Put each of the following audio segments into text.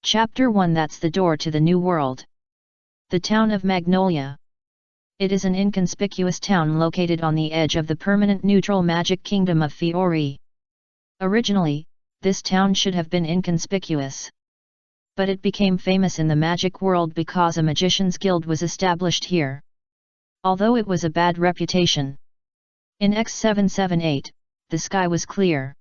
Chapter 1. That's the door to the new world. The town of Magnolia. It is an inconspicuous town located on the edge of the permanent neutral magic kingdom of Fiori. Originally, this town should have been inconspicuous. But it became famous in the magic world because a magician's guild was established here. Although it was a bad reputation. In X778, the sky was clear.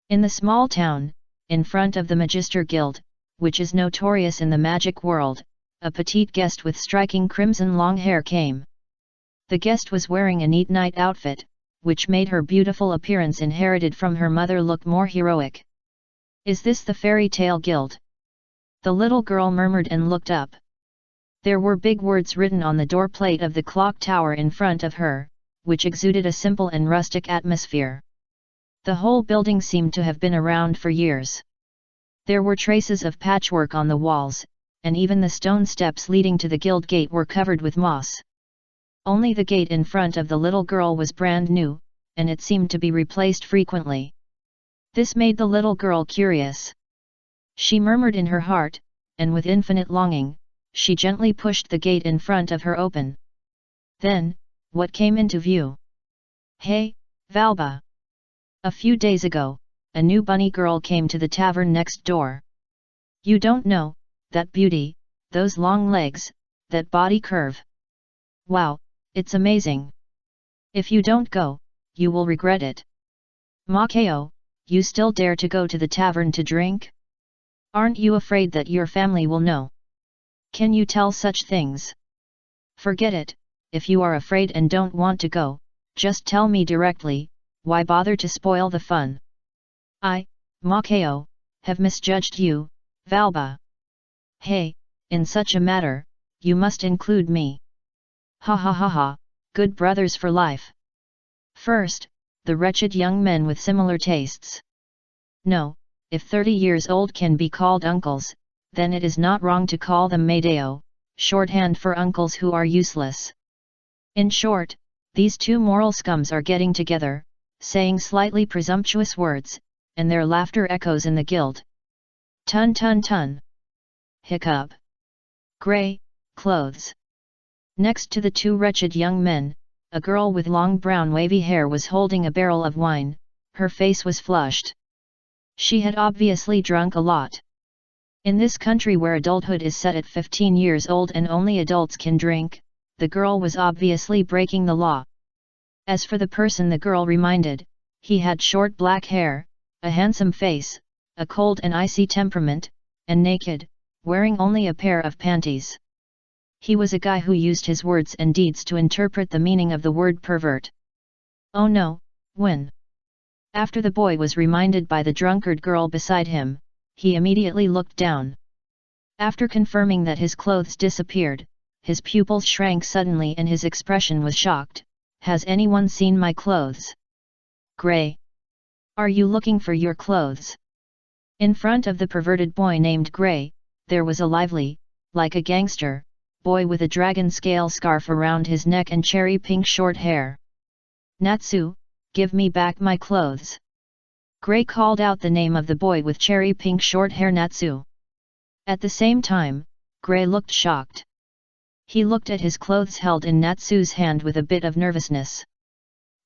In the small town, in front of the Magister Guild, which is notorious in the magic world, a petite guest with striking crimson long hair came. The guest was wearing a neat night outfit, which made her beautiful appearance inherited from her mother look more heroic. "Is this the fairy tale guild?" the little girl murmured and looked up. There were big words written on the door plate of the clock tower in front of her, which exuded a simple and rustic atmosphere. The whole building seemed to have been around for years. There were traces of patchwork on the walls, and even the stone steps leading to the guild gate were covered with moss. Only the gate in front of the little girl was brand new, and it seemed to be replaced frequently. This made the little girl curious. She murmured in her heart, and with infinite longing, she gently pushed the gate in front of her open. Then, what came into view? "Hey, Valba! A few days ago, a new bunny girl came to the tavern next door. You don't know, that beauty, those long legs, that body curve. Wow, it's amazing. If you don't go, you will regret it. Makao, you still dare to go to the tavern to drink? Aren't you afraid that your family will know? Can you tell such things? Forget it, if you are afraid and don't want to go, just tell me directly, why bother to spoil the fun? I, Makao, have misjudged you, Valba. Hey, in such a matter, you must include me. Ha ha ha ha, good brothers for life." First, the wretched young men with similar tastes. No, if 30 years old can be called uncles, then it is not wrong to call them Maideo, shorthand for uncles who are useless. In short, these two moral scums are getting together, saying slightly presumptuous words, and their laughter echoes in the guild. Tun tun tun. Hiccup. Grey, clothes. Next to the two wretched young men, a girl with long brown wavy hair was holding a barrel of wine, her face was flushed. She had obviously drunk a lot. In this country where adulthood is set at 15 years old and only adults can drink, the girl was obviously breaking the law. As for the person the girl reminded, he had short black hair, a handsome face, a cold and icy temperament, and naked, wearing only a pair of panties. He was a guy who used his words and deeds to interpret the meaning of the word pervert. Oh no, when? After the boy was reminded by the drunkard girl beside him, he immediately looked down. After confirming that his clothes disappeared, his pupils shrank suddenly and his expression was shocked. "Has anyone seen my clothes? Grey. Are you looking for your clothes?" In front of the perverted boy named Grey, there was a lively, like a gangster, boy with a dragon scale scarf around his neck and cherry pink short hair. "Natsu, give me back my clothes." Grey called out the name of the boy with cherry pink short hair, Natsu. At the same time, Grey looked shocked. He looked at his clothes held in Natsu's hand with a bit of nervousness.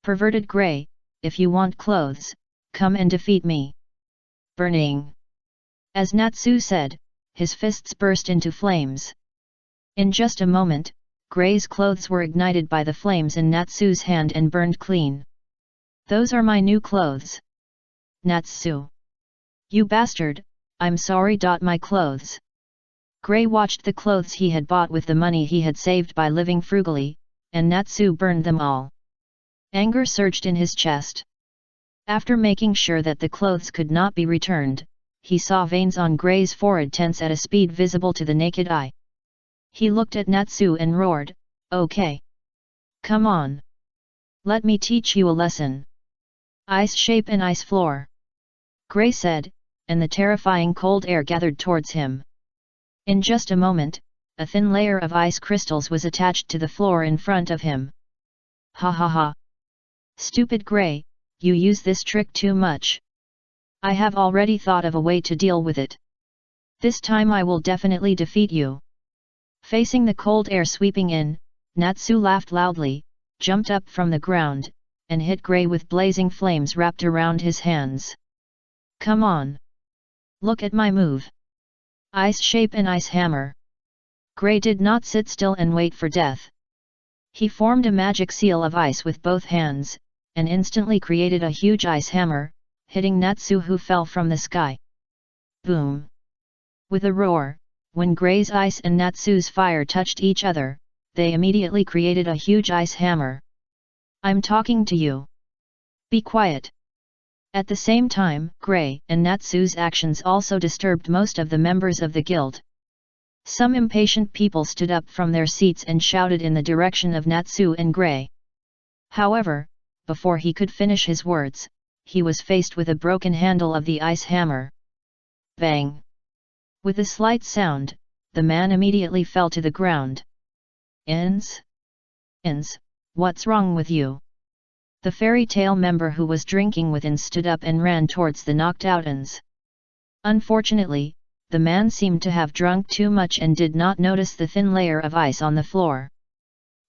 "Perverted Grey, if you want clothes, come and defeat me." Burning. As Natsu said, his fists burst into flames. In just a moment, Grey's clothes were ignited by the flames in Natsu's hand and burned clean. "Those are my new clothes." "Natsu! You bastard, I'm sorry. My clothes." Grey watched the clothes he had bought with the money he had saved by living frugally, and Natsu burned them all. Anger surged in his chest. After making sure that the clothes could not be returned, he saw veins on Grey's forehead tense at a speed visible to the naked eye. He looked at Natsu and roared, "Okay. Come on. Let me teach you a lesson." "Ice shape and ice floor," Grey said, and the terrifying cold air gathered towards him. In just a moment, a thin layer of ice crystals was attached to the floor in front of him. "Ha ha ha! Stupid Grey, you use this trick too much. I have already thought of a way to deal with it." This time I will definitely defeat you. Facing the cold air sweeping in, Natsu laughed loudly, jumped up from the ground, and hit Grey with blazing flames wrapped around his hands. Come on! Look at my move! Ice shape and ice hammer. Grey did not sit still and wait for death. He formed a magic seal of ice with both hands, and instantly created a huge ice hammer, hitting Natsu, who fell from the sky. Boom! With a roar, when Grey's ice and Natsu's fire touched each other, they immediately created a huge ice hammer. I'm talking to you. Be quiet. At the same time, Grey and Natsu's actions also disturbed most of the members of the guild. Some impatient people stood up from their seats and shouted in the direction of Natsu and Grey. However, before he could finish his words, he was faced with a broken handle of the ice hammer. Bang! With a slight sound, the man immediately fell to the ground. Ins, what's wrong with you? The fairy tale member who was drinking with Ins stood up and ran towards the knocked out Ins. Unfortunately, the man seemed to have drunk too much and did not notice the thin layer of ice on the floor.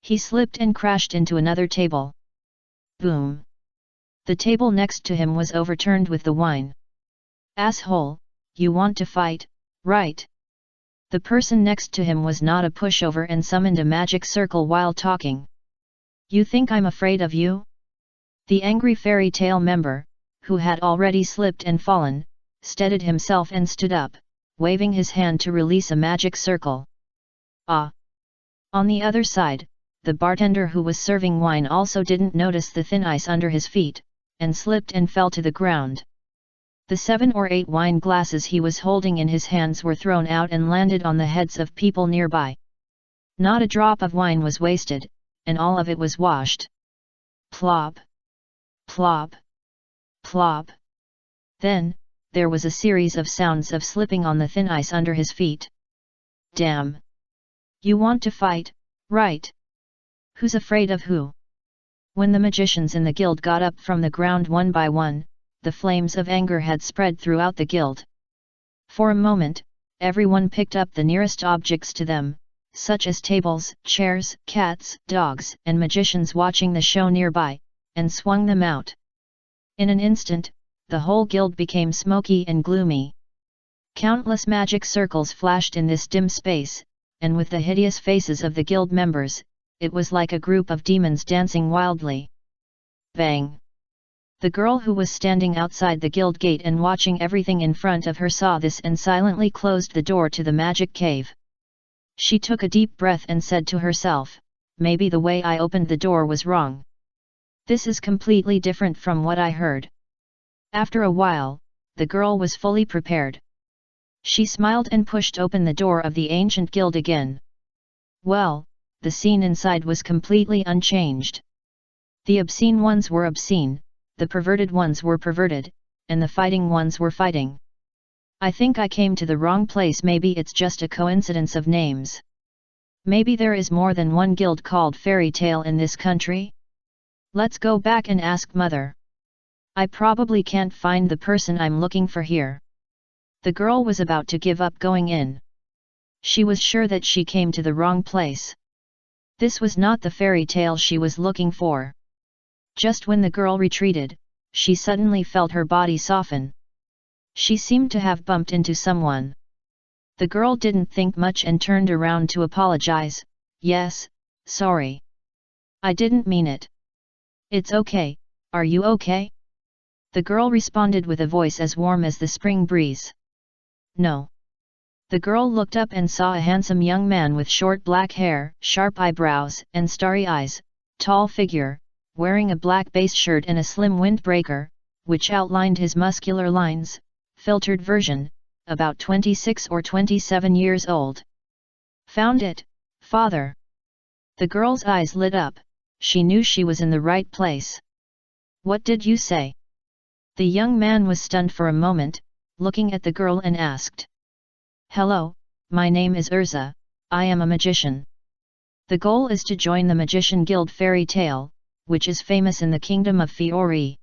He slipped and crashed into another table. Boom! The table next to him was overturned with the wine. Asshole, you want to fight, right? The person next to him was not a pushover and summoned a magic circle while talking. You think I'm afraid of you? The angry fairy tale member, who had already slipped and fallen, steadied himself and stood up, waving his hand to release a magic circle. Ah! On the other side, the bartender who was serving wine also didn't notice the thin ice under his feet, and slipped and fell to the ground. The 7 or 8 wine glasses he was holding in his hands were thrown out and landed on the heads of people nearby. Not a drop of wine was wasted, and all of it was washed. Plop! Plop! Plop! Then, there was a series of sounds of slipping on the thin ice under his feet. Damn! You want to fight, right? Who's afraid of who? When the magicians in the guild got up from the ground one by one, the flames of anger had spread throughout the guild. For a moment, everyone picked up the nearest objects to them, such as tables, chairs, cats, dogs, and magicians watching the show nearby, and swung them out. In an instant, the whole guild became smoky and gloomy. Countless magic circles flashed in this dim space, and with the hideous faces of the guild members, it was like a group of demons dancing wildly. Bang! The girl who was standing outside the guild gate and watching everything in front of her saw this and silently closed the door to the magic cave. She took a deep breath and said to herself, maybe the way I opened the door was wrong. This is completely different from what I heard. After a while, the girl was fully prepared. She smiled and pushed open the door of the ancient guild again. Well, the scene inside was completely unchanged. The obscene ones were obscene, the perverted ones were perverted, and the fighting ones were fighting. I think I came to the wrong place. Maybe it's just a coincidence of names. Maybe there is more than one guild called Fairy Tale in this country? Let's go back and ask Mother. I probably can't find the person I'm looking for here. The girl was about to give up going in. She was sure that she came to the wrong place. This was not the fairy tale she was looking for. Just when the girl retreated, she suddenly felt her body soften. She seemed to have bumped into someone. The girl didn't think much and turned around to apologize. Yes, sorry. I didn't mean it. It's okay, are you okay? The girl responded with a voice as warm as the spring breeze. No. The girl looked up and saw a handsome young man with short black hair, sharp eyebrows, and starry eyes, tall figure, wearing a black base shirt and a slim windbreaker, which outlined his muscular lines, filtered version, about 26 or 27 years old. Found it, father. The girl's eyes lit up, she knew she was in the right place. What did you say? The young man was stunned for a moment, looking at the girl and asked. Hello, my name is Erza, I am a magician. The goal is to join the Magician Guild Fairy Tale, which is famous in the Kingdom of Fiori.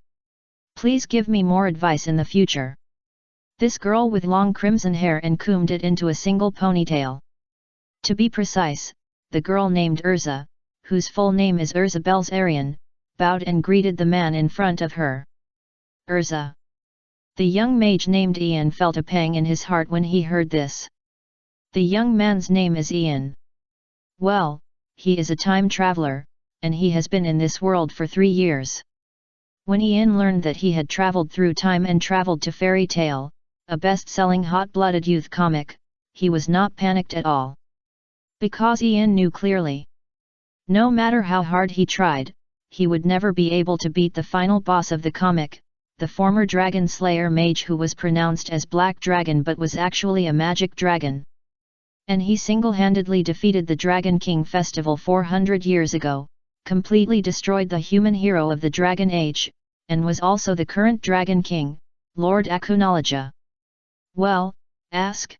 Please give me more advice in the future. This girl with long crimson hair and combed it into a single ponytail. To be precise, the girl named Erza, whose full name is Erza Belzarian, bowed and greeted the man in front of her. Erza. The young mage named Ian felt a pang in his heart when he heard this. The young man's name is Ian. Well, he is a time traveler, and he has been in this world for 3 years. When Ian learned that he had traveled through time and traveled to Fairy Tale, a best-selling hot-blooded youth comic, he was not panicked at all. Because Ian knew clearly. No matter how hard he tried, he would never be able to beat the final boss of the comic, the former Dragon Slayer mage who was pronounced as Black Dragon but was actually a magic dragon. And he single-handedly defeated the Dragon King Festival 400 years ago, completely destroyed the human hero of the Dragon Age, and was also the current Dragon King, Lord Akunologia. Well, ask?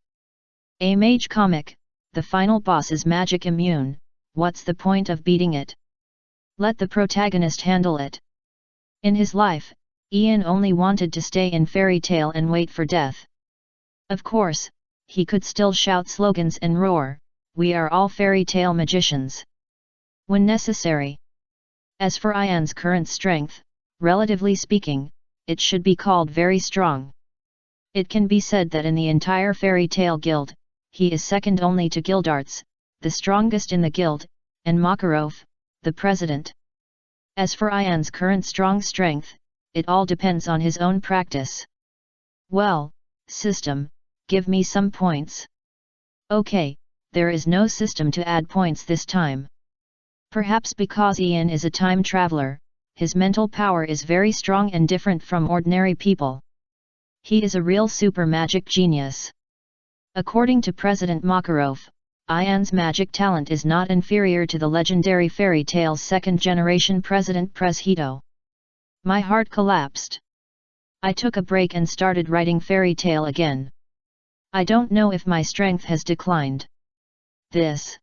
A mage comic, the final boss is magic immune, what's the point of beating it? Let the protagonist handle it. In his life, Ian only wanted to stay in Fairy Tale and wait for death. Of course, he could still shout slogans and roar, "We are all Fairy Tale magicians," when necessary. As for Ian's current strength, relatively speaking, it should be called very strong. It can be said that in the entire Fairy Tale Guild, he is second only to Guildarts, the strongest in the guild, and Makarov, the president. As for Ian's current strong strength, it all depends on his own practice. Well, system, give me some points. Okay, there is no system to add points this time. Perhaps because Ian is a time traveler, his mental power is very strong and different from ordinary people. He is a real super magic genius. According to President Makarov, Ian's magic talent is not inferior to the legendary Fairy Tale's second-generation president Hito. My heart collapsed. I took a break and started writing Fairy Tale again. I don't know if my strength has declined. This.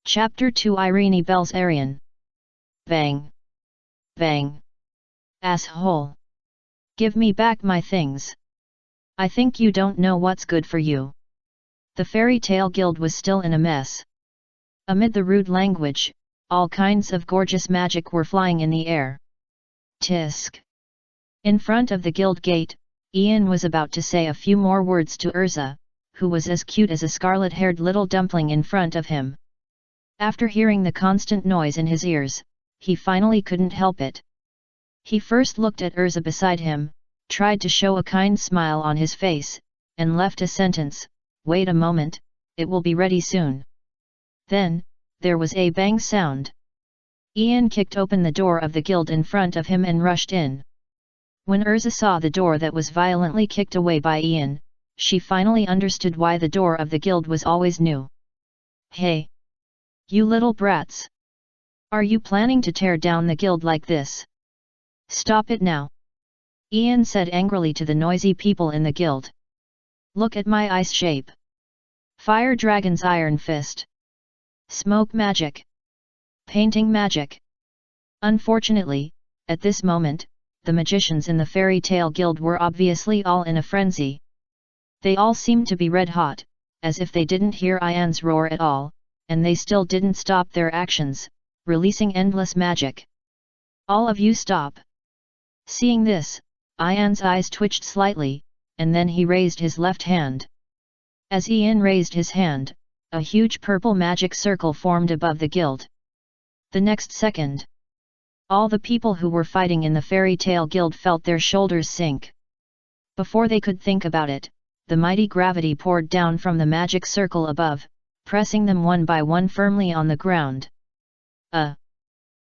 Chapter 2 Irene Belzarian. Bang. Bang. Asshole. Give me back my things. I think you don't know what's good for you. The Fairy Tale Guild was still in a mess. Amid the rude language, all kinds of gorgeous magic were flying in the air. Tisk. In front of the guild gate, Ian was about to say a few more words to Erza, who was as cute as a scarlet-haired little dumpling in front of him. After hearing the constant noise in his ears, he finally couldn't help it. He first looked at Erza beside him, tried to show a kind smile on his face, and left a sentence, "Wait a moment, it will be ready soon." Then, there was a bang sound. Ian kicked open the door of the guild in front of him and rushed in. When Erza saw the door that was violently kicked away by Ian, she finally understood why the door of the guild was always new. "Hey! You little brats! Are you planning to tear down the guild like this? Stop it now!" Ian said angrily to the noisy people in the guild. "Look at my ice shape! Fire Dragon's Iron Fist! Smoke magic! Painting magic!" Unfortunately, at this moment, the magicians in the Fairy Tale Guild were obviously all in a frenzy. They all seemed to be red hot, as if they didn't hear Ian's roar at all, and they still didn't stop their actions, releasing endless magic. "All of you stop!" Seeing this, Ian's eyes twitched slightly, and then he raised his left hand. As Ian raised his hand, a huge purple magic circle formed above the guild. The next second, all the people who were fighting in the Fairy Tale Guild felt their shoulders sink. Before they could think about it, the mighty gravity poured down from the magic circle above, pressing them one by one firmly on the ground.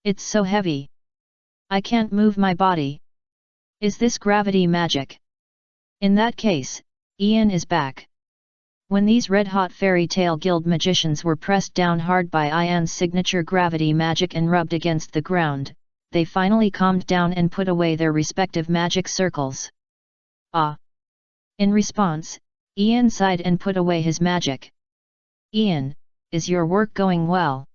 It's so heavy. I can't move my body. Is this gravity magic? In that case, Ian is back. When these red-hot Fairy Tale Guild magicians were pressed down hard by Ian's signature gravity magic and rubbed against the ground, they finally calmed down and put away their respective magic circles. "Ah!" In response, Ian sighed and put away his magic. "Ian, is your work going well?"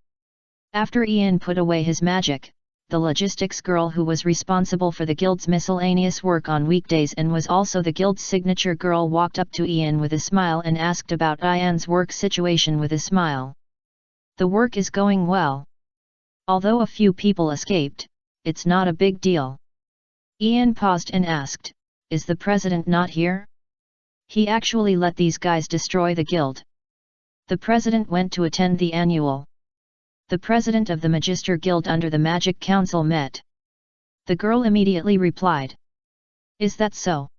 After Ian put away his magic, the logistics girl who was responsible for the guild's miscellaneous work on weekdays and was also the guild's signature girl, walked up to Ian with a smile and asked about Ian's work situation with a smile. The work is going well. Although a few people escaped, it's not a big deal. Ian paused and asked, is the president not here? He actually let these guys destroy the guild. The president went to attend the annual. The president of the Magister Guild under the Magic Council met. The girl immediately replied. Is that so?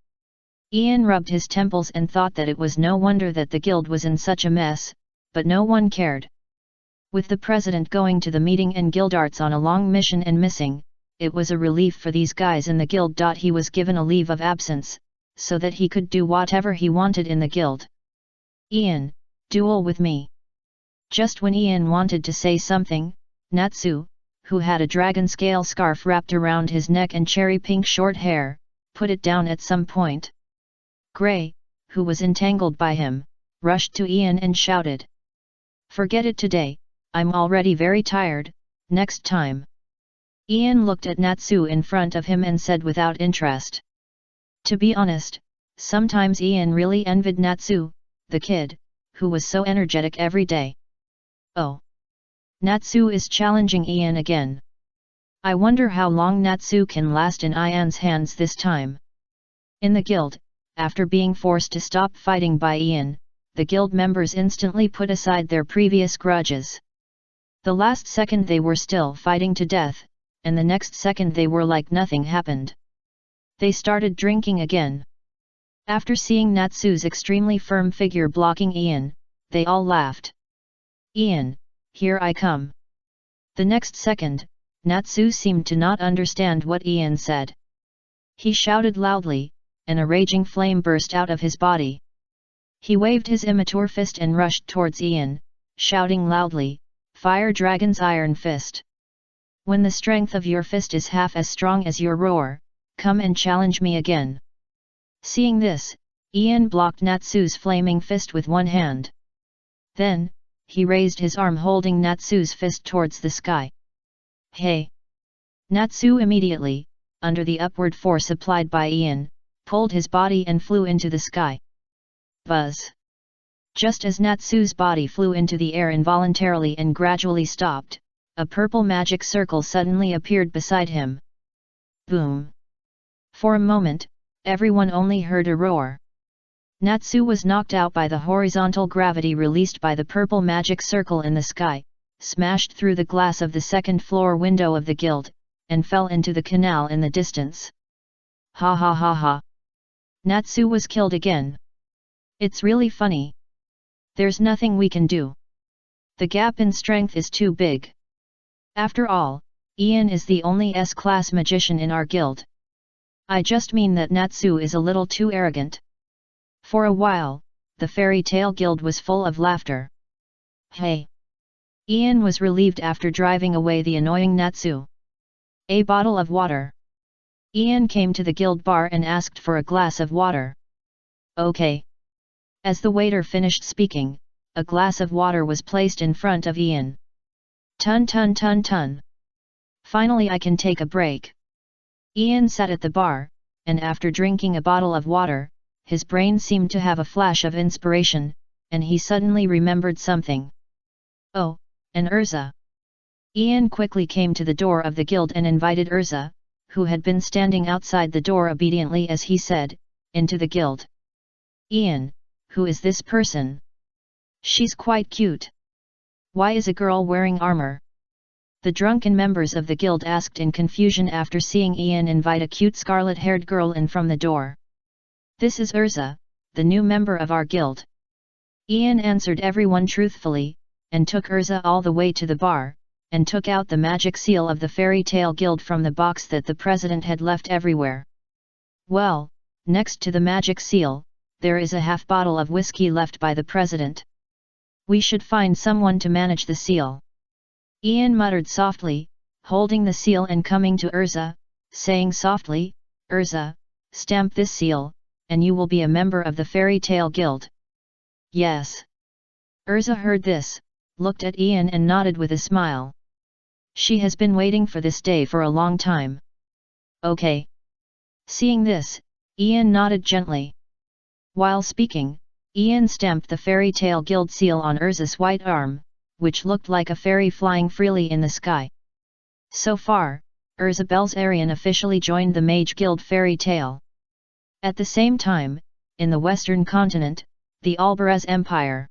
Ian rubbed his temples and thought that it was no wonder that the guild was in such a mess, but no one cared. With the president going to the meeting and guildarts on a long mission and missing, it was a relief for these guys in the guild. He was given a leave of absence, so that he could do whatever he wanted in the guild. Ian, duel with me. Just when Ian wanted to say something, Natsu, who had a dragon scale scarf wrapped around his neck and cherry pink short hair, put it down at some point. Gray, who was entangled by him, rushed to Ian and shouted. Forget it today, I'm already very tired, next time. Ian looked at Natsu in front of him and said without interest. To be honest, sometimes Ian really envied Natsu, the kid, who was so energetic every day. Oh. Natsu is challenging Ian again. I wonder how long Natsu can last in Ian's hands this time. In the guild, after being forced to stop fighting by Ian, the guild members instantly put aside their previous grudges. The last second they were still fighting to death, and the next second they were like nothing happened. They started drinking again. After seeing Natsu's extremely firm figure blocking Ian, they all laughed. Ian, here I come. The next second, Natsu seemed to not understand what Ian said. He shouted loudly, and a raging flame burst out of his body. He waved his immature fist and rushed towards Ian, shouting loudly, Fire Dragon's Iron Fist. When the strength of your fist is half as strong as your roar, come and challenge me again. Seeing this, Ian blocked Natsu's flaming fist with one hand. Then, he raised his arm holding Natsu's fist towards the sky. Hey! Natsu immediately, under the upward force applied by Ian, pulled his body and flew into the sky. Buzz! Just as Natsu's body flew into the air involuntarily and gradually stopped, a purple magic circle suddenly appeared beside him. Boom! For a moment, everyone only heard a roar. Natsu was knocked out by the horizontal gravity released by the purple magic circle in the sky, smashed through the glass of the second-floor window of the guild, and fell into the canal in the distance. Ha ha ha ha! Natsu was killed again. It's really funny. There's nothing we can do. The gap in strength is too big. After all, Ian is the only S-class magician in our guild. I just mean that Natsu is a little too arrogant. For a while, the Fairy Tale Guild was full of laughter. Hey! Ian was relieved after driving away the annoying Natsu. A bottle of water. Ian came to the guild bar and asked for a glass of water. Okay. As the waiter finished speaking, a glass of water was placed in front of Ian. Tun tun tun tun. Finally I can take a break. Ian sat at the bar, and after drinking a bottle of water, his brain seemed to have a flash of inspiration, and he suddenly remembered something. Oh, and Erza. Ian quickly came to the door of the guild and invited Erza, who had been standing outside the door obediently as he said, into the guild. Ian, who is this person? She's quite cute. Why is a girl wearing armor? The drunken members of the guild asked in confusion after seeing Ian invite a cute scarlet-haired girl in from the door. This is Erza, the new member of our guild. Ian answered everyone truthfully, and took Erza all the way to the bar, and took out the magic seal of the Fairy Tale Guild from the box that the president had left everywhere. Well, next to the magic seal, there is a half bottle of whiskey left by the president. We should find someone to manage the seal. Ian muttered softly, holding the seal and coming to Erza, saying softly, Erza, stamp this seal, and you will be a member of the Fairy Tale Guild. Yes. Erza heard this, looked at Ian and nodded with a smile. She has been waiting for this day for a long time. Okay. Seeing this, Ian nodded gently. While speaking, Ian stamped the Fairy Tale Guild seal on Erza's white arm, which looked like a fairy flying freely in the sky. So far, Erza Belzarian officially joined the Mage Guild Fairy Tale. At the same time, in the Western continent, the Albaraz Empire.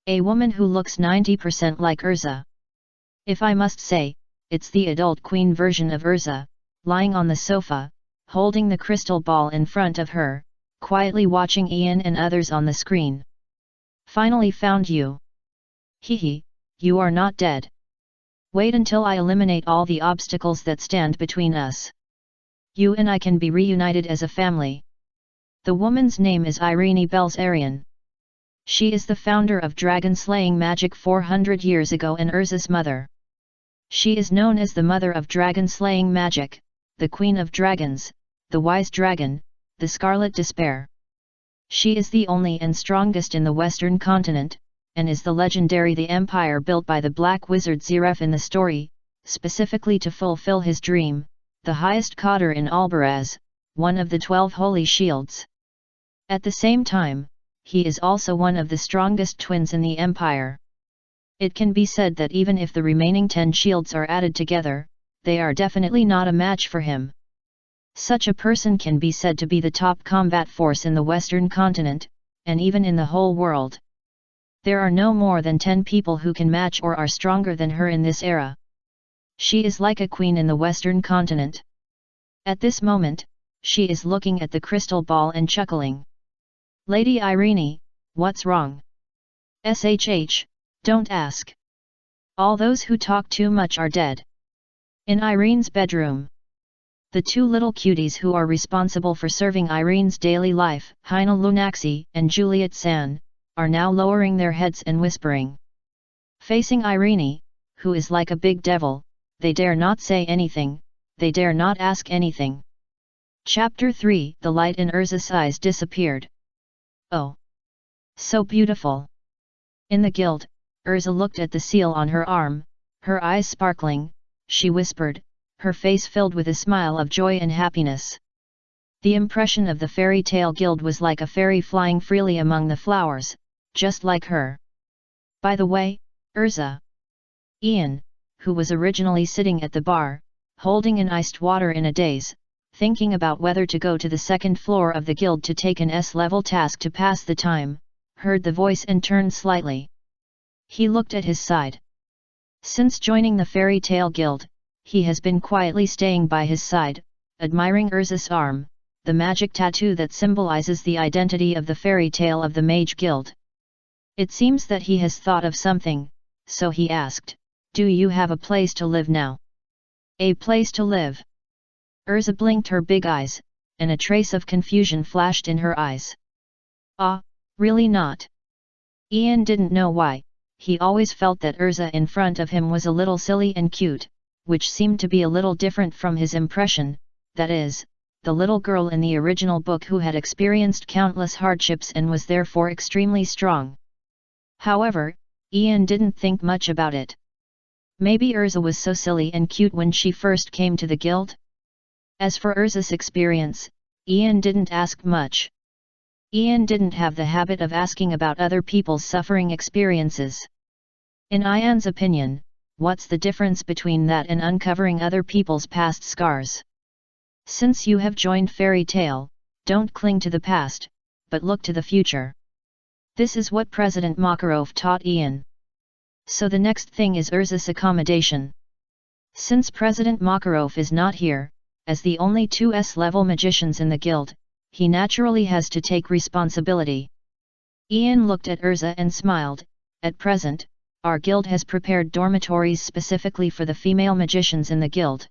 A woman who looks 90% like Erza. If I must say, it's the adult queen version of Erza, lying on the sofa, holding the crystal ball in front of her, quietly watching Ian and others on the screen. Finally found you. Hehe, you are not dead. Wait until I eliminate all the obstacles that stand between us. You and I can be reunited as a family. The woman's name is Irene Belzarian. She is the founder of dragon-slaying magic 400 years ago and Erza's mother. She is known as the mother of dragon-slaying magic, the queen of dragons, the wise dragon, the scarlet despair. She is the only and strongest in the Western continent, and is the legendary the empire built by the black wizard Zeref in the story, specifically to fulfill his dream, the highest Qadr in Albaraz, one of the 12 holy shields. At the same time, he is also one of the strongest twins in the empire. It can be said that even if the remaining 10 shields are added together, they are definitely not a match for him. Such a person can be said to be the top combat force in the Western continent, and even in the whole world. There are no more than 10 people who can match or are stronger than her in this era. She is like a queen in the Western continent. At this moment, she is looking at the crystal ball and chuckling. Lady Irene, what's wrong? SHH, don't ask. All those who talk too much are dead. In Irene's bedroom. The 2 little cuties who are responsible for serving Irene's daily life, Heina Lunaxi and Juliet San, are now lowering their heads and whispering. Facing Irene, who is like a big devil, they dare not say anything, they dare not ask anything. Chapter 3 The light in Erza's eyes disappeared. Oh! So beautiful! In the guild, Erza looked at the seal on her arm, her eyes sparkling, she whispered, her face filled with a smile of joy and happiness. The impression of the Fairy Tale Guild was like a fairy flying freely among the flowers, just like her. By the way, Erza. Ian, who was originally sitting at the bar, holding an iced water in a daze, thinking about whether to go to the 2nd floor of the guild to take an S-level task to pass the time, heard the voice and turned slightly. He looked at his side. Since joining the Fairy Tale Guild, he has been quietly staying by his side, admiring Erza's arm, the magic tattoo that symbolizes the identity of the Fairy Tale of the Mage Guild. It seems that he has thought of something, so he asked, "Do you have a place to live now?" "A place to live?" Erza blinked her big eyes, and a trace of confusion flashed in her eyes. "Ah, really not?" Ian didn't know why, he always felt that Erza in front of him was a little silly and cute, which seemed to be a little different from his impression, that is, the little girl in the original book who had experienced countless hardships and was therefore extremely strong. However, Ian didn't think much about it. Maybe Erza was so silly and cute when she first came to the guild? As for Erza's experience, Ian didn't ask much. Ian didn't have the habit of asking about other people's suffering experiences. In Ian's opinion, what's the difference between that and uncovering other people's past scars? Since you have joined Fairy Tale, don't cling to the past, but look to the future. This is what President Makarov taught Ian. So the next thing is Erza's accommodation. Since President Makarov is not here, as the only 2 S-level magicians in the guild, he naturally has to take responsibility. Ian looked at Erza and smiled. At present, our guild has prepared dormitories specifically for the female magicians in the guild.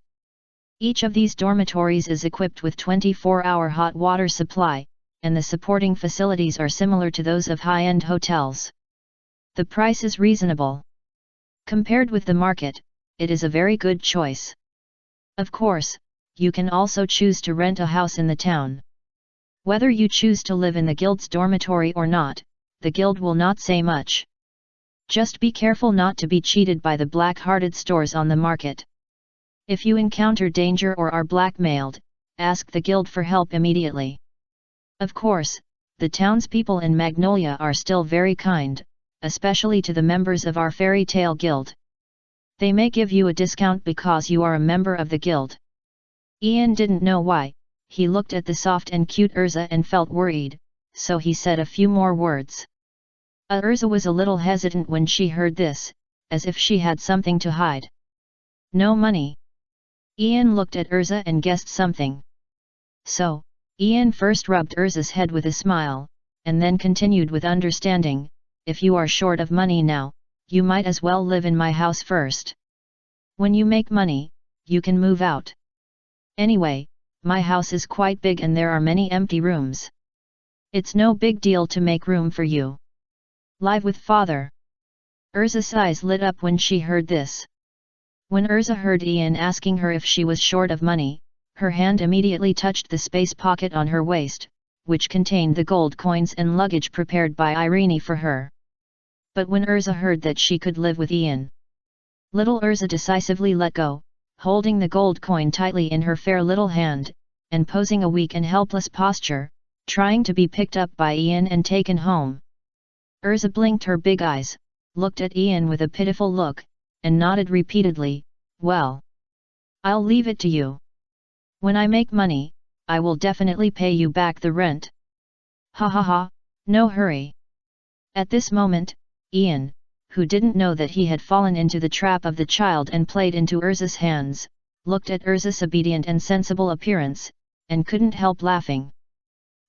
Each of these dormitories is equipped with 24-hour hot water supply, and the supporting facilities are similar to those of high-end hotels. The price is reasonable. Compared with the market, it is a very good choice. Of course, you can also choose to rent a house in the town. Whether you choose to live in the guild's dormitory or not, the guild will not say much. Just be careful not to be cheated by the black-hearted stores on the market. If you encounter danger or are blackmailed, ask the guild for help immediately. Of course, the townspeople in Magnolia are still very kind, especially to the members of our fairy tale guild. They may give you a discount because you are a member of the guild. Ian didn't know why. He looked at the soft and cute Erza and felt worried, so he said a few more words. Erza was a little hesitant when she heard this, as if she had something to hide. No money. Ian looked at Erza and guessed something. So, Ian first rubbed Erza's head with a smile, and then continued with understanding, if you are short of money now, you might as well live in my house first. When you make money, you can move out. Anyway, my house is quite big and there are many empty rooms. It's no big deal to make room for you. Live with father. Erza's eyes lit up when she heard this. When Erza heard Ian asking her if she was short of money, her hand immediately touched the space pocket on her waist, which contained the gold coins and luggage prepared by Irene for her. But when Erza heard that she could live with Ian, little Erza decisively let go, holding the gold coin tightly in her fair little hand, and posing a weak and helpless posture, trying to be picked up by Ian and taken home. Erza blinked her big eyes, looked at Ian with a pitiful look, and nodded repeatedly, well. I'll leave it to you. When I make money, I will definitely pay you back the rent. Ha ha ha, no hurry. At this moment, Ian, who didn't know that he had fallen into the trap of the child and played into Erza's hands, looked at Erza's obedient and sensible appearance, and couldn't help laughing.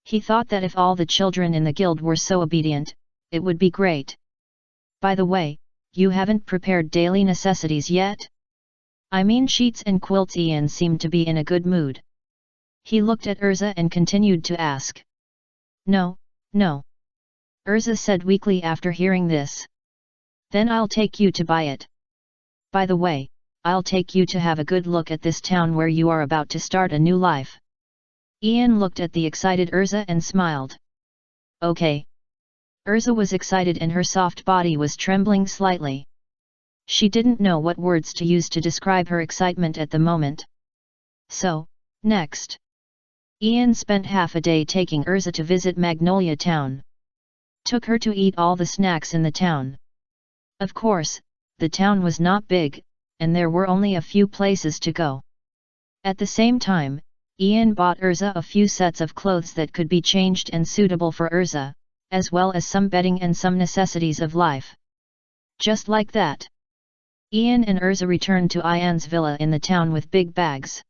He thought that if all the children in the guild were so obedient, it would be great. By the way, you haven't prepared daily necessities yet? I mean sheets and quilts. Ian seemed to be in a good mood. He looked at Erza and continued to ask. No, no. Erza said weakly after hearing this. Then I'll take you to buy it. By the way, I'll take you to have a good look at this town where you are about to start a new life. Ian looked at the excited Erza and smiled. Okay. Erza was excited and her soft body was trembling slightly. She didn't know what words to use to describe her excitement at the moment. So, next. Ian spent half a day taking Erza to visit Magnolia town. Took her to eat all the snacks in the town. Of course, the town was not big, and there were only a few places to go. At the same time, Ian bought Erza a few sets of clothes that could be changed and suitable for Erza, as well as some bedding and some necessities of life. Just like that. Ian and Erza returned to Ian's villa in the town with big bags.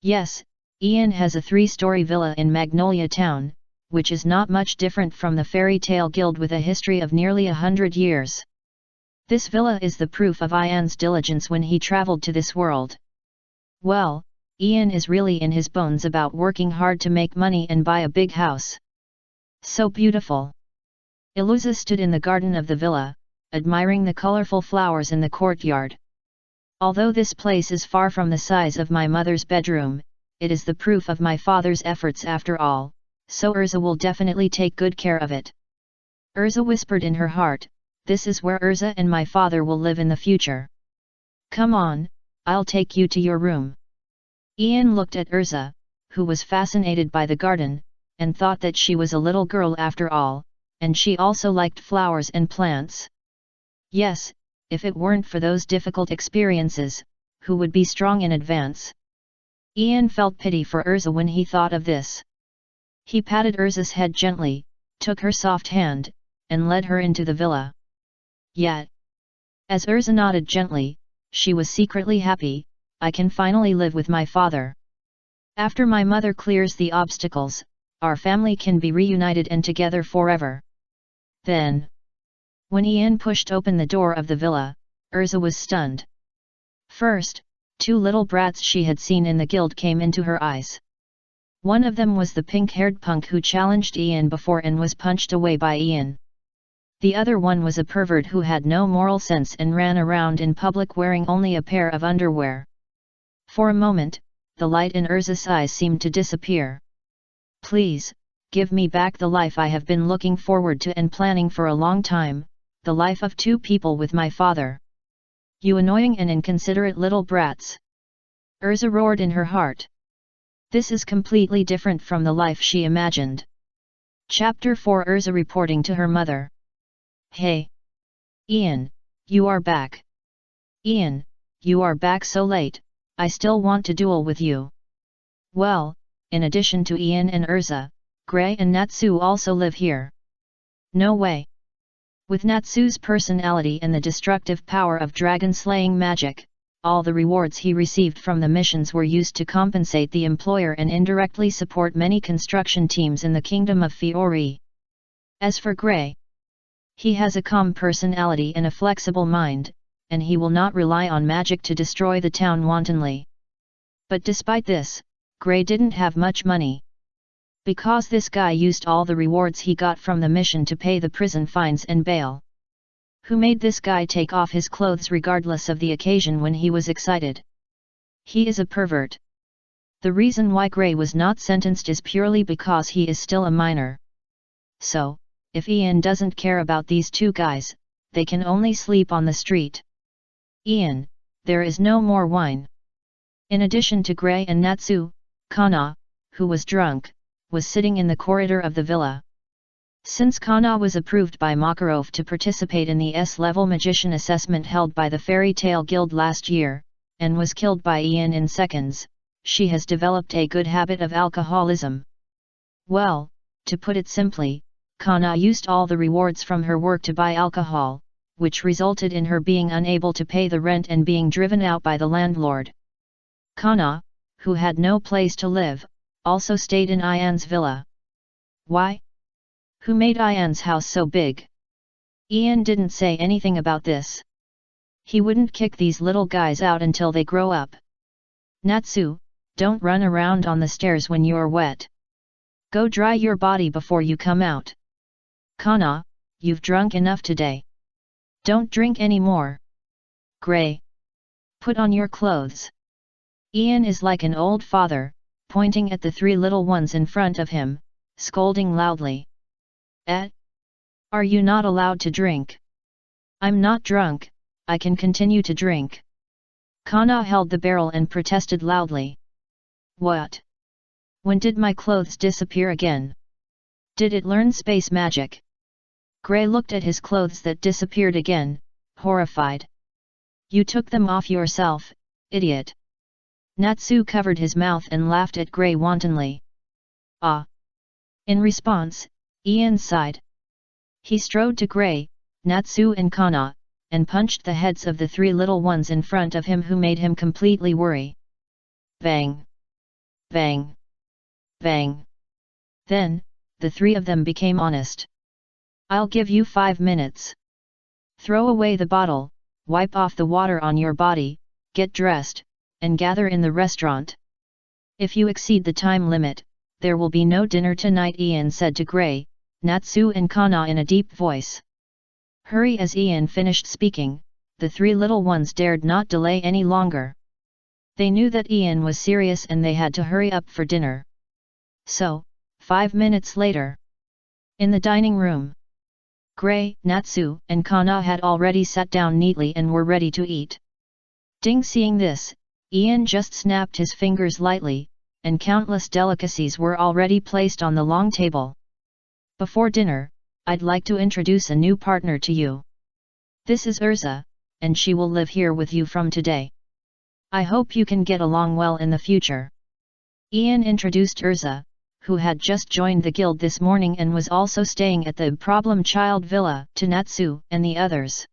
Yes, Ian has a 3-story villa in Magnolia town, which is not much different from the fairy tale guild with a history of nearly 100 years. This villa is the proof of Ian's diligence when he traveled to this world. Well, Ian is really in his bones about working hard to make money and buy a big house. So beautiful. Erza stood in the garden of the villa, admiring the colorful flowers in the courtyard. Although this place is far from the size of my mother's bedroom, it is the proof of my father's efforts after all, so Erza will definitely take good care of it. Erza whispered in her heart, this is where Erza and my father will live in the future. Come on, I'll take you to your room. Ian looked at Erza, who was fascinated by the garden, and thought that she was a little girl after all, and she also liked flowers and plants. Yes, if it weren't for those difficult experiences, who would be strong in advance? Ian felt pity for Erza when he thought of this. He patted Erza's head gently, took her soft hand, and led her into the villa. Yet, as Erza nodded gently, she was secretly happy, I can finally live with my father. After my mother clears the obstacles, our family can be reunited and together forever. Then, when Ian pushed open the door of the villa, Erza was stunned. First, 2 little brats she had seen in the guild came into her eyes. One of them was the pink-haired punk who challenged Ian before and was punched away by Ian. The other one was a pervert who had no moral sense and ran around in public wearing only a pair of underwear. For a moment, the light in Erza's eyes seemed to disappear. Please, give me back the life I have been looking forward to and planning for a long time, the life of 2 people with my father. You annoying and inconsiderate little brats! Erza roared in her heart. This is completely different from the life she imagined. Chapter 4 Erza reporting to her mother. Hey! Ian, you are back. Ian, you are back so late, I still want to duel with you. Well, in addition to Ian and Erza, Gray and Natsu also live here. No way. With Natsu's personality and the destructive power of dragon-slaying magic, all the rewards he received from the missions were used to compensate the employer and indirectly support many construction teams in the kingdom of Fiori. As for Gray, he has a calm personality and a flexible mind, and he will not rely on magic to destroy the town wantonly. But despite this, Gray didn't have much money. Because this guy used all the rewards he got from the mission to pay the prison fines and bail. Who made this guy take off his clothes regardless of the occasion when he was excited? He is a pervert. The reason why Gray was not sentenced is purely because he is still a minor. So, if Ian doesn't care about these 2 guys, they can only sleep on the street. Ian, there is no more wine. In addition to Gray and Natsu, Kana, who was drunk, was sitting in the corridor of the villa. Since Kana was approved by Makarov to participate in the S-level magician assessment held by the Fairy Tale Guild last year, and was killed by Ian in seconds, she has developed a good habit of alcoholism. Well, to put it simply, Kana used all the rewards from her work to buy alcohol, which resulted in her being unable to pay the rent and being driven out by the landlord. Kana, who had no place to live, also stayed in Ian's villa. Why? Who made Ian's house so big? Ian didn't say anything about this. He wouldn't kick these little guys out until they grow up. Natsu, don't run around on the stairs when you're wet. Go dry your body before you come out. Kana, you've drunk enough today. Don't drink any more. Gray, put on your clothes. Ian is like an old father, pointing at the 3 little ones in front of him, scolding loudly. Are you not allowed to drink? I'm not drunk, I can continue to drink. Kana held the barrel and protested loudly. What? When did my clothes disappear again? Did it learn space magic? Gray looked at his clothes that disappeared again, horrified. You took them off yourself, idiot. Natsu covered his mouth and laughed at Gray wantonly. Ah! In response, Ian sighed. He strode to Gray, Natsu and Kana, and punched the heads of the 3 little ones in front of him who made him completely worry. Bang! Bang! Bang! Then, the 3 of them became honest. I'll give you 5 minutes. Throw away the bottle, wipe off the water on your body, get dressed, and gather in the restaurant. If you exceed the time limit, there will be no dinner tonight, Ian said to Gray, Natsu and Kana in a deep voice. Hurry! As Ian finished speaking, the 3 little ones dared not delay any longer. They knew that Ian was serious and they had to hurry up for dinner. So, 5 minutes later, in the dining room, Gray, Natsu, and Kana had already sat down neatly and were ready to eat. Ding! Seeing this, Ian just snapped his fingers lightly, and countless delicacies were already placed on the long table. Before dinner, I'd like to introduce a new partner to you. This is Erza, and she will live here with you from today. I hope you can get along well in the future. Ian introduced Erza, who had just joined the guild this morning and was also staying at the Problem Child Villa, to Natsu and the others.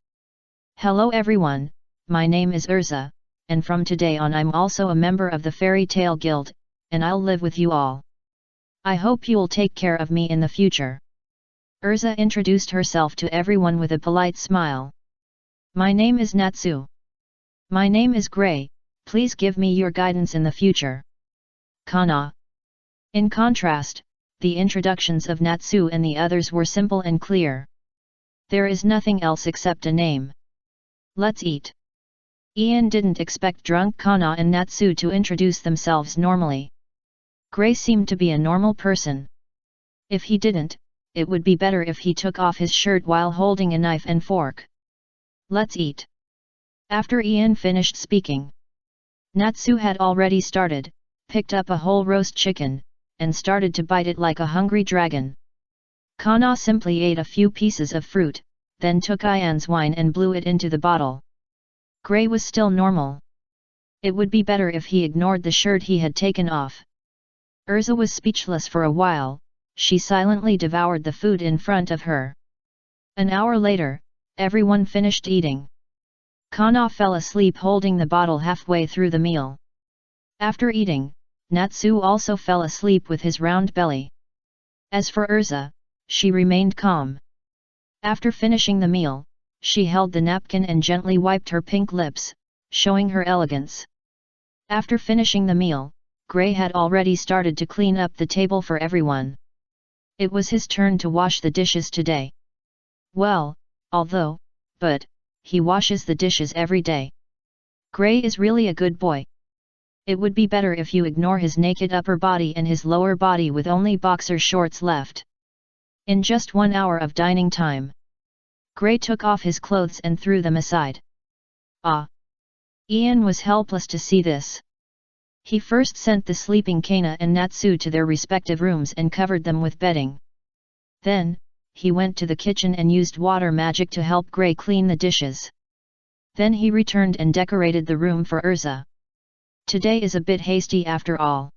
Hello everyone, my name is Erza, and from today on I'm also a member of the Fairy Tale Guild, and I'll live with you all. I hope you'll take care of me in the future. Erza introduced herself to everyone with a polite smile. My name is Natsu. My name is Gray, please give me your guidance in the future. Kana. In contrast, the introductions of Natsu and the others were simple and clear. There is nothing else except a name. Let's eat. Ian didn't expect drunk Kana and Natsu to introduce themselves normally. Gray seemed to be a normal person. If he didn't, it would be better if he took off his shirt while holding a knife and fork. Let's eat. After Ian finished speaking, Natsu had already started, picked up a whole roast chicken, and started to bite it like a hungry dragon. Kana simply ate a few pieces of fruit, then took Ian's wine and blew it into the bottle. Gray was still normal. It would be better if he ignored the shirt he had taken off. Erza was speechless for a while. She silently devoured the food in front of her. An hour later, everyone finished eating. Kana fell asleep holding the bottle halfway through the meal. After eating, Natsu also fell asleep with his round belly. As for Erza, she remained calm. After finishing the meal, she held the napkin and gently wiped her pink lips, showing her elegance. After finishing the meal, Gray had already started to clean up the table for everyone. It was his turn to wash the dishes today. Well, but he washes the dishes every day. Gray is really a good boy. It would be better if you ignore his naked upper body and his lower body with only boxer shorts left. In just 1 hour of dining time, Gray took off his clothes and threw them aside. Ah! Ian was helpless to see this. He first sent the sleeping Kana and Natsu to their respective rooms and covered them with bedding. Then, he went to the kitchen and used water magic to help Gray clean the dishes. Then he returned and decorated the room for Erza. Today is a bit hasty after all.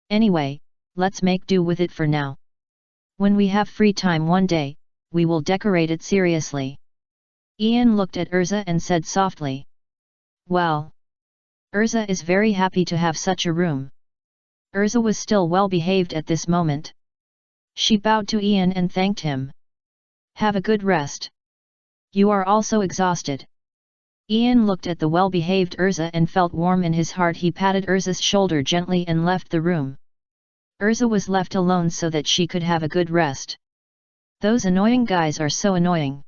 Anyway, let's make do with it for now. When we have free time one day, we will decorate it seriously. Ian looked at Erza and said softly. Well. Erza is very happy to have such a room. Erza was still well behaved at this moment. She bowed to Ian and thanked him. Have a good rest. You are also exhausted. Ian looked at the well-behaved Erza and felt warm in his heart. He patted Erza's shoulder gently and left the room. Erza was left alone so that she could have a good rest. Those annoying guys are so annoying.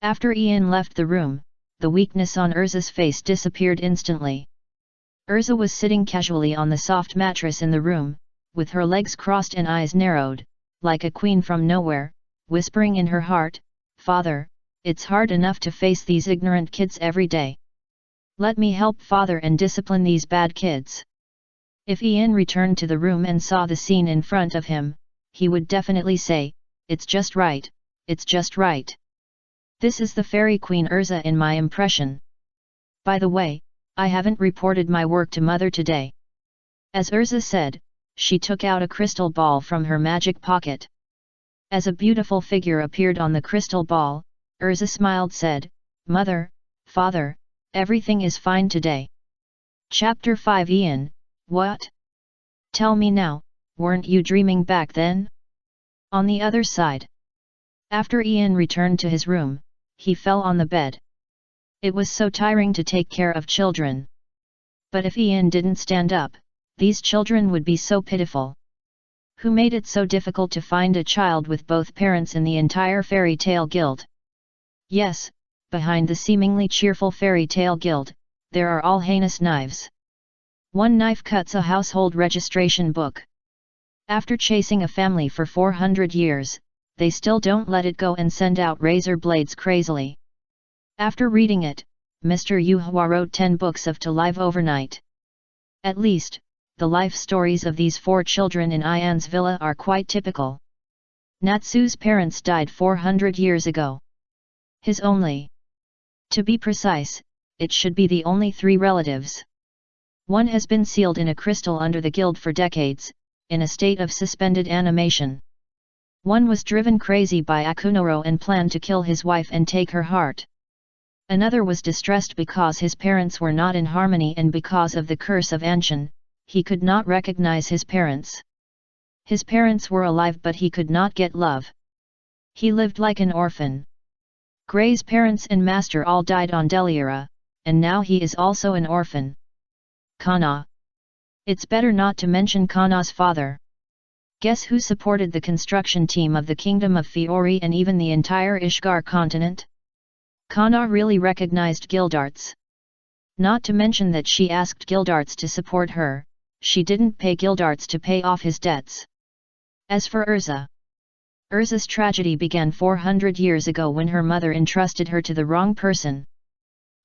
After Ian left the room, the weakness on Erza's face disappeared instantly. Erza was sitting casually on the soft mattress in the room, with her legs crossed and eyes narrowed, like a queen from nowhere, whispering in her heart, "Father, it's hard enough to face these ignorant kids every day. Let me help Father and discipline these bad kids." If Ian returned to the room and saw the scene in front of him, he would definitely say, "It's just right, it's just right. This is the fairy queen Erza in my impression. By the way, I haven't reported my work to Mother today." As Erza said, she took out a crystal ball from her magic pocket. As a beautiful figure appeared on the crystal ball, Erza smiled said, "Mother, Father, everything is fine today." Chapter 5 Ian, what? Tell me now, weren't you dreaming back then? On the other side. After Ian returned to his room, he fell on the bed. It was so tiring to take care of children. But if Ian didn't stand up, these children would be so pitiful. Who made it so difficult to find a child with both parents in the entire fairy tale guild? Yes, behind the seemingly cheerful fairy tale guild, there are all heinous knives. One knife cuts a household registration book. After chasing a family for 400 years, they still don't let it go and send out razor blades crazily. After reading it, Mr. Yuhua wrote 10 books of To Live Overnight. At least, the life stories of these 4 children in Ian's villa are quite typical. Natsu's parents died 400 years ago. His only. To be precise, it should be the only 3 relatives. One has been sealed in a crystal under the guild for decades, in a state of suspended animation. One was driven crazy by Akunoro and planned to kill his wife and take her heart. Another was distressed because his parents were not in harmony, and because of the curse of Anshin, he could not recognize his parents. His parents were alive but he could not get love. He lived like an orphan. Gray's parents and master all died on Deliora, and now he is also an orphan. Kana. It's better not to mention Kana's father. Guess who supported the construction team of the Kingdom of Fiori and even the entire Ishgar continent? Kana really recognized Gildarts. Not to mention that she asked Gildarts to support her, she didn't pay Gildarts to pay off his debts. As for Erza, Erza's tragedy began 400 years ago when her mother entrusted her to the wrong person.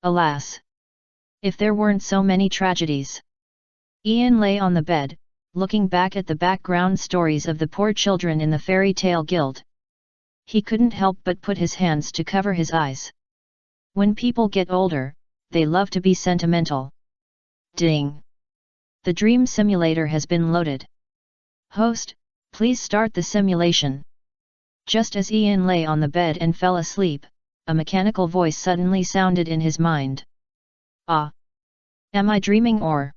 Alas! If there weren't so many tragedies. Ian lay on the bed, looking back at the background stories of the poor children in the fairy tale guild. He couldn't help but put his hands to cover his eyes. When people get older, they love to be sentimental. Ding! The dream simulator has been loaded. Host, please start the simulation. Just as Ian lay on the bed and fell asleep, a mechanical voice suddenly sounded in his mind. Ah! Am I dreaming or?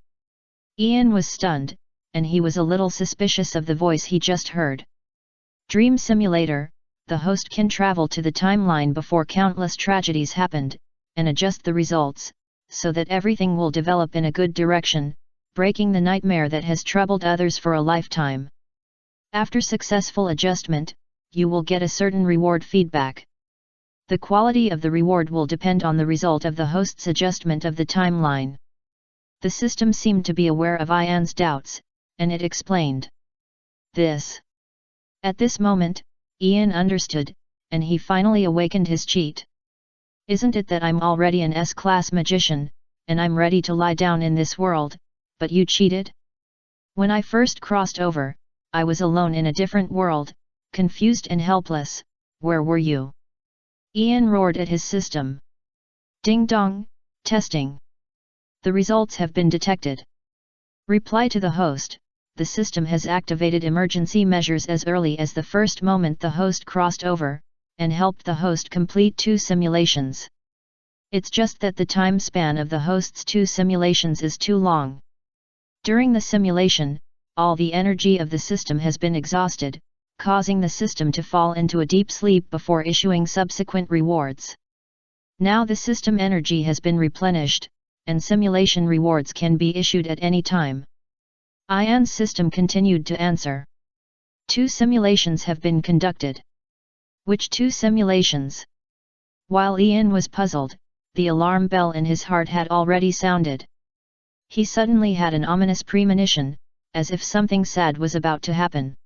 Ian was stunned, and he was a little suspicious of the voice he just heard. Dream simulator, the host can travel to the timeline before countless tragedies happened, and adjust the results, so that everything will develop in a good direction, breaking the nightmare that has troubled others for a lifetime. After successful adjustment, you will get a certain reward feedback. The quality of the reward will depend on the result of the host's adjustment of the timeline. The system seemed to be aware of Ian's doubts, and it explained this. At this moment, Ian understood, and he finally awakened his cheat. Isn't it that I'm already an S-class magician, and I'm ready to lie down in this world, but you cheated? When I first crossed over, I was alone in a different world, confused and helpless. Where were you? Ian roared at his system. Ding dong, testing. The results have been detected. Reply to the host. The system has activated emergency measures as early as the first moment the host crossed over, and helped the host complete 2 simulations. It's just that the time span of the host's 2 simulations is too long. During the simulation, all the energy of the system has been exhausted, causing the system to fall into a deep sleep before issuing subsequent rewards. Now the system energy has been replenished, and simulation rewards can be issued at any time. Ian's system continued to answer. 2 simulations have been conducted. Which 2 simulations? While Ian was puzzled, the alarm bell in his heart had already sounded. He suddenly had an ominous premonition, as if something sad was about to happen.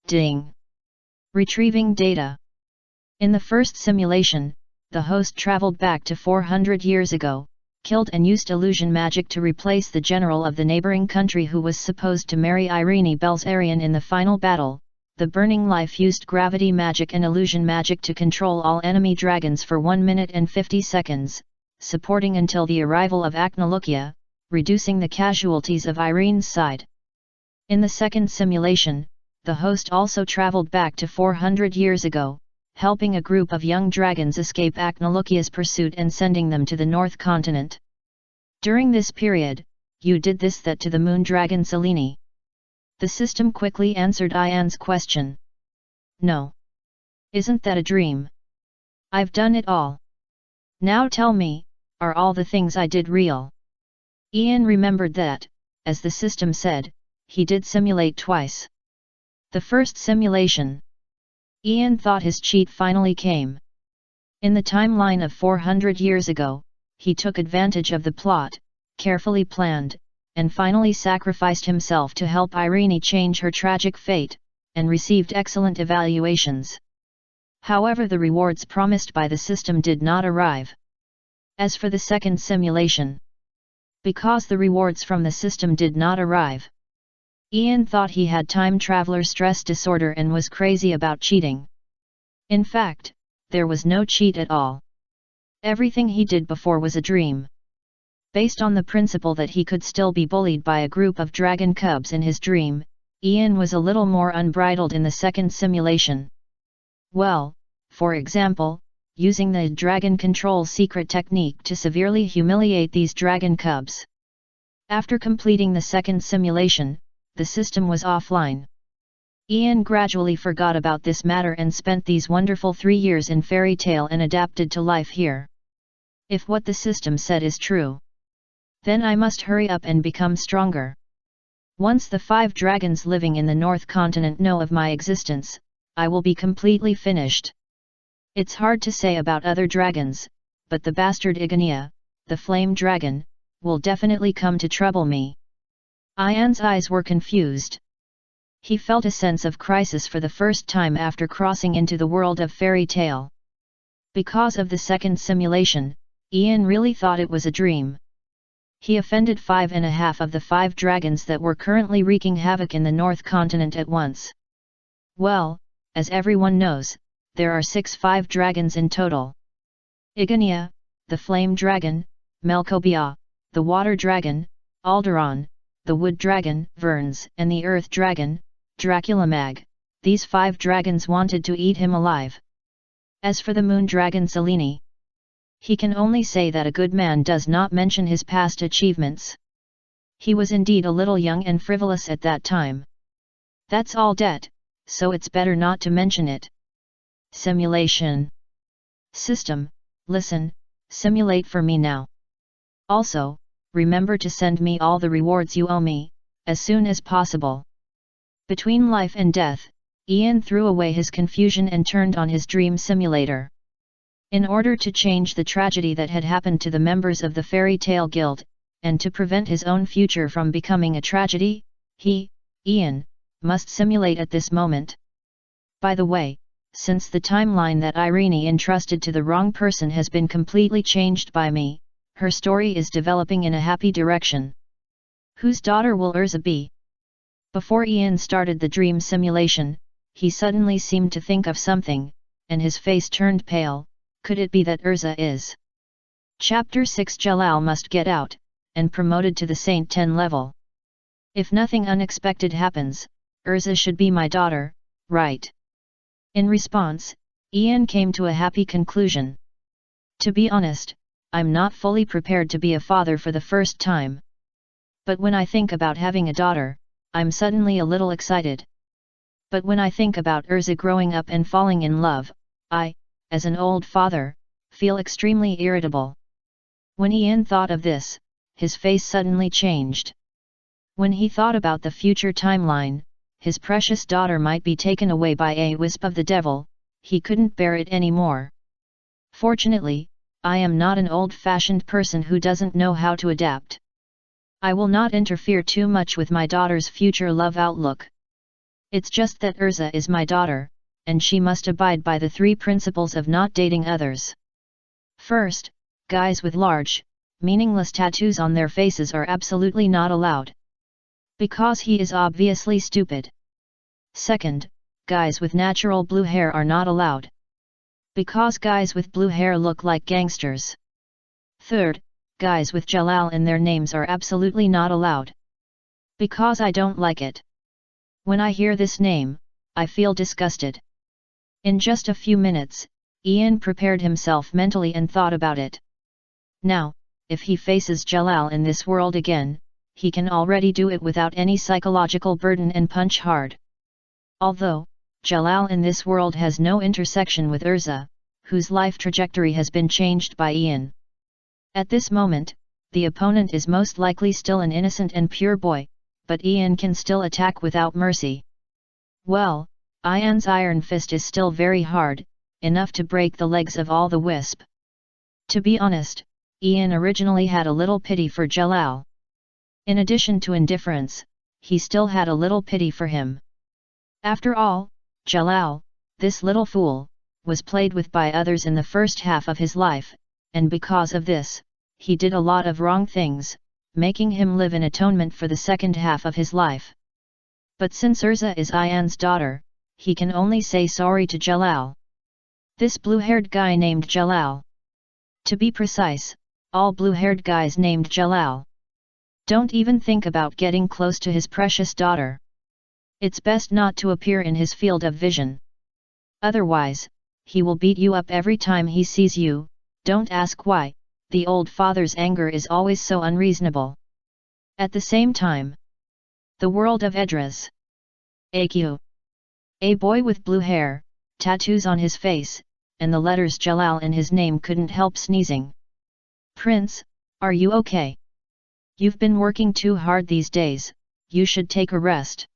Ding! Retrieving data. In the first simulation, the host traveled back to 400 years ago, killed and used illusion magic to replace the general of the neighboring country who was supposed to marry Irene Belzarian in the final battle. The Burning Life used gravity magic and illusion magic to control all enemy dragons for 1 minute and 50 seconds, supporting until the arrival of Magnolia, reducing the casualties of Irene's side. In the second simulation, the host also traveled back to 400 years ago, helping a group of young dragons escape Magnolia's pursuit and sending them to the North Continent. During this period, you did that to the moon dragon Selene. The system quickly answered Ian's question. No. Isn't that a dream? I've done it all. Now tell me, are all the things I did real? Ian remembered that, as the system said, he did simulate twice. The first simulation. Ian thought his cheat finally came. In the timeline of 400 years ago, he took advantage of the plot, carefully planned, and finally sacrificed himself to help Irene change her tragic fate, and received excellent evaluations. However, the rewards promised by the system did not arrive. As for the second simulation, because the rewards from the system did not arrive, Ian thought he had time traveler stress disorder and was crazy about cheating. In fact, there was no cheat at all. Everything he did before was a dream. Based on the principle that he could still be bullied by a group of dragon cubs in his dream, Ian was a little more unbridled in the second simulation. Well, for example, using the dragon control secret technique to severely humiliate these dragon cubs. After completing the second simulation, the system was offline. Ian gradually forgot about this matter and spent these wonderful 3 years in fairy tale and adapted to life here. If what the system said is true, then I must hurry up and become stronger. Once the 5 dragons living in the North Continent know of my existence, I will be completely finished. It's hard to say about other dragons, but the bastard Ignea, the flame dragon, will definitely come to trouble me. Ian's eyes were confused. He felt a sense of crisis for the first time after crossing into the world of fairy tale. Because of the second simulation, Ian really thought it was a dream. He offended 5.5 of the 5 dragons that were currently wreaking havoc in the North Continent at once. Well, as everyone knows, there are 5 dragons in total. Igania, the Flame Dragon, Melkobia, the Water Dragon, Alderon, the Wood Dragon, Verns, and the Earth Dragon, Draculamag. These 5 dragons wanted to eat him alive. As for the Moon Dragon Selene, he can only say that a good man does not mention his past achievements. He was indeed a little young and frivolous at that time. That's all debt, so it's better not to mention it. Simulation. System, listen, simulate for me now. Also, remember to send me all the rewards you owe me, as soon as possible. Between life and death, Ian threw away his confusion and turned on his dream simulator. In order to change the tragedy that had happened to the members of the Fairy Tale Guild, and to prevent his own future from becoming a tragedy, he, Ian, must simulate at this moment. By the way, since the timeline that Irene entrusted to the wrong person has been completely changed by me, her story is developing in a happy direction. Whose daughter will Erza be? Before Ian started the dream simulation, he suddenly seemed to think of something, and his face turned pale. Could it be that Erza is? Chapter 6 Jalal must get out, and promoted to the Saint 10 level. If nothing unexpected happens, Erza should be my daughter, right? In response, Ian came to a happy conclusion. To be honest, I'm not fully prepared to be a father for the first time. But when I think about having a daughter, I'm suddenly a little excited. But when I think about Erza growing up and falling in love, I, as an old father, feel extremely irritable. When Ian thought of this, his face suddenly changed. When he thought about the future timeline, his precious daughter might be taken away by a wisp of the devil, he couldn't bear it anymore. Fortunately, I am not an old-fashioned person who doesn't know how to adapt. I will not interfere too much with my daughter's future love outlook. It's just that Erza is my daughter, and she must abide by the 3 principles of not dating others. First, guys with large, meaningless tattoos on their faces are absolutely not allowed. Because he is obviously stupid. Second, guys with natural blue hair are not allowed. Because guys with blue hair look like gangsters. Third, guys with Jalal in their names are absolutely not allowed. Because I don't like it. When I hear this name, I feel disgusted. In just a few minutes, Ian prepared himself mentally and thought about it. Now, if he faces Jalal in this world again, he can already do it without any psychological burden and punch hard. Although, Jalal in this world has no intersection with Erza, whose life trajectory has been changed by Ian. At this moment, the opponent is most likely still an innocent and pure boy, but Ian can still attack without mercy. Well, Ian's iron fist is still very hard, enough to break the legs of all the wisp. To be honest, Ian originally had a little pity for Jalal. In addition to indifference, he still had a little pity for him. After all, Jalal, this little fool, was played with by others in the first half of his life, and because of this, he did a lot of wrong things, making him live in atonement for the second half of his life. But since Erza is Ian's daughter, he can only say sorry to Jalal. This blue-haired guy named Jalal. To be precise, all blue-haired guys named Jalal. Don't even think about getting close to his precious daughter. It's best not to appear in his field of vision. Otherwise, he will beat you up every time he sees you. Don't ask why, the old father's anger is always so unreasonable. At the same time, the world of Edras. AQ. A boy with blue hair, tattoos on his face, and the letters Jalal in his name couldn't help sneezing. Prince, are you okay? You've been working too hard these days, you should take a rest.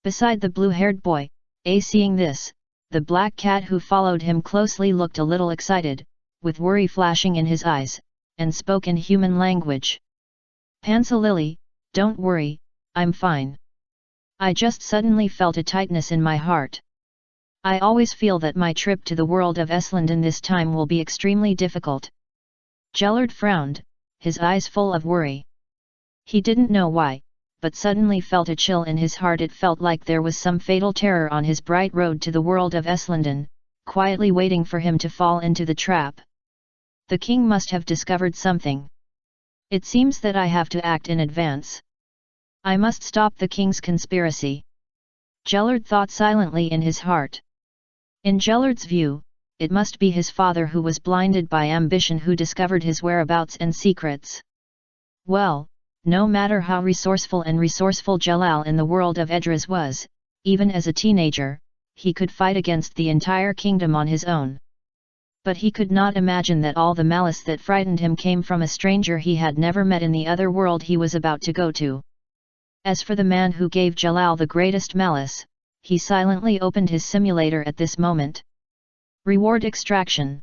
Beside the blue-haired boy, seeing this, the black cat who followed him closely looked a little excited, with worry flashing in his eyes, and spoke in human language. Pansa Lily, don't worry, I'm fine. I just suddenly felt a tightness in my heart. I always feel that my trip to the world of Eslanden this time will be extremely difficult. Gellert frowned, his eyes full of worry. He didn't know why, but suddenly felt a chill in his heart. It felt like there was some fatal terror on his bright road to the world of Eslanden, quietly waiting for him to fall into the trap. The king must have discovered something. It seems that I have to act in advance. I must stop the king's conspiracy. Gellert thought silently in his heart. In Gellert's view, it must be his father who was blinded by ambition who discovered his whereabouts and secrets. Well, no matter how resourceful Jelal in the world of Edras was, even as a teenager, he could fight against the entire kingdom on his own. But he could not imagine that all the malice that frightened him came from a stranger he had never met in the other world he was about to go to. As for the man who gave Jelal the greatest malice, he silently opened his simulator at this moment. Reward extraction.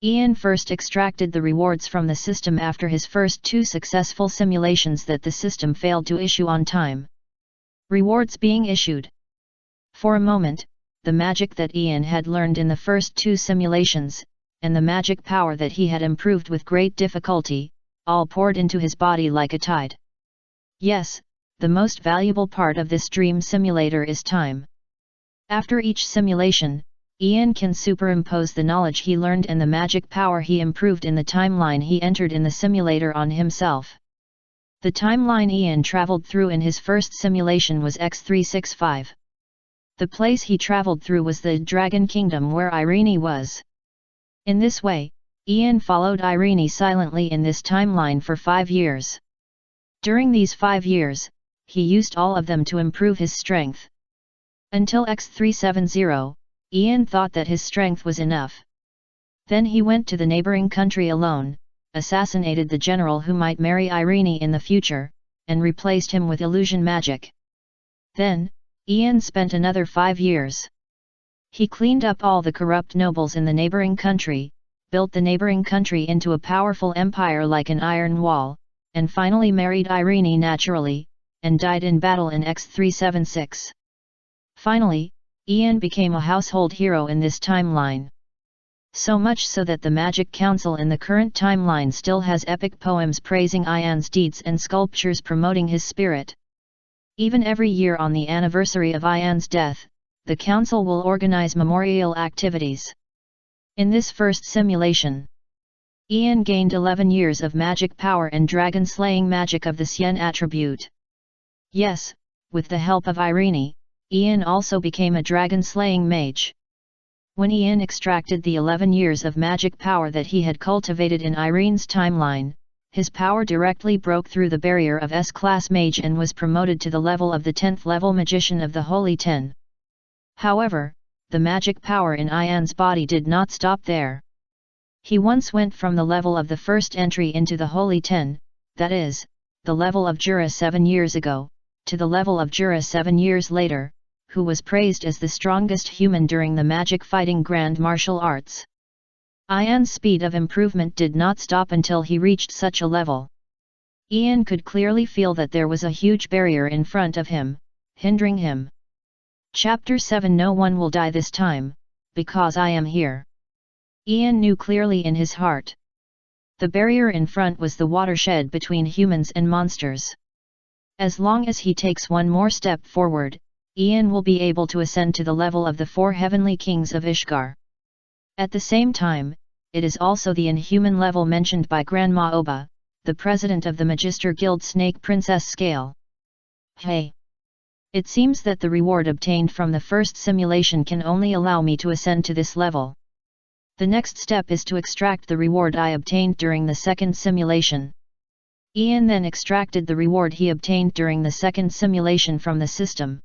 Ian first extracted the rewards from the system after his first 2 successful simulations that the system failed to issue on time. Rewards being issued. For a moment, the magic that Ian had learned in the first 2 simulations, and the magic power that he had improved with great difficulty, all poured into his body like a tide. Yes, the most valuable part of this dream simulator is time. After each simulation, Ian can superimpose the knowledge he learned and the magic power he improved in the timeline he entered in the simulator on himself. The timeline Ian traveled through in his first simulation was X365. The place he traveled through was the Dragon Kingdom where Irene was. In this way, Ian followed Irene silently in this timeline for 5 years. During these 5 years, he used all of them to improve his strength. Until X370, Ian thought that his strength was enough. Then he went to the neighboring country alone, assassinated the general who might marry Irene in the future, and replaced him with illusion magic. Then, Ian spent another 5 years. He cleaned up all the corrupt nobles in the neighboring country, built the neighboring country into a powerful empire like an iron wall, and finally married Irene naturally, and died in battle in X376. Finally, Ian became a household hero in this timeline. So much so that the Magic Council in the current timeline still has epic poems praising Ian's deeds and sculptures promoting his spirit. Even every year on the anniversary of Ian's death, the council will organize memorial activities. In this first simulation, Ian gained 11 years of magic power and dragon-slaying magic of the Sien attribute. Yes, with the help of Irene, Ian also became a dragon-slaying mage. When Ian extracted the 11 years of magic power that he had cultivated in Irene's timeline, his power directly broke through the barrier of S-class mage and was promoted to the level of the 10th level magician of the Holy Ten. However, the magic power in Ian's body did not stop there. He once went from the level of the first entry into the Holy Ten, that is, the level of Jura 7 years ago, to the level of Jura 7 years later, who was praised as the strongest human during the magic fighting grand martial arts. Ian's speed of improvement did not stop until he reached such a level. Ian could clearly feel that there was a huge barrier in front of him, hindering him. Chapter 7 No one will die this time, because I am here. Ian knew clearly in his heart. The barrier in front was the watershed between humans and monsters. As long as he takes one more step forward, Ian will be able to ascend to the level of the 4 heavenly kings of Ishgar. At the same time, it is also the inhuman level mentioned by Grandma Oba, the president of the Magister Guild Snake Princess Scale. Hey! It seems that the reward obtained from the first simulation can only allow me to ascend to this level. The next step is to extract the reward I obtained during the second simulation. Ian then extracted the reward he obtained during the second simulation from the system.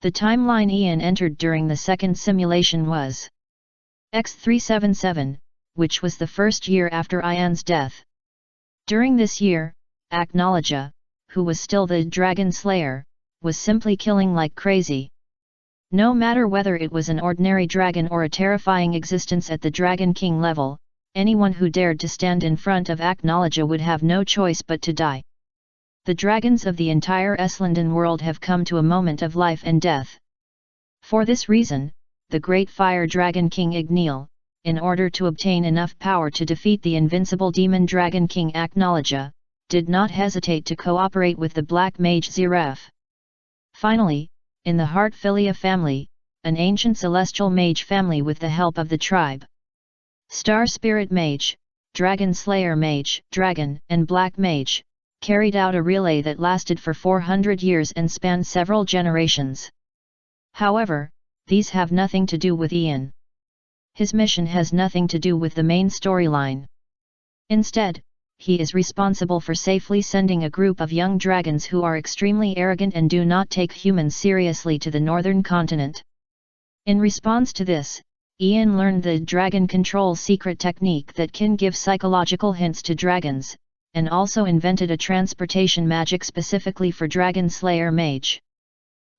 The timeline Ian entered during the second simulation was X377, which was the first year after Ian's death. During this year, Magnolia, who was still the Dragon Slayer, was simply killing like crazy. No matter whether it was an ordinary dragon or a terrifying existence at the Dragon King level, anyone who dared to stand in front of Magnolia would have no choice but to die. The dragons of the entire Eslandan world have come to a moment of life and death. For this reason, the great fire dragon King Igneel, in order to obtain enough power to defeat the invincible demon dragon King Aknologia, did not hesitate to cooperate with the black mage Zeref. Finally, in the Heartfilia family, an ancient celestial mage family with the help of the tribe Star Spirit Mage, Dragon Slayer Mage, Dragon, and Black Mage, carried out a relay that lasted for 400 years and spanned several generations. However, these have nothing to do with Ian. His mission has nothing to do with the main storyline. Instead, he is responsible for safely sending a group of young dragons who are extremely arrogant and do not take humans seriously to the northern continent. In response to this, Ian learned the dragon control secret technique that can give psychological hints to dragons, and also invented a transportation magic specifically for Dragon Slayer Mage.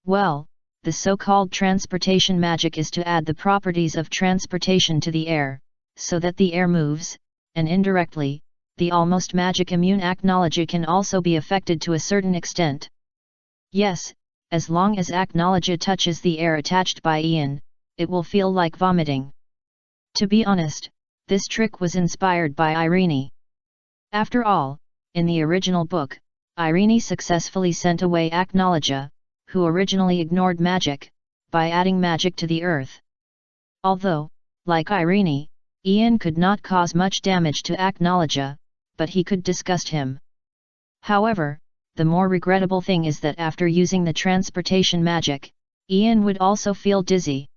Well, the so-called transportation magic is to add the properties of transportation to the air, so that the air moves, and indirectly, the almost magic immune Aknologia can also be affected to a certain extent. Yes, as long as Aknologia touches the air attached by Ian, it will feel like vomiting. To be honest, this trick was inspired by Irene. After all, in the original book, Irene successfully sent away Aknologia, who originally ignored magic, by adding magic to the earth. Although, like Irene, Ian could not cause much damage to Aknologia, but he could disgust him. However, the more regrettable thing is that after using the transportation magic, Ian would also feel dizzy.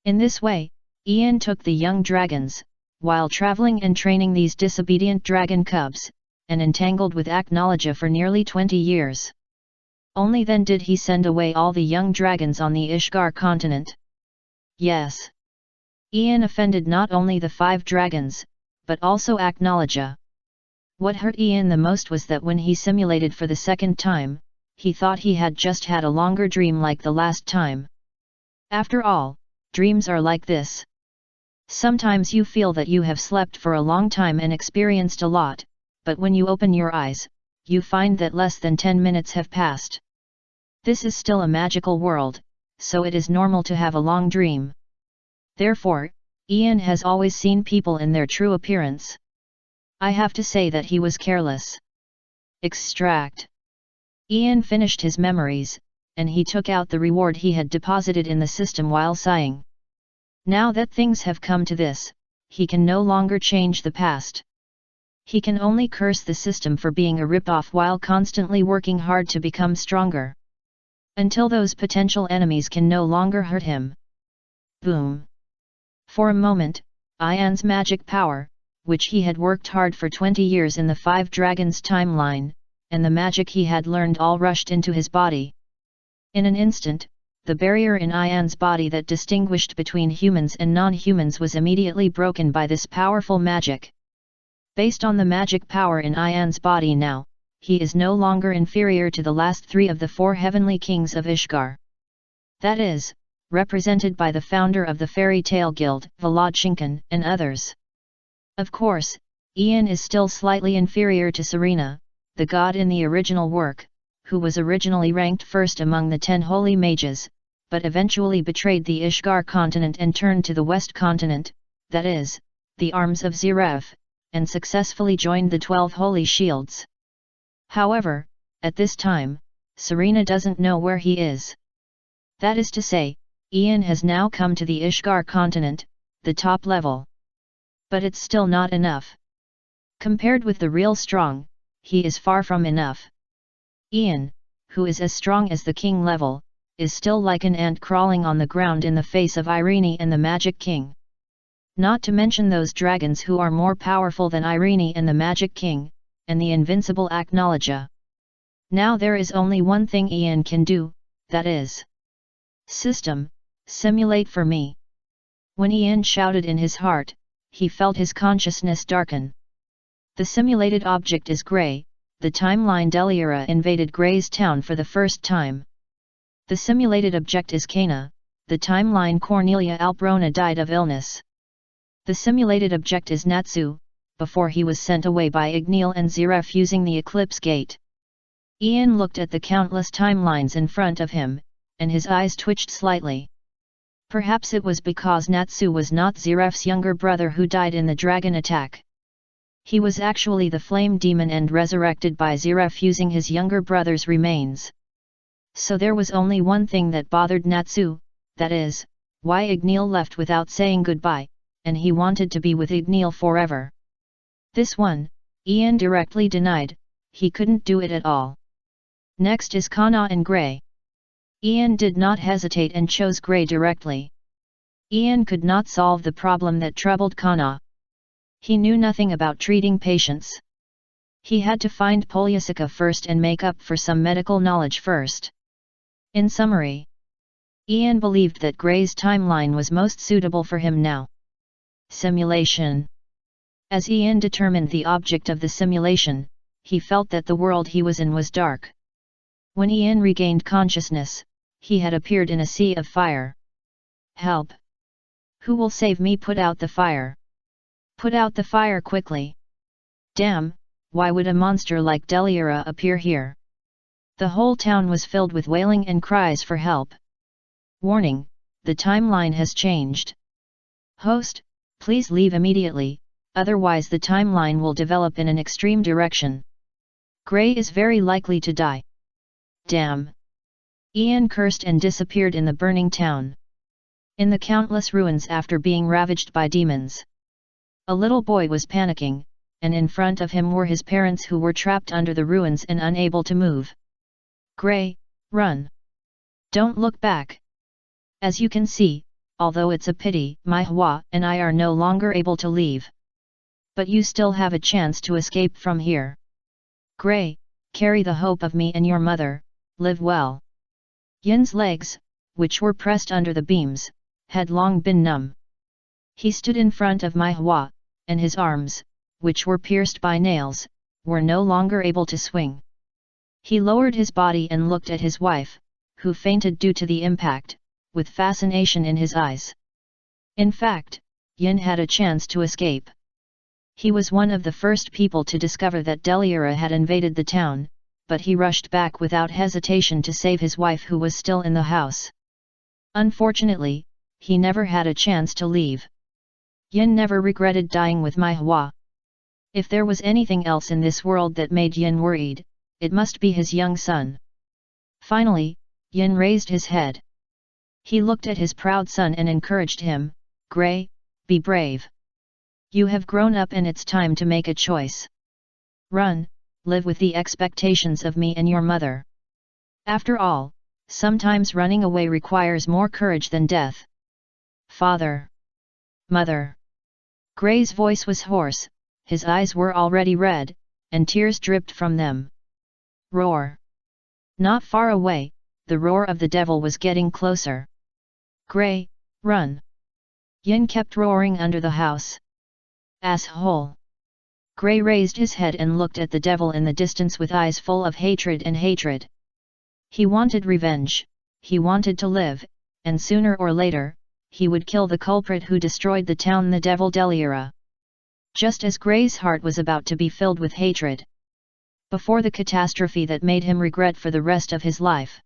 In this way, Ian took the young dragons, while traveling and training these disobedient dragon cubs, and entangled with Aknologia for nearly 20 years. Only then did he send away all the young dragons on the Ishgar continent. Yes. Ian offended not only the 5 dragons, but also Aknologia. What hurt Ian the most was that when he simulated for the second time, he thought he had just had a longer dream like the last time. After all, dreams are like this. Sometimes you feel that you have slept for a long time and experienced a lot, but when you open your eyes, you find that less than 10 minutes have passed. This is still a magical world, so it is normal to have a long dream. Therefore, Ian has always seen people in their true appearance. I have to say that he was careless. Extract. Ian finished his memories, and he took out the reward he had deposited in the system while sighing. Now that things have come to this, he can no longer change the past. He can only curse the system for being a rip-off while constantly working hard to become stronger. Until those potential enemies can no longer hurt him. Boom! For a moment, Ian's magic power, which he had worked hard for 20 years in the 5 Dragons timeline, and the magic he had learned all rushed into his body. In an instant, the barrier in Ian's body that distinguished between humans and non-humans was immediately broken by this powerful magic. Based on the magic power in Ian's body now, he is no longer inferior to the last 3 of the 4 heavenly kings of Ishgar. That is, represented by the founder of the Fairy Tale Guild, Volodchinkan, and others. Of course, Ian is still slightly inferior to Serena, the god in the original work, who was originally ranked first among the 10 holy mages, but eventually betrayed the Ishgar continent and turned to the West continent, that is, the arms of Zeref, and successfully joined the 12 holy shields. However, at this time, Serena doesn't know where he is. That is to say, Ian has now come to the Ishgar continent, the top level. But it's still not enough. Compared with the real strong, he is far from enough. Ian, who is as strong as the king level, is still like an ant crawling on the ground in the face of Irene and the Magic King. Not to mention those dragons who are more powerful than Irene and the Magic King, and the invincible Aknologia. Now there is only one thing Ian can do, that is. System, simulate for me. When Ian shouted in his heart, he felt his consciousness darken. The simulated object is Grey. The timeline Deliora invaded Grey's town for the first time. The simulated object is Kana, the timeline Cornelia Albrona died of illness. The simulated object is Natsu, before he was sent away by Igneel and Zeref using the Eclipse Gate. Ian looked at the countless timelines in front of him, and his eyes twitched slightly. Perhaps it was because Natsu was not Ziref's younger brother who died in the dragon attack. He was actually the flame demon and resurrected by Ziref using his younger brother's remains. So there was only one thing that bothered Natsu, that is, why Igneel left without saying goodbye, and he wanted to be with Igneel forever. This one, Ian directly denied, he couldn't do it at all. Next is Kana and Grey. Ian did not hesitate and chose Grey directly. Ian could not solve the problem that troubled Kana. He knew nothing about treating patients. He had to find Polyasica first and make up for some medical knowledge first. In summary, Ian believed that Grey's timeline was most suitable for him now. Simulation. As Ian determined the object of the simulation, he felt that the world he was in was dark. When Ian regained consciousness, he had appeared in a sea of fire. Help! Who will save me? Put out the fire! Put out the fire quickly! Damn, why would a monster like Deliora appear here? The whole town was filled with wailing and cries for help. Warning, the timeline has changed. Host, please leave immediately, otherwise the timeline will develop in an extreme direction. Grey is very likely to die. Damn! Ian cursed and disappeared in the burning town. In the countless ruins after being ravaged by demons. A little boy was panicking, and in front of him were his parents who were trapped under the ruins and unable to move. Grey, run! Don't look back! As you can see, although it's a pity, my Hua and I are no longer able to leave. But you still have a chance to escape from here. Grey, carry the hope of me and your mother, live well. Yin's legs, which were pressed under the beams, had long been numb. He stood in front of my Hua, and his arms, which were pierced by nails, were no longer able to swing. He lowered his body and looked at his wife, who fainted due to the impact, with fascination in his eyes. In fact, Yin had a chance to escape. He was one of the first people to discover that Deliora had invaded the town, but he rushed back without hesitation to save his wife who was still in the house. Unfortunately, he never had a chance to leave. Yin never regretted dying with Mai Hua. If there was anything else in this world that made Yin worried, it must be his young son. Finally, Yin raised his head. He looked at his proud son and encouraged him, Grey, be brave. You have grown up and it's time to make a choice. Run, live with the expectations of me and your mother. After all, sometimes running away requires more courage than death. Father. Mother. Grey's voice was hoarse, his eyes were already red, and tears dripped from them. Roar. Not far away, the roar of the devil was getting closer. Grey, run. Yin kept roaring under the house. Asshole. Grey raised his head and looked at the devil in the distance with eyes full of hatred and hatred. He wanted revenge, he wanted to live, and sooner or later, he would kill the culprit who destroyed the town, the devil Deliora. Just as Grey's heart was about to be filled with hatred. Before the catastrophe that made him regret for the rest of his life.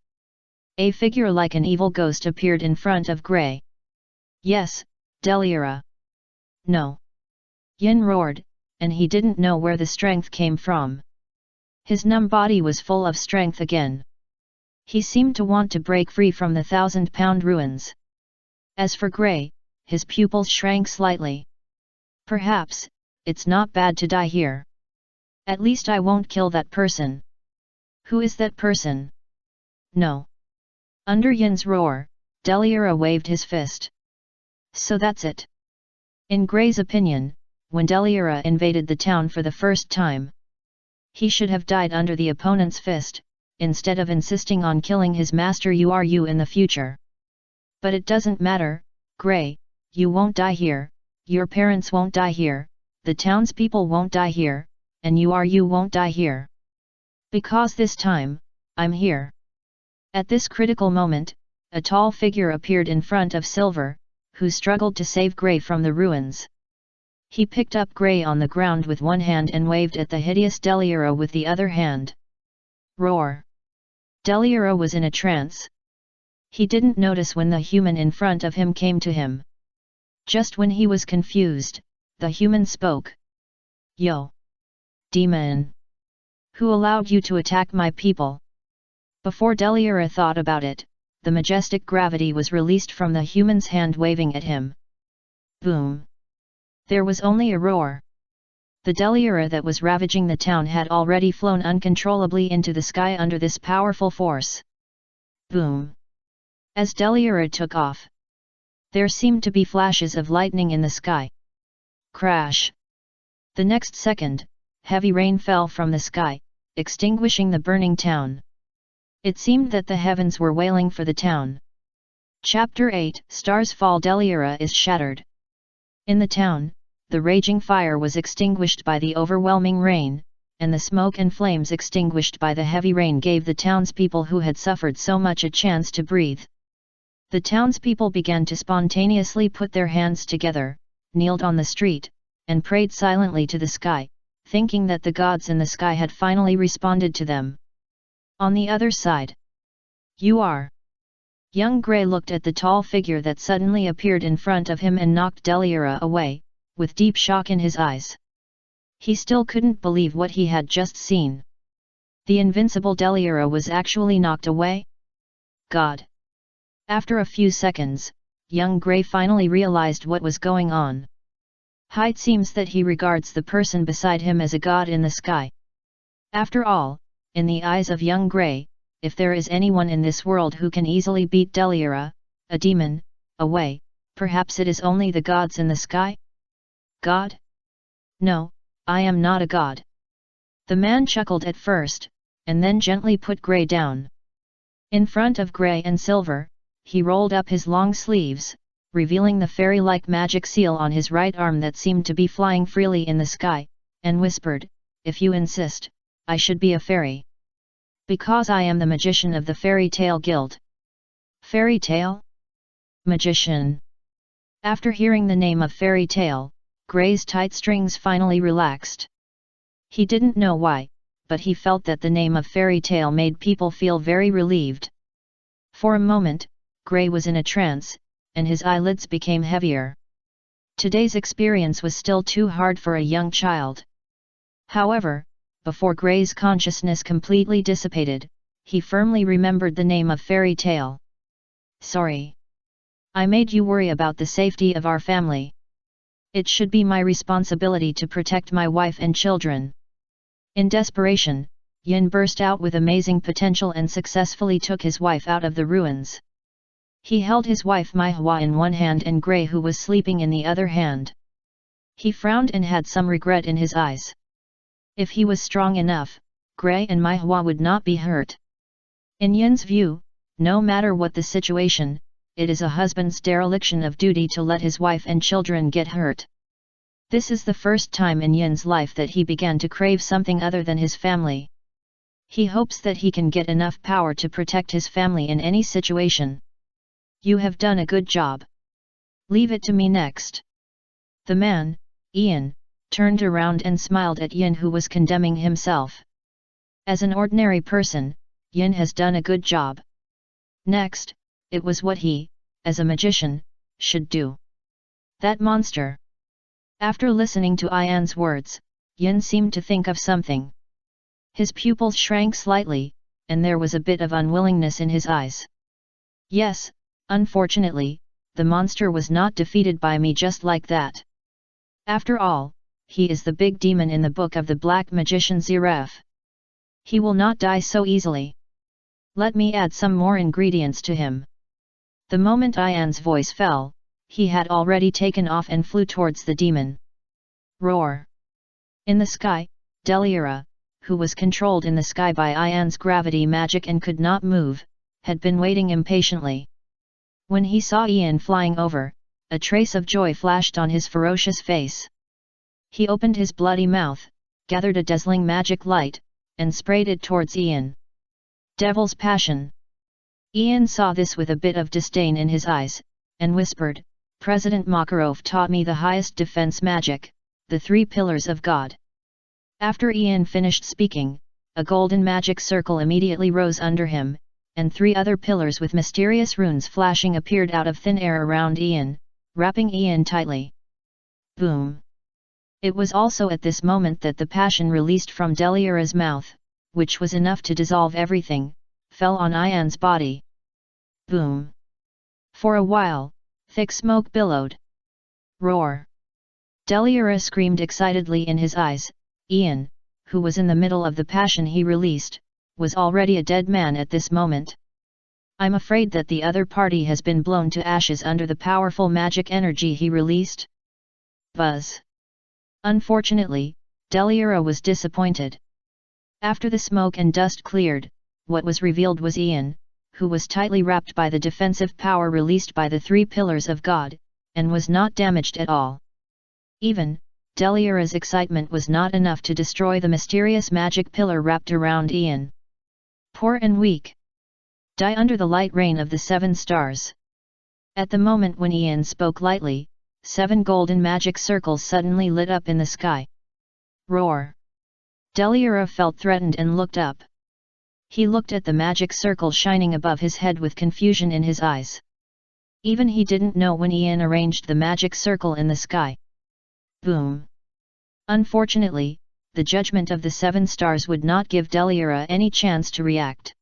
A figure like an evil ghost appeared in front of Grey. Yes, Deliora. No. Yin roared, and he didn't know where the strength came from. His numb body was full of strength again. He seemed to want to break free from the 1,000-pound ruins. As for Grey, his pupils shrank slightly. Perhaps, it's not bad to die here. At least I won't kill that person. Who is that person? No. Under Yin's roar, Deliora waved his fist. So that's it. In Grey's opinion, when Deliora invaded the town for the first time, he should have died under the opponent's fist, instead of insisting on killing his master you in the future. But it doesn't matter, Grey, you won't die here, your parents won't die here, the townspeople won't die here, and you won't die here. Because this time, I'm here. At this critical moment, a tall figure appeared in front of Silver, who struggled to save Grey from the ruins. He picked up Grey on the ground with one hand and waved at the hideous Deliora with the other hand. Roar. Deliora was in a trance. He didn't notice when the human in front of him came to him. Just when he was confused, the human spoke. Yo! Demon! Who allowed you to attack my people? Before Deliora thought about it, the majestic gravity was released from the human's hand waving at him. Boom! There was only a roar. The Deliora that was ravaging the town had already flown uncontrollably into the sky under this powerful force. Boom! As Deliora took off, there seemed to be flashes of lightning in the sky. Crash! The next second, heavy rain fell from the sky, extinguishing the burning town. It seemed that the heavens were wailing for the town. Chapter 8 Stars Fall. Deliora is shattered. In the town, the raging fire was extinguished by the overwhelming rain, and the smoke and flames extinguished by the heavy rain gave the townspeople who had suffered so much a chance to breathe. The townspeople began to spontaneously put their hands together, kneeled on the street, and prayed silently to the sky, thinking that the gods in the sky had finally responded to them. On the other side. You are. Young Grey looked at the tall figure that suddenly appeared in front of him and knocked Deliora away, with deep shock in his eyes. He still couldn't believe what he had just seen. The invincible Deliora was actually knocked away? God! After a few seconds, young Grey finally realized what was going on. It seems that he regards the person beside him as a god in the sky. After all, in the eyes of young Grey, if there is anyone in this world who can easily beat Deliora, a demon, away, perhaps it is only the gods in the sky? God? No, I am not a god. The man chuckled at first, and then gently put Grey down. In front of Grey and Silver, he rolled up his long sleeves, revealing the fairy-like magic seal on his right arm that seemed to be flying freely in the sky, and whispered, "If you insist, I should be a fairy. Because I am the magician of the Fairy Tale Guild." Fairy Tale? Magician. After hearing the name of Fairy Tale, Grey's tight strings finally relaxed. He didn't know why, but he felt that the name of Fairy Tale made people feel very relieved. For a moment, Grey was in a trance, and his eyelids became heavier. Today's experience was still too hard for a young child. However, before Grey's consciousness completely dissipated, he firmly remembered the name of Fairy Tale. Sorry. I made you worry about the safety of our family. It should be my responsibility to protect my wife and children. In desperation, Yin burst out with amazing potential and successfully took his wife out of the ruins. He held his wife Maihua in one hand and Grey, who was sleeping, in the other hand. He frowned and had some regret in his eyes. If he was strong enough, Grey and Maihua would not be hurt. In Yin's view, no matter what the situation, it is a husband's dereliction of duty to let his wife and children get hurt. This is the first time in Yin's life that he began to crave something other than his family. He hopes that he can get enough power to protect his family in any situation. You have done a good job. Leave it to me next. The man, Ian, turned around and smiled at Yin, who was condemning himself. As an ordinary person, Yin has done a good job. Next, it was what he, as a magician, should do. That monster. After listening to Ian's words, Yin seemed to think of something. His pupils shrank slightly, and there was a bit of unwillingness in his eyes. Yes, unfortunately, the monster was not defeated by me just like that. After all, he is the big demon in the book of the Black Magician Zeref. He will not die so easily. Let me add some more ingredients to him. The moment Ian's voice fell, he had already taken off and flew towards the demon. Roar! In the sky, Deliora, who was controlled in the sky by Ian's gravity magic and could not move, had been waiting impatiently. When he saw Ian flying over, a trace of joy flashed on his ferocious face. He opened his bloody mouth, gathered a dazzling magic light, and sprayed it towards Ian. Devil's passion. Ian saw this with a bit of disdain in his eyes, and whispered, "President Makarov taught me the highest defense magic, the 3 pillars of God." After Ian finished speaking, a golden magic circle immediately rose under him, and 3 other pillars with mysterious runes flashing appeared out of thin air around Ian, wrapping Ian tightly. Boom! It was also at this moment that the passion released from Deliora's mouth, which was enough to dissolve everything, fell on Ian's body. Boom! For a while, thick smoke billowed. Roar! Deliora screamed excitedly in his eyes. Ian, who was in the middle of the passion he released, was already a dead man at this moment. I'm afraid that the other party has been blown to ashes under the powerful magic energy he released. Buzz! Unfortunately, Deliora was disappointed. After the smoke and dust cleared, what was revealed was Ian, who was tightly wrapped by the defensive power released by the 3 pillars of God, and was not damaged at all. Even, Deliora's excitement was not enough to destroy the mysterious magic pillar wrapped around Ian. Poor and weak. Die under the light rain of the 7 stars. At the moment when Ian spoke lightly, 7 golden magic circles suddenly lit up in the sky. Roar! Deliora felt threatened and looked up. He looked at the magic circle shining above his head with confusion in his eyes. Even he didn't know when Ian arranged the magic circle in the sky. Boom! Unfortunately, the judgment of the 7 stars would not give Deliora any chance to react.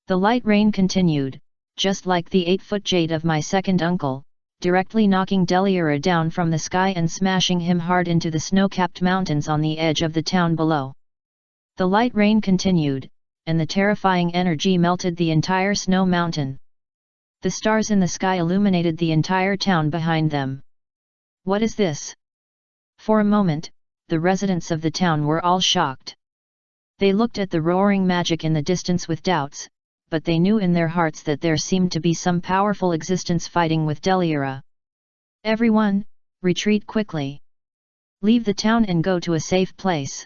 The light rain continued, just like the 8-foot jade of my second uncle, directly knocking Deliora down from the sky and smashing him hard into the snow-capped mountains on the edge of the town below. The light rain continued, and the terrifying energy melted the entire snow mountain. The stars in the sky illuminated the entire town behind them. What is this? For a moment, the residents of the town were all shocked. They looked at the roaring magic in the distance with doubts, but they knew in their hearts that there seemed to be some powerful existence fighting with Deliora. Everyone, retreat quickly. Leave the town and go to a safe place.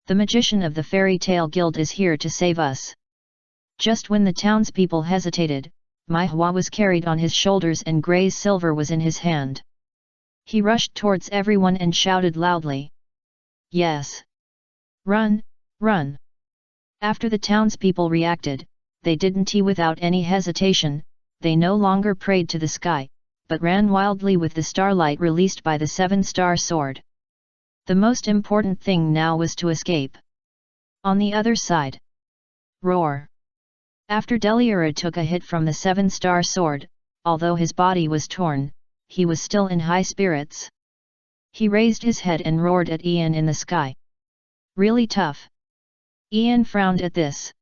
The magician of the fairy tale guild is here to save us. Just when the townspeople hesitated, Maihua was carried on his shoulders and Gray's silver was in his hand. He rushed towards everyone and shouted loudly. Yes! Run, run! After the townspeople reacted, they didn't without any hesitation, they no longer prayed to the sky, but ran wildly with the starlight released by the 7-star sword. The most important thing now was to escape. On the other side. Roar! After Deliora took a hit from the 7-star sword, although his body was torn, he was still in high spirits. He raised his head and roared at Ian in the sky. Really tough. Ian frowned at this.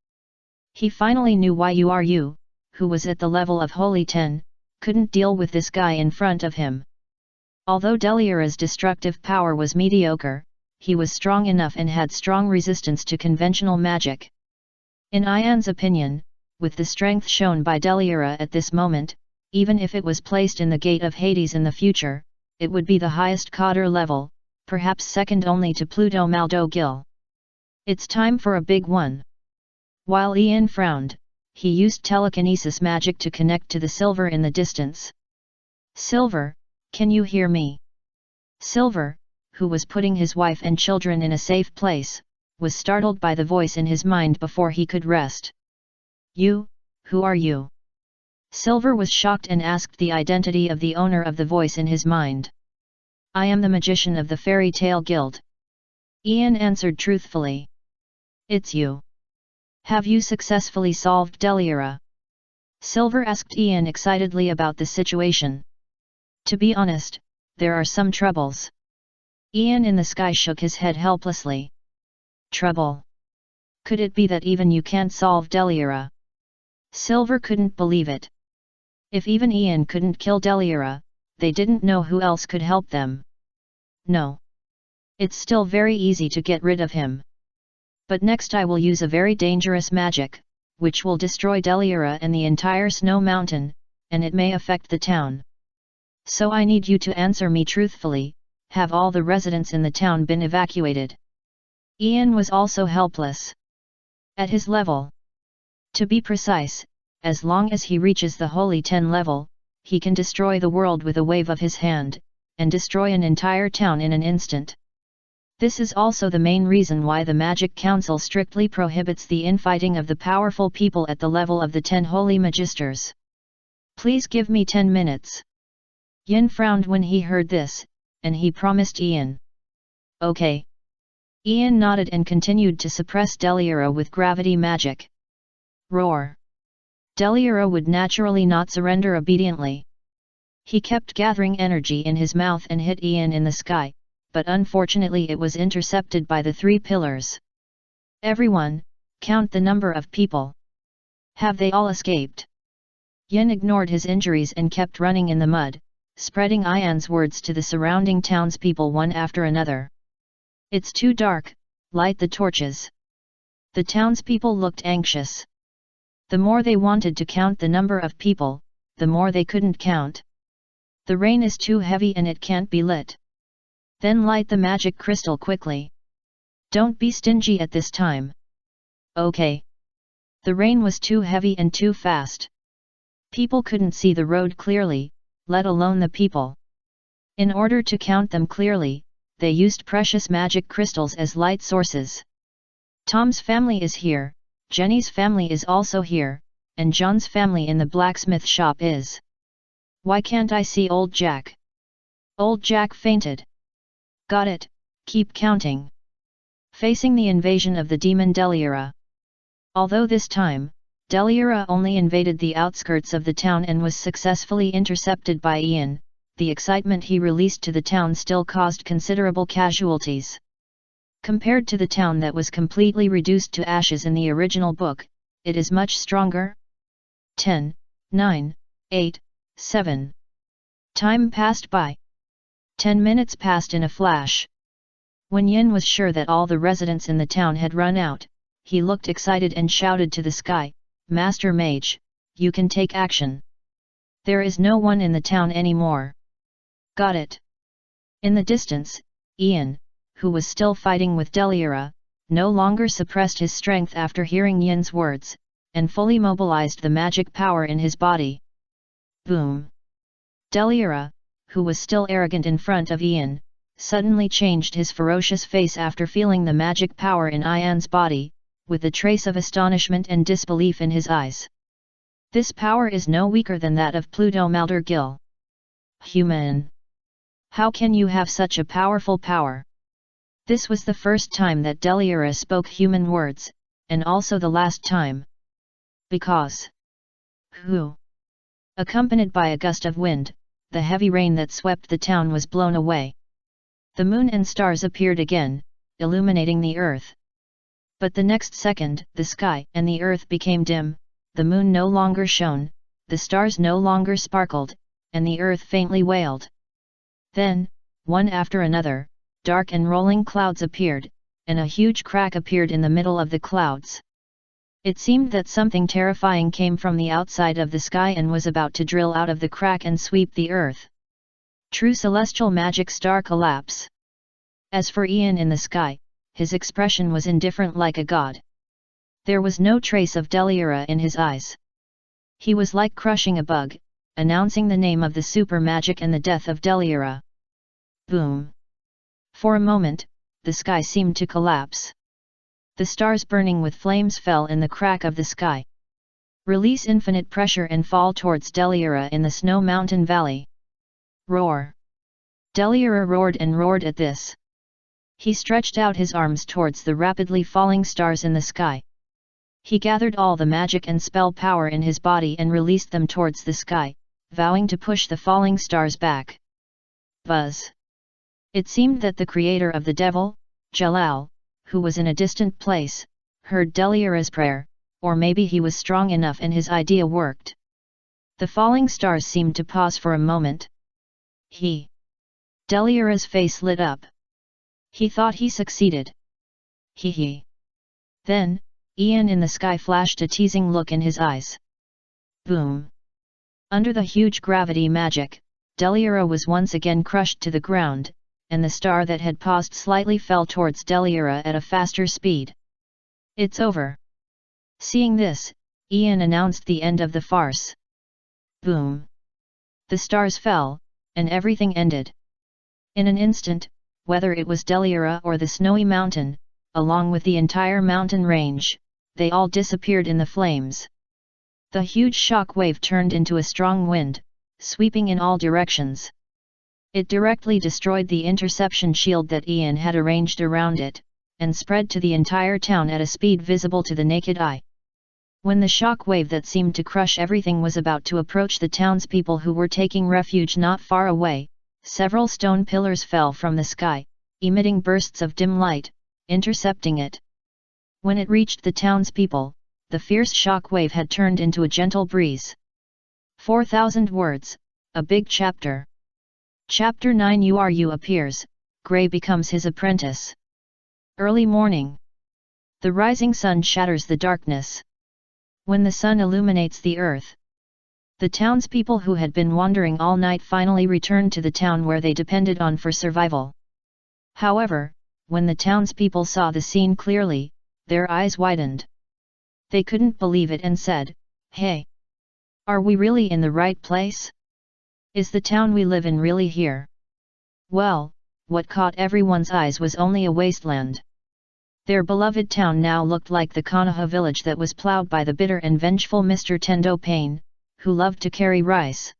He finally knew why you, who was at the level of Holy 10, couldn't deal with this guy in front of him. Although Deliora's destructive power was mediocre, he was strong enough and had strong resistance to conventional magic. In Ian's opinion, with the strength shown by Deliora at this moment, even if it was placed in the gate of Hades in the future, it would be the highest Qadr level, perhaps second only to Pluto Maldo Gil. It's time for a big one. While Ian frowned, he used telekinesis magic to connect to the Silver in the distance. Silver, can you hear me? Silver, who was putting his wife and children in a safe place, was startled by the voice in his mind before he could rest. You, who are you? Silver was shocked and asked the identity of the owner of the voice in his mind. I am the magician of the Fairy Tale Guild. Ian answered truthfully. It's you. Have you successfully solved Deliora? Silver asked Ian excitedly about the situation. To be honest, there are some troubles. Ian in the sky shook his head helplessly. Trouble? Could it be that even you can't solve Deliora? Silver couldn't believe it. If even Ian couldn't kill Deliora, they didn't know who else could help them. No. It's still very easy to get rid of him. But next I will use a very dangerous magic, which will destroy Deliora and the entire snow mountain, and it may affect the town. So I need you to answer me truthfully, have all the residents in the town been evacuated? Ian was also helpless. At his level. To be precise, as long as he reaches the Holy 10 level, he can destroy the world with a wave of his hand, and destroy an entire town in an instant. This is also the main reason why the Magic Council strictly prohibits the infighting of the powerful people at the level of the 10 Holy Magisters. Please give me 10 minutes. Yin frowned when he heard this, and he promised Ian. Okay. Ian nodded and continued to suppress Deliora with gravity magic. Roar. Deliora would naturally not surrender obediently. He kept gathering energy in his mouth and hit Ian in the sky, but unfortunately it was intercepted by the 3 pillars. Everyone, count the number of people. Have they all escaped? Yin ignored his injuries and kept running in the mud, spreading Ian's words to the surrounding townspeople one after another. It's too dark, light the torches. The townspeople looked anxious. The more they wanted to count the number of people, the more they couldn't count. The rain is too heavy and it can't be lit. Then light the magic crystal quickly. Don't be stingy at this time. Okay. The rain was too heavy and too fast. People couldn't see the road clearly, let alone the people. In order to count them clearly, they used precious magic crystals as light sources. Tom's family is here, Jenny's family is also here, and John's family in the blacksmith shop is. Why can't I see old Jack? Old Jack fainted. Got it, keep counting. Facing the invasion of the demon Deliora. Although this time, Deliora only invaded the outskirts of the town and was successfully intercepted by Ian, the excitement he released to the town still caused considerable casualties. Compared to the town that was completely reduced to ashes in the original book, it is much stronger. 10, 9, 8, 7. Time passed by. 10 minutes passed in a flash. When Yin was sure that all the residents in the town had run out, he looked excited and shouted to the sky, Master Mage, you can take action. There is no one in the town anymore. Got it. In the distance, Ian, who was still fighting with Deliora, no longer suppressed his strength after hearing Yin's words, and fully mobilized the magic power in his body. Boom! Deliora, who was still arrogant in front of Ian, suddenly changed his ferocious face after feeling the magic power in Ian's body, with a trace of astonishment and disbelief in his eyes. This power is no weaker than that of Pluto Maldergil. Human! How can you have such a powerful power? This was the first time that Deliora spoke human words, and also the last time. Because. Who? Accompanied by a gust of wind, the heavy rain that swept the town was blown away. The moon and stars appeared again, illuminating the earth. But the next second, the sky and the earth became dim, the moon no longer shone, the stars no longer sparkled, and the earth faintly wailed. Then, one after another, dark and rolling clouds appeared, and a huge crack appeared in the middle of the clouds. It seemed that something terrifying came from the outside of the sky and was about to drill out of the crack and sweep the earth. True celestial magic star collapse. As for Ian in the sky, his expression was indifferent like a god. There was no trace of Deliora in his eyes. He was like crushing a bug, announcing the name of the super magic and the death of Deliora. Boom! For a moment, the sky seemed to collapse. The stars burning with flames fell in the crack of the sky. Release infinite pressure and fall towards Deliora in the snow mountain valley. Roar! Deliora roared and roared at this. He stretched out his arms towards the rapidly falling stars in the sky. He gathered all the magic and spell power in his body and released them towards the sky, vowing to push the falling stars back. Buzz! It seemed that the creator of the devil, Jalal, who was in a distant place, heard Deliora's prayer, or maybe he was strong enough and his idea worked. The falling stars seemed to pause for a moment. Deliora's face lit up. He thought he succeeded. He. Then, Ian in the sky flashed a teasing look in his eyes. Boom! Under the huge gravity magic, Deliora was once again crushed to the ground, and the star that had paused slightly fell towards Deliora at a faster speed. It's over. Seeing this, Ian announced the end of the farce. Boom! The stars fell, and everything ended. In an instant, whether it was Deliora or the snowy mountain, along with the entire mountain range, they all disappeared in the flames. The huge shock wave turned into a strong wind, sweeping in all directions. It directly destroyed the interception shield that Ian had arranged around it, and spread to the entire town at a speed visible to the naked eye. When the shock wave that seemed to crush everything was about to approach the townspeople who were taking refuge not far away, several stone pillars fell from the sky, emitting bursts of dim light, intercepting it. When it reached the townspeople, the fierce shock wave had turned into a gentle breeze. 4,000 words, a big chapter. Chapter 9 Uru appears, Grey becomes his apprentice. Early morning. The rising sun shatters the darkness. When the sun illuminates the earth, the townspeople who had been wandering all night finally returned to the town where they depended on for survival. However, when the townspeople saw the scene clearly, their eyes widened. They couldn't believe it and said, "Hey! Are we really in the right place? Is the town we live in really here?" Well, what caught everyone's eyes was only a wasteland. Their beloved town now looked like the Konoha village that was plowed by the bitter and vengeful Mr. Tendo Pain, who loved to carry rice.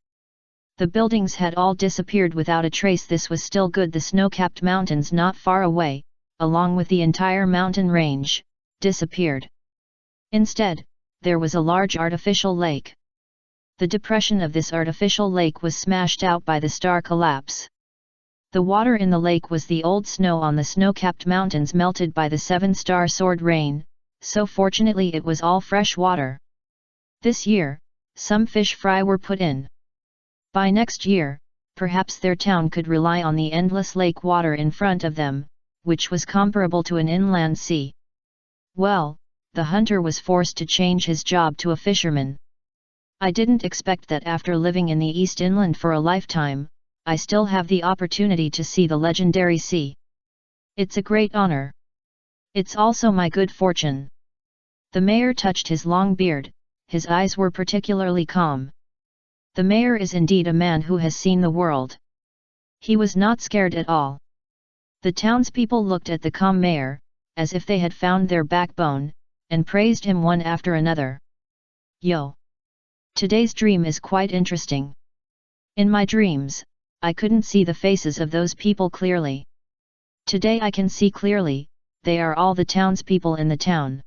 The buildings had all disappeared without a trace. This was still good. The snow-capped mountains not far away, along with the entire mountain range, disappeared. Instead, there was a large artificial lake. The depression of this artificial lake was smashed out by the star collapse. The water in the lake was the old snow on the snow-capped mountains melted by the 7-star sword rain, so fortunately it was all fresh water. This year, some fish fry were put in. By next year, perhaps their town could rely on the endless lake water in front of them, which was comparable to an inland sea. Well, the hunter was forced to change his job to a fisherman. I didn't expect that after living in the East Inland for a lifetime, I still have the opportunity to see the legendary sea. It's a great honor. It's also my good fortune. The mayor touched his long beard, his eyes were particularly calm. The mayor is indeed a man who has seen the world. He was not scared at all. The townspeople looked at the calm mayor, as if they had found their backbone, and praised him one after another. Yo! Today's dream is quite interesting. In my dreams, I couldn't see the faces of those people clearly. Today I can see clearly, they are all the townspeople in the town.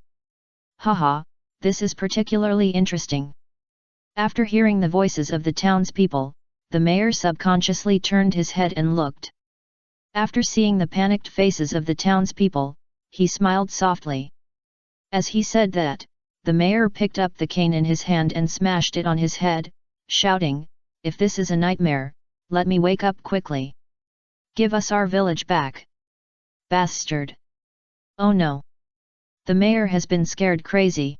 Haha, this is particularly interesting. After hearing the voices of the townspeople, the mayor subconsciously turned his head and looked. After seeing the panicked faces of the townspeople, he smiled softly. As he said that, the mayor picked up the cane in his hand and smashed it on his head, shouting, "If this is a nightmare, let me wake up quickly. Give us our village back. Bastard. Oh no. The mayor has been scared crazy."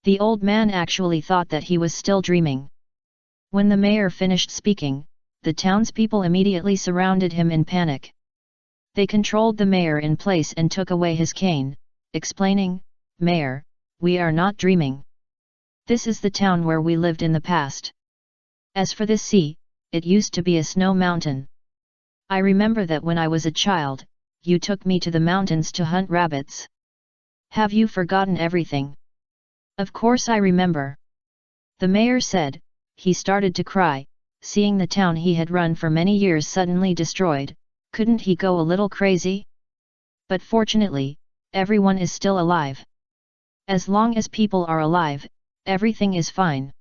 The old man actually thought that he was still dreaming. When the mayor finished speaking, the townspeople immediately surrounded him in panic. They controlled the mayor in place and took away his cane, explaining, "Mayor, we are not dreaming. This is the town where we lived in the past. As for this sea, it used to be a snow mountain. I remember that when I was a child, you took me to the mountains to hunt rabbits. Have you forgotten everything?" "Of course I remember." The mayor said. He started to cry, seeing the town he had run for many years suddenly destroyed. Couldn't he go a little crazy? But fortunately, everyone is still alive. As long as people are alive, everything is fine.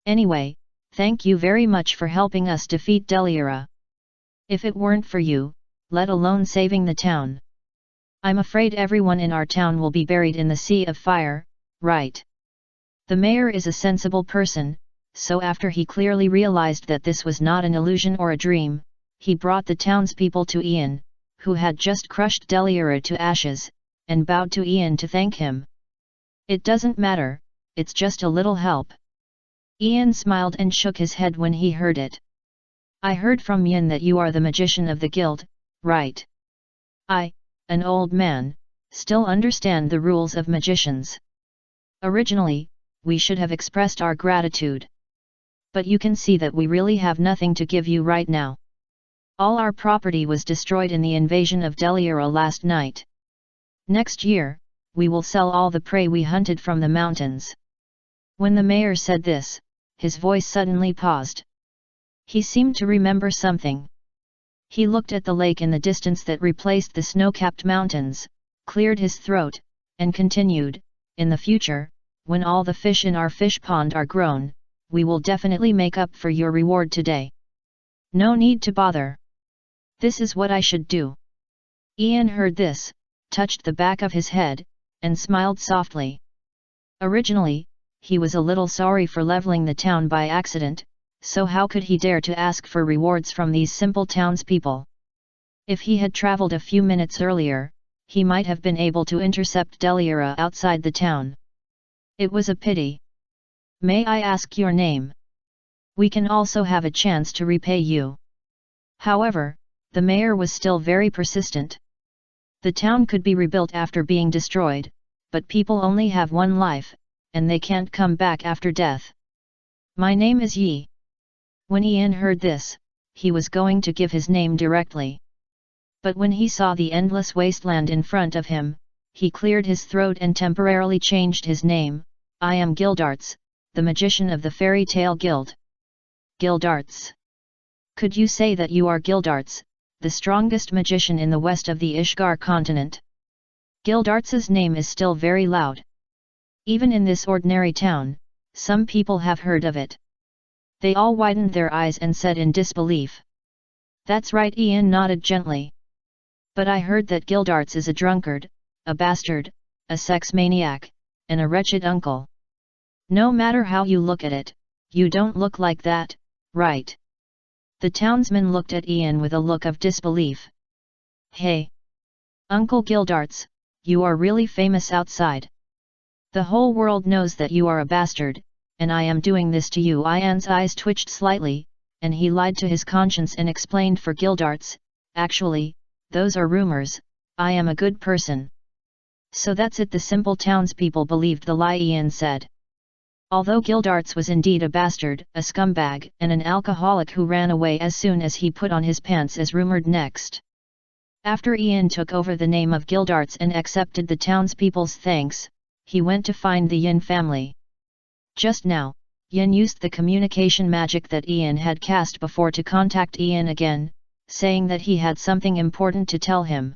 Anyway, thank you very much for helping us defeat Deliora. If it weren't for you, let alone saving the town, I'm afraid everyone in our town will be buried in the sea of fire, right?" The mayor is a sensible person, so after he clearly realized that this was not an illusion or a dream, he brought the townspeople to Ian, who had just crushed Deliora to ashes, and bowed to Ian to thank him. "It doesn't matter, it's just a little help." Ian smiled and shook his head when he heard it. "I heard from Yin that you are the magician of the guild, right? I, an old man, still understand the rules of magicians. Originally, we should have expressed our gratitude. But you can see that we really have nothing to give you right now. All our property was destroyed in the invasion of Deliora last night. Next year, we will sell all the prey we hunted from the mountains." When the mayor said this, his voice suddenly paused. He seemed to remember something. He looked at the lake in the distance that replaced the snow-capped mountains, cleared his throat, and continued, "In the future, when all the fish in our fish pond are grown, we will definitely make up for your reward today. No need to bother. This is what I should do." Ian heard this, touched the back of his head, and smiled softly. Originally, he was a little sorry for leveling the town by accident, so how could he dare to ask for rewards from these simple townspeople? If he had traveled a few minutes earlier, he might have been able to intercept Deliora outside the town. It was a pity. "May I ask your name? We can also have a chance to repay you." However, the mayor was still very persistent. The town could be rebuilt after being destroyed, but people only have one life, and they can't come back after death. "My name is Yi." When Ian heard this, he was going to give his name directly. But when he saw the endless wasteland in front of him, he cleared his throat and temporarily changed his name. "I am Gildarts, the magician of the fairy tale guild." "Gildarts? Could you say that you are Gildarts, the strongest magician in the west of the Ishgar continent?" Gildarts's name is still very loud. Even in this ordinary town, some people have heard of it. They all widened their eyes and said in disbelief. "That's right," Ian nodded gently. "But I heard that Gildarts is a drunkard, a bastard, a sex maniac, and a wretched uncle. No matter how you look at it, you don't look like that, right?" The townsman looked at Ian with a look of disbelief. "Hey! Uncle Gildarts, you are really famous outside. The whole world knows that you are a bastard, and I am doing this to you." Ian's eyes twitched slightly, and he lied to his conscience and explained for Gildarts, "Actually, those are rumors, I am a good person." "So that's it," the simple townspeople believed the lie Ian said. Although Gildarts was indeed a bastard, a scumbag, and an alcoholic who ran away as soon as he put on his pants as rumored next. After Ian took over the name of Gildarts and accepted the townspeople's thanks, he went to find the Yin family. Just now, Yin used the communication magic that Ian had cast before to contact Ian again, saying that he had something important to tell him.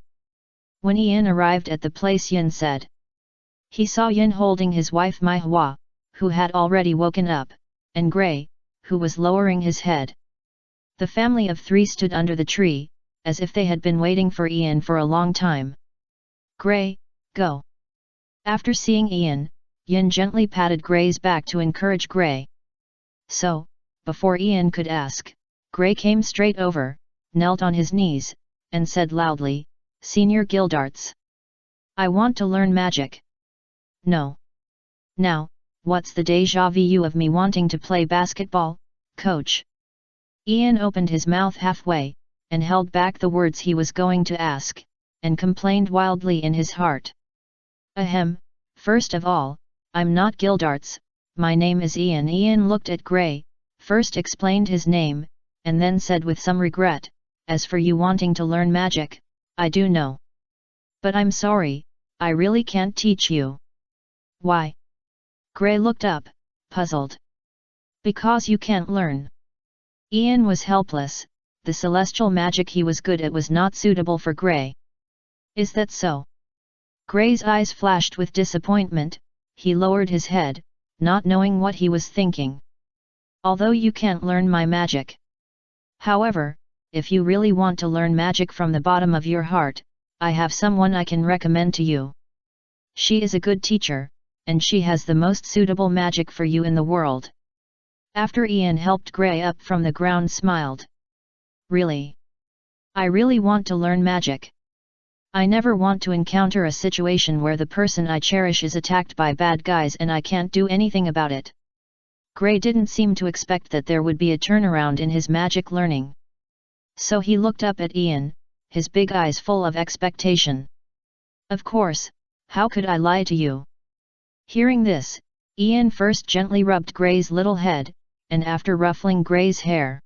When Ian arrived at the place, Yin said. He saw Yin holding his wife Mai Hua, who had already woken up, and Gray, who was lowering his head. The family of three stood under the tree, as if they had been waiting for Ian for a long time. "Gray, go." After seeing Ian, Yin gently patted Gray's back to encourage Gray. So, before Ian could ask, Gray came straight over, knelt on his knees, and said loudly, "Senior Gildarts, I want to learn magic." "No. Now, what's the déjà vu of me wanting to play basketball, coach?" Ian opened his mouth halfway, and held back the words he was going to ask, and complained wildly in his heart. "Ahem, first of all, I'm not Gildarts, my name is Ian." Ian looked at Gray, first explained his name, and then said with some regret, "As for you wanting to learn magic, I do know. But I'm sorry, I really can't teach you." "Why?" Gray looked up, puzzled. "Because you can't learn." Ian was helpless, the celestial magic he was good at was not suitable for Gray. "Is that so?" Gray's eyes flashed with disappointment, he lowered his head, not knowing what he was thinking. "Although you can't learn my magic. However, if you really want to learn magic from the bottom of your heart, I have someone I can recommend to you. She is a good teacher, and she has the most suitable magic for you in the world." After Ian helped Gray up from the ground, smiled. "Really? I really want to learn magic. I never want to encounter a situation where the person I cherish is attacked by bad guys and I can't do anything about it." Gray didn't seem to expect that there would be a turnaround in his magic learning. So he looked up at Ian, his big eyes full of expectation. "Of course, how could I lie to you?" Hearing this, Ian first gently rubbed Gray's little head, and after ruffling Gray's hair,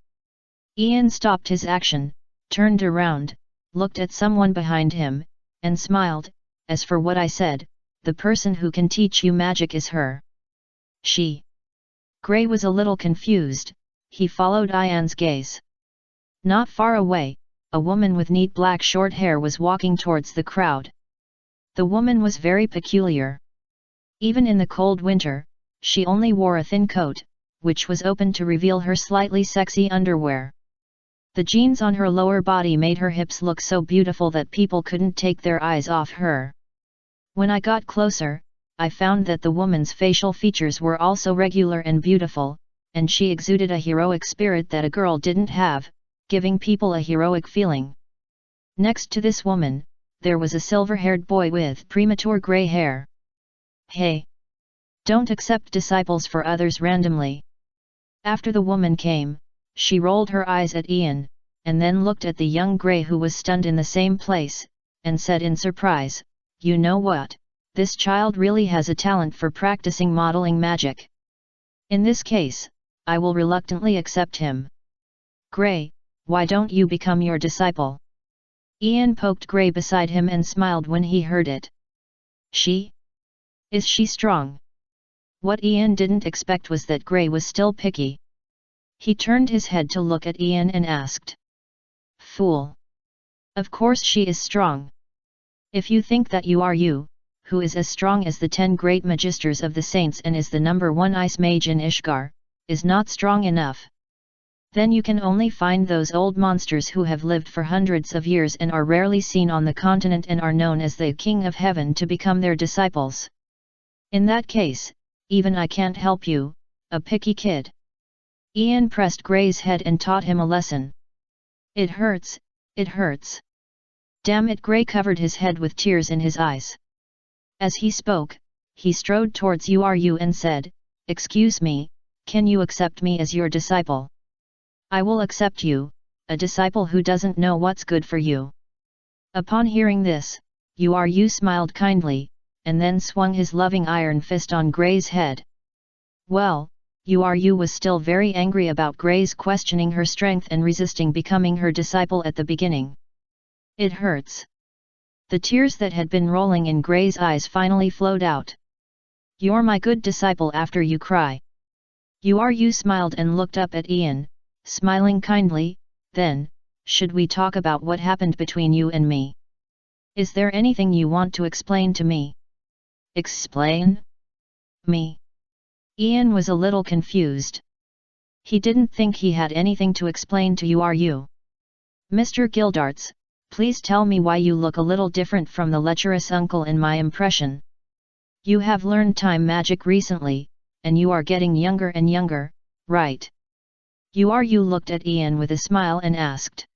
Ian stopped his action, turned around, looked at someone behind him, and smiled. As for what I said, the person who can teach you magic is her. She. Gray was a little confused. He followed Ian's gaze. Not far away, a woman with neat black short hair was walking towards the crowd. The woman was very peculiar. Even in the cold winter, she only wore a thin coat, which was open to reveal her slightly sexy underwear. The jeans on her lower body made her hips look so beautiful that people couldn't take their eyes off her. When I got closer, I found that the woman's facial features were also regular and beautiful, and she exuded a heroic spirit that a girl didn't have, giving people a heroic feeling. Next to this woman, there was a silver-haired boy with premature gray hair. Hey! Don't accept disciples for others randomly. After the woman came, she rolled her eyes at Ian, and then looked at the young Grey who was stunned in the same place, and said in surprise, "You know what? This child really has a talent for practicing modeling magic. In this case, I will reluctantly accept him. Grey, why don't you become your disciple?" Ian poked Grey beside him and smiled when he heard it. She? Is she strong? What Ian didn't expect was that Grey was still picky. He turned his head to look at Ian and asked. Fool! Of course she is strong. If you think that you are you, who is as strong as the 10 great magisters of the saints and is the #1 ice mage in Ishgar, is not strong enough, then you can only find those old monsters who have lived for hundreds of years and are rarely seen on the continent and are known as the King of Heaven to become their disciples. In that case, even I can't help you, a picky kid. Ian pressed Grey's head and taught him a lesson. It hurts, it hurts. Damn it! Grey covered his head with tears in his eyes. As he spoke, he strode towards you and said, "Excuse me, can you accept me as your disciple?" "I will accept you, a disciple who doesn't know what's good for you." Upon hearing this, you smiled kindly, and then swung his loving iron fist on Grey's head. Well, you was still very angry about Grey's questioning her strength and resisting becoming her disciple at the beginning. It hurts. The tears that had been rolling in Grey's eyes finally flowed out. "You're my good disciple after you cry." You smiled and looked up at Ian, smiling kindly. "Then, should we talk about what happened between you and me? Is there anything you want to explain to me?" "Explain? Me?" Ian was a little confused. He didn't think he had anything to explain to you. "Mr. Gildarts, please tell me why you look a little different from the lecherous uncle in my impression. You have learned time magic recently, and you are getting younger and younger, right?" You looked at Ian with a smile and asked.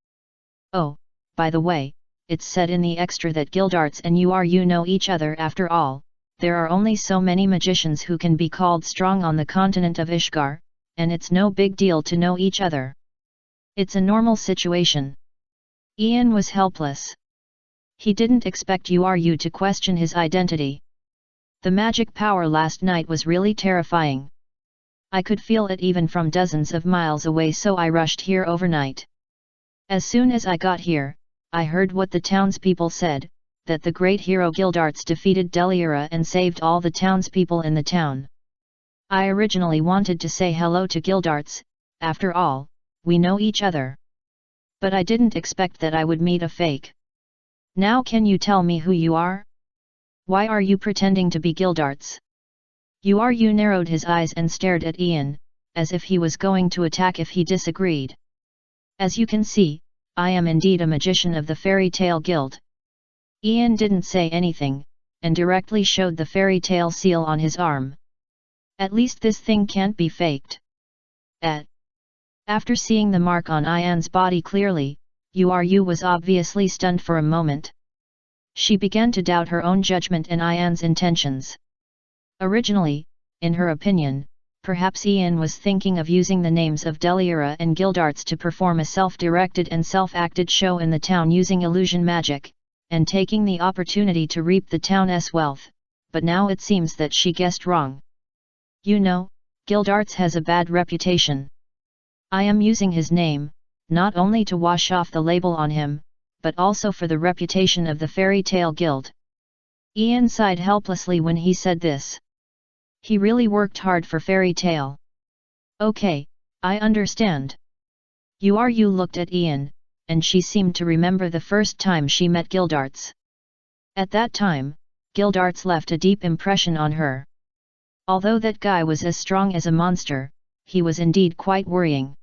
"Oh, by the way, it's said in the extra that Gildarts and you know each other after all. There are only so many magicians who can be called strong on the continent of Ishgar, and it's no big deal to know each other. It's a normal situation." Ian was helpless. He didn't expect you to question his identity. The magic power last night was really terrifying. I could feel it even from dozens of miles away, so I rushed here overnight. As soon as I got here, I heard what the townspeople said, that the great hero Gildarts defeated Deliora and saved all the townspeople in the town. I originally wanted to say hello to Gildarts, after all, we know each other. But I didn't expect that I would meet a fake. Now can you tell me who you are? Why are you pretending to be Gildarts?" You narrowed his eyes and stared at Ian, as if he was going to attack if he disagreed. "As you can see, I am indeed a magician of the Fairy Tale Guild." Ian didn't say anything, and directly showed the fairy tale seal on his arm. "At least this thing can't be faked." After seeing the mark on Ian's body clearly, you was obviously stunned for a moment. She began to doubt her own judgment and Ian's intentions. Originally, in her opinion, perhaps Ian was thinking of using the names of Deliora and Gildarts to perform a self-directed and self-acted show in the town using illusion magic, and taking the opportunity to reap the town's wealth, but now it seems that she guessed wrong. "You know, Gildarts has a bad reputation. I am using his name, not only to wash off the label on him, but also for the reputation of the Fairy Tale Guild. Ian sighed helplessly when he said this. He really worked hard for Fairy Tale. Okay, I understand. You looked at Ian, and she seemed to remember the first time she met Gildarts. At that time, Gildarts left a deep impression on her. Although that guy was as strong as a monster, he was indeed quite worrying.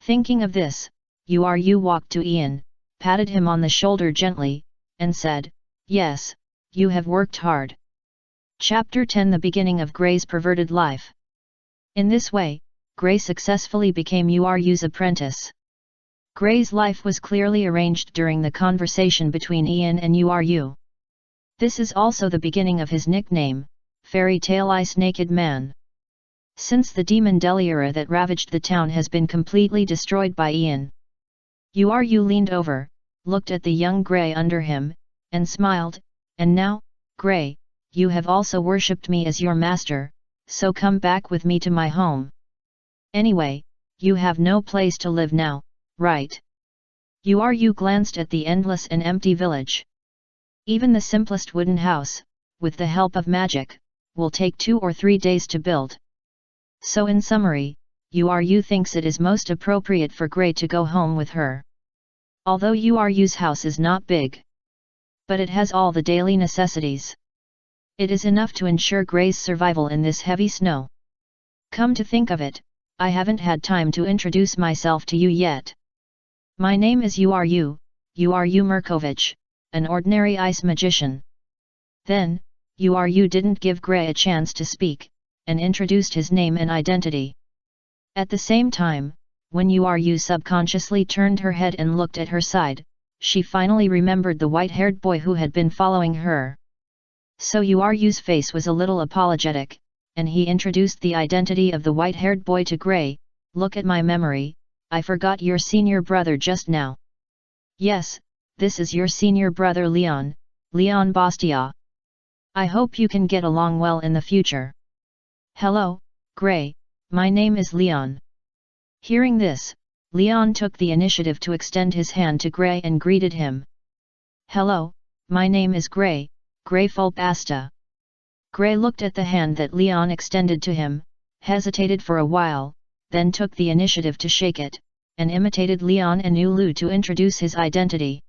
Thinking of this, you walked to Ian, patted him on the shoulder gently, and said, "Yes, you have worked hard." Chapter 10 The Beginning of Gray's Perverted Life. In this way, Gray successfully became Uru's apprentice. Gray's life was clearly arranged during the conversation between Ian and Uru. This is also the beginning of his nickname, Fairy Tale Ice Naked Man. Since the demon Deliora that ravaged the town has been completely destroyed by Ian, Uru leaned over, looked at the young Gray under him, and smiled, "And now, Gray, you have also worshipped me as your master, so come back with me to my home. Anyway, you have no place to live now, right?" Uru glanced at the endless and empty village. Even the simplest wooden house, with the help of magic, will take 2 or 3 days to build. So in summary, Uru thinks it is most appropriate for Gray to go home with her. Although Uru's house is not big, but it has all the daily necessities. It is enough to ensure Gray's survival in this heavy snow. Come to think of it, I haven't had time to introduce myself to you yet. My name is Uru Merkovich, an ordinary ice magician. Then, Uru didn't give Gray a chance to speak, and introduced his name and identity. At the same time, when Uru subconsciously turned her head and looked at her side, she finally remembered the white-haired boy who had been following her. So Uru's face was a little apologetic, and he introduced the identity of the white-haired boy to Gray. "Look at my memory, I forgot your senior brother just now." "Yes, this is your senior brother Leon Bastia. I hope you can get along well in the future." "Hello, Gray, my name is Leon." Hearing this, Leon took the initiative to extend his hand to Gray and greeted him. "Hello, my name is Gray Fulpasta." Gray looked at the hand that Leon extended to him, hesitated for a while, then took the initiative to shake it, and imitated Leon and Ulu to introduce his identity.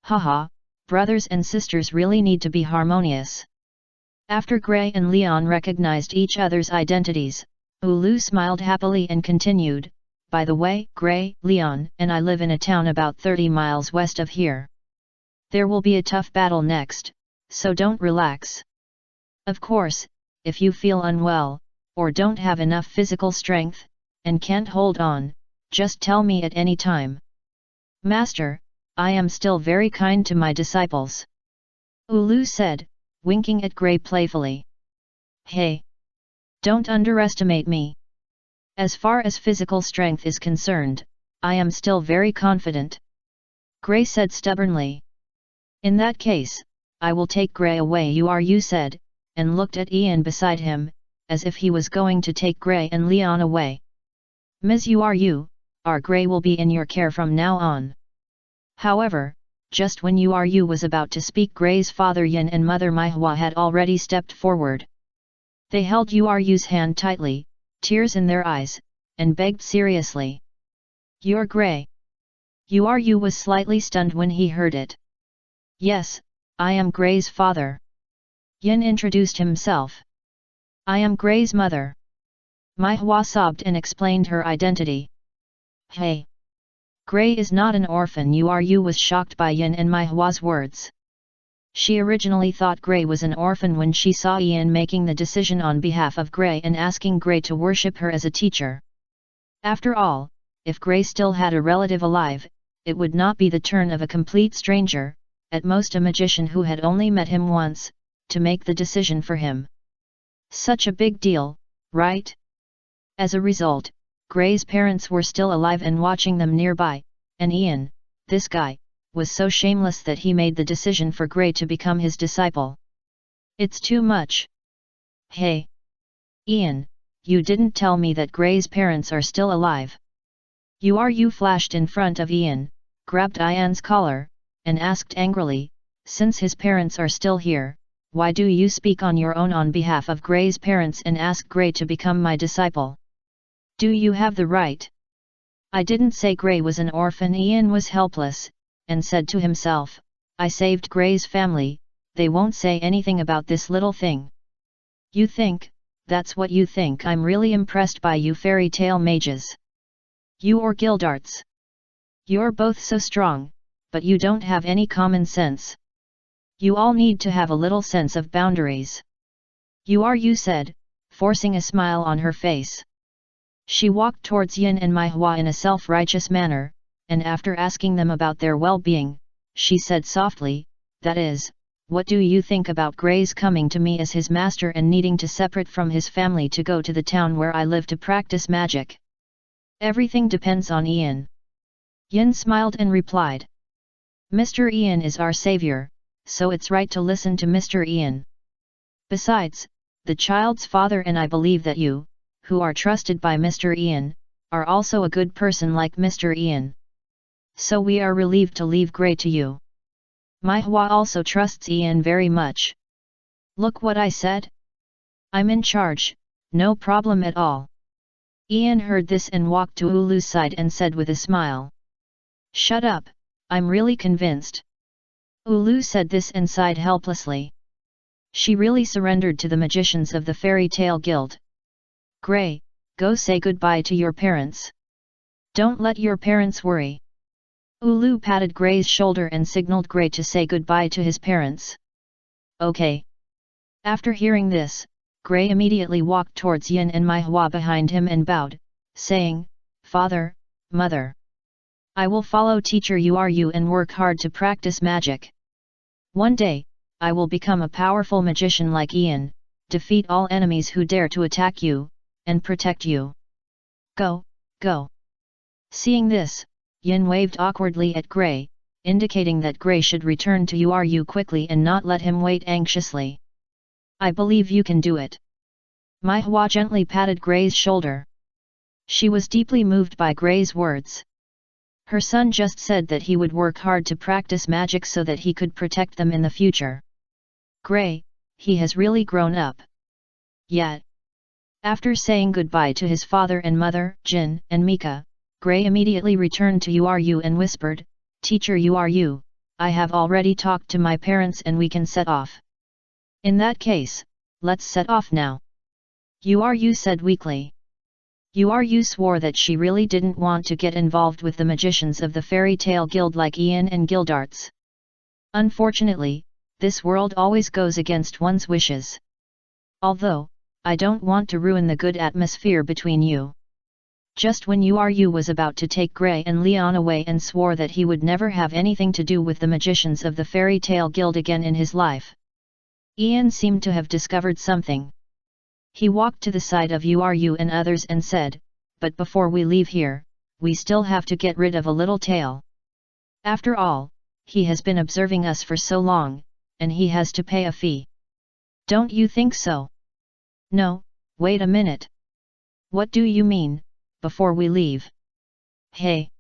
Haha, brothers and sisters really need to be harmonious. After Gray and Leon recognized each other's identities, Ulu smiled happily and continued, "By the way, Gray, Leon and I live in a town about 30 miles west of here. There will be a tough battle next, so don't relax. Of course, if you feel unwell, or don't have enough physical strength, and can't hold on, just tell me at any time. Master, I am still very kind to my disciples," Ulu said, winking at Gray playfully. "Hey! Don't underestimate me. As far as physical strength is concerned, I am still very confident," Gray said stubbornly. "In that case, I will take Gray away," Uru said, and looked at Ian beside him, as if he was going to take Gray and Leon away. "Ms. Uru, our Gray will be in your care from now on." However, just when Uru was about to speak, Gray's father Yin and mother Maihua had already stepped forward. They held Uru's hand tightly, tears in their eyes, and begged seriously. "You're Gray?" Uru was slightly stunned when he heard it. "Yes, I am Gray's father." Yin introduced himself. "I am Gray's mother." Maihua sobbed and explained her identity. "Hey! Gray is not an orphan." Uru was shocked by Yin and Maihua's words. She originally thought Gray was an orphan when she saw Ian making the decision on behalf of Gray and asking Gray to worship her as a teacher. After all, if Gray still had a relative alive, it would not be the turn of a complete stranger, at most a magician who had only met him once, to make the decision for him. Such a big deal, right? As a result, Gray's parents were still alive and watching them nearby, and Ian, this guy, was so shameless that he made the decision for Gray to become his disciple. It's too much. Hey! Ian, you didn't tell me that Gray's parents are still alive. Uru flashed in front of Ian, grabbed Ian's collar, and asked angrily, since his parents are still here, why do you speak on your own on behalf of Gray's parents and ask Gray to become my disciple? Do you have the right? I didn't say Gray was an orphan. Ian was helpless, and said to himself, I saved Gray's family, they won't say anything about this little thing. You think, that's what you think. I'm really impressed by you fairy tale mages. You or Gildarts. You're both so strong, but you don't have any common sense. You all need to have a little sense of boundaries. You said, forcing a smile on her face. She walked towards Yin and Maihua in a self-righteous manner, and after asking them about their well-being, she said softly, that is, what do you think about Gray's coming to me as his master and needing to separate from his family to go to the town where I live to practice magic? Everything depends on Ian. Yin smiled and replied. Mr. Ian is our savior, so it's right to listen to Mr. Ian. Besides, the child's father and I believe that you, who are trusted by Mr. Ian, are also a good person like Mr. Ian. So we are relieved to leave Gray to you. Maihua also trusts Ian very much. Look what I said? I'm in charge, no problem at all. Ian heard this and walked to Ulu's side and said with a smile. Shut up, I'm really convinced. Ulu said this and sighed helplessly. She really surrendered to the magicians of the Fairy Tale Guild. Gray, go say goodbye to your parents. Don't let your parents worry. Ulu patted Gray's shoulder and signaled Gray to say goodbye to his parents. Okay. After hearing this, Gray immediately walked towards Yin and Maihua behind him and bowed, saying, Father, Mother. I will follow Teacher Uru and work hard to practice magic. One day, I will become a powerful magician like Ian, defeat all enemies who dare to attack you, and protect you. Go, go. Seeing this, Yin waved awkwardly at Gray, indicating that Gray should return to Uru quickly and not let him wait anxiously. I believe you can do it. Maihua gently patted Gray's shoulder. She was deeply moved by Gray's words. Her son just said that he would work hard to practice magic so that he could protect them in the future. Gray, he has really grown up. Yet. After saying goodbye to his father and mother, Jin and Mika, Gray immediately returned to Uru and whispered, Teacher Uru, I have already talked to my parents and we can set off. In that case, let's set off now. Uru said weakly. Uru swore that she really didn't want to get involved with the magicians of the Fairy Tale Guild like Ian and Gildarts. Unfortunately, this world always goes against one's wishes. Although, I don't want to ruin the good atmosphere between you. Just when Uru was about to take Gray and Leon away and swore that he would never have anything to do with the magicians of the Fairy Tale Guild again in his life. Ian seemed to have discovered something. He walked to the side of Uru and others and said, but before we leave here, we still have to get rid of a little tail. After all, he has been observing us for so long, and he has to pay a fee. Don't you think so? No, wait a minute. What do you mean, before we leave? Hey!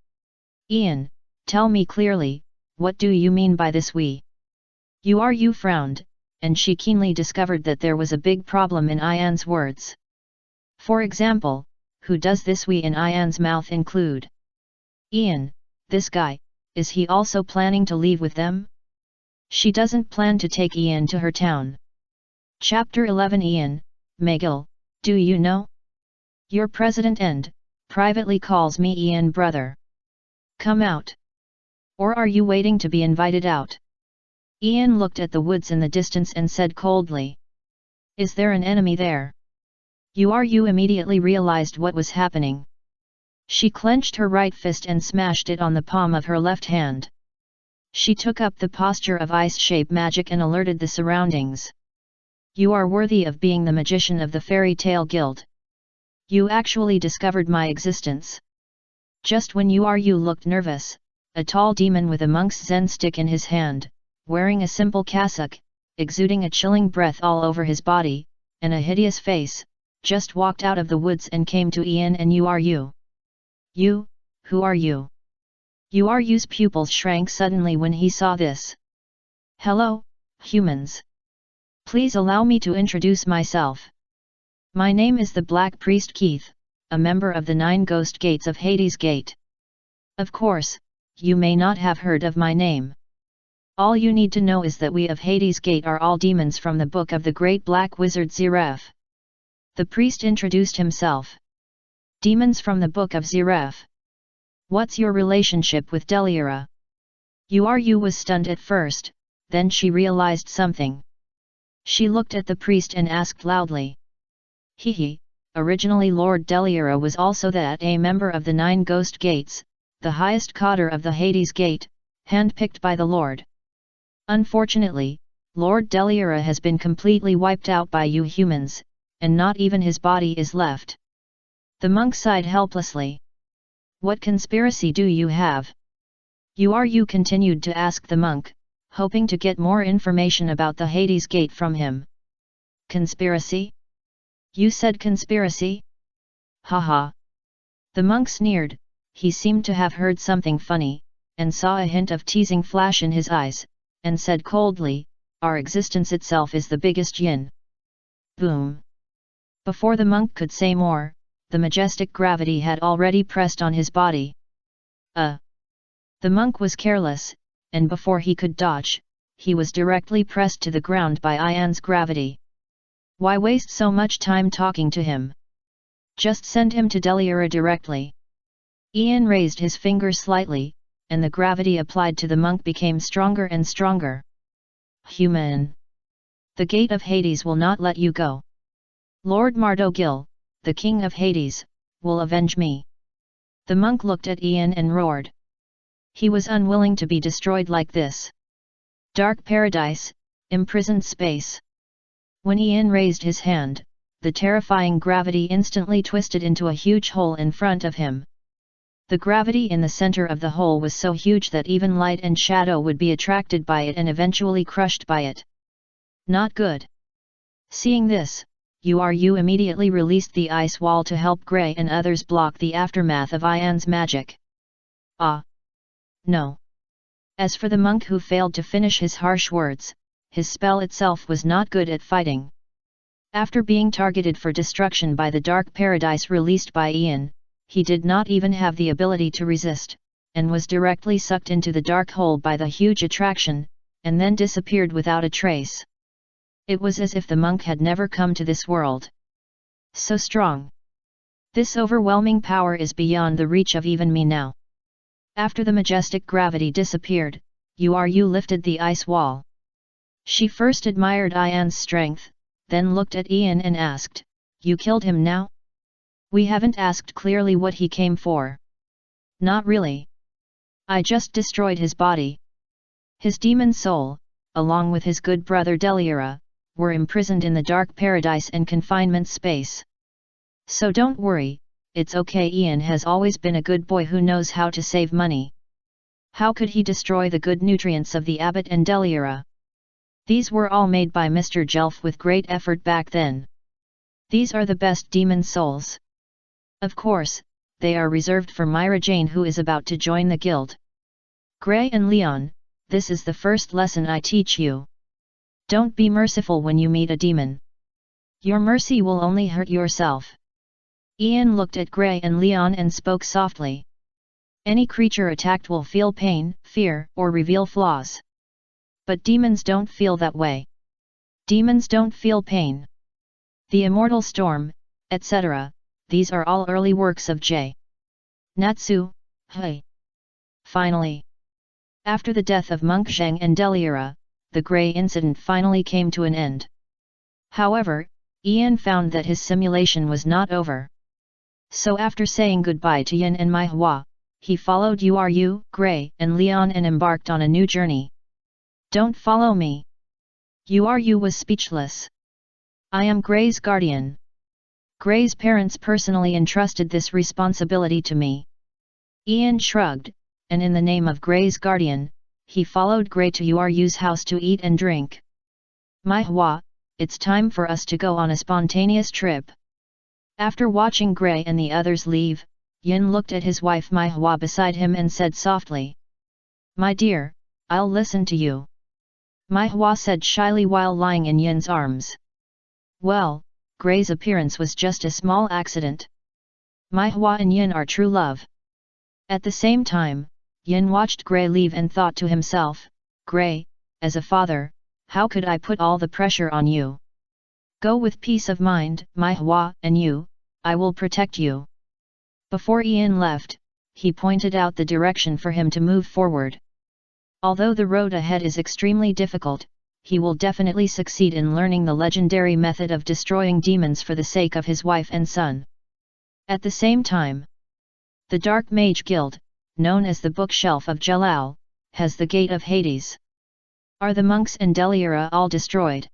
Ian, tell me clearly, what do you mean by this we? Uru frowned, and she keenly discovered that there was a big problem in Ian's words. For example, who does this we in Ian's mouth include? Ian, this guy, is he also planning to leave with them? She doesn't plan to take Ian to her town. Chapter 11 Ian, Magil, do you know? Your president and, privately calls me Ian brother. Come out. Or are you waiting to be invited out? Ian looked at the woods in the distance and said coldly. Is there an enemy there? Uru immediately realized what was happening. She clenched her right fist and smashed it on the palm of her left hand. She took up the posture of ice-shape magic and alerted the surroundings. You are worthy of being the magician of the Fairy Tale Guild. You actually discovered my existence. Just when Uru looked nervous, a tall demon with a monk's zen stick in his hand, wearing a simple cassock, exuding a chilling breath all over his body, and a hideous face, just walked out of the woods and came to Ian and Uru. You, who are you? Yu's pupils shrank suddenly when he saw this. Hello, humans. Please allow me to introduce myself. My name is the Black Priest Keith, a member of the 9 Ghost Gates of Hades Gate. Of course, you may not have heard of my name. All you need to know is that we of Hades Gate are all demons from the book of the great black wizard Zeref. The priest introduced himself. Demons from the book of Zeref. What's your relationship with Deliora? Yu was stunned at first, then she realized something. She looked at the priest and asked loudly. Hehe, originally Lord Deliora was also a member of the 9 Ghost Gates, the highest cadre of the Hades Gate, handpicked by the Lord. Unfortunately, Lord Deliora has been completely wiped out by you humans, and not even his body is left. The monk sighed helplessly. What conspiracy do you have? Yu continued to ask the monk, hoping to get more information about the Hades Gate from him. Conspiracy? You said conspiracy? Haha. The monk sneered. He seemed to have heard something funny, and saw a hint of teasing flash in his eyes, and said coldly, our existence itself is the biggest yin. Boom. Before the monk could say more, the majestic gravity had already pressed on his body. The monk was careless, and before he could dodge, he was directly pressed to the ground by Ian's gravity. Why waste so much time talking to him? Just send him to Deliora directly. Ian raised his finger slightly, and the gravity applied to the monk became stronger and stronger. Human! The gate of Hades will not let you go. Lord Mardogil, the king of Hades, will avenge me. The monk looked at Ian and roared. He was unwilling to be destroyed like this. Dark paradise, imprisoned space. When Ian raised his hand, the terrifying gravity instantly twisted into a huge hole in front of him. The gravity in the center of the hole was so huge that even light and shadow would be attracted by it and eventually crushed by it. Not good. Seeing this, Yu immediately released the ice wall to help Gray and others block the aftermath of Ian's magic. No. As for the monk who failed to finish his harsh words, his spell itself was not good at fighting. After being targeted for destruction by the dark paradise released by Ian, he did not even have the ability to resist, and was directly sucked into the dark hole by the huge attraction, and then disappeared without a trace. It was as if the monk had never come to this world. So strong. This overwhelming power is beyond the reach of even me now. After the majestic gravity disappeared, Yu lifted the ice wall. She first admired Ian's strength, then looked at Ian and asked, You killed him now? We haven't asked clearly what he came for. Not really. I just destroyed his body. His demon soul, along with his good brother Deliora, were imprisoned in the dark paradise and confinement space. So don't worry, it's okay. Ian has always been a good boy who knows how to save money. How could he destroy the good nutrients of the abbot and Deliora? These were all made by Mr. Jelf with great effort back then. These are the best demon souls. Of course, they are reserved for Myra Jane, who is about to join the guild. Gray and Leon, this is the first lesson I teach you. Don't be merciful when you meet a demon. Your mercy will only hurt yourself. Ian looked at Gray and Leon and spoke softly. Any creature attacked will feel pain, fear, or reveal flaws. But demons don't feel that way. Demons don't feel pain. The immortal storm, etc., these are all early works of J. Natsu. Hey. Finally. After the death of Monk Zheng and Deliora, the Grey incident finally came to an end. However, Ian found that his simulation was not over. So after saying goodbye to Yin and Mai Hua, he followed Yu, Gray, and Leon and embarked on a new journey. Don't follow me. Yu was speechless. I am Gray's guardian. Gray's parents personally entrusted this responsibility to me. Ian shrugged, and in the name of Gray's guardian, he followed Gray to Yu's house to eat and drink. Mai Hua, it's time for us to go on a spontaneous trip. After watching Gray and the others leave, Yin looked at his wife Mai Hua beside him and said softly. My dear, I'll listen to you. Mai Hua said shyly while lying in Yin's arms. Well, Gray's appearance was just a small accident. Mai Hua and Yin are true love. At the same time, Yin watched Gray leave and thought to himself, Gray, as a father, how could I put all the pressure on you? Go with peace of mind, Mai Hua, and you, I will protect you. Before Yin left, he pointed out the direction for him to move forward. Although the road ahead is extremely difficult, he will definitely succeed in learning the legendary method of destroying demons for the sake of his wife and son. At the same time, the Dark Mage Guild, known as the Bookshelf of Jalal, has the Gate of Hades. Are the monks and Deliora all destroyed?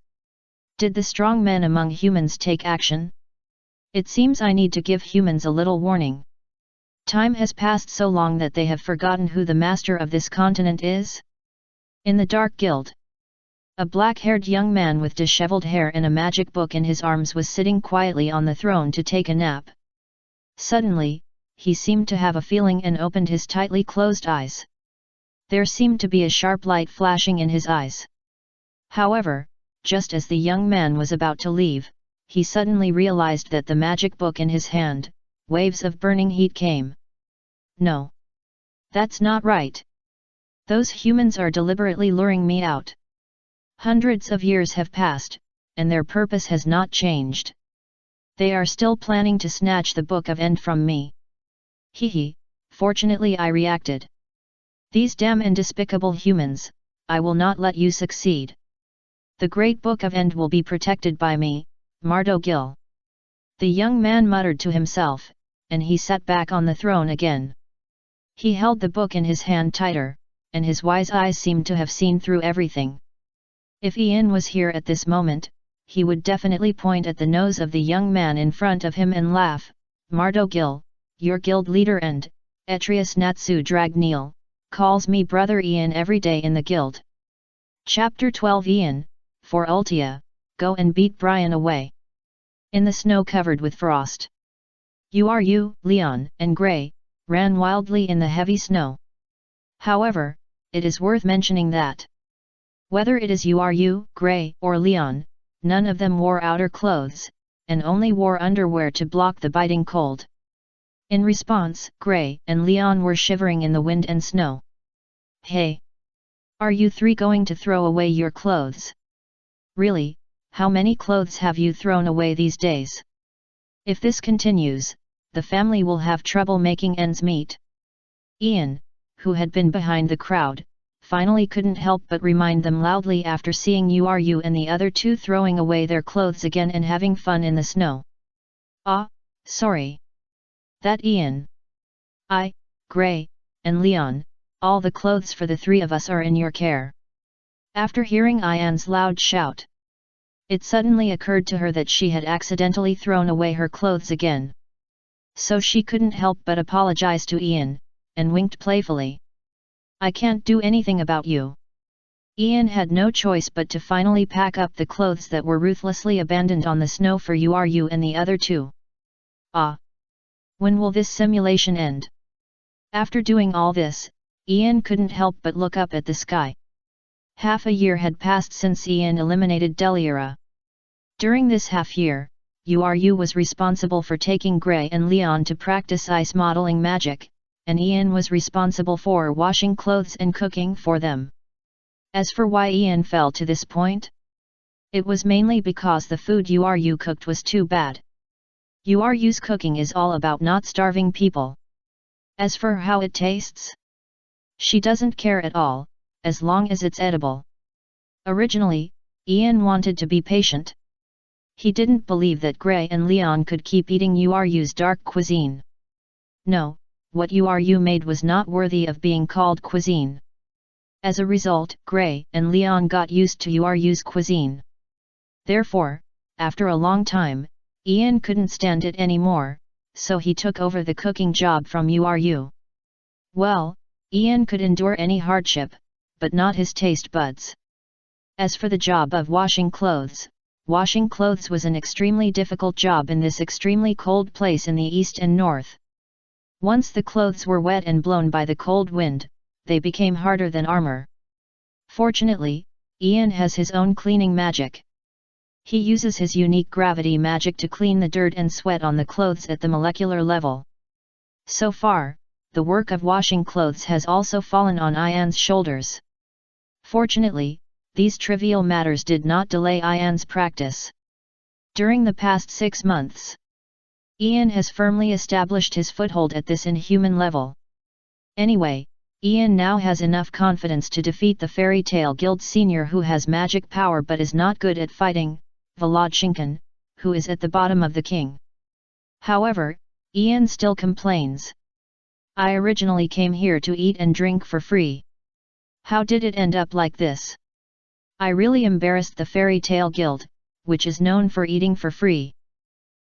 Did the strong men among humans take action? It seems I need to give humans a little warning. Time has passed so long that they have forgotten who the master of this continent is? In the Dark Guild, a black-haired young man with disheveled hair and a magic book in his arms was sitting quietly on the throne to take a nap. Suddenly, he seemed to have a feeling and opened his tightly closed eyes. There seemed to be a sharp light flashing in his eyes. However, just as the young man was about to leave, he suddenly realized that the magic book in his hand, waves of burning heat came. No. That's not right. Those humans are deliberately luring me out. Hundreds of years have passed, and their purpose has not changed. They are still planning to snatch the Book of End from me. Hee, fortunately I reacted. These damn and despicable humans, I will not let you succeed. The great Book of End will be protected by me, Mardo Gil. The young man muttered to himself, and he sat back on the throne again. He held the book in his hand tighter, and his wise eyes seemed to have seen through everything. If Ian was here at this moment, he would definitely point at the nose of the young man in front of him and laugh, Mardo Gil, your guild leader and, Etrius Natsu Dragneel, calls me brother Ian every day in the guild. Chapter 12 Ian, for Ultia, go and beat Brian away. In the snow covered with frost. You, Leon, and Gray, ran wildly in the heavy snow. However, it is worth mentioning that whether it is Gray, or Leon, none of them wore outer clothes, and only wore underwear to block the biting cold. In response, Gray and Leon were shivering in the wind and snow. Hey! Are you three going to throw away your clothes? Really, how many clothes have you thrown away these days? If this continues, the family will have trouble making ends meet. Ian, who had been behind the crowd, finally couldn't help but remind them loudly after seeing Uru and the other two throwing away their clothes again and having fun in the snow. Ah, sorry. That Ian. I, Gray, and Leon, all the clothes for the three of us are in your care. After hearing Ian's loud shout, it suddenly occurred to her that she had accidentally thrown away her clothes again. So she couldn't help but apologize to Ian, and winked playfully. I can't do anything about you. Ian had no choice but to finally pack up the clothes that were ruthlessly abandoned on the snow for Uru and the other two. Ah! When will this simulation end? After doing all this, Ian couldn't help but look up at the sky. Half a year had passed since Ian eliminated Deliora. During this half year, Uru was responsible for taking Gray and Leon to practice ice modeling magic, and Ian was responsible for washing clothes and cooking for them. As for why Ian fell to this point, it was mainly because the food Uru cooked was too bad. Uru's cooking is all about not starving people. As for how it tastes, she doesn't care at all, as long as it's edible. Originally, Ian wanted to be patient. He didn't believe that Gray and Leon could keep eating Uru's dark cuisine. No, what Uru made was not worthy of being called cuisine. As a result, Gray and Leon got used to Uru's cuisine. Therefore, after a long time, Ian couldn't stand it anymore, so he took over the cooking job from Uru. Well, Ian could endure any hardship, but not his taste buds. As for the job of washing clothes was an extremely difficult job in this extremely cold place in the east and north. Once the clothes were wet and blown by the cold wind, they became harder than armor. Fortunately, Ian has his own cleaning magic. He uses his unique gravity magic to clean the dirt and sweat on the clothes at the molecular level. So far, the work of washing clothes has also fallen on Ian's shoulders. Fortunately, these trivial matters did not delay Ian's practice. During the past 6 months, Ian has firmly established his foothold at this inhuman level. Anyway, Ian now has enough confidence to defeat the Fairy Tale Guild senior who has magic power but is not good at fighting, Volodchinkin, who is at the bottom of the king. However, Ian still complains. I originally came here to eat and drink for free. How did it end up like this? I really embarrassed the Fairy Tale Guild, which is known for eating for free.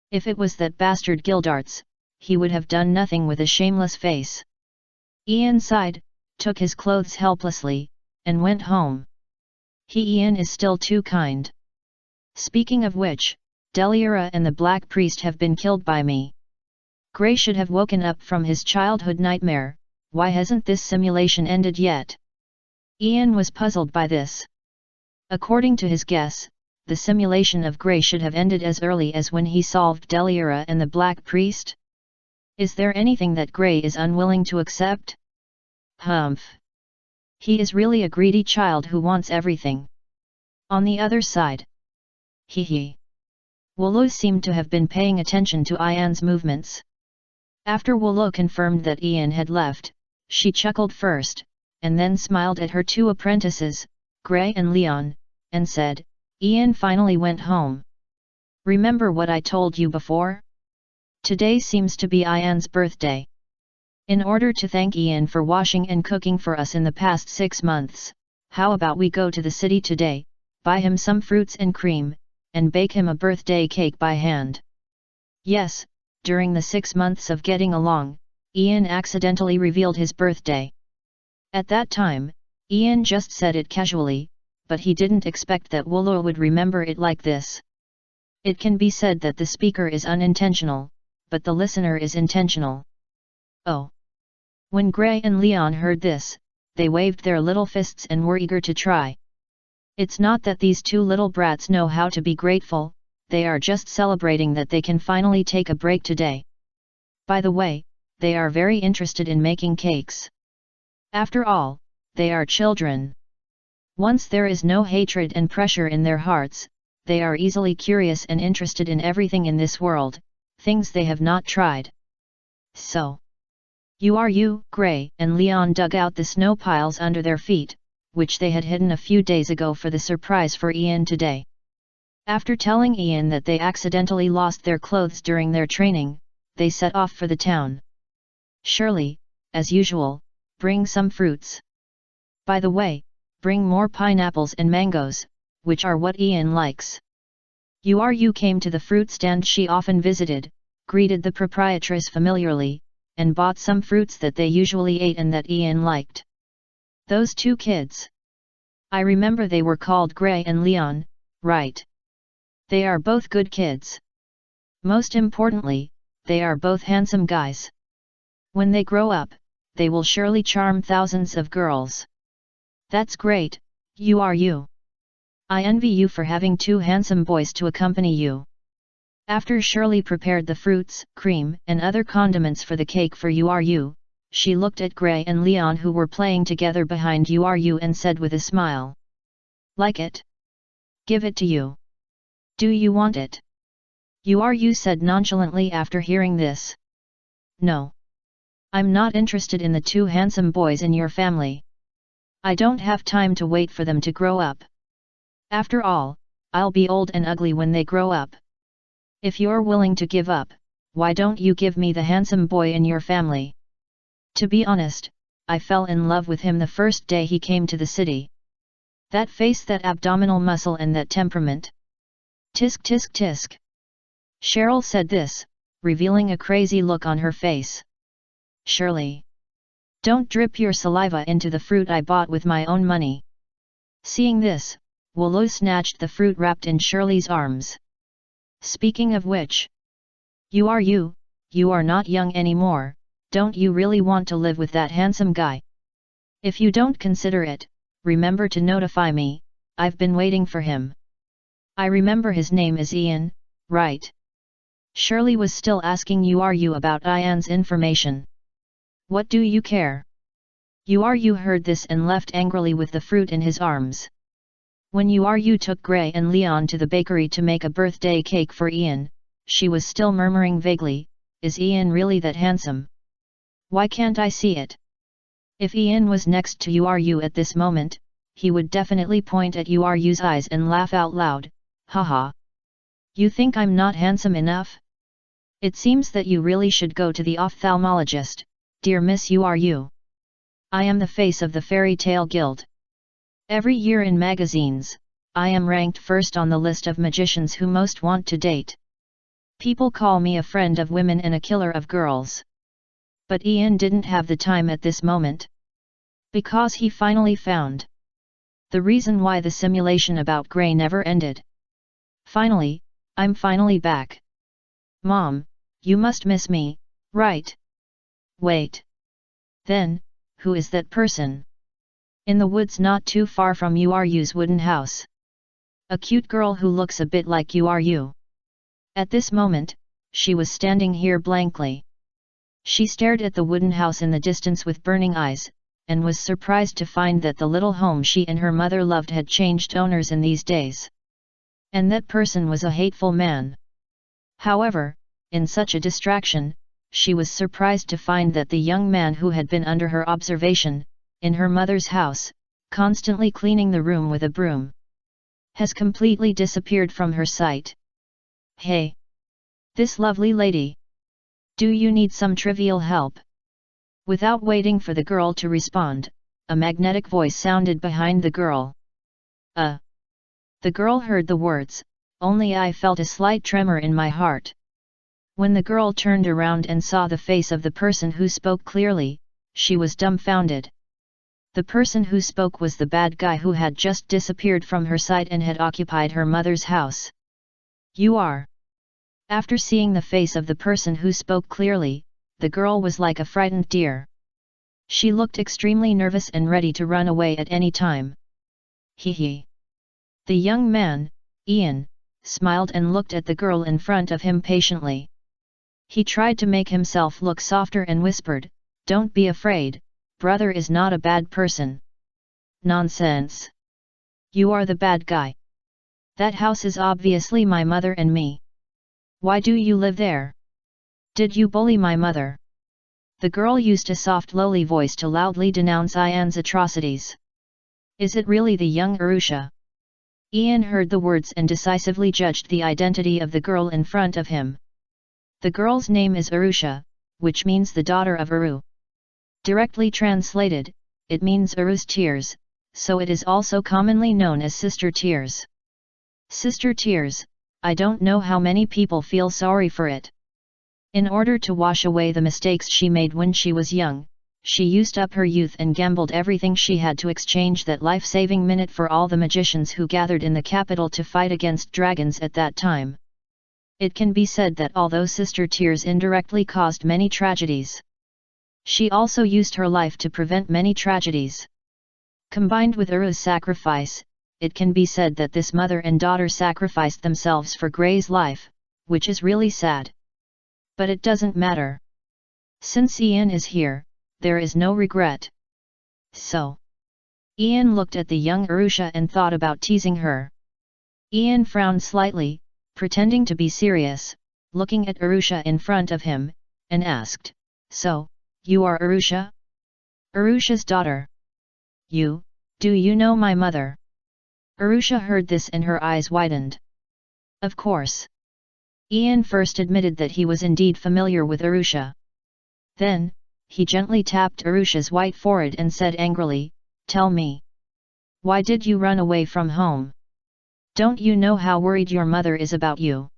If it was that bastard Gildarts, he would have done nothing with a shameless face. Ian sighed, took his clothes helplessly, and went home. Ian is still too kind. Speaking of which, Deliora and the Black Priest have been killed by me. Grey should have woken up from his childhood nightmare. Why hasn't this simulation ended yet? Ian was puzzled by this. According to his guess, the simulation of Grey should have ended as early as when he solved Deliora and the Black Priest. Is there anything that Grey is unwilling to accept? Humph. He is really a greedy child who wants everything. On the other side. Wolo seemed to have been paying attention to Ian's movements. After Wolo confirmed that Ian had left, she chuckled first, and then smiled at her 2 apprentices, Grey and Leon, and said, Ian finally went home. Remember what I told you before? Today seems to be Ian's birthday. In order to thank Ian for washing and cooking for us in the past 6 months, how about we go to the city today, buy him some fruits and cream, and bake him a birthday cake by hand? Yes, during the 6 months of getting along, Ian accidentally revealed his birthday. At that time, Ian just said it casually, but he didn't expect that Wolo would remember it like this. It can be said that the speaker is unintentional, but the listener is intentional. Oh! When Grey and Leon heard this, they waved their little fists and were eager to try. It's not that these 2 little brats know how to be grateful, they are just celebrating that they can finally take a break today. By the way, they are very interested in making cakes. After all, they are children. Once there is no hatred and pressure in their hearts, they are easily curious and interested in everything in this world, things they have not tried. So, Grey and Leon dug out the snow piles under their feet, which they had hidden a few days ago for the surprise for Ian today. After telling Ian that they accidentally lost their clothes during their training, they set off for the town. Shirley, as usual, bring some fruits. By the way, bring more pineapples and mangoes, which are what Ian likes. Uru came to the fruit stand she often visited, greeted the proprietress familiarly, and bought some fruits that they usually ate and that Ian liked. Those 2 kids. I remember they were called Grey and Leon, right? They are both good kids. Most importantly, they are both handsome guys. When they grow up, they will surely charm thousands of girls. That's great, Uru. I envy you for having 2 handsome boys to accompany you. After Shirley prepared the fruits, cream, and other condiments for the cake for Uru, she looked at Grey and Leon who were playing together behind Uru and said with a smile. Like it? Give it to you. Do you want it? Uru said nonchalantly after hearing this. No. I'm not interested in the 2 handsome boys in your family. I don't have time to wait for them to grow up. After all, I'll be old and ugly when they grow up. If you're willing to give up, why don't you give me the handsome boy in your family? To be honest, I fell in love with him the first day he came to the city. That face, that abdominal muscle and that temperament. Tisk tisk tisk. Cheryl said this, revealing a crazy look on her face. Shirley. Don't drip your saliva into the fruit I bought with my own money. Seeing this, Wolo snatched the fruit wrapped in Shirley's arms. Speaking of which, you are not young anymore, don't you really want to live with that handsome guy? If you don't consider it, remember to notify me, I've been waiting for him. I remember his name is Ian, right? Shirley was still asking you about Ian's information. What do you care? You heard this and left angrily with the fruit in his arms. When you took Gray and Leon to the bakery to make a birthday cake for Ian, she was still murmuring vaguely, is Ian really that handsome? Why can't I see it? If Ian was next to you at this moment, he would definitely point at Yu's eyes and laugh out loud, haha. You think I'm not handsome enough? It seems that you really should go to the ophthalmologist, dear Miss Yu. I am the face of the Fairy Tale Guild. Every year in magazines, I am ranked first on the list of magicians who most want to date. People call me a friend of women and a killer of girls. But Ian didn't have the time at this moment. Because he finally found the reason why the simulation about Gray never ended. Finally, I'm finally back. Mom, you must miss me, right? Wait. Then, who is that person? In the woods not too far from Yu's wooden house. A cute girl who looks a bit like Yu. At this moment, she was standing here blankly. She stared at the wooden house in the distance with burning eyes, and was surprised to find that the little home she and her mother loved had changed owners in these days. And that person was a hateful man. However, in such a distraction, she was surprised to find that the young man who had been under her observation, in her mother's house, constantly cleaning the room with a broom, has completely disappeared from her sight. Hey! This lovely lady! Do you need some trivial help? Without waiting for the girl to respond, a magnetic voice sounded behind the girl. The girl heard the words, only I felt a slight tremor in my heart. When the girl turned around and saw the face of the person who spoke clearly, she was dumbfounded. The person who spoke was the bad guy who had just disappeared from her sight and had occupied her mother's house. You are. After seeing the face of the person who spoke clearly, the girl was like a frightened deer. She looked extremely nervous and ready to run away at any time. Hee. The young man, Ian, smiled and looked at the girl in front of him patiently. He tried to make himself look softer and whispered, "Don't be afraid, brother is not a bad person." Nonsense. You are the bad guy. That house is obviously my mother and me. Why do you live there? Did you bully my mother? The girl used a soft lowly voice to loudly denounce Ian's atrocities. Is it really the young Arushia? Ian heard the words and decisively judged the identity of the girl in front of him. The girl's name is Arushia, which means the daughter of Aru. Directly translated, it means Aru's tears, so it is also commonly known as Sister Tears. Sister Tears, I don't know how many people feel sorry for it. In order to wash away the mistakes she made when she was young, she used up her youth and gambled everything she had to exchange that life-saving minute for all the magicians who gathered in the capital to fight against dragons at that time. It can be said that although Sister Tears indirectly caused many tragedies, she also used her life to prevent many tragedies. Combined with Aru's sacrifice, it can be said that this mother and daughter sacrificed themselves for Gray's life, which is really sad. But it doesn't matter. Since Ian is here, there is no regret. So, Ian looked at the young Arushia and thought about teasing her. Ian frowned slightly, pretending to be serious, looking at Arushia in front of him, and asked, "So, you are Arushia? Arushia's daughter? Do you know my mother?" Arushia heard this and her eyes widened. Of course. Ian first admitted that he was indeed familiar with Arushia. Then, he gently tapped Arushia's white forehead and said angrily, "Tell me. Why did you run away from home? Don't you know how worried your mother is about you?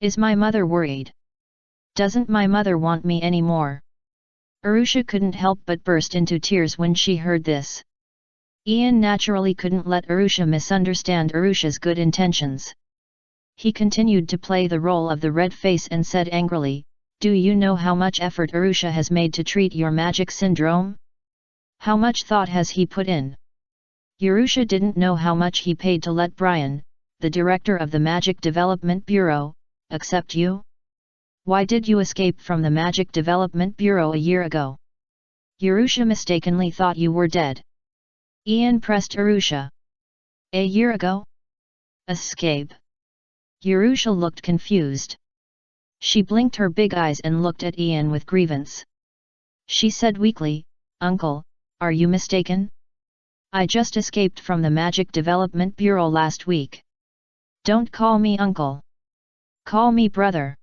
Is my mother worried? Doesn't my mother want me anymore?" Arushia couldn't help but burst into tears when she heard this. Ian naturally couldn't let Arushia misunderstand Arushia's good intentions. He continued to play the role of the red face and said angrily, Do you know how much effort Arushia has made to treat your magic syndrome? How much thought has he put in? Arushia didn't know how much he paid to let Brian, the director of the Magic Development Bureau, accept you? Why did you escape from the Magic Development Bureau a year ago? Arushia mistakenly thought you were dead. Ian pressed Arushia. A year ago? Escape? Arushia looked confused. She blinked her big eyes and looked at Ian with grievance. She said weakly, "Uncle, are you mistaken? I just escaped from the Magic Development Bureau last week. Don't call me uncle. Call me brother."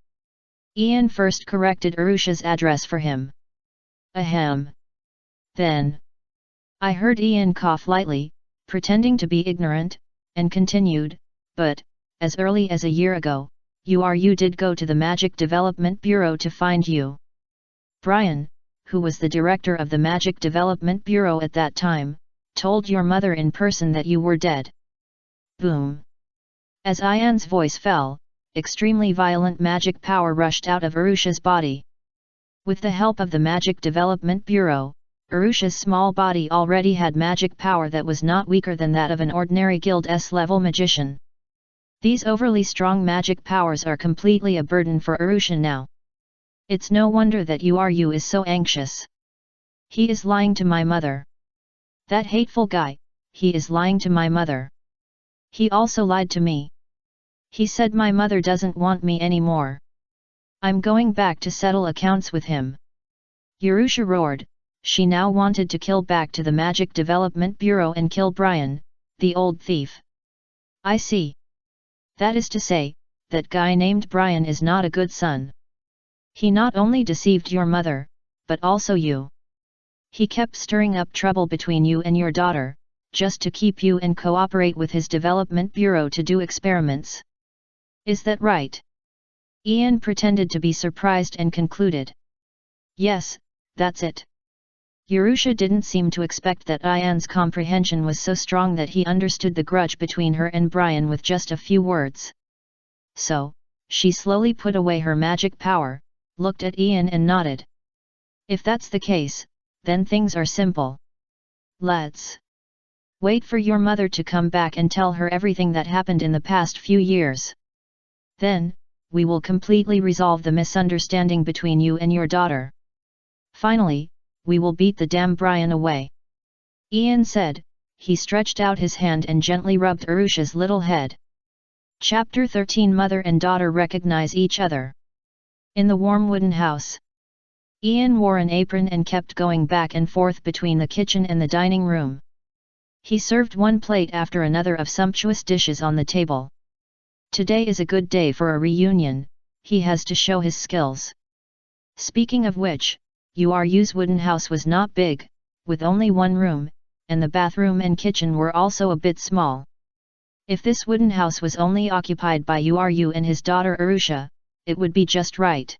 Ian first corrected Arushia's address for him. Ahem. Then. I heard Ian cough lightly, pretending to be ignorant, and continued, "But, as early as a year ago, you did go to the Magic Development Bureau to find you. Brian, who was the director of the Magic Development Bureau at that time, told your mother in person that you were dead." Boom. As Ian's voice fell, extremely violent magic power rushed out of Arushia's body. With the help of the Magic Development Bureau, Arushia's small body already had magic power that was not weaker than that of an ordinary Guild S-level magician. These overly strong magic powers are completely a burden for Arushia now. It's no wonder that you is so anxious. He is lying to my mother. That hateful guy, he is lying to my mother. He also lied to me. He said my mother doesn't want me anymore. I'm going back to settle accounts with him. Arushia roared. She now wanted to kill back to the Magic Development Bureau and kill Brian, the old thief. I see. That is to say, that guy named Brian is not a good son. He not only deceived your mother, but also you. He kept stirring up trouble between you and your daughter, just to keep you and cooperate with his development bureau to do experiments. Is that right? Ian pretended to be surprised and concluded. Yes, that's it. Arushia didn't seem to expect that Ian's comprehension was so strong that he understood the grudge between her and Brian with just a few words. So, she slowly put away her magic power, looked at Ian and nodded. If that's the case, then things are simple. Let's wait for your mother to come back and tell her everything that happened in the past few years. Then, we will completely resolve the misunderstanding between you and your daughter. Finally, we will beat the damn Brian away." Ian said. He stretched out his hand and gently rubbed Arushia's little head. Chapter 13. Mother and daughter recognize each other. In the warm wooden house. Ian wore an apron and kept going back and forth between the kitchen and the dining room. He served one plate after another of sumptuous dishes on the table. Today is a good day for a reunion, he has to show his skills. Speaking of which, Uru's wooden house was not big, with only one room, and the bathroom and kitchen were also a bit small. If this wooden house was only occupied by Uru and his daughter Arushia, it would be just right.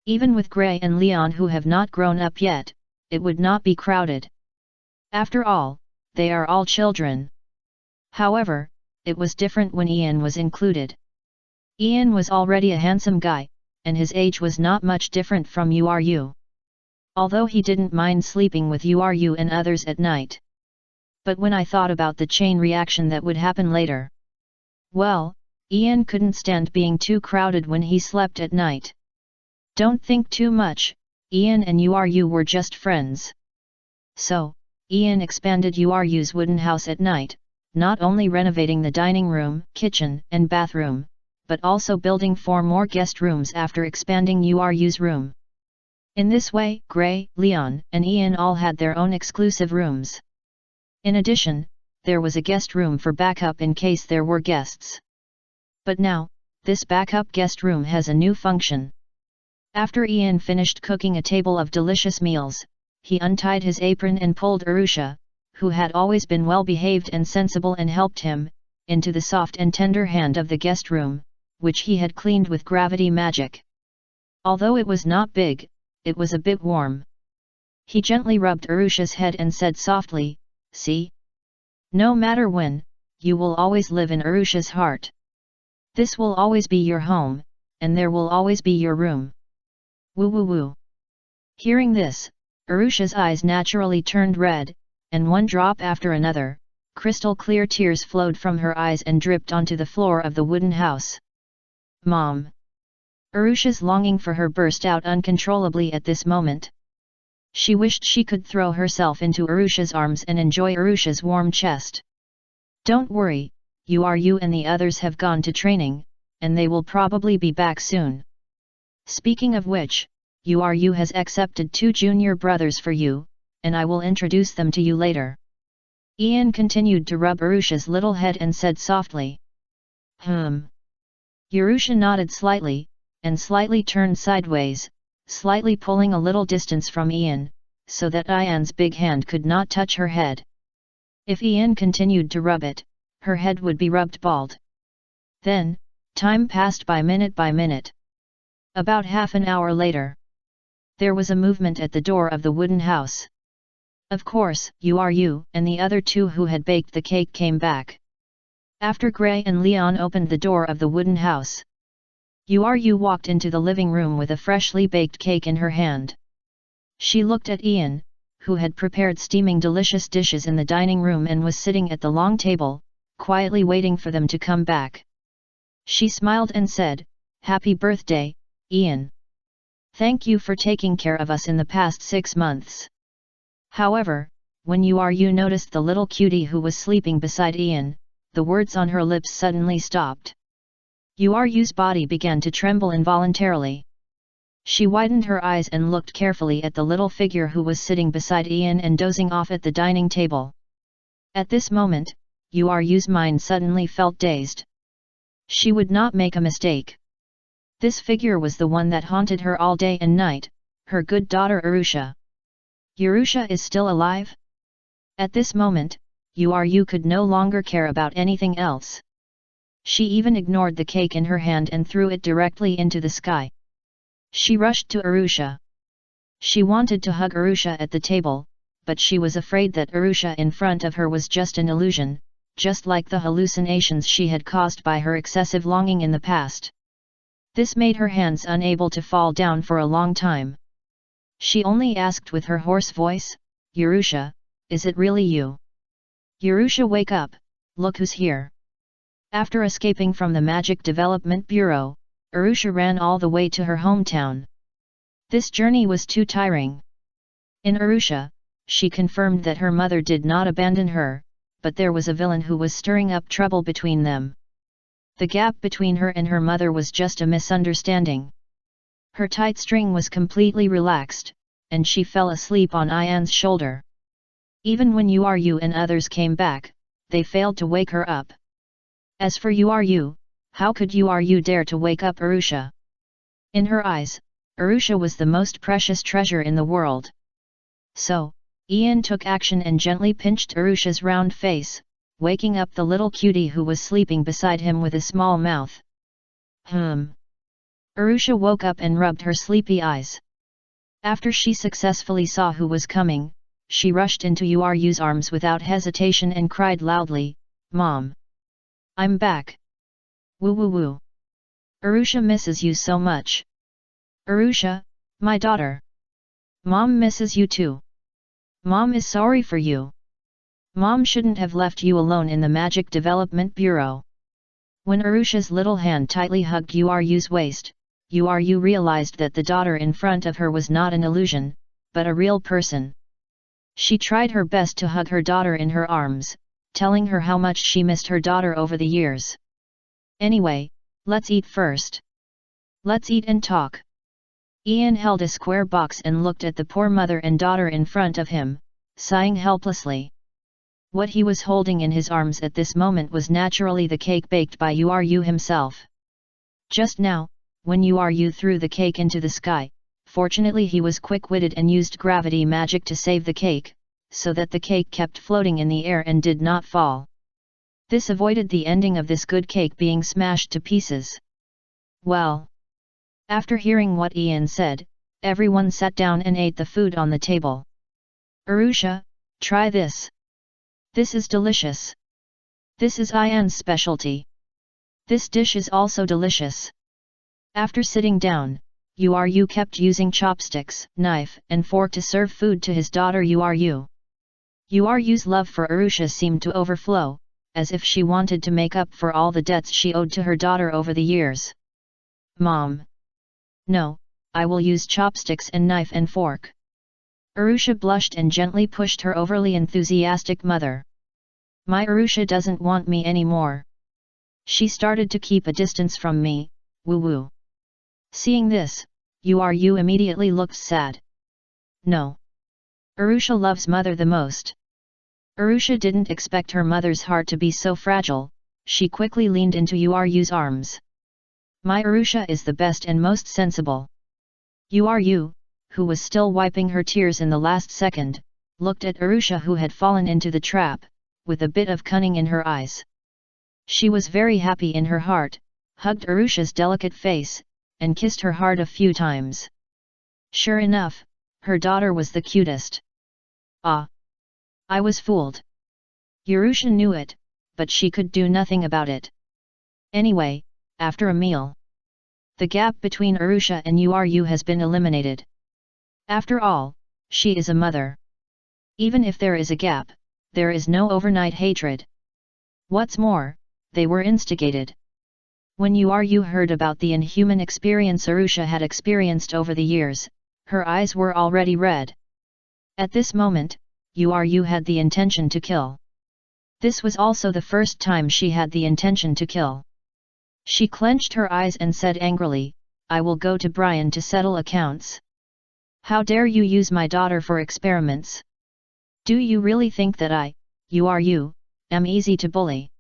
Even with Gray and Leon who have not grown up yet, it would not be crowded. After all, they are all children. However, it was different when Ian was included. Ian was already a handsome guy, and his age was not much different from Uru. Although he didn't mind sleeping with Uru and others at night. But when I thought about the chain reaction that would happen later. Well, Ian couldn't stand being too crowded when he slept at night. Don't think too much, Ian and Uru were just friends. So, Ian expanded Uru's wooden house at night, not only renovating the dining room, kitchen, and bathroom, but also building 4 more guest rooms after expanding Uru's room. In this way, Gray, Leon, and Ian all had their own exclusive rooms. In addition, there was a guest room for backup in case there were guests. But now, this backup guest room has a new function. After Ian finished cooking a table of delicious meals, he untied his apron and pulled Arushia, who had always been well-behaved and sensible and helped him, into the soft and tender hand of the guest room, which he had cleaned with gravity magic. Although it was not big, it was a bit warm. He gently rubbed Arushia's head and said softly, "See? No matter when, you will always live in Arushia's heart. This will always be your home, and there will always be your room. Woo woo woo. Hearing this, Arushia's eyes naturally turned red, and one drop after another, crystal clear tears flowed from her eyes and dripped onto the floor of the wooden house. Mom! Arushia's longing for her burst out uncontrollably at this moment. She wished she could throw herself into Arushia's arms and enjoy Arushia's warm chest. Don't worry, you and the others have gone to training, and they will probably be back soon. Speaking of which, you has accepted 2 junior brothers for you, and I will introduce them to you later. Ian continued to rub Arushia's little head and said softly. Arusha nodded slightly, and slightly turned sideways, slightly pulling a little distance from Ian, so that Ian's big hand could not touch her head. If Ian continued to rub it, her head would be rubbed bald. Then, time passed by minute. About half an hour later, there was a movement at the door of the wooden house. Of course, you and the other 2 who had baked the cake came back. After Gray and Leon opened the door of the wooden house, you walked into the living room with a freshly baked cake in her hand. She looked at Ian, who had prepared steaming delicious dishes in the dining room and was sitting at the long table, quietly waiting for them to come back. She smiled and said, "Happy birthday, Ian. Thank you for taking care of us in the past 6 months." However, when you noticed the little cutie who was sleeping beside Ian, the words on her lips suddenly stopped. Yu's body began to tremble involuntarily. She widened her eyes and looked carefully at the little figure who was sitting beside Ian and dozing off at the dining table. At this moment, Yu's mind suddenly felt dazed. She would not make a mistake. This figure was the one that haunted her all day and night, her good daughter Arushia. Arusha is still alive? At this moment, Yu could no longer care about anything else. She even ignored the cake in her hand and threw it directly into the sky. She rushed to Arushia. She wanted to hug Arushia at the table, but she was afraid that Arushia in front of her was just an illusion, just like the hallucinations she had caused by her excessive longing in the past. This made her hands unable to fall down for a long time. She only asked with her hoarse voice, "Arusha, is it really you? Arusha, wake up, look who's here." After escaping from the Magic Development Bureau, Arusha ran all the way to her hometown. This journey was too tiring. In Arusha, she confirmed that her mother did not abandon her, but there was a villain who was stirring up trouble between them. The gap between her and her mother was just a misunderstanding. Her tight string was completely relaxed, and she fell asleep on Ian's shoulder. Even when Yu and others came back, they failed to wake her up. As for Yu, how could Yu dare to wake up Arusha? In her eyes, Arusha was the most precious treasure in the world. So, Ian took action and gently pinched Arusha's round face, waking up the little cutie who was sleeping beside him with a small mouth. Arusha woke up and rubbed her sleepy eyes. After she successfully saw who was coming, she rushed into Yu's arms without hesitation and cried loudly, "Mom! I'm back! Woo woo woo! Arusha misses you so much! Arusha, my daughter! Mom misses you too! Mom is sorry for you! Mom shouldn't have left you alone in the Magic Development Bureau." When Arusha's little hand tightly hugged Yu's waist, Yu realized that the daughter in front of her was not an illusion, but a real person. She tried her best to hug her daughter in her arms, telling her how much she missed her daughter over the years. "Anyway, let's eat first. Let's eat and talk." Ian held a square box and looked at the poor mother and daughter in front of him, sighing helplessly. What he was holding in his arms at this moment was naturally the cake baked by Yu himself. Just now, when Yu threw the cake into the sky, fortunately he was quick-witted and used gravity magic to save the cake, so that the cake kept floating in the air and did not fall. This avoided the ending of this good cake being smashed to pieces. Well, after hearing what Ian said, everyone sat down and ate the food on the table. "Arusha, try this. This is delicious. This is Ian's specialty. This dish is also delicious." After sitting down, Uru kept using chopsticks, knife, and fork to serve food to his daughter Uru. Uru's love for Arushia seemed to overflow, as if she wanted to make up for all the debts she owed to her daughter over the years. Mom. No, I will use chopsticks and knife and fork. Arushia blushed and gently pushed her overly enthusiastic mother. My Arushia doesn't want me anymore. She started to keep a distance from me, woo-woo. Seeing this, Uru immediately looked sad. No. Arushia loves mother the most. Arushia didn't expect her mother's heart to be so fragile, she quickly leaned into Uru's arms. My Arushia is the best and most sensible. Uru, who was still wiping her tears in the last second, looked at Arushia who had fallen into the trap, with a bit of cunning in her eyes. She was very happy in her heart, hugged Arushia's delicate face, and kissed her hard a few times. Sure enough, her daughter was the cutest. Ah! I was fooled. Arushia knew it, but she could do nothing about it. Anyway, after a meal, the gap between Arushia and Uru has been eliminated. After all, she is a mother. Even if there is a gap, there is no overnight hatred. What's more, they were instigated. When Uru heard about the inhuman experience Arushia had experienced over the years, her eyes were already red. At this moment, Uru had the intention to kill. This was also the first time she had the intention to kill. She clenched her eyes and said angrily, I will go to Brian to settle accounts. How dare you use my daughter for experiments? Do you really think that I, Uru, am easy to bully?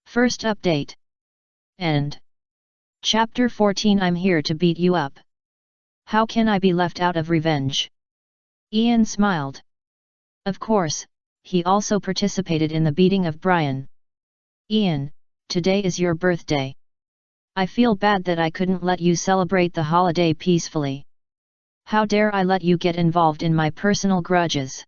First update. End. Chapter 14 I'm here to beat you up. How can I be left out of revenge? Ian smiled. Of course, he also participated in the beating of Brian. Ian, today is your birthday. I feel bad that I couldn't let you celebrate the holiday peacefully. How dare I let you get involved in my personal grudges?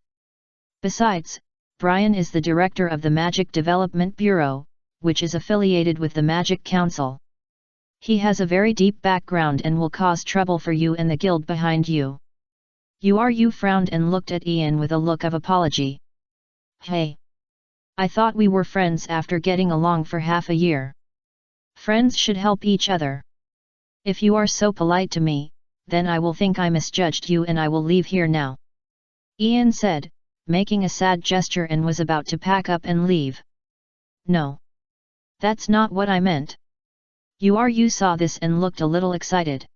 Besides, Brian is the director of the Magic Development Bureau, which is affiliated with the Magic Council. He has a very deep background and will cause trouble for you and the guild behind you. Uru frowned and looked at Ian with a look of apology. Hey! I thought we were friends after getting along for half a year. Friends should help each other. If you are so polite to me, then I will think I misjudged you and I will leave here now. Ian said, making a sad gesture and was about to pack up and leave. No. That's not what I meant. Uru saw this and looked a little excited.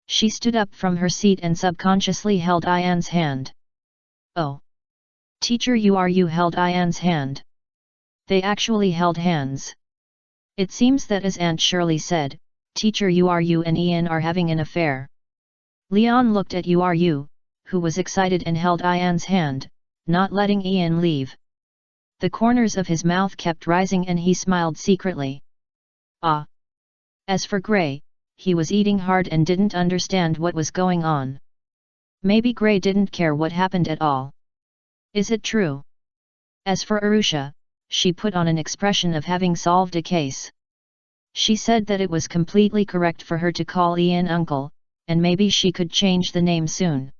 She stood up from her seat and subconsciously held Ian's hand. Oh! Teacher Uru held Ian's hand. They actually held hands. It seems that as Aunt Shirley said, Teacher Uru and Ian are having an affair. Leon looked at Uru, who was excited and held Ian's hand, not letting Ian leave. The corners of his mouth kept rising and he smiled secretly. Ah! As for Gray, he was eating hard and didn't understand what was going on. Maybe Gray didn't care what happened at all. Is it true? As for Arushia, she put on an expression of having solved a case. She said that it was completely correct for her to call Ian uncle, and maybe she could change the name soon.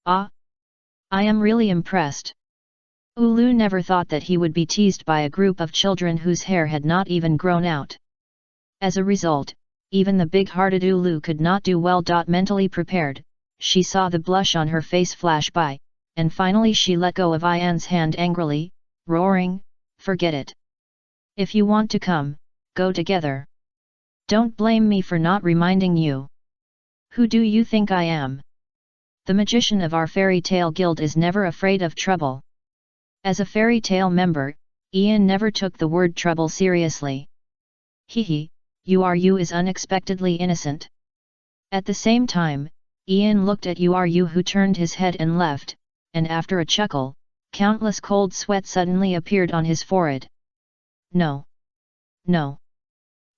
Ah! I am really impressed. Ulu never thought that he would be teased by a group of children whose hair had not even grown out. As a result, even the big-hearted Ulu could not do well. Mentally prepared, she saw the blush on her face flash by, and finally she let go of Ian's hand angrily, roaring, forget it. If you want to come, go together. Don't blame me for not reminding you. Who do you think I am? The magician of our fairy tale guild is never afraid of trouble. As a fairy tale member, Ian never took the word trouble seriously. Hehe, Uru is unexpectedly innocent. At the same time, Ian looked at Uru who turned his head and left, and after a chuckle, countless cold sweat suddenly appeared on his forehead. No. No.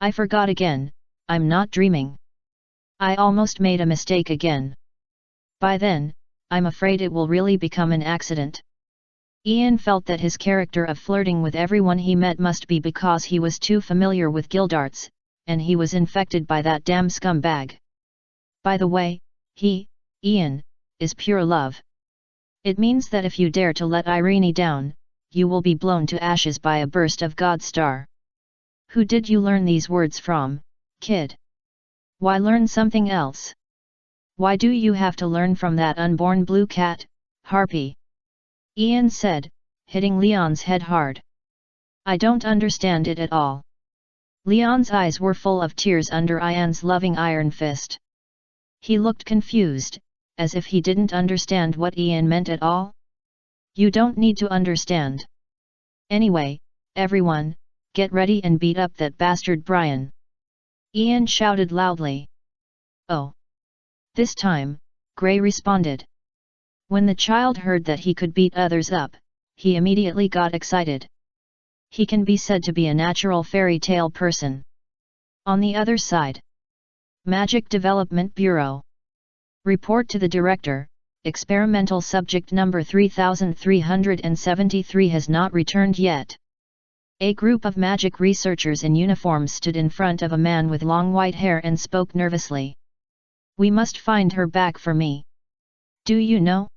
I forgot again, I'm not dreaming. I almost made a mistake again. By then, I'm afraid it will really become an accident. Ian felt that his character of flirting with everyone he met must be because he was too familiar with guild arts, and he was infected by that damn scumbag. By the way, he, Ian, is pure love. It means that if you dare to let Irene down, you will be blown to ashes by a burst of God's star. Who did you learn these words from, kid? Why learn something else? Why do you have to learn from that unborn blue cat, Harpy? Ian said, hitting Leon's head hard. I don't understand it at all. Leon's eyes were full of tears under Ian's loving iron fist. He looked confused, as if he didn't understand what Ian meant at all. You don't need to understand. Anyway, everyone, get ready and beat up that bastard Brian. Ian shouted loudly. Oh. This time, Gray responded. When the child heard that he could beat others up, he immediately got excited. He can be said to be a natural fairy tale person. On the other side. Magic Development Bureau. Report to the Director, experimental subject number 3373 has not returned yet. A group of magic researchers in uniform stood in front of a man with long white hair and spoke nervously. We must find her back for me. Do you know?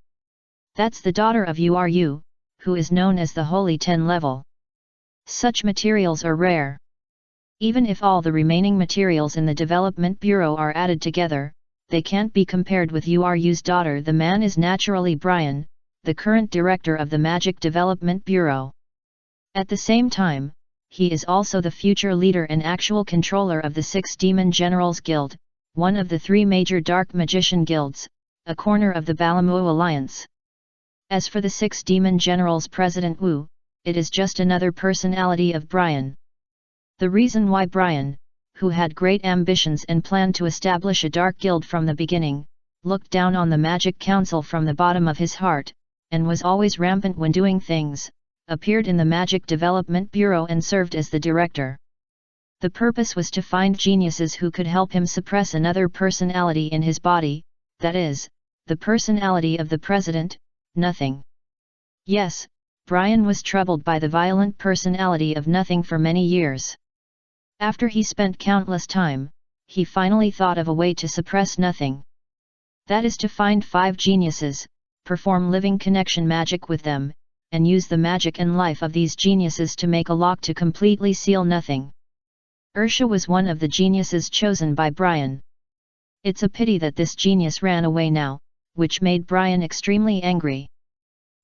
That's the daughter of URU, who is known as the Holy 10 level. Such materials are rare. Even if all the remaining materials in the Development Bureau are added together, they can't be compared with URU's daughter. The man is naturally Brian, the current director of the Magic Development Bureau. At the same time, he is also the future leader and actual controller of the 6 Demon Generals Guild, one of the 3 major dark magician guilds, a corner of the Balamu Alliance. As for the 6 Demon Generals President Wu, it is just another personality of Brian. The reason why Brian, who had great ambitions and planned to establish a dark guild from the beginning, looked down on the Magic Council from the bottom of his heart, and was always rampant when doing things, appeared in the Magic Development Bureau and served as the director. The purpose was to find geniuses who could help him suppress another personality in his body, that is, the personality of the president, Nothing. Yes, Brian was troubled by the violent personality of Nothing for many years. After he spent countless time, he finally thought of a way to suppress Nothing. That is to find 5 geniuses, perform living connection magic with them, and use the magic and life of these geniuses to make a lock to completely seal Nothing. Arushia was one of the geniuses chosen by Brian. It's a pity that this genius ran away now, which made Brian extremely angry.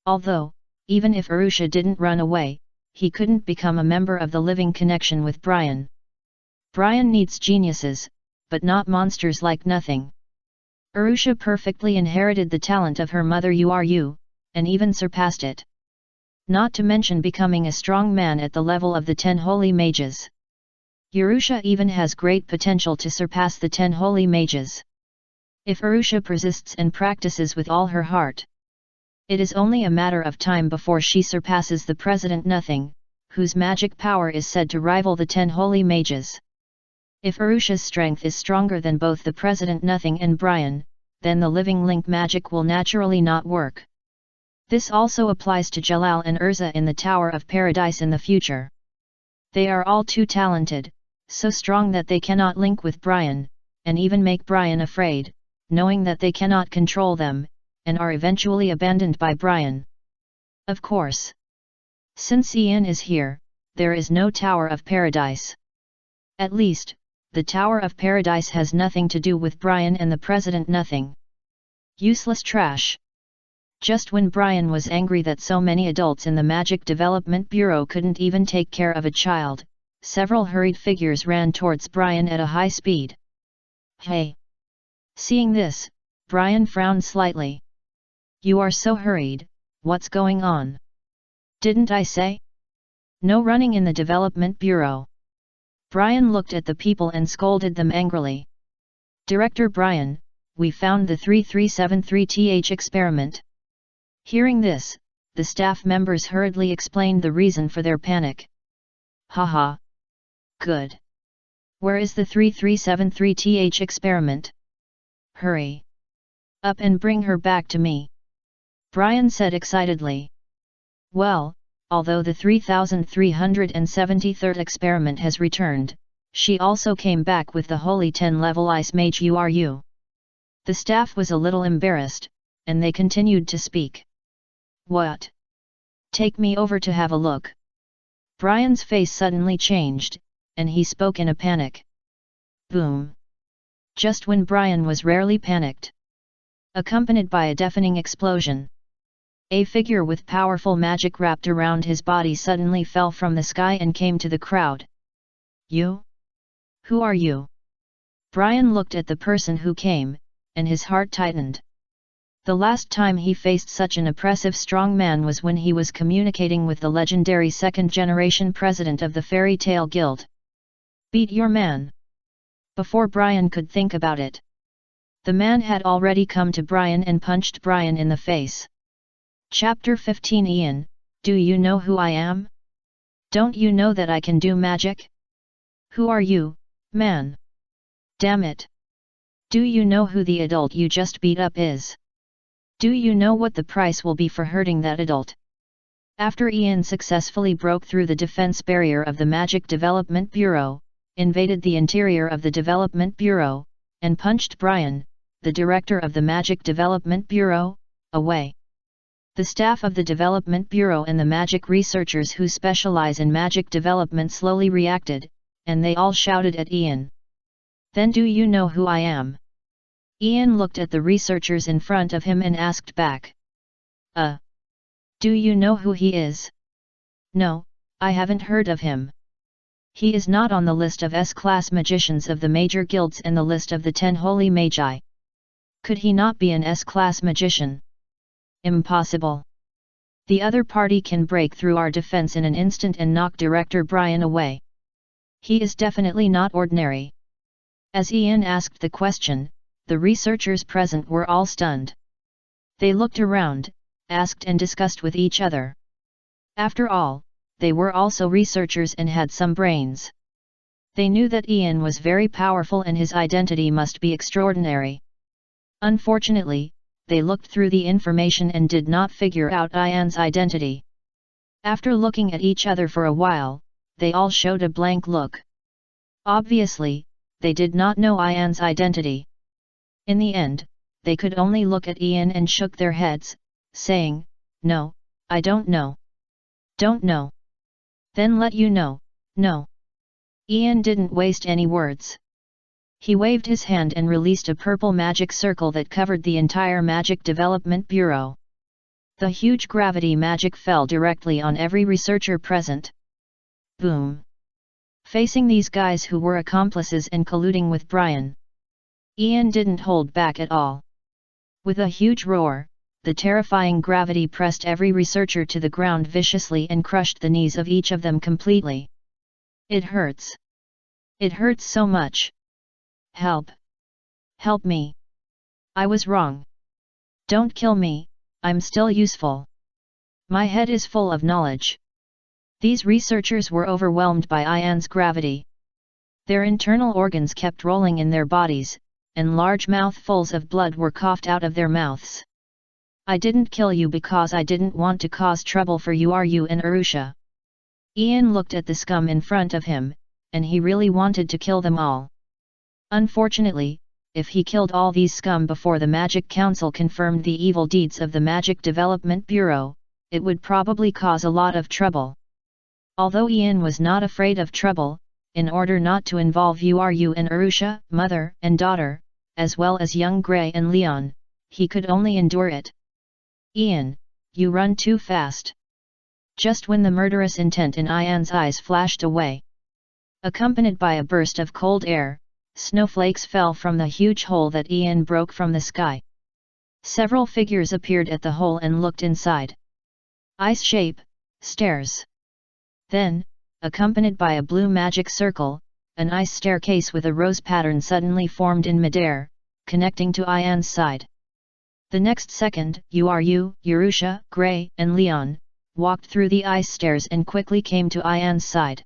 Although, even if Arushia didn't run away, he couldn't become a member of the living connection with Brian. Brian needs geniuses, but not monsters like Nothing. Arushia perfectly inherited the talent of her mother Uru, and even surpassed it. Not to mention becoming a strong man at the level of the 10 holy mages. Arushia even has great potential to surpass the 10 holy mages. If Arushia persists and practices with all her heart, it is only a matter of time before she surpasses the President Nothing, whose magic power is said to rival the 10 holy mages. If Arushia's strength is stronger than both the President Nothing and Brian, then the living link magic will naturally not work. This also applies to Jalal and Erza in the Tower of Paradise in the future. They are all too talented, so strong that they cannot link with Brian, and even make Brian afraid, knowing that they cannot control them, and are eventually abandoned by Brian. Of course. Since Ian is here, there is no Tower of Paradise. At least, the Tower of Paradise has nothing to do with Brian and the President Nothing. Useless trash. Just when Brian was angry that so many adults in the Magic Development Bureau couldn't even take care of a child, several hurried figures ran towards Brian at a high speed. Hey! Seeing this, Brian frowned slightly. You are so hurried, what's going on? Didn't I say? No running in the Development Bureau. Brian looked at the people and scolded them angrily. Director Brian, we found the 3373th experiment. Hearing this, the staff members hurriedly explained the reason for their panic. Haha. Good. Where is the 3373th experiment? Hurry up and bring her back to me, Brian said excitedly. Well, although the 3373rd experiment has returned, she also came back with the Holy 10 level Ice Mage Uru. The staff was a little embarrassed, and they continued to speak. What? Take me over to have a look. Brian's face suddenly changed, and he spoke in a panic. Boom. Just when Brian was rarely panicked, accompanied by a deafening explosion, a figure with powerful magic wrapped around his body suddenly fell from the sky and came to the crowd. You? Who are you? Brian looked at the person who came, and his heart tightened. The last time he faced such an oppressive strong man was when he was communicating with the legendary second-generation president of the Fairy Tale Guild. Beat your man. Before Brian could think about it, the man had already come to Brian and punched Brian in the face. Chapter 15. Ian, do you know who I am? Don't you know that I can do magic? Who are you, man? Damn it. Do you know who the adult you just beat up is? Do you know what the price will be for hurting that adult? After Ian successfully broke through the defense barrier of the Magic Development Bureau, invaded the interior of the Development Bureau, and punched Brian, the director of the Magic Development Bureau, away. The staff of the Development Bureau and the magic researchers who specialize in magic development slowly reacted, and they all shouted at Ian. Then do you know who I am? Ian looked at the researchers in front of him and asked back. Do you know who he is? No, I haven't heard of him. He is not on the list of S-class magicians of the major guilds and the list of the 10 holy magi. Could he not be an S-class magician? Impossible. The other party can break through our defense in an instant and knock Director Brian away. He is definitely not ordinary. As Ian asked the question, the researchers present were all stunned. They looked around, asked and discussed with each other. After all, they were also researchers and had some brains. They knew that Ian was very powerful and his identity must be extraordinary. Unfortunately, they looked through the information and did not figure out Ian's identity. After looking at each other for a while, they all showed a blank look. Obviously, they did not know Ian's identity. In the end, they could only look at Ian and shook their heads, saying, "No, I don't know. Don't know." Then let you know, no. Ian didn't waste any words. He waved his hand and released a purple magic circle that covered the entire Magic Development Bureau. The huge gravity magic fell directly on every researcher present. Boom! Facing these guys who were accomplices and colluding with Brian, Ian didn't hold back at all. With a huge roar, the terrifying gravity pressed every researcher to the ground viciously and crushed the knees of each of them completely. It hurts. It hurts so much. Help! Help me! I was wrong. Don't kill me, I'm still useful. My head is full of knowledge. These researchers were overwhelmed by Ian's gravity. Their internal organs kept rolling in their bodies, and large mouthfuls of blood were coughed out of their mouths. I didn't kill you because I didn't want to cause trouble for you and Arushia. Ian looked at the scum in front of him, and he really wanted to kill them all. Unfortunately, if he killed all these scum before the Magic Council confirmed the evil deeds of the Magic Development Bureau, it would probably cause a lot of trouble. Although Ian was not afraid of trouble, in order not to involve Uru and Arushia, mother and daughter, as well as young Gray and Leon, he could only endure it. Ian, you run too fast. Just when the murderous intent in Ian's eyes flashed away, accompanied by a burst of cold air, snowflakes fell from the huge hole that Ian broke from the sky. Several figures appeared at the hole and looked inside. Ice shape, stairs. Then, accompanied by a blue magic circle, an ice staircase with a rose pattern suddenly formed in midair, connecting to Ian's side. The next second, Uru, Arushia, Gray, and Leon walked through the ice stairs and quickly came to Ian's side.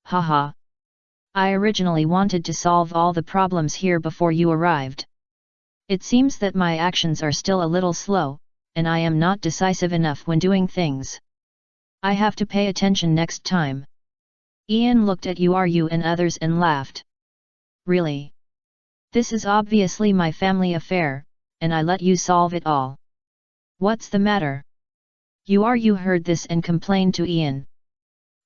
Haha! I originally wanted to solve all the problems here before you arrived. It seems that my actions are still a little slow, and I am not decisive enough when doing things. I have to pay attention next time. Ian looked at Uru and others and laughed. Really? This is obviously my family affair, and I let you solve it all. What's the matter? You heard this and complained to Ian.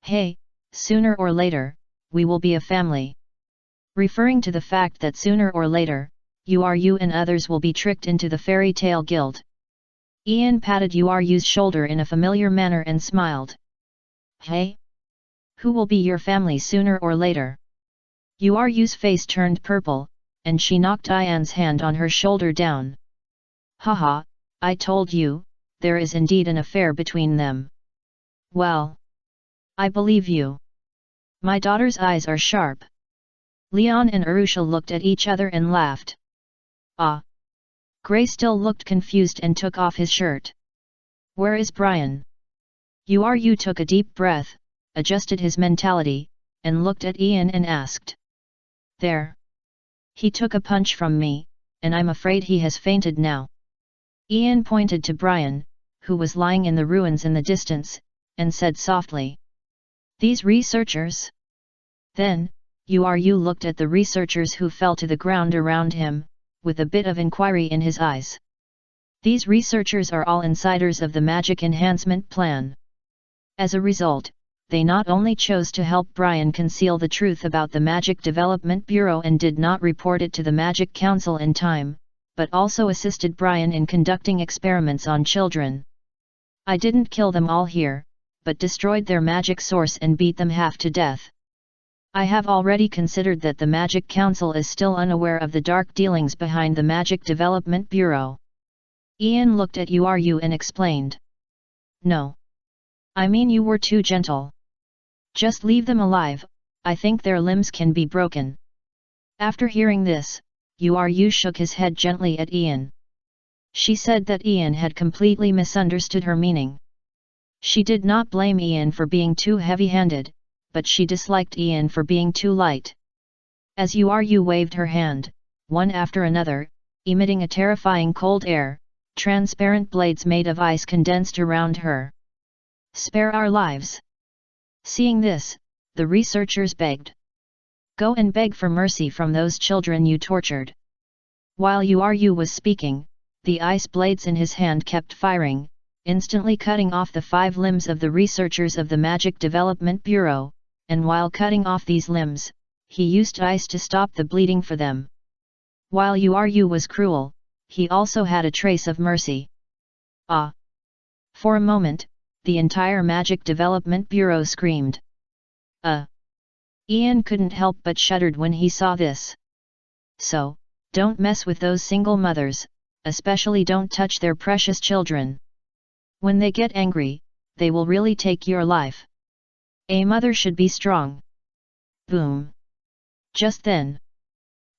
Hey, sooner or later, we will be a family. Referring to the fact that sooner or later, you and others will be tricked into the fairy tale guild. Ian patted Uru's shoulder in a familiar manner and smiled. Hey? Who will be your family sooner or later? Uru's face turned purple, and she knocked Ian's hand on her shoulder down. Haha, I told you, there is indeed an affair between them. Well, I believe you. My daughter's eyes are sharp. Leon and Arushia looked at each other and laughed. Ah. Gray still looked confused and took off his shirt. Where is Brian? Uru took a deep breath, adjusted his mentality, and looked at Ian and asked. There. He took a punch from me, and I'm afraid he has fainted now. Ian pointed to Brian, who was lying in the ruins in the distance, and said softly. These researchers? Then, Uru looked at the researchers who fell to the ground around him, with a bit of inquiry in his eyes. These researchers are all insiders of the magic enhancement plan. As a result, they not only chose to help Brian conceal the truth about the Magic Development Bureau and did not report it to the Magic Council in time, but also assisted Brian in conducting experiments on children. I didn't kill them all here, but destroyed their magic source and beat them half to death. I have already considered that the Magic Council is still unaware of the dark dealings behind the Magic Development Bureau. Ian looked at Uru and explained. No. I mean you were too gentle. Just leave them alive, I think their limbs can be broken. After hearing this, Uru shook his head gently at Ian. She said that Ian had completely misunderstood her meaning. She did not blame Ian for being too heavy-handed, but she disliked Ian for being too light. As Uru waved her hand, one after another, emitting a terrifying cold air, transparent blades made of ice condensed around her. Spare our lives. Seeing this, the researchers begged. Go and beg for mercy from those children you tortured. While Uru was speaking, the ice blades in his hand kept firing, instantly cutting off the 5 limbs of the researchers of the Magic Development Bureau, and while cutting off these limbs, he used ice to stop the bleeding for them. While Uru was cruel, he also had a trace of mercy. Ah! For a moment, the entire Magic Development Bureau screamed. Ian couldn't help but shuddered when he saw this. So, don't mess with those single mothers, especially don't touch their precious children. When they get angry, they will really take your life. A mother should be strong. Boom! Just then,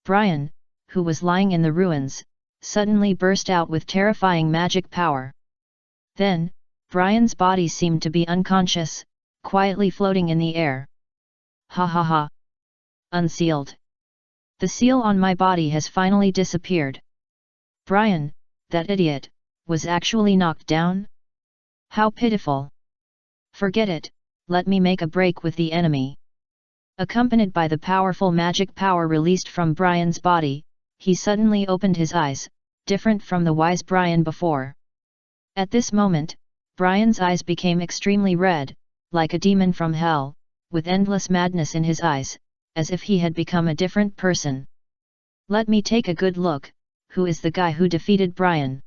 Brian, who was lying in the ruins, suddenly burst out with terrifying magic power. Then, Brian's body seemed to be unconscious, quietly floating in the air. Ha ha ha! Unsealed. The seal on my body has finally disappeared. Brian, that idiot, was actually knocked down? How pitiful! Forget it, let me make a break with the enemy. Accompanied by the powerful magic power released from Brian's body, he suddenly opened his eyes, different from the wise Brian before. At this moment, Brian's eyes became extremely red, like a demon from hell, with endless madness in his eyes, as if he had become a different person. Let me take a good look, who is the guy who defeated Brian?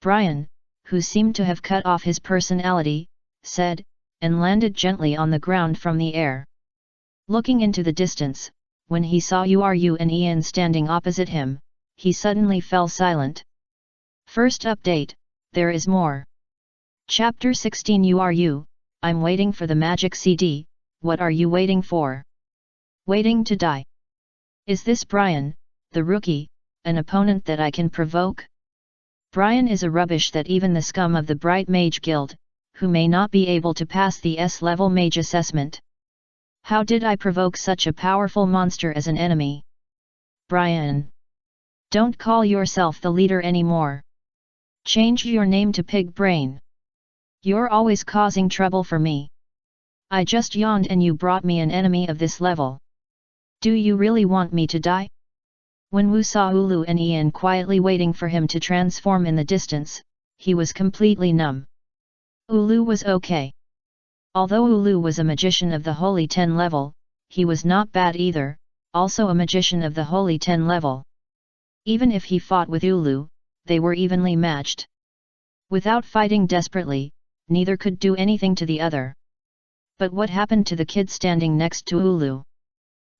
Brian, who seemed to have cut off his personality, said, and landed gently on the ground from the air. Looking into the distance, when he saw Uru and Ian standing opposite him, he suddenly fell silent. First update, there is more. Chapter 16 Uru, I'm waiting for the magic CD, what are you waiting for? Waiting to die? Is this Brian, the rookie, an opponent that I can provoke? Brian is a rubbish that even the scum of the Bright Mage Guild, who may not be able to pass the S-level mage assessment. How did I provoke such a powerful monster as an enemy? Brian! Don't call yourself the leader anymore. Change your name to Pig Brain. You're always causing trouble for me. I just yawned and you brought me an enemy of this level. Do you really want me to die? When Wu saw Ulu and Ian quietly waiting for him to transform in the distance, he was completely numb. Ulu was okay. Although Ulu was a magician of the Holy 10 level, he was not bad either, also a magician of the Holy 10 level. Even if he fought with Ulu, they were evenly matched. Without fighting desperately, neither could do anything to the other. But what happened to the kid standing next to Ulu?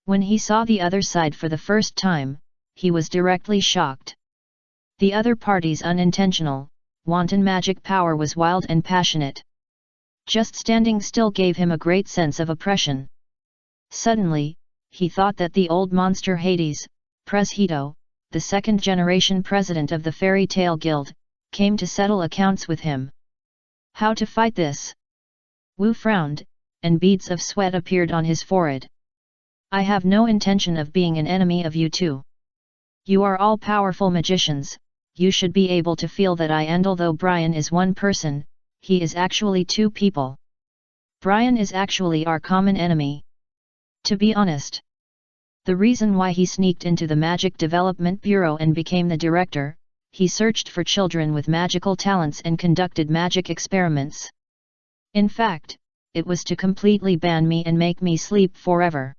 When he saw the other side for the first time, he was directly shocked. The other party's unintentional, wanton magic power was wild and passionate. Just standing still gave him a great sense of oppression. Suddenly, he thought that the old monster Hades, Presheto, the second-generation president of the Fairy Tale Guild, came to settle accounts with him. How to fight this? Wu frowned, and beads of sweat appeared on his forehead. I have no intention of being an enemy of you two. You are all powerful magicians, you should be able to feel that and although Brian is one person, he is actually two people. Brian is actually our common enemy. To be honest, the reason why he sneaked into the Magic Development Bureau and became the director, he searched for children with magical talents and conducted magic experiments. In fact, it was to completely ban me and make me sleep forever.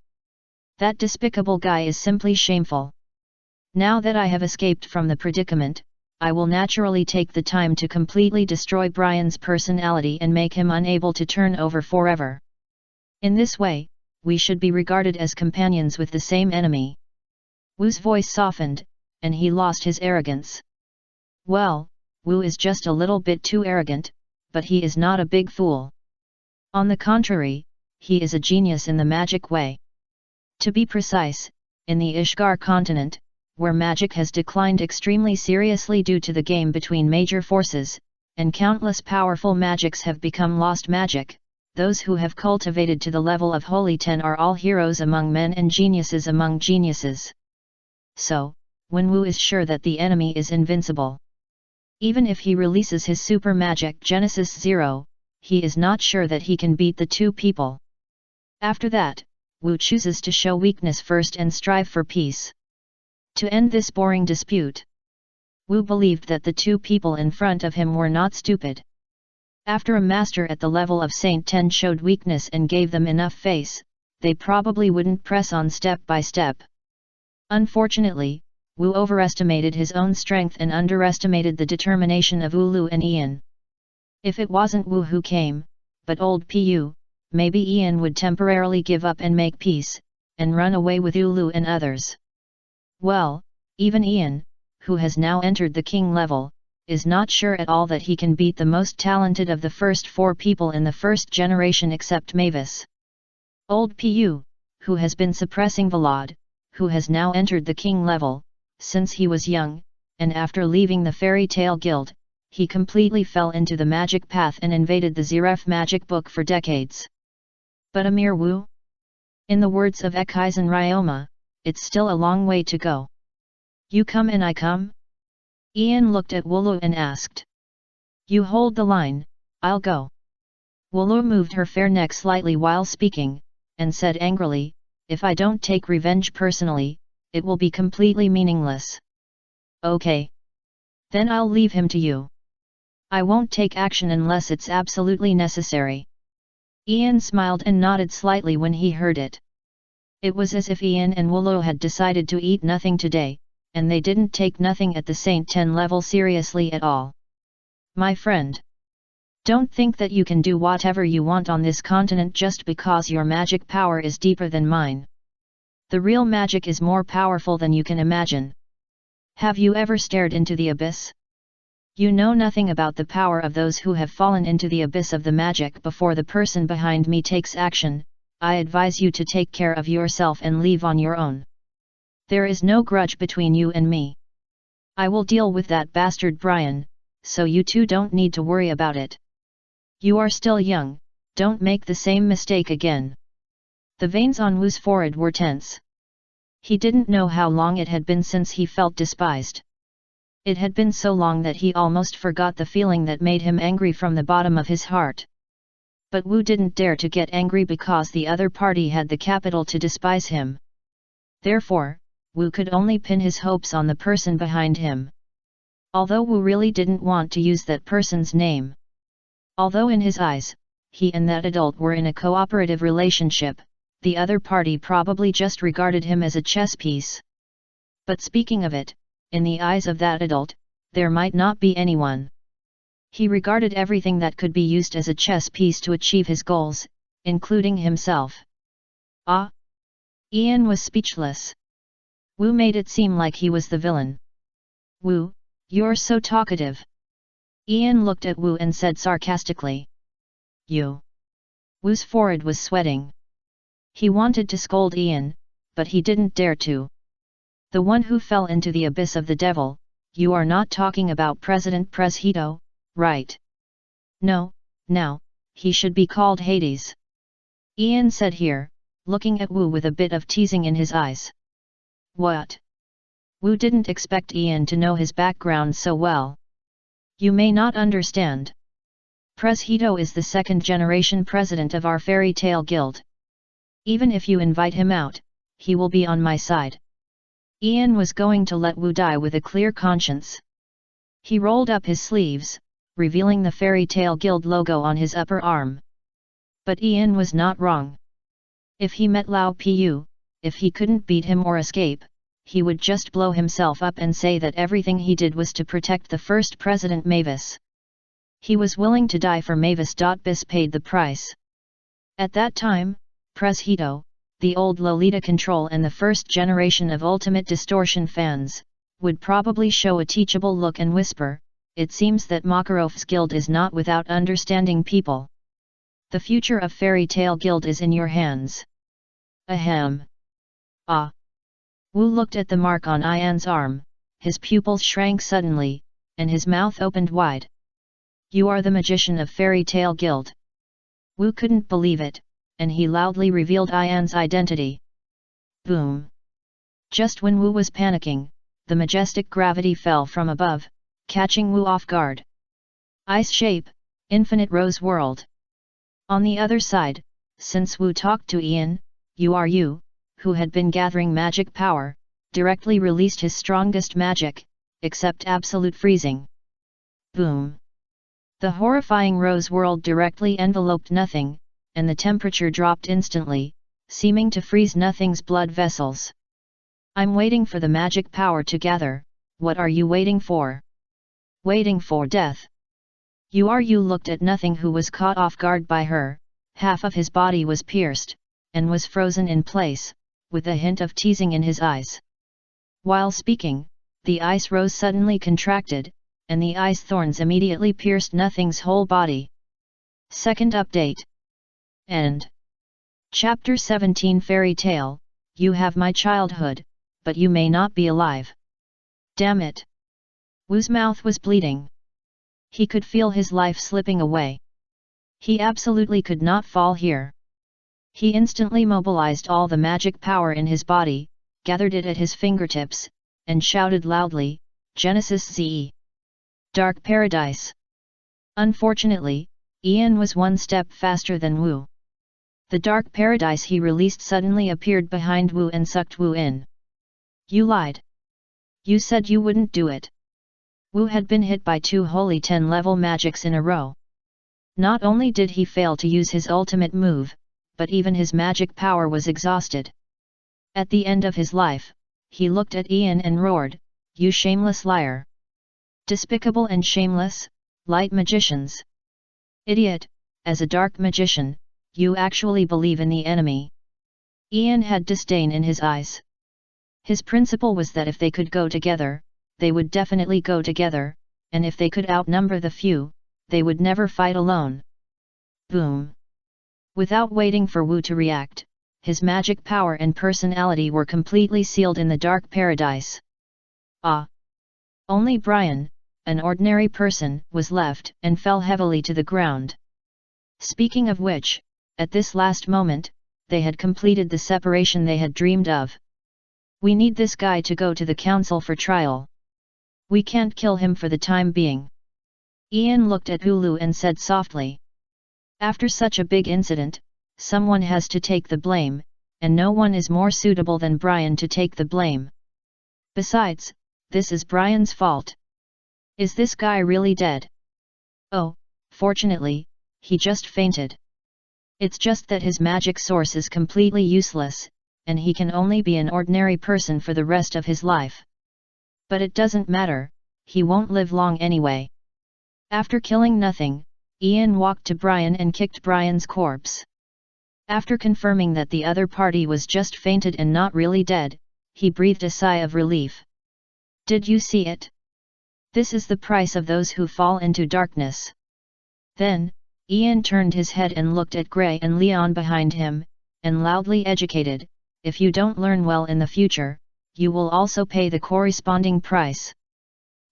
That despicable guy is simply shameful. Now that I have escaped from the predicament, I will naturally take the time to completely destroy Brian's personality and make him unable to turn over forever. In this way, we should be regarded as companions with the same enemy. Wu's voice softened, and he lost his arrogance. Well, Wu is just a little bit too arrogant, but he is not a big fool. On the contrary, he is a genius in the magic way. To be precise, in the Ishgar continent, where magic has declined extremely seriously due to the game between major forces, and countless powerful magics have become lost magic, those who have cultivated to the level of Holy 10 are all heroes among men and geniuses among geniuses. So, when Wu is sure that the enemy is invincible, even if he releases his super magic Genesis 0, he is not sure that he can beat the two people. After that, Wu chooses to show weakness first and strive for peace. To end this boring dispute, Wu believed that the two people in front of him were not stupid. After a master at the level of Saint 10 showed weakness and gave them enough face, they probably wouldn't press on step by step. Unfortunately, Wu overestimated his own strength and underestimated the determination of Ulu and Ian. If it wasn't Wu who came, but old Pu, maybe Ian would temporarily give up and make peace, and run away with Ulu and others. Well, even Ian, who has now entered the king level, is not sure at all that he can beat the most talented of the first 4 people in the first generation except Mavis. Old Pu, who has been suppressing Vlad, who has now entered the king level, since he was young, and after leaving the Fairy Tale Guild, he completely fell into the magic path and invaded the Zeref magic book for decades. But Amir Wu? In the words of Ekizen Ryoma, it's still a long way to go. You come and I come? Ian looked at Wulu and asked. You hold the line, I'll go. Wulu moved her fair neck slightly while speaking, and said angrily, if I don't take revenge personally, it will be completely meaningless. Okay. Then I'll leave him to you. I won't take action unless it's absolutely necessary. Ian smiled and nodded slightly when he heard it. It was as if Ian and Wulu had decided to eat nothing today, and they didn't take nothing at the Saint 10 level seriously at all. My friend. Don't think that you can do whatever you want on this continent just because your magic power is deeper than mine. The real magic is more powerful than you can imagine. Have you ever stared into the abyss? You know nothing about the power of those who have fallen into the abyss of the magic before the person behind me takes action. I advise you to take care of yourself and leave on your own. There is no grudge between you and me. I will deal with that bastard Brian, so you two don't need to worry about it. You are still young, don't make the same mistake again. The veins on Wu's forehead were tense. He didn't know how long it had been since he felt despised. It had been so long that he almost forgot the feeling that made him angry from the bottom of his heart. But Wu didn't dare to get angry because the other party had the capital to despise him. Therefore, Wu could only pin his hopes on the person behind him. Although Wu really didn't want to use that person's name. Although in his eyes, he and that adult were in a cooperative relationship, the other party probably just regarded him as a chess piece. But speaking of it, in the eyes of that adult, there might not be anyone. He regarded everything that could be used as a chess piece to achieve his goals, including himself. Ah! Ian was speechless. Wu made it seem like he was the villain. Wu, you're so talkative. Ian looked at Wu and said sarcastically. You. Wu's forehead was sweating. He wanted to scold Ian, but he didn't dare to. The one who fell into the abyss of the devil, you are not talking about President Preshedo, right? No, now, he should be called Hades. Ian said here, looking at Wu with a bit of teasing in his eyes. What? Wu didn't expect Ian to know his background so well. You may not understand. Preshedo is the second-generation president of our fairy tale guild. Even if you invite him out, he will be on my side. Ian was going to let Wu die with a clear conscience. He rolled up his sleeves, revealing the fairy tale guild logo on his upper arm. But Ian was not wrong. If he met Lao Pu, if he couldn't beat him or escape, he would just blow himself up and say that everything he did was to protect the first president Mavis. He was willing to die for Mavis. Bis paid the price. At that time, Preshedo, the old Lolita Control and the first generation of Ultimate Distortion fans, would probably show a teachable look and whisper, it seems that Makarov's guild is not without understanding people. The future of Fairy Tale Guild is in your hands. Ahem. Ah. Wu looked at the mark on Ian's arm, his pupils shrank suddenly, and his mouth opened wide. You are the magician of Fairy Tale Guild. Wu couldn't believe it, and he loudly revealed Ian's identity. Boom! Just when Wu was panicking, the majestic gravity fell from above, catching Wu off guard. Ice shape, infinite rose world. On the other side, since Wu talked to Ian, you, who had been gathering magic power, directly released his strongest magic, except absolute freezing. Boom! The horrifying rose world directly enveloped nothing, and the temperature dropped instantly, seeming to freeze nothing's blood vessels. I'm waiting for the magic power to gather. What are you waiting for? Waiting for death. You looked at nothing, who was caught off guard by her. Half of his body was pierced, and was frozen in place, with a hint of teasing in his eyes. While speaking, the ice rose suddenly contracted, and the ice thorns immediately pierced nothing's whole body. Second update. End. Chapter 17 Fairy Tale, you have my childhood, but you may not be alive. Damn it. Wu's mouth was bleeding. He could feel his life slipping away. He absolutely could not fall here. He instantly mobilized all the magic power in his body, gathered it at his fingertips, and shouted loudly, Genesis ZE. Dark Paradise. Unfortunately, Ian was one step faster than Wu. The Dark Paradise he released suddenly appeared behind Wu and sucked Wu in. You lied. You said you wouldn't do it. Wu had been hit by 2 holy 10-level magics in a row. Not only did he fail to use his ultimate move, but even his magic power was exhausted. At the end of his life, he looked at Ian and roared, you shameless liar. Despicable and shameless, light magicians. Idiot, as a dark magician, you actually believe in the enemy. Ian had disdain in his eyes. His principle was that if they could go together, they would definitely go together, and if they could outnumber the few, they would never fight alone. Boom! Without waiting for Wu to react, his magic power and personality were completely sealed in the Dark Paradise. Ah! Only Brian, an ordinary person, was left and fell heavily to the ground. Speaking of which, at this last moment, they had completed the separation they had dreamed of. We need this guy to go to the council for trial. We can't kill him for the time being. Ian looked at Hulu and said softly. After such a big incident, someone has to take the blame, and no one is more suitable than Brian to take the blame. Besides, this is Brian's fault. Is this guy really dead? Oh, fortunately, he just fainted. It's just that his magic source is completely useless, and he can only be an ordinary person for the rest of his life. But it doesn't matter, he won't live long anyway. After killing nothing, Ian walked to Brian and kicked Brian's corpse. After confirming that the other party was just fainted and not really dead, he breathed a sigh of relief. Did you see it? This is the price of those who fall into darkness. Then, Ian turned his head and looked at Gray and Leon behind him, and loudly educated, if you don't learn well in the future, you will also pay the corresponding price.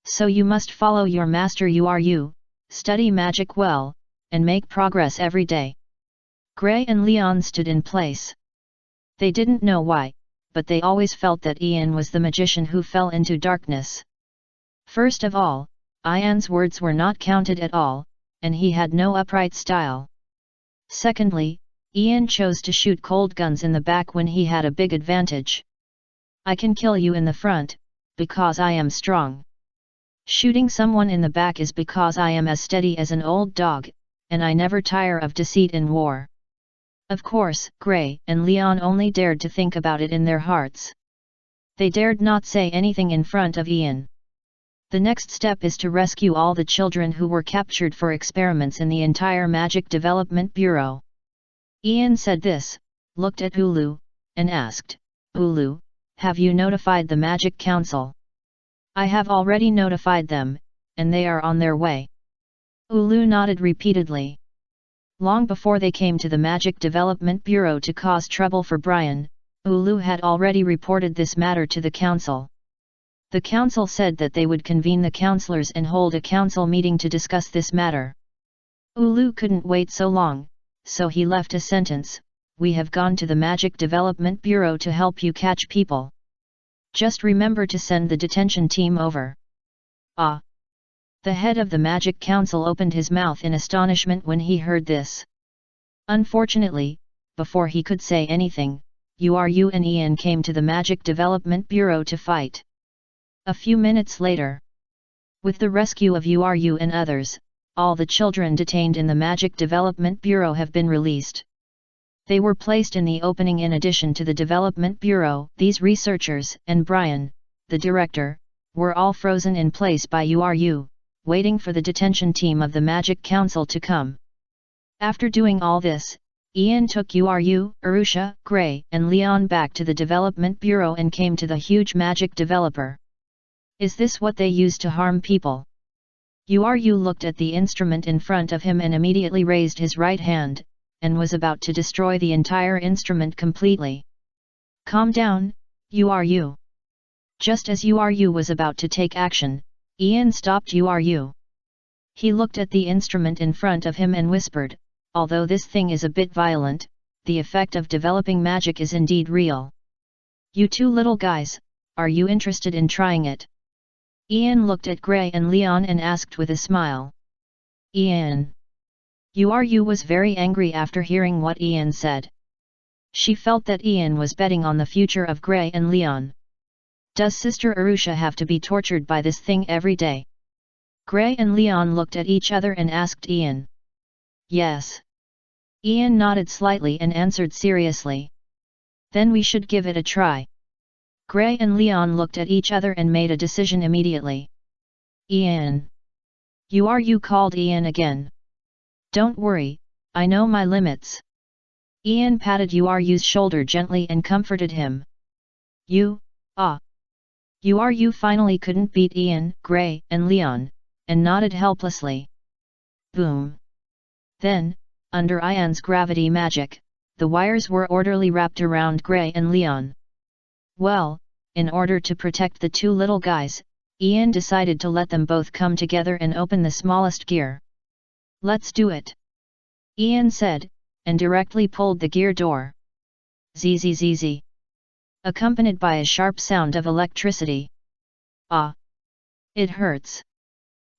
So you must follow your master Uru, study magic well, and make progress every day. Gray and Leon stood in place. They didn't know why, but they always felt that Ian was the magician who fell into darkness. First of all, Ian's words were not counted at all, and he had no upright style. Secondly, Ian chose to shoot cold guns in the back when he had a big advantage. I can kill you in the front, because I am strong. Shooting someone in the back is because I am as steady as an old dog, and I never tire of deceit in war. Of course, Gray and Leon only dared to think about it in their hearts. They dared not say anything in front of Ian. The next step is to rescue all the children who were captured for experiments in the entire Magic Development Bureau. Ian said this, looked at Ulu, and asked, Ulu, have you notified the Magic Council? I have already notified them, and they are on their way. Ulu nodded repeatedly. Long before they came to the Magic Development Bureau to cause trouble for Brian, Ulu had already reported this matter to the council. The council said that they would convene the councillors and hold a council meeting to discuss this matter. Ulu couldn't wait so long, so he left a sentence, we have gone to the Magic Development Bureau to help you catch people. Just remember to send the detention team over. Ah! The head of the Magic Council opened his mouth in astonishment when he heard this. Unfortunately, before he could say anything, Uru and Ian came to the Magic Development Bureau to fight. A few minutes later, with the rescue of Uru and others, all the children detained in the Magic Development Bureau have been released. They were placed in the opening. In addition to the Development Bureau, these researchers and Brian, the director, were all frozen in place by Uru, waiting for the detention team of the Magic Council to come. After doing all this, Ian took Uru, Arushia, Gray, and Leon back to the Development Bureau and came to the huge magic developer. Is this what they use to harm people? Uru looked at the instrument in front of him and immediately raised his right hand, and was about to destroy the entire instrument completely. Calm down, Uru. Just as Uru was about to take action, Ian stopped Uru. He looked at the instrument in front of him and whispered, although this thing is a bit violent, the effect of developing magic is indeed real. You two little guys, are you interested in trying it? Ian looked at Gray and Leon and asked with a smile. Ian. Uru was very angry after hearing what Ian said. She felt that Ian was betting on the future of Gray and Leon. Does Sister Arushia have to be tortured by this thing every day? Gray and Leon looked at each other and asked Ian. Yes. Ian nodded slightly and answered seriously. Then we should give it a try. Gray and Leon looked at each other and made a decision immediately. Ian. Uru called Ian again. Don't worry, I know my limits. Ian patted Uru's shoulder gently and comforted him. Uru finally couldn't beat Ian, Gray, and Leon, and nodded helplessly. Boom. Then, under Ian's gravity magic, the wires were orderly wrapped around Gray and Leon. Well, in order to protect the two little guys, Ian decided to let them both come together and open the smallest gear. Let's do it. Ian said, and directly pulled the gear door. Zzz. Accompanied by a sharp sound of electricity. Ah! It hurts.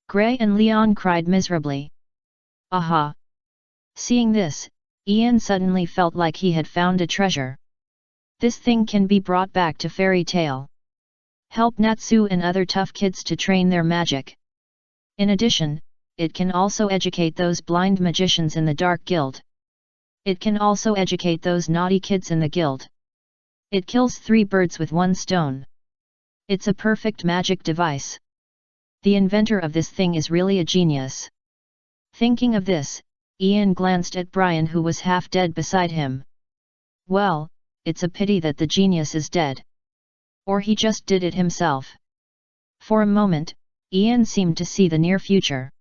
Gray and Leon cried miserably. Aha! Seeing this, Ian suddenly felt like he had found a treasure. This thing can be brought back to fairy tale. help Natsu and other tough kids to train their magic. In addition, it can also educate those blind magicians in the Dark Guild. It can also educate those naughty kids in the guild. It kills 3 birds with 1 stone. It's a perfect magic device. The inventor of this thing is really a genius. Thinking of this, Ian glanced at Brian, who was half dead beside him. Well, it's a pity that the genius is dead. Or he just did it himself. For a moment, Ian seemed to see the near future.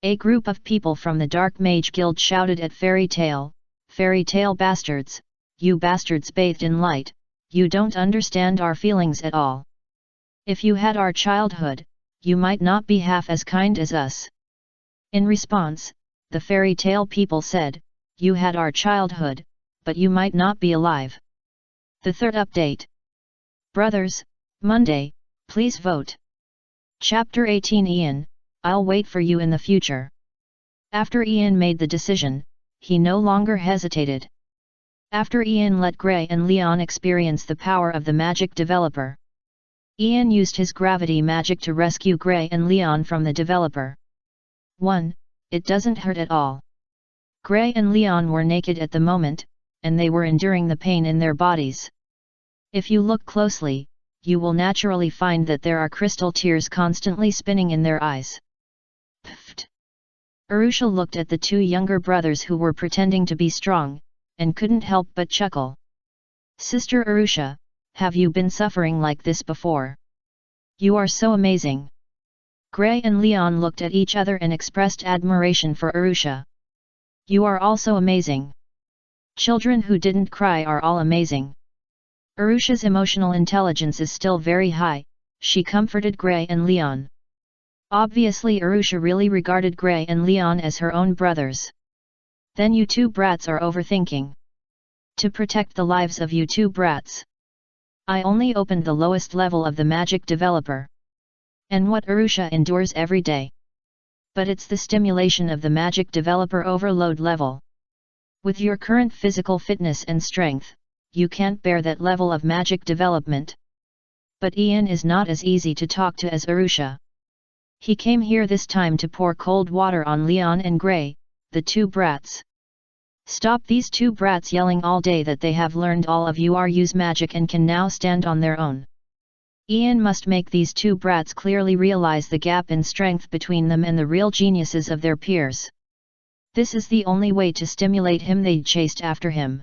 A group of people from the Dark Mage Guild shouted at Fairy Tale bastards, you bastards bathed in light, you don't understand our feelings at all. If you had our childhood, you might not be half as kind as us. In response, the Fairy Tale people said, you had our childhood, but you might not be alive. The third update. Brothers, Monday, please vote. Chapter 18 Ian, I'll wait for you in the future. After Ian made the decision, he no longer hesitated. After Ian let Gray and Leon experience the power of the magic developer, Ian used his gravity magic to rescue Gray and Leon from the developer. 1. It doesn't hurt at all. Gray and Leon were naked at the moment, and they were enduring the pain in their bodies. If you look closely, you will naturally find that there are crystal tears constantly spinning in their eyes. Pfft! Arushia looked at the 2 younger brothers who were pretending to be strong, and couldn't help but chuckle. Sister Arushia, have you been suffering like this before? You are so amazing. Gray and Leon looked at each other and expressed admiration for Arushia. You are also amazing. Children who didn't cry are all amazing. Arushia's emotional intelligence is still very high, she comforted Gray and Leon. Obviously Arushia really regarded Gray and Leon as her own brothers. Then you 2 brats are overthinking. To protect the lives of you 2 brats, I only opened the lowest level of the magic developer. And what Arushia endures every day. But it's the stimulation of the magic developer overload level. With your current physical fitness and strength, you can't bear that level of magic development. But Ian is not as easy to talk to as Arushia. He came here this time to pour cold water on Leon and Gray, the 2 brats. Stop these 2 brats yelling all day that they have learned all of URU's magic and can now stand on their own. Ian must make these 2 brats clearly realize the gap in strength between them and the real geniuses of their peers. This is the only way to stimulate him. They chased after him.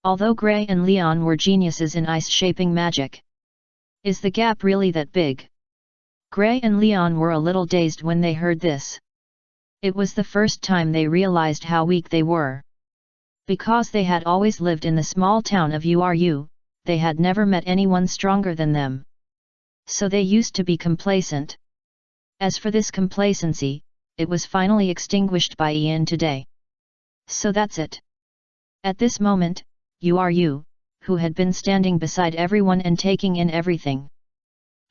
Although Gray and Leon were geniuses in ice-shaping magic. Is the gap really that big? Gray and Leon were a little dazed when they heard this. It was the first time they realized how weak they were. Because they had always lived in the small town of Uru, they had never met anyone stronger than them. So they used to be complacent. As for this complacency, it was finally extinguished by Ian today. So that's it. At this moment, Uru, who had been standing beside everyone and taking in everything,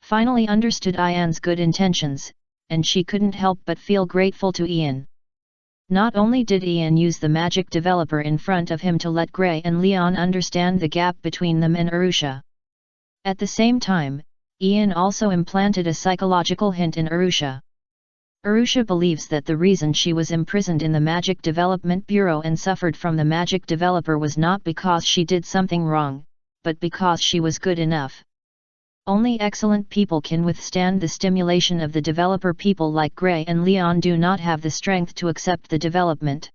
finally understood Ian's good intentions, and she couldn't help but feel grateful to Ian. Not only did Ian use the magic developer in front of him to let Gray and Leon understand the gap between them and Arushia. At the same time, Ian also implanted a psychological hint in Arushia. Arushia believes that the reason she was imprisoned in the Magic Development Bureau and suffered from the magic developer was not because she did something wrong, but because she was good enough. Only excellent people can withstand the stimulation of the developer. People like Gray and Leon do not have the strength to accept the development.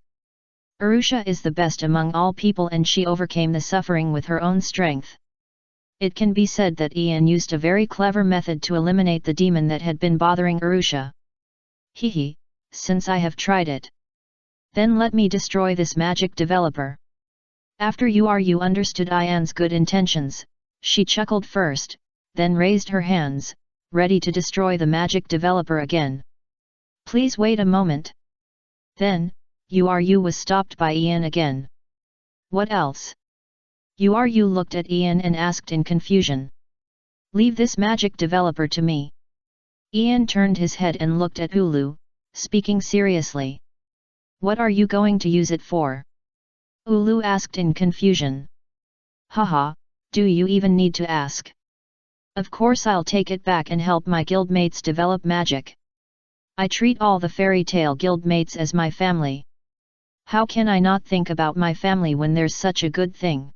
Arushia is the best among all people and she overcame the suffering with her own strength. It can be said that Ian used a very clever method to eliminate the demon that had been bothering Arushia. Hehe, since I have tried it. Then let me destroy this magic developer. After Uru understood Ian's good intentions, she chuckled first, then raised her hands, ready to destroy the magic developer again. Please wait a moment. Then, Uru was stopped by Ian again. What else? Uru looked at Ian and asked in confusion. Leave this magic developer to me. Ian turned his head and looked at Ulu, speaking seriously. What are you going to use it for? Ulu asked in confusion. Haha, do you even need to ask? Of course I'll take it back and help my guildmates develop magic. I treat all the fairy tale guildmates as my family. How can I not think about my family when there's such a good thing?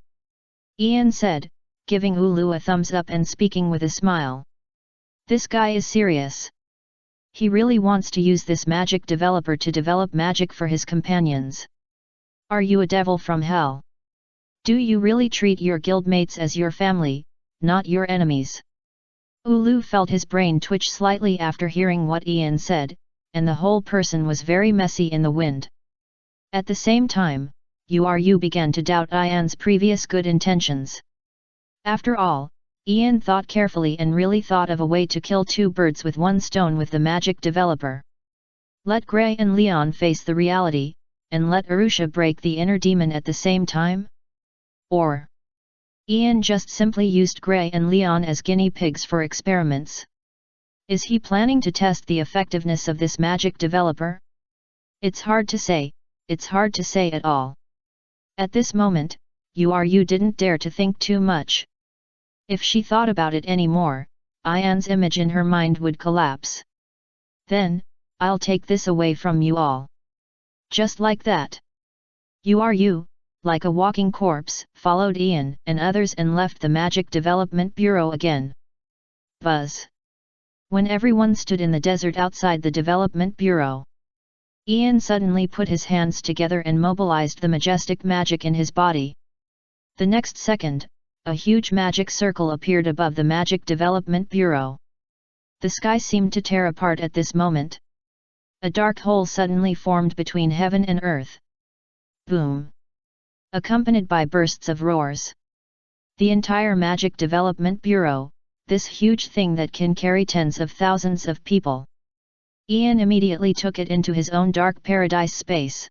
Ian said, giving Ulu a thumbs up and speaking with a smile. This guy is serious. He really wants to use this magic developer to develop magic for his companions. Are you a devil from hell? Do you really treat your guildmates as your family, not your enemies? Ulu felt his brain twitch slightly after hearing what Ian said, and the whole person was very messy in the wind. At the same time, you began to doubt Ian's previous good intentions. After all, Ian thought carefully and really thought of a way to kill two birds with one stone with the magic developer. Let Gray and Leon face the reality, and let Arushia break the inner demon at the same time? Or Ian just simply used Gray and Leon as guinea pigs for experiments. Is he planning to test the effectiveness of this magic developer? It's hard to say at all. At this moment, you didn't dare to think too much. If she thought about it any more, Ian's image in her mind would collapse. Then, I'll take this away from you all. Just like that. You, like a walking corpse, followed Ian and others and left the Magic Development Bureau again. Buzz. When everyone stood in the desert outside the Development Bureau, Ian suddenly put his hands together and mobilized the majestic magic in his body. The next second, a huge magic circle appeared above the Magic Development Bureau. The sky seemed to tear apart at this moment. A dark hole suddenly formed between heaven and earth. Boom! Accompanied by bursts of roars. The entire Magic Development Bureau, this huge thing that can carry tens of thousands of people. Ian immediately took it into his own dark paradise space.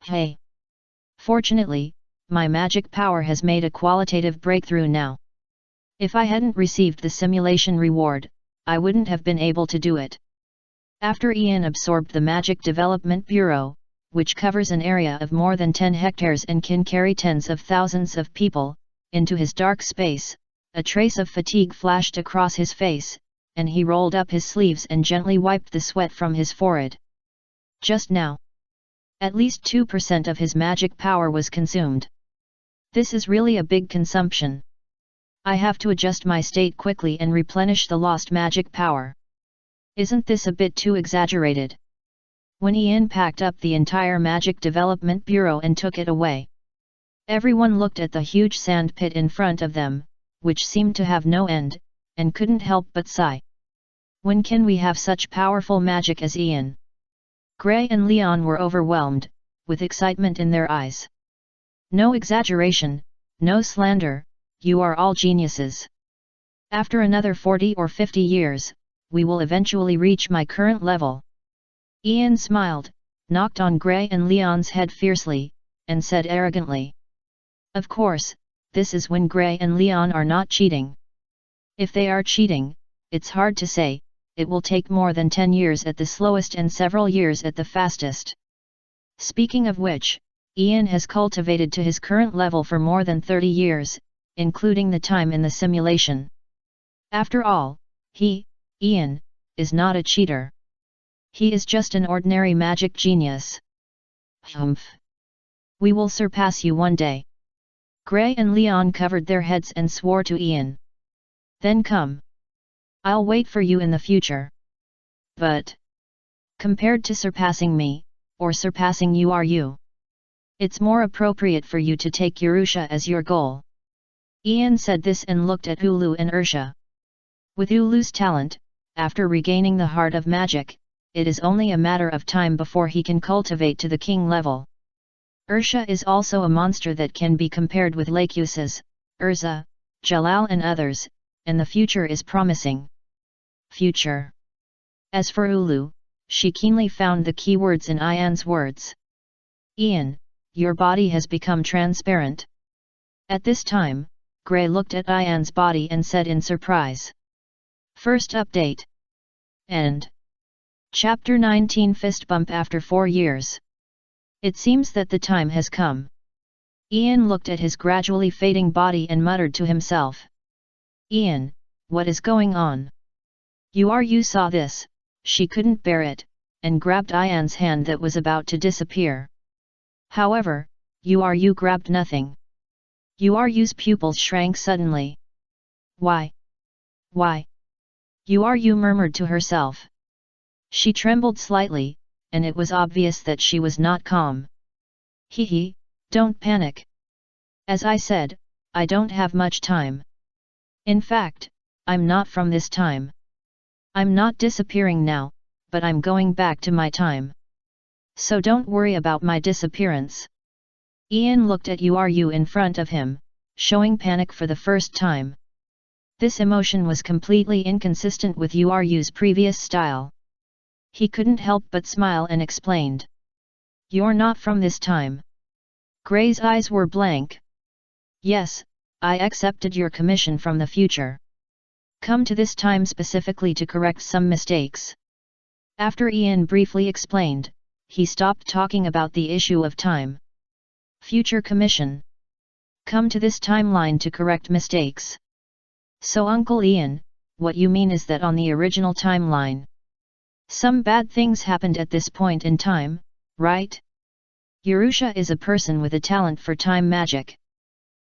Hey! Fortunately, my magic power has made a qualitative breakthrough now. If I hadn't received the simulation reward, I wouldn't have been able to do it. After Ian absorbed the Magic Development Bureau, which covers an area of more than 10 hectares and can carry tens of thousands of people, into his dark space, a trace of fatigue flashed across his face, and he rolled up his sleeves and gently wiped the sweat from his forehead. Just now, at least 2% of his magic power was consumed. This is really a big consumption. I have to adjust my state quickly and replenish the lost magic power. Isn't this a bit too exaggerated? When Ian packed up the entire Magic Development Bureau and took it away, everyone looked at the huge sand pit in front of them, which seemed to have no end, and couldn't help but sigh. When can we have such powerful magic as Ian? Gray and Leon were overwhelmed, with excitement in their eyes. No exaggeration, no slander, you are all geniuses. After another 40 or 50 years, we will eventually reach my current level. Ian smiled, knocked on Gray and Leon's head fiercely, and said arrogantly. Of course, this is when Gray and Leon are not cheating. If they are cheating, it's hard to say, it will take more than 10 years at the slowest and several years at the fastest. Speaking of which, Ian has cultivated to his current level for more than 30 years, including the time in the simulation. After all, Ian, is not a cheater. He is just an ordinary magic genius. Humph! We will surpass you one day. Gray and Leon covered their heads and swore to Ian. Then come. I'll wait for you in the future. But, compared to surpassing me, or surpassing you, it's more appropriate for you to take Arushia as your goal. Ian said this and looked at Ulu and Erza. With Ulu's talent, after regaining the heart of magic, it is only a matter of time before he can cultivate to the king level. Arushia is also a monster that can be compared with Laxus, Erza, Jalal and others, and the future is promising. Future. As for Ulu, she keenly found the key words in Ian's words. Ian, your body has become transparent. At this time, Gray looked at Ian's body and said in surprise. First update. End. Chapter 19 Fist Bump After 4 years. It seems that the time has come. Ian looked at his gradually fading body and muttered to himself. Ian, what is going on? Uru saw this, she couldn't bear it, and grabbed Ian's hand that was about to disappear. However, Uru grabbed nothing. Uru's pupils shrank suddenly. Why? Why? Uru murmured to herself. She trembled slightly, and it was obvious that she was not calm. Hee, don't panic. As I said, I don't have much time. In fact, I'm not from this time. I'm not disappearing now, but I'm going back to my time. So don't worry about my disappearance. Ian looked at Uru in front of him, showing panic for the first time. This emotion was completely inconsistent with Uru's previous style. He couldn't help but smile and explained. You're not from this time. Gray's eyes were blank. Yes, I accepted your commission from the future. Come to this time specifically to correct some mistakes. After Ian briefly explained, he stopped talking about the issue of time. Future commission. Come to this timeline to correct mistakes. So Uncle Ian, what you mean is that on the original timeline, some bad things happened at this point in time, right? Arushia is a person with a talent for time magic.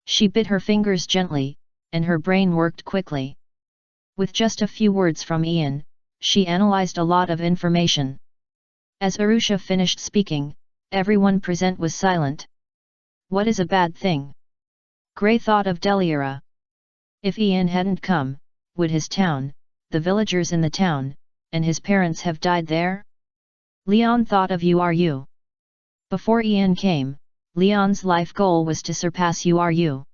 She bit her fingers gently, and her brain worked quickly. With just a few words from Ian, she analyzed a lot of information. As Arushia finished speaking, everyone present was silent. What is a bad thing? Gray thought of Deliora. If Ian hadn't come, would his town, the villagers in the town, and his parents have died there? Leon thought of Uru. Before Ian came, Leon's life goal was to surpass Uru.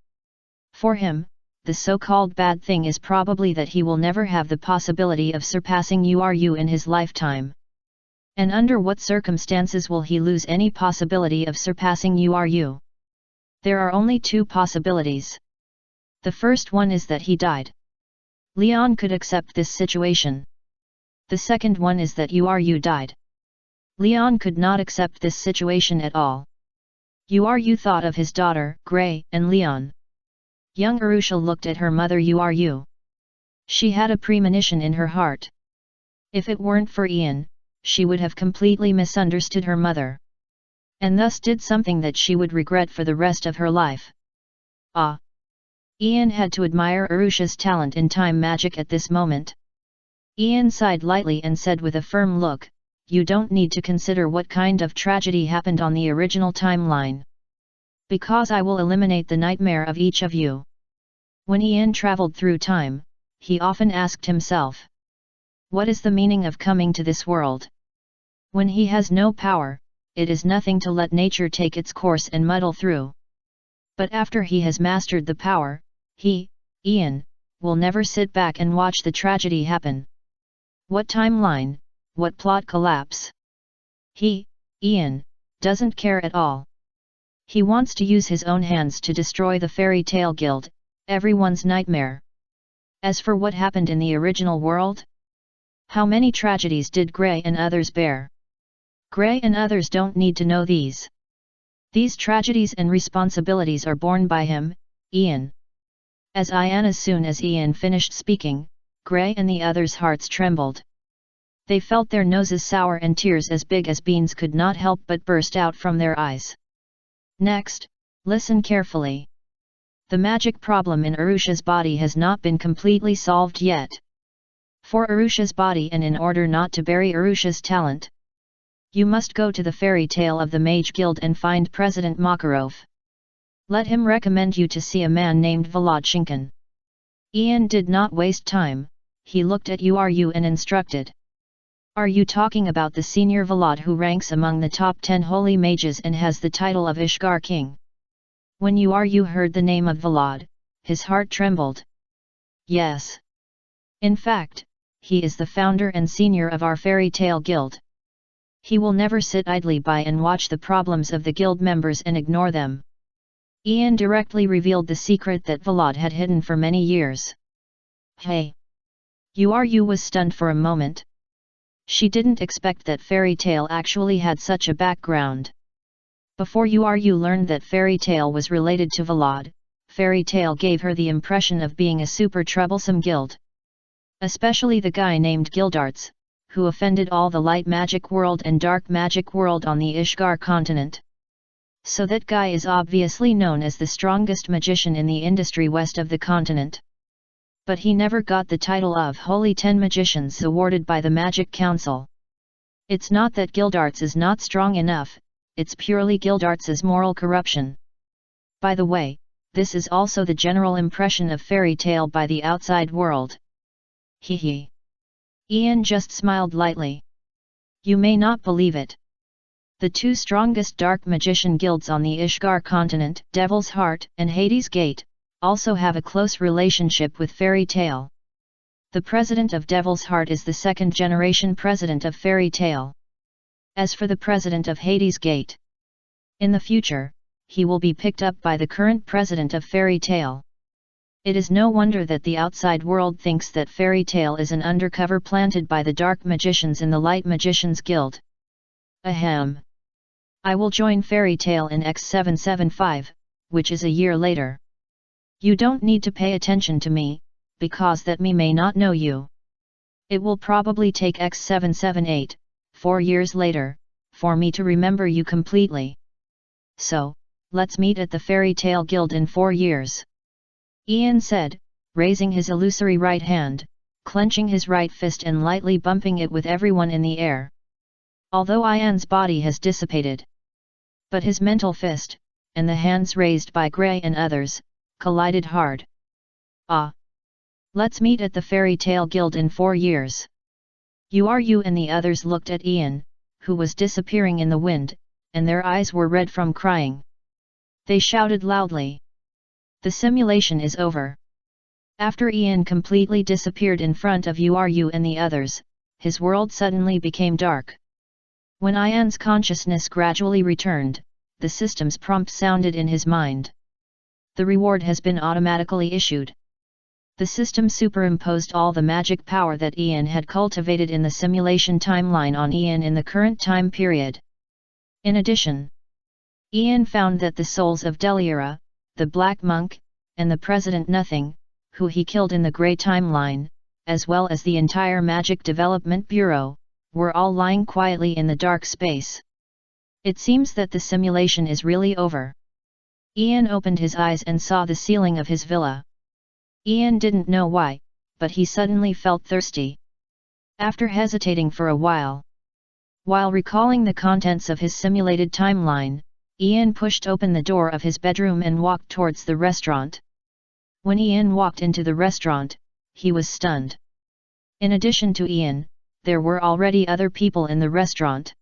For him, the so-called bad thing is probably that he will never have the possibility of surpassing Uru in his lifetime. And under what circumstances will he lose any possibility of surpassing Uru? There are only two possibilities. The first one is that he died. Leon could accept this situation. The second one is that Uru died. Leon could not accept this situation at all. Uru thought of his daughter, Gray, and Leon. Young Arushia looked at her mother Uru. She had a premonition in her heart. If it weren't for Ian, she would have completely misunderstood her mother. And thus did something that she would regret for the rest of her life. Ah! Ian had to admire Arushia's talent in time magic at this moment. Ian sighed lightly and said with a firm look, you don't need to consider what kind of tragedy happened on the original timeline. Because I will eliminate the nightmare of each of you. When Ian traveled through time, he often asked himself, what is the meaning of coming to this world? When he has no power, it is nothing to let nature take its course and muddle through. But after he has mastered the power, he, Ian, will never sit back and watch the tragedy happen. What timeline, what plot collapse? He, Ian, doesn't care at all. He wants to use his own hands to destroy the fairy tale guild, everyone's nightmare. As for what happened in the original world? How many tragedies did Gray and others bear? Gray and others don't need to know these. These tragedies and responsibilities are borne by him, Ian. As soon as Ian finished speaking, Gray and the others' hearts trembled. They felt their noses sour and tears as big as beans could not help but burst out from their eyes. Next, listen carefully. The magic problem in Arushia's body has not been completely solved yet. For Arushia's body and in order not to bury Arushia's talent, you must go to the fairy tale of the Mage Guild and find President Makarov. Let him recommend you to see a man named Volodchenkin. Ian did not waste time, he looked at Uru and instructed. Are you talking about the senior Volod who ranks among the top 10 holy mages and has the title of Ishgar King? When Uru heard the name of Volod, his heart trembled. Yes. In fact, he is the founder and senior of our fairy tale guild. He will never sit idly by and watch the problems of the guild members and ignore them. Ian directly revealed the secret that Volod had hidden for many years. Hey! Uru was stunned for a moment. She didn't expect that fairy tale actually had such a background. Before Uru learned that fairy tale was related to Volod, fairy tale gave her the impression of being a super troublesome guild. Especially the guy named Gildarts, who offended all the light magic world and dark magic world on the Ishgar continent. So that guy is obviously known as the strongest magician in the industry west of the continent. But he never got the title of Holy 10 Magicians awarded by the Magic Council. It's not that Gildarts is not strong enough, it's purely Gildarts's moral corruption. By the way, this is also the general impression of Fairy Tale by the outside world. Hee hee. Ian just smiled lightly. You may not believe it. The two strongest dark magician guilds on the Ishgar continent, Devil's Heart and Hades Gate, also have a close relationship with Fairy Tale. The president of Devil's Heart is the second-generation president of Fairy Tale. As for the president of Hades Gate, in the future, he will be picked up by the current president of Fairy Tale. It is no wonder that the outside world thinks that Fairy Tale is an undercover planted by the dark magicians in the Light Magicians Guild. Ahem. I will join Fairy Tale in X775, which is a year later. You don't need to pay attention to me, because that me may not know you. It will probably take X778, 4 years later, for me to remember you completely. So, let's meet at the Fairy Tale Guild in 4 years. Ian said, raising his illusory right hand, clenching his right fist and lightly bumping it with everyone in the air. Although Ian's body has dissipated, but his mental fist, and the hands raised by Grey and others, collided hard. Ah! Let's meet at the Fairy Tale Guild in 4 years. You and the others looked at Ian, who was disappearing in the wind, and their eyes were red from crying. They shouted loudly. The simulation is over. After Ian completely disappeared in front of you and the others, his world suddenly became dark. When Ian's consciousness gradually returned, the system's prompt sounded in his mind. The reward has been automatically issued. The system superimposed all the magic power that Ian had cultivated in the simulation timeline on Ian in the current time period. In addition, Ian found that the souls of Deliora, the Black Monk, and the President Nothing, who he killed in the Grey timeline, as well as the entire Magic Development Bureau, were all lying quietly in the dark space. It seems that the simulation is really over. Ian opened his eyes and saw the ceiling of his villa. Ian didn't know why, but he suddenly felt thirsty. After hesitating for a while recalling the contents of his simulated timeline, Ian pushed open the door of his bedroom and walked towards the restaurant. When Ian walked into the restaurant, he was stunned. In addition to Ian, there were already other people in the restaurant.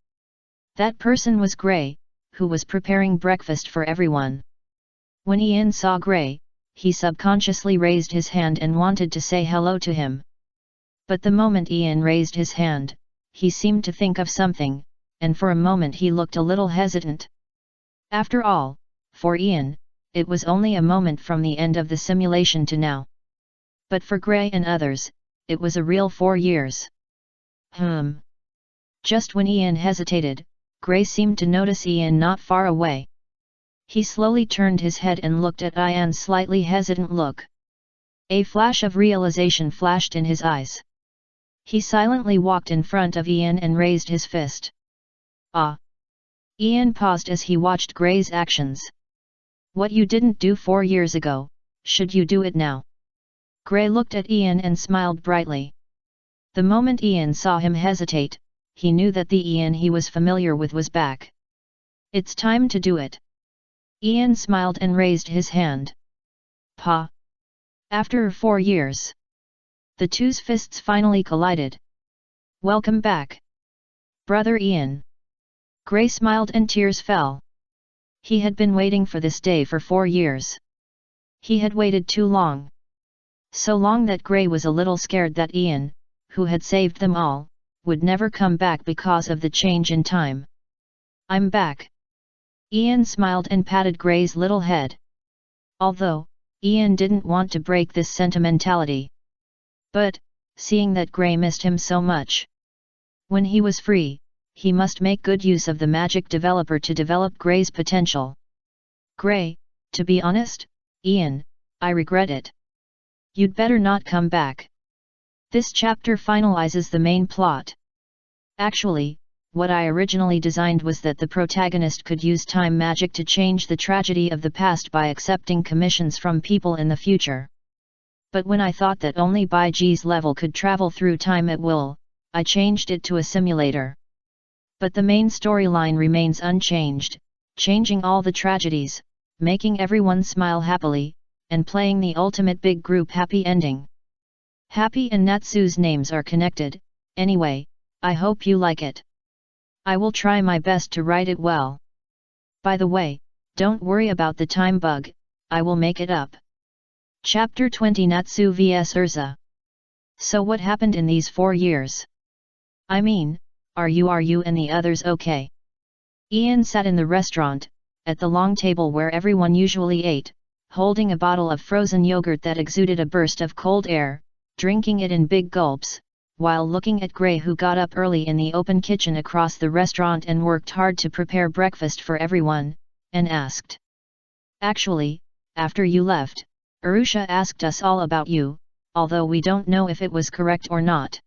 That person was Grey, who was preparing breakfast for everyone. When Ian saw Grey, he subconsciously raised his hand and wanted to say hello to him. But the moment Ian raised his hand, he seemed to think of something, and for a moment he looked a little hesitant. After all, for Ian, it was only a moment from the end of the simulation to now. But for Grey and others, it was a real 4 years. Just when Ian hesitated, Grey seemed to notice Ian not far away. He slowly turned his head and looked at Ian's slightly hesitant look. A flash of realization flashed in his eyes. He silently walked in front of Ian and raised his fist. Ah! Ian paused as he watched Grey's actions. What you didn't do 4 years ago, should you do it now? Grey looked at Ian and smiled brightly. The moment Ian saw him hesitate, he knew that the Ian he was familiar with was back. It's time to do it. Ian smiled and raised his hand. Pa! After 4 years. The two's fists finally collided. Welcome back, Brother Ian. Grey smiled and tears fell. He had been waiting for this day for 4 years. He had waited too long. So long that Grey was a little scared that Ian, who had saved them all, would never come back because of the change in time. I'm back. Ian smiled and patted Grey's little head. Although, Ian didn't want to break this sentimentality. But, seeing that Grey missed him so much, when he was free, he must make good use of the magic developer to develop Grey's potential. Grey, to be honest, Ian, I regret it. You'd better not come back. This chapter finalizes the main plot. Actually, what I originally designed was that the protagonist could use time magic to change the tragedy of the past by accepting commissions from people in the future. But when I thought that only Baiji's level could travel through time at will, I changed it to a simulator. But the main storyline remains unchanged, changing all the tragedies, making everyone smile happily, and playing the ultimate big group happy ending. Happy and Natsu's names are connected. Anyway, I hope you like it. I will try my best to write it well. By the way, don't worry about the time bug, I will make it up. Chapter 20 Natsu vs Erza. So what happened in these 4 years? I mean, are you and the others okay? Ian sat in the restaurant, at the long table where everyone usually ate, holding a bottle of frozen yogurt that exuded a burst of cold air, drinking it in big gulps, while looking at Gray, who got up early in the open kitchen across the restaurant and worked hard to prepare breakfast for everyone, and asked. Actually, after you left, Arushia asked us all about you, although we don't know if it was correct or not.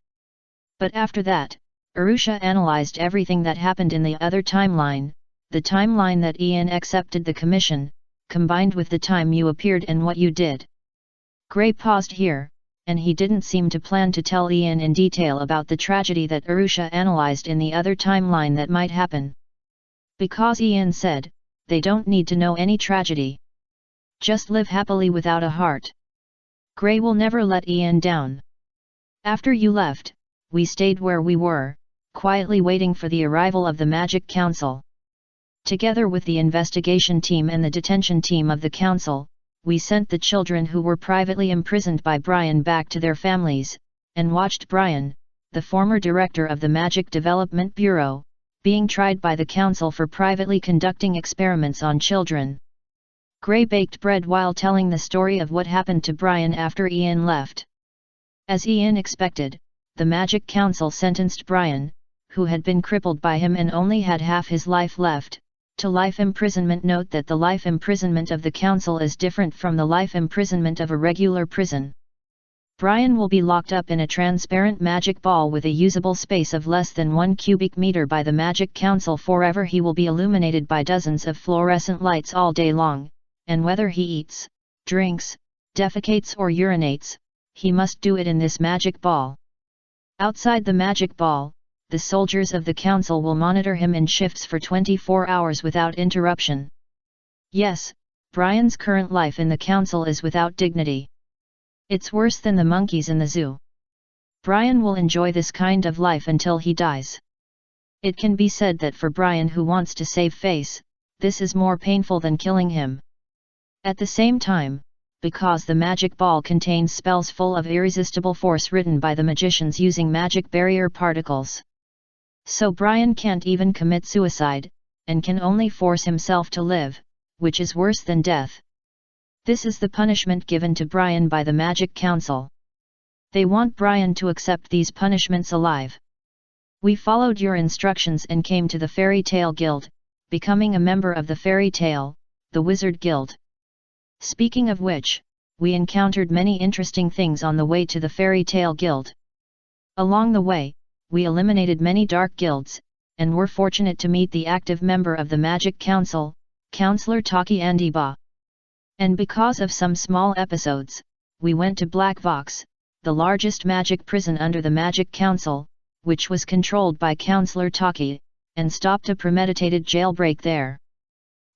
But after that, Arushia analyzed everything that happened in the other timeline, the timeline that Ian accepted the commission, combined with the time you appeared and what you did. Gray paused here, and he didn't seem to plan to tell Ian in detail about the tragedy that Arushia analyzed in the other timeline that might happen. Because Ian said, they don't need to know any tragedy. Just live happily without a heart. Gray will never let Ian down. After you left, we stayed where we were, quietly waiting for the arrival of the Magic Council. Together with the investigation team and the detention team of the Council, we sent the children who were privately imprisoned by Brian back to their families, and watched Brian, the former director of the Magic Development Bureau, being tried by the Council for privately conducting experiments on children. Gray baked bread while telling the story of what happened to Brian after Ian left. As Ian expected, the Magic Council sentenced Brian, who had been crippled by him and only had half his life left, to life imprisonment. Note that the life imprisonment of the Council is different from the life imprisonment of a regular prison. Brian will be locked up in a transparent magic ball with a usable space of less than 1 cubic meter by the Magic Council forever. He will be illuminated by dozens of fluorescent lights all day long, and whether he eats, drinks, defecates or urinates, he must do it in this magic ball. Outside the magic ball, the soldiers of the Council will monitor him in shifts for 24 hours without interruption. Yes, Brian's current life in the Council is without dignity. It's worse than the monkeys in the zoo. Brian will enjoy this kind of life until he dies. It can be said that for Brian, who wants to save face, this is more painful than killing him. At the same time, because the magic ball contains spells full of irresistible force written by the magicians using magic barrier particles. So Brian can't even commit suicide, and can only force himself to live, which is worse than death. This is the punishment given to Brian by the Magic Council. They want Brian to accept these punishments alive. We followed your instructions and came to the Fairy Tale Guild, becoming a member of the Fairy Tale, the Wizard Guild. Speaking of which, we encountered many interesting things on the way to the Fairy Tale Guild. Along the way, we eliminated many dark guilds, and were fortunate to meet the active member of the Magic Council, Counselor Taki Andiba. And because of some small episodes, we went to Black Vox, the largest magic prison under the Magic Council, which was controlled by Counselor Taki, and stopped a premeditated jailbreak there.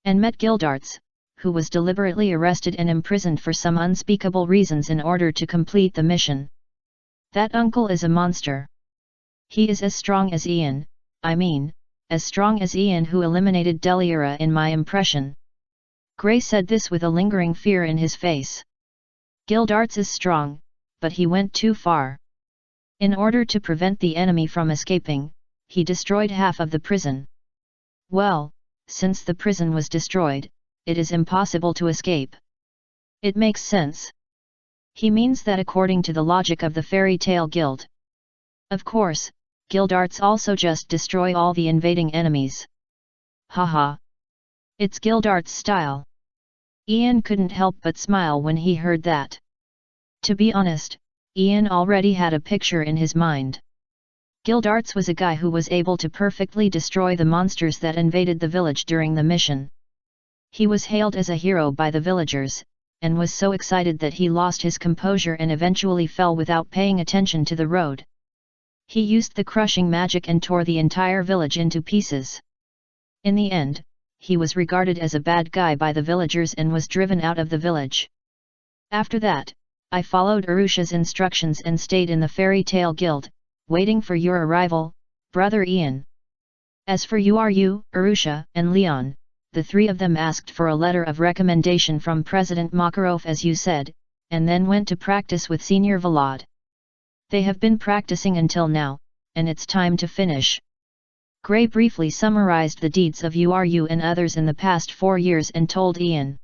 And met Gildarts, who was deliberately arrested and imprisoned for some unspeakable reasons in order to complete the mission. That uncle is a monster. He is as strong as Ian, as strong as Ian who eliminated Deliora in my impression. Gray said this with a lingering fear in his face. Gildarts is strong, but he went too far. In order to prevent the enemy from escaping, he destroyed half of the prison. Well, since the prison was destroyed, it is impossible to escape. It makes sense. He means that according to the logic of the Fairy Tale Guild. Of course, Gildarts also just destroy all the invading enemies. Haha. It's Gildarts' style. Ian couldn't help but smile when he heard that. To be honest, Ian already had a picture in his mind. Gildarts was a guy who was able to perfectly destroy the monsters that invaded the village during the mission. He was hailed as a hero by the villagers, and was so excited that he lost his composure and eventually fell without paying attention to the road. He used the crushing magic and tore the entire village into pieces. In the end, he was regarded as a bad guy by the villagers and was driven out of the village. After that, I followed Arushia's instructions and stayed in the fairy tale guild, waiting for your arrival, brother Ian. As for you, Arushia, and Leon, the three of them asked for a letter of recommendation from President Makarov as you said, and then went to practice with Senior Vlad. They have been practicing until now, and it's time to finish. Gray briefly summarized the deeds of URU and others in the past 4 years and told Ian.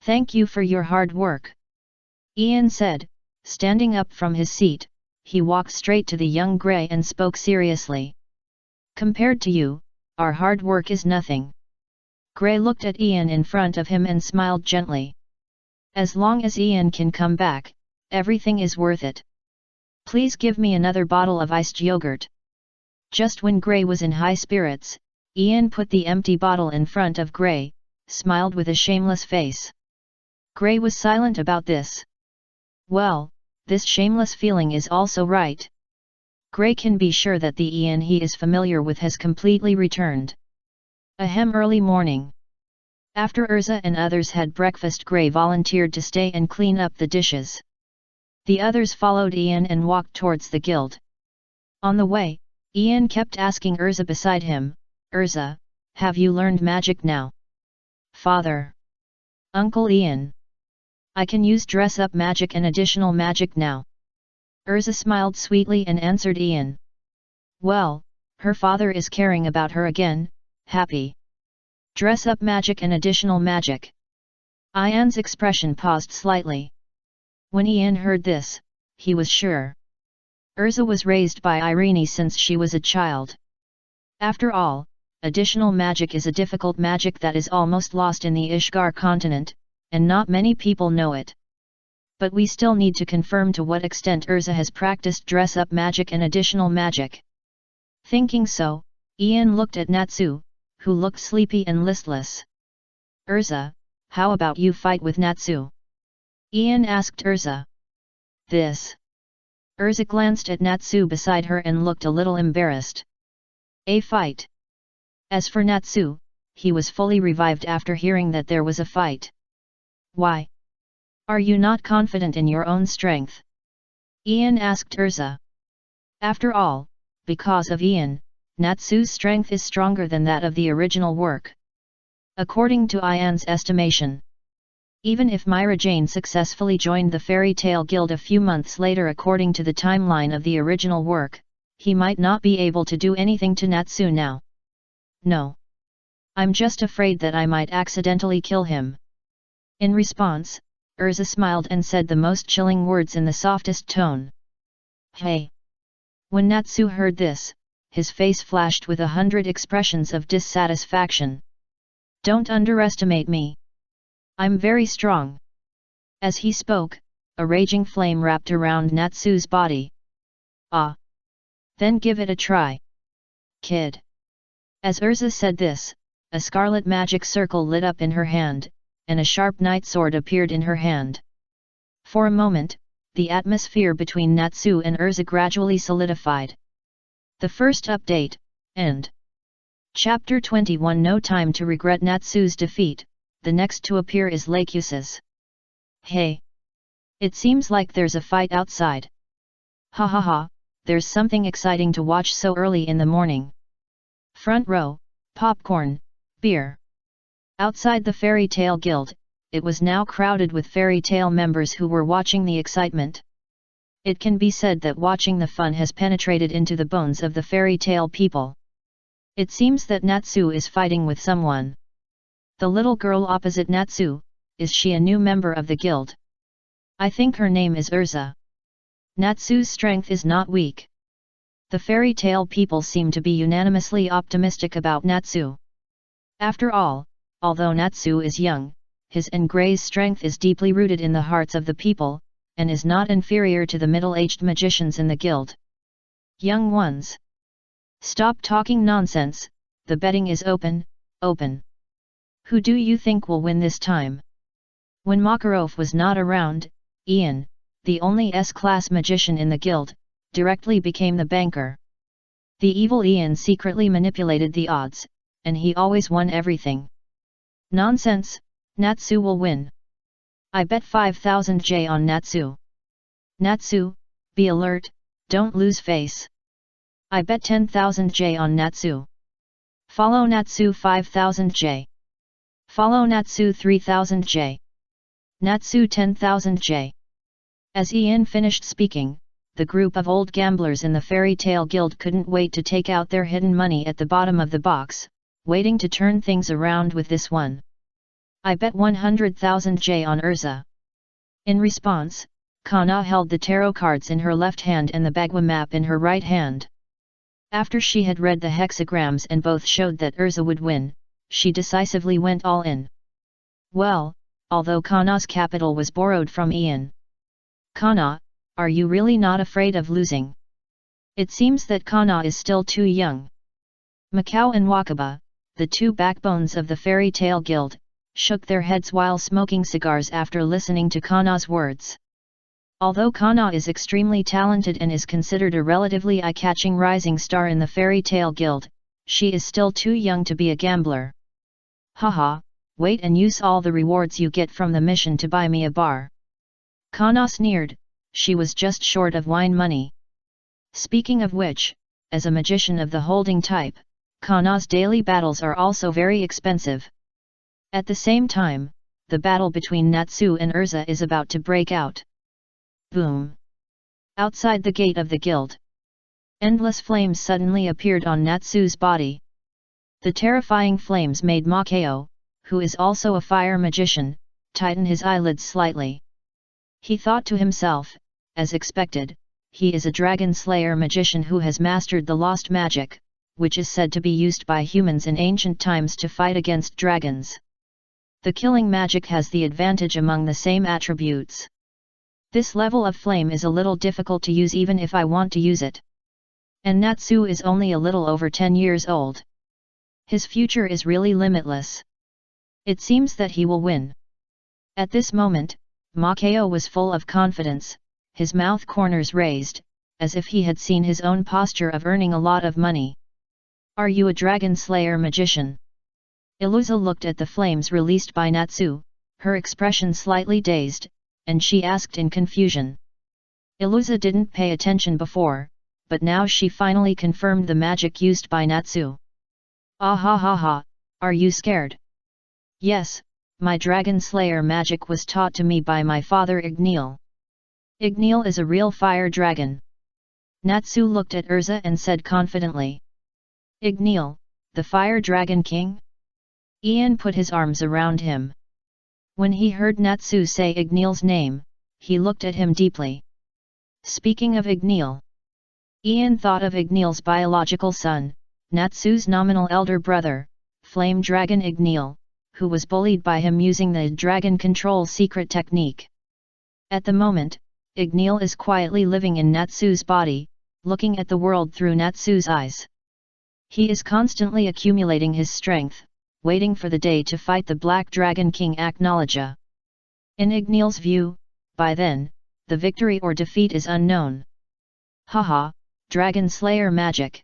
Thank you for your hard work. Ian said, standing up from his seat. He walked straight to the young Gray and spoke seriously. Compared to you, our hard work is nothing. Gray looked at Ian in front of him and smiled gently. As long as Ian can come back, everything is worth it. Please give me another bottle of iced yogurt. Just when Gray was in high spirits, Ian put the empty bottle in front of Gray, smiled with a shameless face. Gray was silent about this. Well, this shameless feeling is also right. Gray can be sure that the Ian he is familiar with has completely returned. Early morning. After Erza and others had breakfast, Gray volunteered to stay and clean up the dishes. The others followed Ian and walked towards the guild. On the way, Ian kept asking Erza beside him, Erza, have you learned magic now? Father. Uncle Ian. I can use dress-up magic and additional magic now. Erza smiled sweetly and answered Ian. Well, her father is caring about her again, happy. Dress-up magic and additional magic. Ian's expression paused slightly. When Ian heard this, he was sure. Erza was raised by Irene since she was a child. After all, additional magic is a difficult magic that is almost lost in the Ishgar continent, and not many people know it. But we still need to confirm to what extent Erza has practiced dress-up magic and additional magic. Thinking so, Ian looked at Natsu, who looked sleepy and listless. Erza, how about you fight with Natsu? Ian asked Erza. This. Erza glanced at Natsu beside her and looked a little embarrassed. A fight. As for Natsu, he was fully revived after hearing that there was a fight. Why? Are you not confident in your own strength? Ian asked Erza. After all, because of Ian, Natsu's strength is stronger than that of the original work. According to Ian's estimation. Even if Myra Jane successfully joined the Fairy Tale Guild a few months later according to the timeline of the original work, he might not be able to do anything to Natsu now. No. I'm just afraid that I might accidentally kill him. In response, Erza smiled and said the most chilling words in the softest tone. Hey! When Natsu heard this, his face flashed with 100 expressions of dissatisfaction. Don't underestimate me. I'm very strong. As he spoke, a raging flame wrapped around Natsu's body. Ah! Then give it a try. Kid. As Erza said this, a scarlet magic circle lit up in her hand, and a sharp night sword appeared in her hand. For a moment, the atmosphere between Natsu and Erza gradually solidified. The first update, end. Chapter 21. No time to regret Natsu's defeat. The next to appear is Laxus. Hey! It seems like there's a fight outside. Ha ha ha, there's something exciting to watch so early in the morning. Front row, popcorn, beer. Outside the Fairy Tale Guild, it was now crowded with Fairy Tale members who were watching the excitement. It can be said that watching the fun has penetrated into the bones of the Fairy Tale people. It seems that Natsu is fighting with someone. The little girl opposite Natsu, is she a new member of the guild? I think her name is Erza. Natsu's strength is not weak. The Fairy Tale people seem to be unanimously optimistic about Natsu. After all, although Natsu is young, his and Gray's strength is deeply rooted in the hearts of the people, and is not inferior to the middle-aged magicians in the guild. Young ones, stop talking nonsense, the betting is open, open. Who do you think will win this time? When Makarov was not around, Ian, the only S-class magician in the guild, directly became the banker. The evil Ian secretly manipulated the odds, and he always won everything. Nonsense, Natsu will win. I bet 5,000 J on Natsu. Natsu, be alert, don't lose face. I bet 10,000 J on Natsu. Follow Natsu 5,000 J. Follow Natsu 3,000 J. Natsu 10,000 J. As Ian finished speaking, the group of old gamblers in the fairy tale guild couldn't wait to take out their hidden money at the bottom of the box, waiting to turn things around with this one. I bet 100,000 J on Erza. In response, Kana held the tarot cards in her left hand and the Bagua map in her right hand. After she had read the hexagrams and both showed that Erza would win, she decisively went all in. Well, although Kana's capital was borrowed from Ian. Kana, are you really not afraid of losing? It seems that Kana is still too young. Macau and Wakaba, the two backbones of the fairy tale guild, shook their heads while smoking cigars after listening to Kana's words. Although Kana is extremely talented and is considered a relatively eye-catching rising star in the fairy tale guild, she is still too young to be a gambler. Haha, wait and use all the rewards you get from the mission to buy me a bar. Kana sneered, she was just short of wine money. Speaking of which, as a magician of the holding type, Kana's daily battles are also very expensive. At the same time, the battle between Natsu and Erza is about to break out. Boom! Outside the gate of the guild, endless flames suddenly appeared on Natsu's body. The terrifying flames made Makao, who is also a fire magician, tighten his eyelids slightly. He thought to himself, as expected, he is a dragon slayer magician who has mastered the lost magic, which is said to be used by humans in ancient times to fight against dragons. The killing magic has the advantage among the same attributes. This level of flame is a little difficult to use even if I want to use it. And Natsu is only a little over 10 years old. His future is really limitless. It seems that he will win. At this moment, Makao was full of confidence, his mouth corners raised, as if he had seen his own posture of earning a lot of money. Are you a dragon slayer magician? Iluza looked at the flames released by Natsu, her expression slightly dazed, and she asked in confusion. Iluza didn't pay attention before, but now she finally confirmed the magic used by Natsu. Ah ha ha ha, are you scared? Yes, my dragon slayer magic was taught to me by my father Igneel. Igneel is a real fire dragon. Natsu looked at Erza and said confidently. Igneel, the fire dragon king? Ian put his arms around him. When he heard Natsu say Igneel's name, he looked at him deeply. Speaking of Igneel, Ian thought of Igneel's biological son, Natsu's nominal elder brother, Flame Dragon Igneel, who was bullied by him using the dragon control secret technique. At the moment, Igneel is quietly living in Natsu's body, looking at the world through Natsu's eyes. He is constantly accumulating his strength, waiting for the day to fight the Black Dragon King Aknologia. In Igneel's view, by then, the victory or defeat is unknown. Haha, Dragon Slayer magic.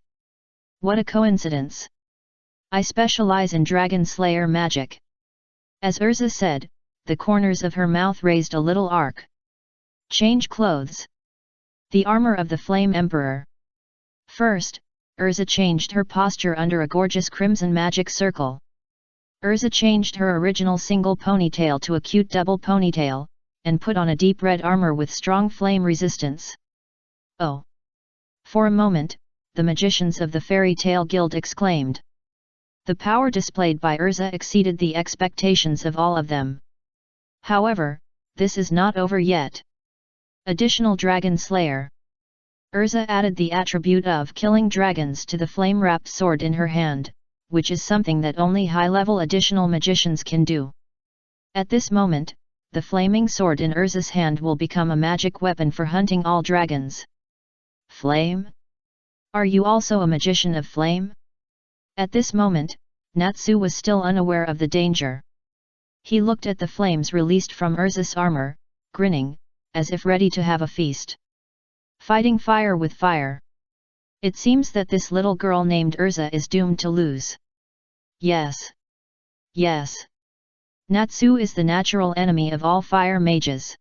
What a coincidence. I specialize in Dragon Slayer magic. As Erza said, the corners of her mouth raised a little arc. Change clothes. The armor of the Flame Emperor. First, Erza changed her posture under a gorgeous crimson magic circle. Erza changed her original single ponytail to a cute double ponytail, and put on a deep red armor with strong flame resistance. Oh! For a moment, the magicians of the Fairy Tale Guild exclaimed. The power displayed by Erza exceeded the expectations of all of them. However, this is not over yet. Additional Dragon Slayer. Erza added the attribute of killing dragons to the flame-wrapped sword in her hand, which is something that only high-level additional magicians can do. At this moment, the flaming sword in Erza's hand will become a magic weapon for hunting all dragons. Flame? Are you also a magician of flame? At this moment, Natsu was still unaware of the danger. He looked at the flames released from Erza's armor, grinning, as if ready to have a feast. Fighting fire with fire. It seems that this little girl named Erza is doomed to lose. Yes. Yes. Natsu is the natural enemy of all fire mages.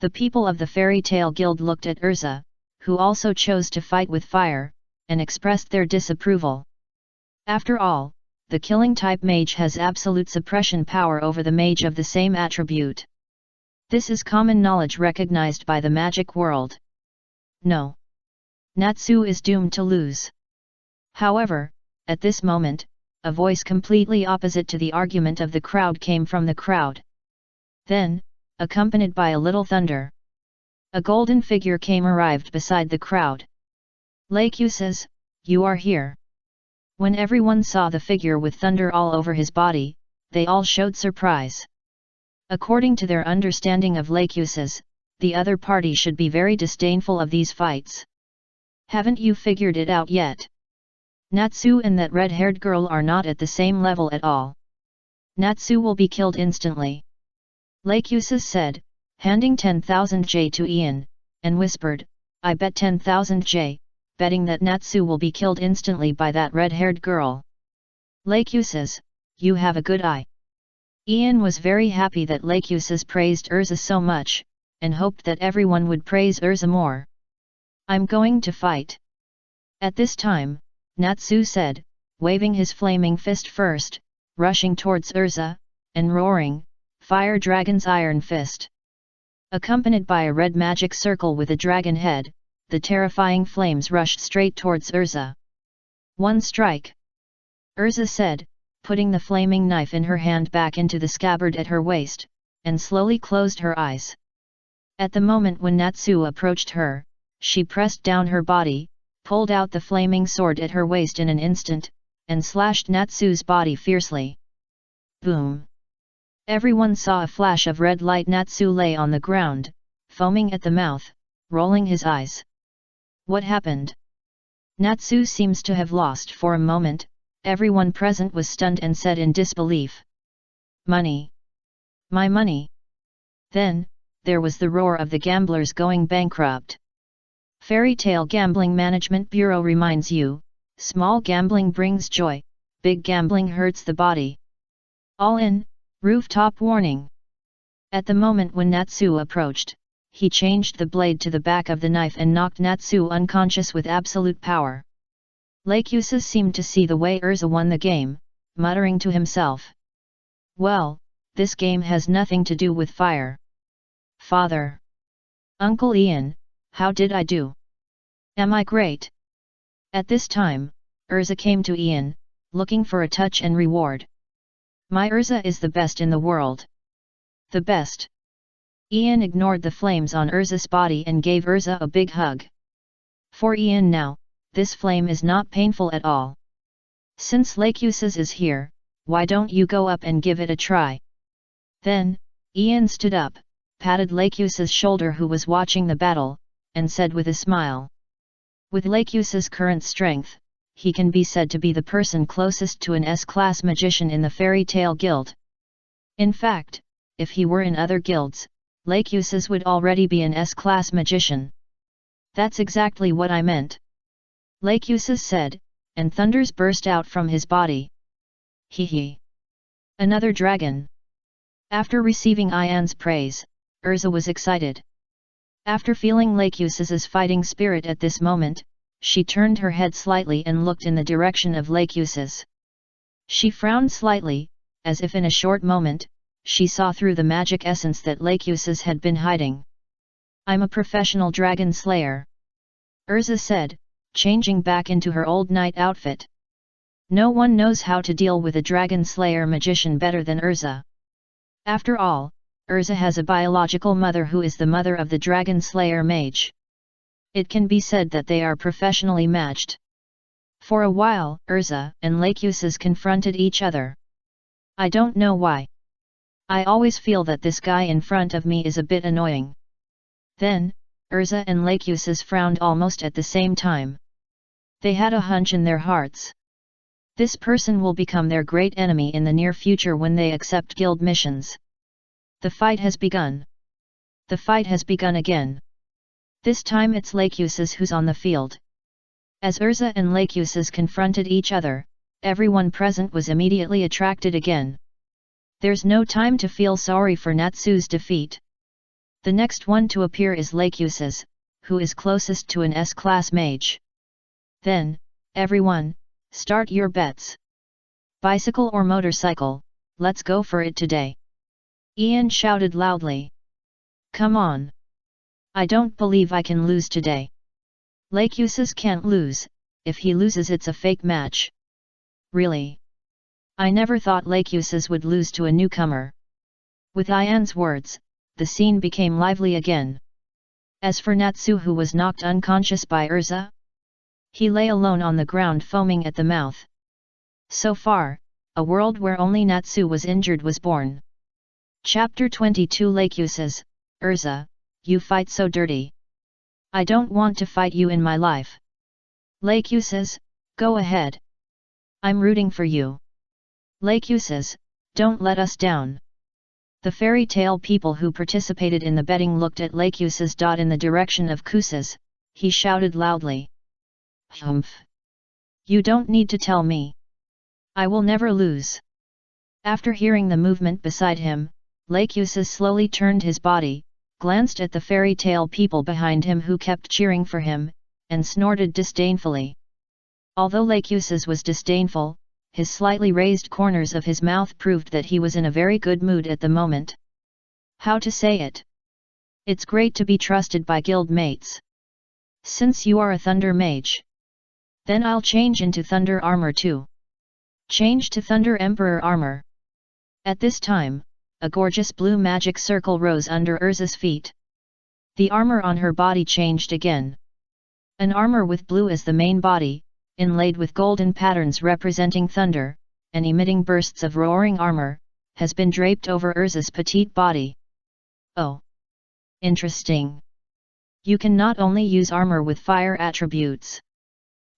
The people of the fairy tale guild looked at Erza, who also chose to fight with fire, and expressed their disapproval. After all, the killing type mage has absolute suppression power over the mage of the same attribute. This is common knowledge recognized by the magic world. No. Natsu is doomed to lose. However, at this moment, a voice completely opposite to the argument of the crowd came from the crowd. Then, accompanied by a little thunder, a golden figure arrived beside the crowd. Laxus, you are here. When everyone saw the figure with thunder all over his body, they all showed surprise. According to their understanding of Laxus, the other party should be very disdainful of these fights. Haven't you figured it out yet? Natsu and that red-haired girl are not at the same level at all. Natsu will be killed instantly. Laxus said, handing 10,000 J to Ian, and whispered, I bet 10,000 J, betting that Natsu will be killed instantly by that red-haired girl. Laxus, you have a good eye. Ian was very happy that Laxus praised Erza so much, and hoped that everyone would praise Erza more. I'm going to fight. At this time, Natsu said, waving his flaming fist first, rushing towards Erza, and roaring, Fire Dragon's Iron Fist. Accompanied by a red magic circle with a dragon head, the terrifying flames rushed straight towards Erza. One strike. Erza said, putting the flaming knife in her hand back into the scabbard at her waist, and slowly closed her eyes. At the moment when Natsu approached her, she pressed down her body, pulled out the flaming sword at her waist in an instant, and slashed Natsu's body fiercely. Boom! Everyone saw a flash of red light. Natsu lay on the ground, foaming at the mouth, rolling his eyes. What happened? Natsu seems to have lost for a moment. Everyone present was stunned and said in disbelief. Money! My money! Then, there was the roar of the gamblers going bankrupt. Fairy Tale Gambling Management Bureau reminds you, small gambling brings joy, big gambling hurts the body. All in, rooftop warning. At the moment when Natsu approached, he changed the blade to the back of the knife and knocked Natsu unconscious with absolute power. Laxus seemed to see the way Erza won the game, muttering to himself. Well, this game has nothing to do with fire. Father! Uncle Ian, how did I do? Am I great? At this time, Erza came to Ian, looking for a touch and reward. My Erza is the best in the world. The best. Ian ignored the flames on Erza's body and gave Erza a big hug. For Ian now, this flame is not painful at all. Since Laxus is here, why don't you go up and give it a try? Then, Ian stood up, patted Laxus's shoulder who was watching the battle, and said with a smile. With Laxus's current strength, he can be said to be the person closest to an S-class magician in the Fairy Tale Guild. In fact, if he were in other guilds, Laxus would already be an S-class magician. That's exactly what I meant. Laxus said, and thunders burst out from his body. Hee hee. Another dragon. After receiving Ian's praise, Erza was excited. After feeling Laxus's fighting spirit at this moment, she turned her head slightly and looked in the direction of Laxus. She frowned slightly, as if in a short moment, she saw through the magic essence that Laxus had been hiding. I'm a professional dragon slayer. Erza said, changing back into her old knight outfit. No one knows how to deal with a dragon slayer magician better than Erza. After all, Erza has a biological mother who is the mother of the dragon slayer mage. It can be said that they are professionally matched. For a while, Erza and Laxus confronted each other. I don't know why. I always feel that this guy in front of me is a bit annoying. Then, Erza and Laxus frowned almost at the same time. They had a hunch in their hearts. This person will become their great enemy in the near future when they accept guild missions. The fight has begun. The fight has begun again. This time it's Laxus who's on the field. As Erza and Laxus confronted each other, everyone present was immediately attracted again. There's no time to feel sorry for Natsu's defeat. The next one to appear is Laxus, who is closest to an S-class mage. Then, everyone, start your bets. Bicycle or motorcycle, let's go for it today. Ian shouted loudly. Come on. I don't believe I can lose today. Laxus can't lose, if he loses it's a fake match. Really? I never thought Laxus would lose to a newcomer. With Ian's words, the scene became lively again. As for Natsu, who was knocked unconscious by Erza, he lay alone on the ground foaming at the mouth. So far, a world where only Natsu was injured was born. Chapter 22 Laxus, Erza, you fight so dirty. I don't want to fight you in my life. Laxus, go ahead. I'm rooting for you. Laxus, don't let us down. The fairy tale people who participated in the betting looked at Laxus. In the direction of Kusas, he shouted loudly. Humph. You don't need to tell me. I will never lose. After hearing the movement beside him, Laxus slowly turned his body, glanced at the fairy tale people behind him who kept cheering for him, and snorted disdainfully. Although Laxus was disdainful, his slightly raised corners of his mouth proved that he was in a very good mood at the moment. How to say it? It's great to be trusted by guild mates. Since you are a thunder mage, then I'll change into thunder armor too. Change to thunder emperor armor. At this time, a gorgeous blue magic circle rose under Erza's feet. The armor on her body changed again. An armor with blue as the main body, inlaid with golden patterns representing thunder, and emitting bursts of roaring armor, has been draped over Erza's petite body. Oh! Interesting. You can not only use armor with fire attributes.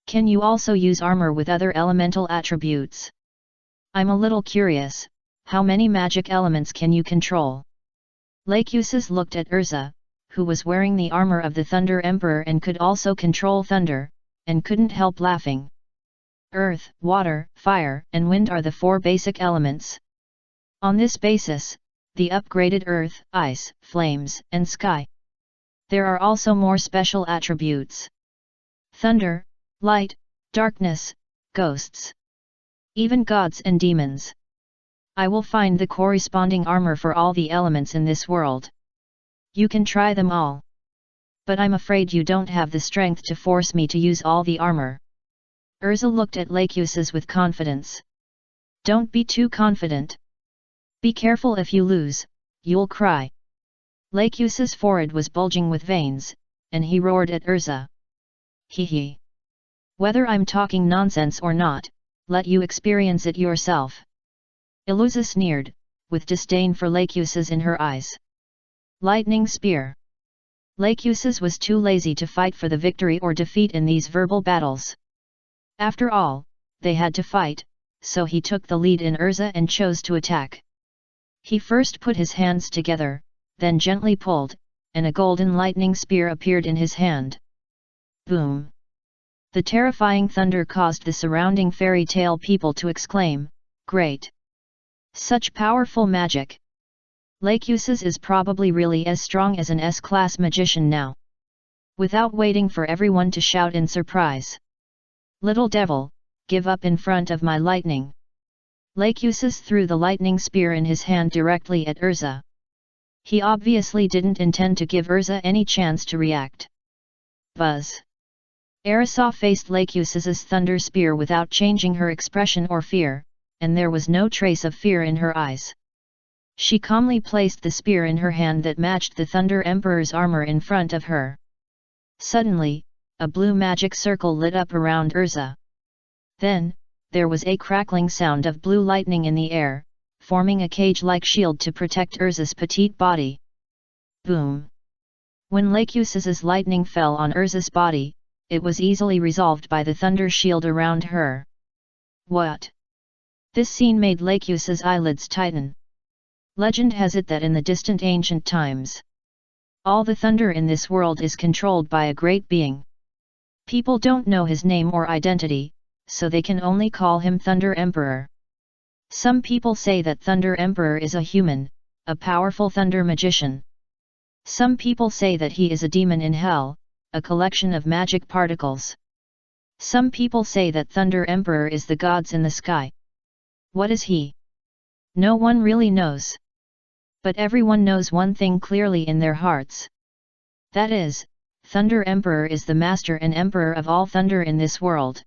Can you also use armor with other elemental attributes? I'm a little curious, how many magic elements can you control? Laxus looked at Erza, who was wearing the armor of the Thunder Emperor and could also control thunder, and couldn't help laughing. Earth, water, fire, and wind are the 4 basic elements. On this basis, the upgraded earth, ice, flames, and sky. There are also more special attributes. Thunder, light, darkness, ghosts. Even gods and demons. I will find the corresponding armor for all the elements in this world. You can try them all. But I'm afraid you don't have the strength to force me to use all the armor. Erza looked at Laxus with confidence. Don't be too confident. Be careful if you lose, you'll cry. Laxus' forehead was bulging with veins, and he roared at Erza. Hee hee. Whether I'm talking nonsense or not, let you experience it yourself. Erza sneered, with disdain for Laxus in her eyes. Lightning Spear. Laxus was too lazy to fight for the victory or defeat in these verbal battles. After all, they had to fight, so he took the lead in Erza and chose to attack. He first put his hands together, then gently pulled, and a golden lightning spear appeared in his hand. Boom! The terrifying thunder caused the surrounding fairy tale people to exclaim, "Great! Such powerful magic! Laxus is probably really as strong as an S-class magician now." Without waiting for everyone to shout in surprise. "Little devil, give up in front of my lightning." Laxus threw the lightning spear in his hand directly at Erza. He obviously didn't intend to give Erza any chance to react. Buzz! Erza faced Laxus's thunder spear without changing her expression or fear, and there was no trace of fear in her eyes. She calmly placed the spear in her hand that matched the Thunder Emperor's armor in front of her. Suddenly, a blue magic circle lit up around Erza. Then, there was a crackling sound of blue lightning in the air, forming a cage-like shield to protect Erza's petite body. Boom! When Laxus's lightning fell on Erza's body, it was easily resolved by the thunder shield around her. What? This scene made Laxus's eyelids tighten. Legend has it that in the distant ancient times, all the thunder in this world is controlled by a great being. People don't know his name or identity, so they can only call him Thunder Emperor. Some people say that Thunder Emperor is a human, a powerful thunder magician. Some people say that he is a demon in hell, a collection of magic particles. Some people say that Thunder Emperor is the gods in the sky. What is he? No one really knows. But everyone knows one thing clearly in their hearts. That is, Thunder Emperor is the master and emperor of all thunder in this world.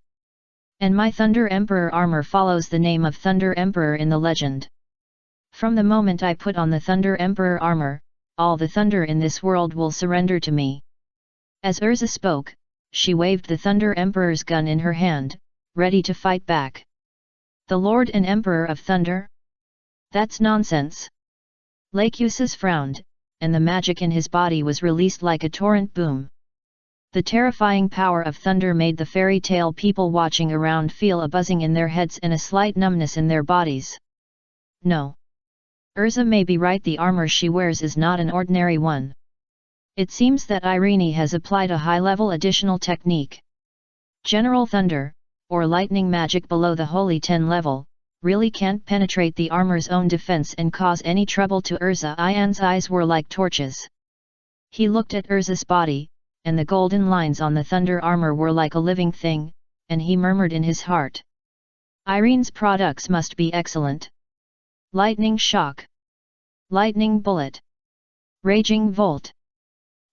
And my Thunder Emperor armor follows the name of Thunder Emperor in the legend. From the moment I put on the Thunder Emperor armor, all the thunder in this world will surrender to me. As Erza spoke, she waved the Thunder Emperor's gun in her hand, ready to fight back. The Lord and Emperor of Thunder? That's nonsense. Laxus frowned, and the magic in his body was released like a torrent boom. The terrifying power of thunder made the fairy tale people watching around feel a buzzing in their heads and a slight numbness in their bodies. No. Erza may be right, the armor she wears is not an ordinary one. It seems that Irene has applied a high-level additional technique. General thunder, or lightning magic below the Holy 10 level, really can't penetrate the armor's own defense and cause any trouble to Erza. Ian's eyes were like torches. He looked at Erza's body, and the golden lines on the thunder armor were like a living thing, and he murmured in his heart. Irene's products must be excellent. Lightning shock. Lightning bullet. Raging volt.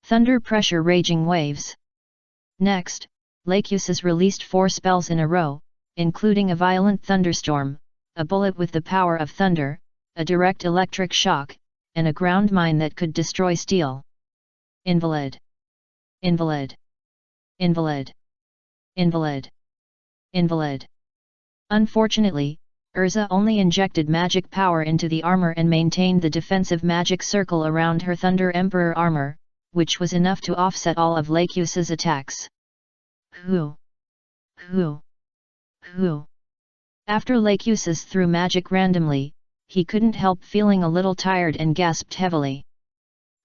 Thunder pressure raging waves. Next, Laxus released 4 spells in a row, including a violent thunderstorm, a bullet with the power of thunder, a direct electric shock, and a ground mine that could destroy steel. Invalid. Invalid. Invalid. Invalid. Invalid. Unfortunately, Erza only injected magic power into the armor and maintained the defensive magic circle around her Thunder Emperor armor, which was enough to offset all of Laxus's attacks. Who? After Laxus threw magic randomly, he couldn't help feeling a little tired and gasped heavily.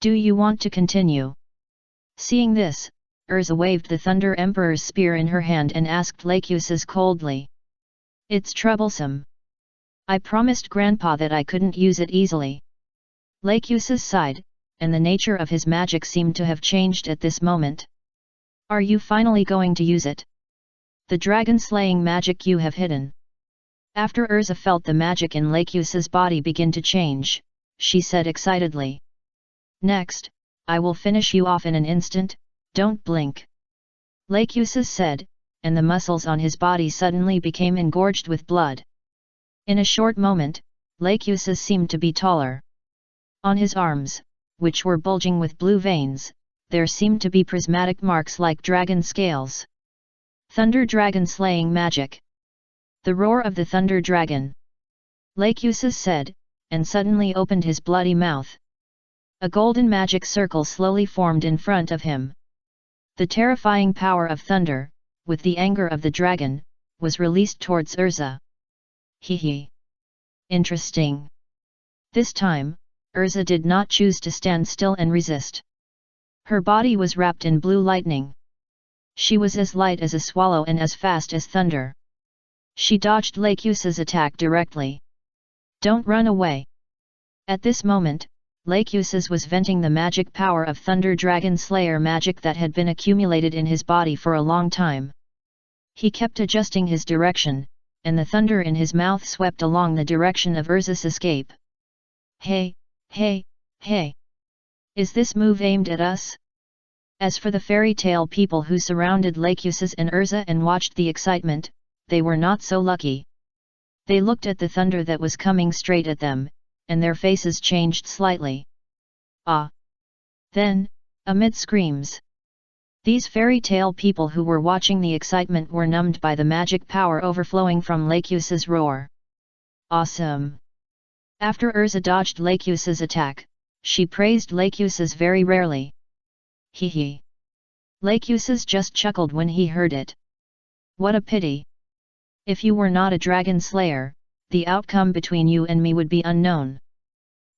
Do you want to continue? Seeing this, Erza waved the Thunder Emperor's spear in her hand and asked Laxus coldly. It's troublesome. I promised Grandpa that I couldn't use it easily. Laxus sighed, and the nature of his magic seemed to have changed at this moment. Are you finally going to use it? The dragon-slaying magic you have hidden. After Erza felt the magic in Laxus's body begin to change, she said excitedly. Next, I will finish you off in an instant, don't blink. Laxus said, and the muscles on his body suddenly became engorged with blood. In a short moment, Laxus seemed to be taller. On his arms, which were bulging with blue veins, there seemed to be prismatic marks like dragon scales. Thunder dragon slaying magic. The roar of the thunder dragon. Laxus said, and suddenly opened his bloody mouth. A golden magic circle slowly formed in front of him. The terrifying power of thunder, with the anger of the dragon, was released towards Erza. Hee. Interesting. This time, Erza did not choose to stand still and resist. Her body was wrapped in blue lightning. She was as light as a swallow and as fast as thunder. She dodged Laxus's attack directly. Don't run away. At this moment, Laxus was venting the magic power of Thunder Dragon Slayer magic that had been accumulated in his body for a long time. He kept adjusting his direction, and the thunder in his mouth swept along the direction of Erza's escape. Hey! Is this move aimed at us? As for the fairy tale people who surrounded Laxus and Erza and watched the excitement, they were not so lucky. They looked at the thunder that was coming straight at them, and their faces changed slightly. Ah! Then, amid screams, these fairy tale people who were watching the excitement were numbed by the magic power overflowing from Laxus's roar. Awesome! After Erza dodged Laxus's attack, she praised Laxus very rarely. Hee hee. Laxus just chuckled when he heard it. What a pity. If you were not a dragon slayer, the outcome between you and me would be unknown.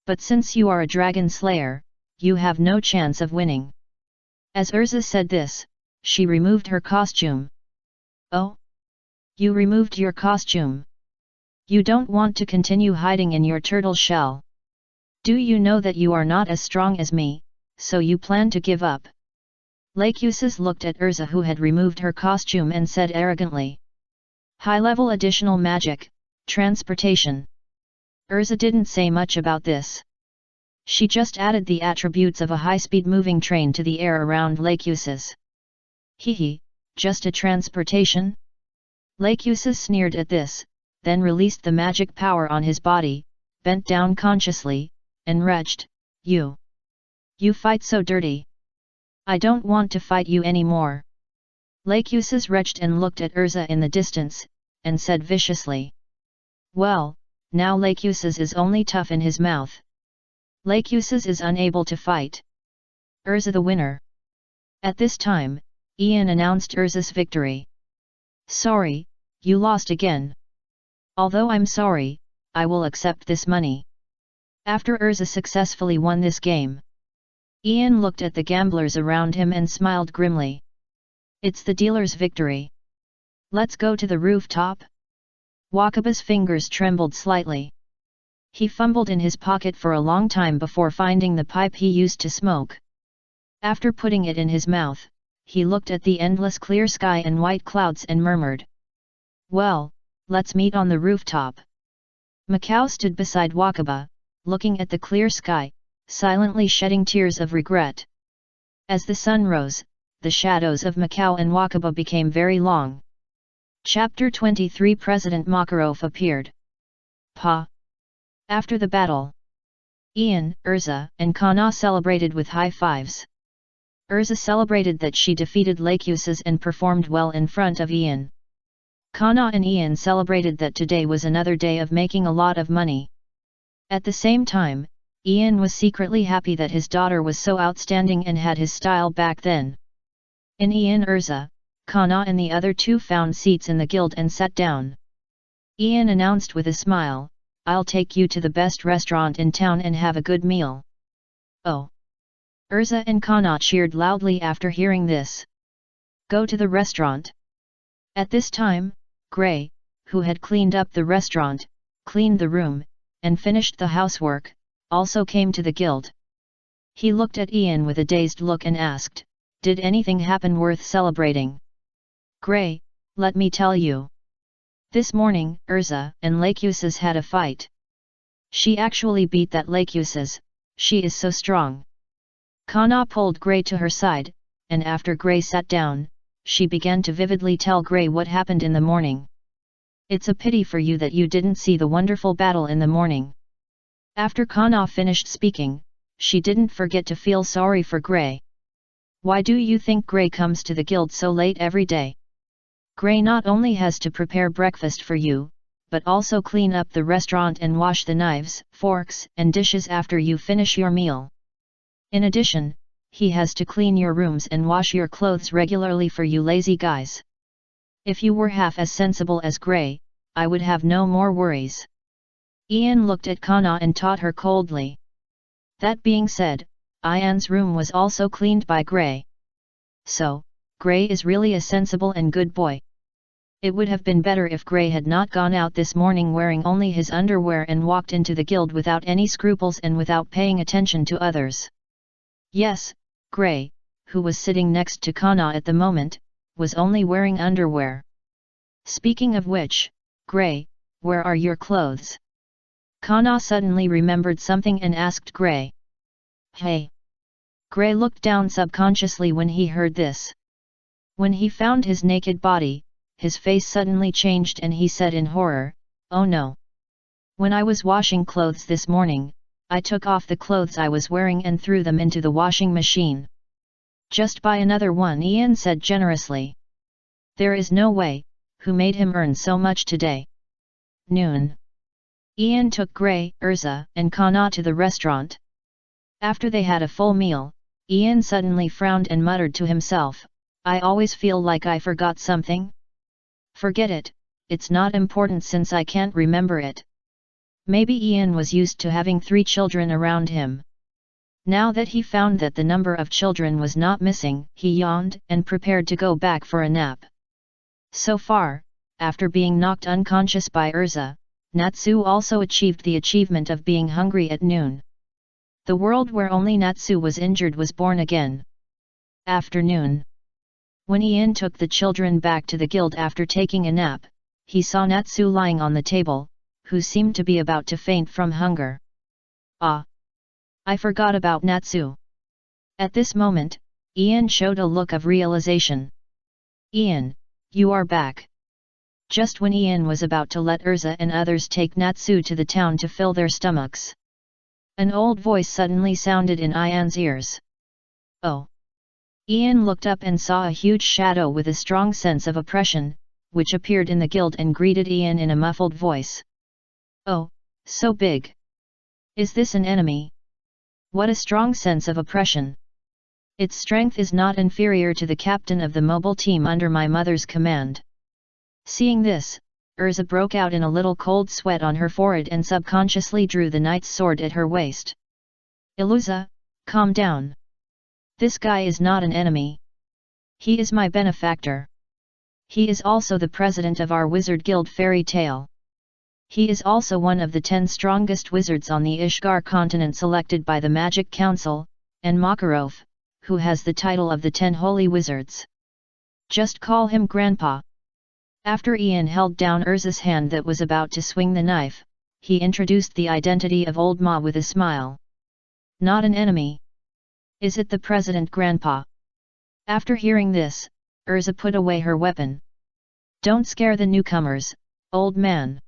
But since you are a dragon slayer, you have no chance of winning. As Erza said this, she removed her costume. Oh? You removed your costume. You don't want to continue hiding in your turtle shell. Do you know that you are not as strong as me, so you plan to give up? Laxus looked at Erza, who had removed her costume, and said arrogantly. High-level additional magic, transportation. Erza didn't say much about this. She just added the attributes of a high-speed moving train to the air around Laxus. Hee, just a transportation? Laxus sneered at this, then released the magic power on his body, bent down consciously, and retched, You fight so dirty. I don't want to fight you anymore. Laxus retched and looked at Erza in the distance, and said viciously. Well, now Laxus is only tough in his mouth. Laxus is unable to fight. Erza the winner. At this time, Ian announced Erza's victory. Sorry, you lost again. Although I'm sorry, I will accept this money. After Erza successfully won this game, Ian looked at the gamblers around him and smiled grimly. It's the dealer's victory. Let's go to the rooftop. Wakaba's fingers trembled slightly. He fumbled in his pocket for a long time before finding the pipe he used to smoke. After putting it in his mouth, he looked at the endless clear sky and white clouds and murmured. Well, let's meet on the rooftop. Macau stood beside Wakaba, looking at the clear sky, silently shedding tears of regret. As the sun rose, the shadows of Macau and Wakaba became very long. Chapter 23 President Makarov appeared. Pa. After the battle, Ian, Erza, and Kana celebrated with high fives. Erza celebrated that she defeated Laxus and performed well in front of Ian. Kana and Ian celebrated that today was another day of making a lot of money. At the same time, Ian was secretly happy that his daughter was so outstanding and had his style back then. In Ian, Erza, Kana and the other two found seats in the guild and sat down. Ian announced with a smile, I'll take you to the best restaurant in town and have a good meal. Oh! Erza and Kana cheered loudly after hearing this. Go to the restaurant. At this time, Gray, who had cleaned up the restaurant, cleaned the room, and finished the housework, also came to the guild. He looked at Ian with a dazed look and asked, Did anything happen worth celebrating? Gray, let me tell you. This morning, Erza and Laxus had a fight. She actually beat that Laxus, she is so strong. Kana pulled Gray to her side, and after Gray sat down, she began to vividly tell Gray what happened in the morning. It's a pity for you that you didn't see the wonderful battle in the morning. After Kana finished speaking, she didn't forget to feel sorry for Gray. Why do you think Gray comes to the guild so late every day? Gray not only has to prepare breakfast for you, but also clean up the restaurant and wash the knives, forks, and dishes after you finish your meal. In addition, he has to clean your rooms and wash your clothes regularly for you lazy guys. If you were half as sensible as Gray, I would have no more worries. Ian looked at Kana and taught her coldly. That being said, Ian's room was also cleaned by Gray. So, Gray is really a sensible and good boy. It would have been better if Gray had not gone out this morning wearing only his underwear and walked into the guild without any scruples and without paying attention to others. Yes, Gray, who was sitting next to Kana at the moment, was only wearing underwear. Speaking of which, Gray, where are your clothes? Kana suddenly remembered something and asked Gray. Hey! Gray looked down subconsciously when he heard this. When he found his naked body, his face suddenly changed and he said in horror, Oh no! When I was washing clothes this morning, I took off the clothes I was wearing and threw them into the washing machine. Just buy another one, Ian said generously. There is no way, who made him earn so much today? Noon. Ian took Gray, Erza, and Kana to the restaurant. After they had a full meal, Ian suddenly frowned and muttered to himself, I always feel like I forgot something. Forget it, it's not important since I can't remember it. Maybe Ian was used to having 3 children around him. Now that he found that the number of children was not missing, he yawned and prepared to go back for a nap. So far, after being knocked unconscious by Erza, Natsu also achieved the achievement of being hungry at noon. The world where only Natsu was injured was born again. Afternoon. When Ian took the children back to the guild after taking a nap, he saw Natsu lying on the table, who seemed to be about to faint from hunger. Ah! I forgot about Natsu. At this moment, Ian showed a look of realization. Ian, you are back. Just when Ian was about to let Erza and others take Natsu to the town to fill their stomachs, an old voice suddenly sounded in Ian's ears. Oh! Ian looked up and saw a huge shadow with a strong sense of oppression, which appeared in the guild and greeted Ian in a muffled voice. Oh, so big! Is this an enemy? What a strong sense of oppression! Its strength is not inferior to the captain of the mobile team under my mother's command. Seeing this, Erza broke out in a little cold sweat on her forehead and subconsciously drew the knight's sword at her waist. Iluza, calm down. This guy is not an enemy. He is my benefactor. He is also the president of our wizard guild Fairy Tale. He is also one of the 10 strongest wizards on the Ishgar continent selected by the Magic Council, and Makarov, who has the title of the 10 Holy Wizards. Just call him Grandpa. After Ian held down Erza's hand that was about to swing the knife, he introduced the identity of Old Ma with a smile. Not an enemy. Is it the President Grandpa? After hearing this, Erza put away her weapon. Don't scare the newcomers, old man.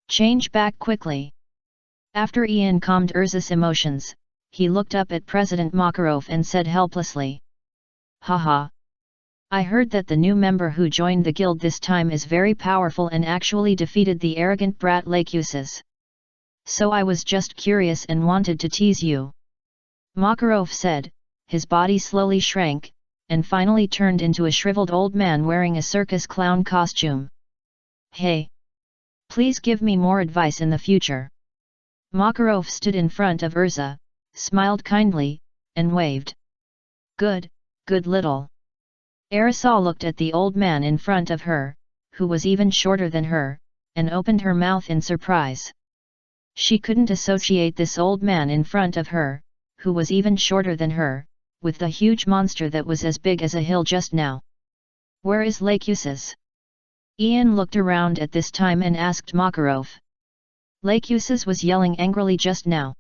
Change back quickly. After Ian calmed Erza's emotions, he looked up at President Makarov and said helplessly. Haha. I heard that the new member who joined the guild this time is very powerful and actually defeated the arrogant brat Laxus. So I was just curious and wanted to tease you. Makarov said, his body slowly shrank, and finally turned into a shriveled old man wearing a circus clown costume. Hey! Please give me more advice in the future. Makarov stood in front of Erza, smiled kindly, and waved. Good, good little. Erza looked at the old man in front of her, who was even shorter than her, and opened her mouth in surprise. She couldn't associate this old man in front of her, who was even shorter than her, with the huge monster that was as big as a hill just now. Where is Laxus? Ian looked around at this time and asked Makarov. Laxus was yelling angrily just now.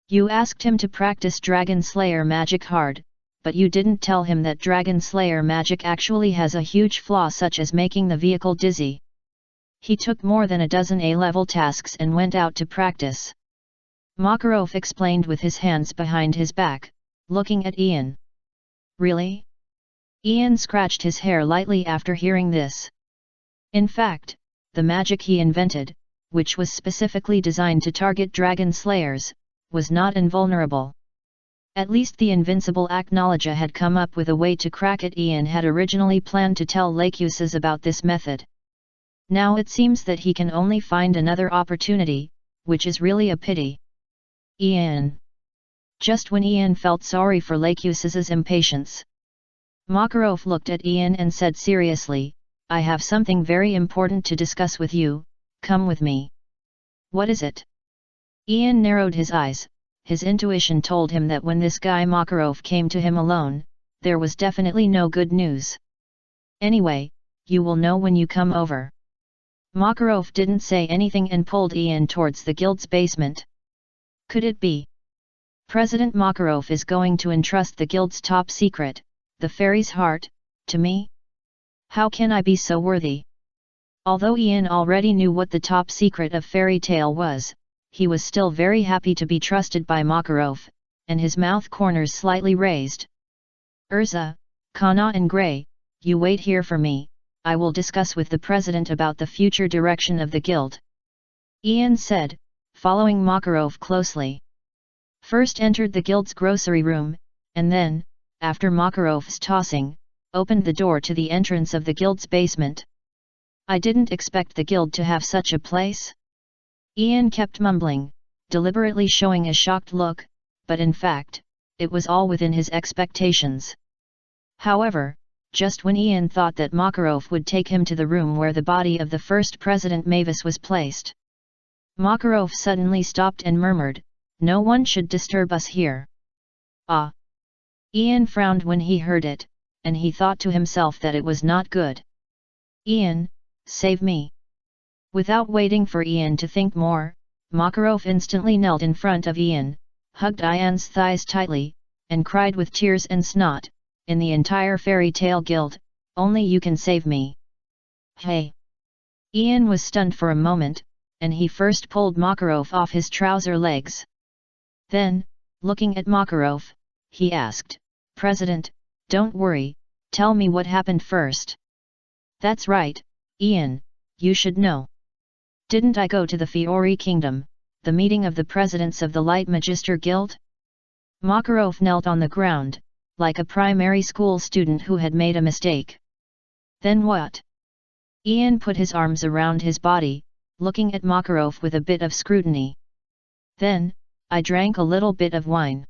You asked him to practice Dragon Slayer magic hard, but you didn't tell him that Dragon Slayer magic actually has a huge flaw such as making the vehicle dizzy. He took more than a dozen A-level tasks and went out to practice. Makarov explained with his hands behind his back, looking at Ian. Really? Ian scratched his hair lightly after hearing this. In fact, the magic he invented, which was specifically designed to target dragon slayers, was not invulnerable. At least the invincible Magnolia had come up with a way to crack it. Ian had originally planned to tell Laxus about this method. Now it seems that he can only find another opportunity, which is really a pity. Ian. Just when Ian felt sorry for Laxus's impatience, Makarov looked at Ian and said seriously, I have something very important to discuss with you, come with me. What is it? Ian narrowed his eyes. His intuition told him that when this guy Makarov came to him alone, there was definitely no good news. Anyway, you will know when you come over. Makarov didn't say anything and pulled Ian towards the guild's basement. Could it be? President Makarov is going to entrust the guild's top secret, the fairy's heart, to me? How can I be so worthy? Although Ian already knew what the top secret of Fairy Tale was, he was still very happy to be trusted by Makarov, and his mouth corners slightly raised. Erza, Kana and Gray, you wait here for me, I will discuss with the president about the future direction of the guild. Ian said, following Makarov closely. First entered the guild's grocery room, and then, after Makarov's tossing, opened the door to the entrance of the guild's basement. I didn't expect the guild to have such a place. Ian kept mumbling, deliberately showing a shocked look, but in fact, it was all within his expectations. However, just when Ian thought that Makarov would take him to the room where the body of the first President Mavis was placed, Makarov suddenly stopped and murmured, "No one should disturb us here." Ah! Ian frowned when he heard it, and he thought to himself that it was not good. "Ian, save me." Without waiting for Ian to think more, Makarov instantly knelt in front of Ian, hugged Ian's thighs tightly, and cried with tears and snot, "In the entire fairy tale guild, only you can save me." Hey! Ian was stunned for a moment, and he first pulled Makarov off his trouser legs. Then, looking at Makarov, he asked, "President, don't worry, tell me what happened first." "That's right, Ian, you should know. Didn't I go to the Fiori Kingdom, the meeting of the presidents of the Light Magister Guild?" Makarov knelt on the ground, like a primary school student who had made a mistake. "Then what?" Ian put his arms around his body, looking at Makarov with a bit of scrutiny. "Then, I drank a little bit of wine."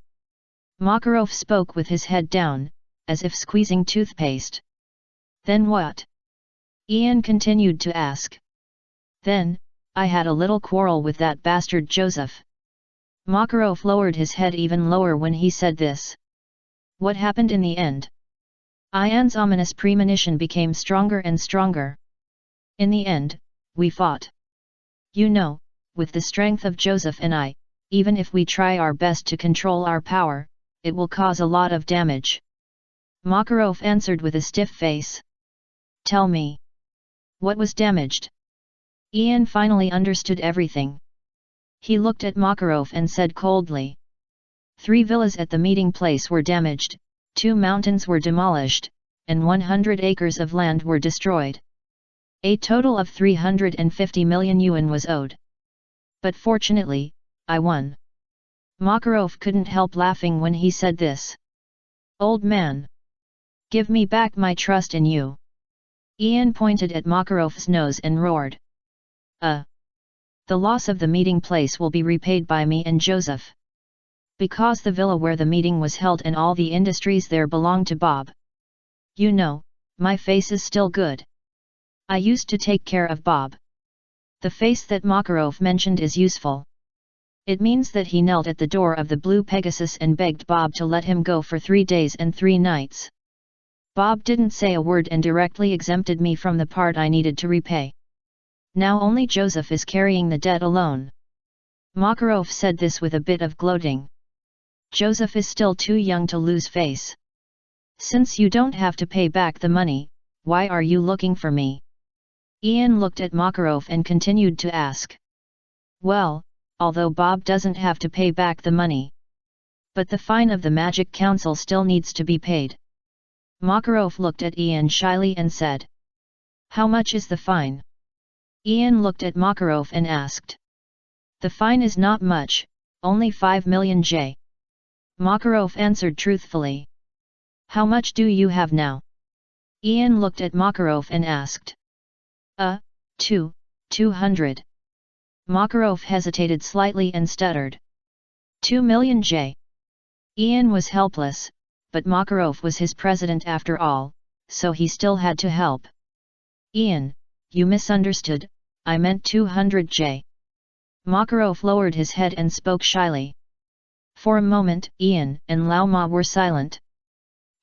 Makarov spoke with his head down, as if squeezing toothpaste. "Then what?" Ian continued to ask. "Then, I had a little quarrel with that bastard Joseph." Makarov lowered his head even lower when he said this. "What happened in the end?" Ian's ominous premonition became stronger and stronger. "In the end, we fought. You know, with the strength of Joseph and I, even if we try our best to control our power, it will cause a lot of damage." Makarov answered with a stiff face. "Tell me. What was damaged?" Ian finally understood everything. He looked at Makarov and said coldly. 3 villas at the meeting place were damaged, 2 mountains were demolished, and 100 acres of land were destroyed. A total of 350 million yuan was owed. But fortunately, I won." Makarov couldn't help laughing when he said this. "Old man! Give me back my trust in you." Ian pointed at Makarov's nose and roared. The loss of the meeting place will be repaid by me and Joseph. Because the villa where the meeting was held and all the industries there belong to Bob. You know, my face is still good. I used to take care of Bob." The face that Makarov mentioned is useful. It means that he knelt at the door of the Blue Pegasus and begged Bob to let him go for 3 days and 3 nights. Bob didn't say a word and directly exempted me from the part I needed to repay. Now only Joseph is carrying the debt alone. Makarov said this with a bit of gloating. Joseph is still too young to lose face. Since you don't have to pay back the money, why are you looking for me? Ian looked at Makarov and continued to ask. Well, although Bob doesn't have to pay back the money. But the fine of the Magic Council still needs to be paid. Makarov looked at Ian shyly and said. How much is the fine? Ian looked at Makarov and asked. The fine is not much, only 5 million J. Makarov answered truthfully. How much do you have now? Ian looked at Makarov and asked. 200. Makarov hesitated slightly and stuttered. 2 million J. Ian was helpless, but Makarov was his president after all, so he still had to help. Ian, you misunderstood, I meant 200 J. Makarov lowered his head and spoke shyly. For a moment Ian and Lao Ma were silent.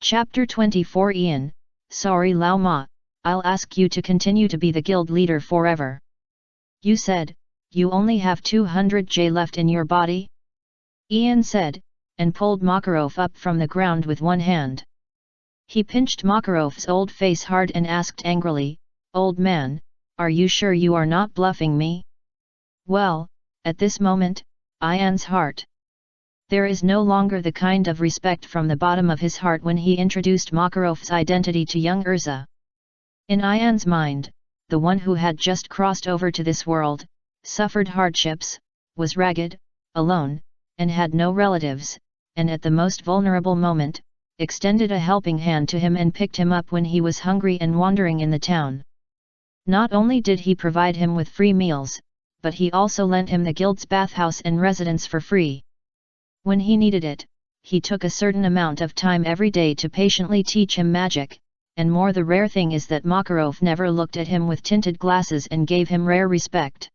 Chapter 24 Ian, sorry Lao Ma, I'll ask you to continue to be the guild leader forever. You said, you only have 200 J left in your body? Ian said, and pulled Makarov up from the ground with one hand. He pinched Makarov's old face hard and asked angrily, Old man, are you sure you are not bluffing me? Well, at this moment, Ian's heart. There is no longer the kind of respect from the bottom of his heart when he introduced Makarov's identity to young Erza. In Ian's mind, the one who had just crossed over to this world, suffered hardships, was ragged, alone, and had no relatives, and at the most vulnerable moment, extended a helping hand to him and picked him up when he was hungry and wandering in the town. Not only did he provide him with free meals, but he also lent him the guild's bathhouse and residence for free. When he needed it, he took a certain amount of time every day to patiently teach him magic, and more the rare thing is that Makarov never looked at him with tinted glasses and gave him rare respect.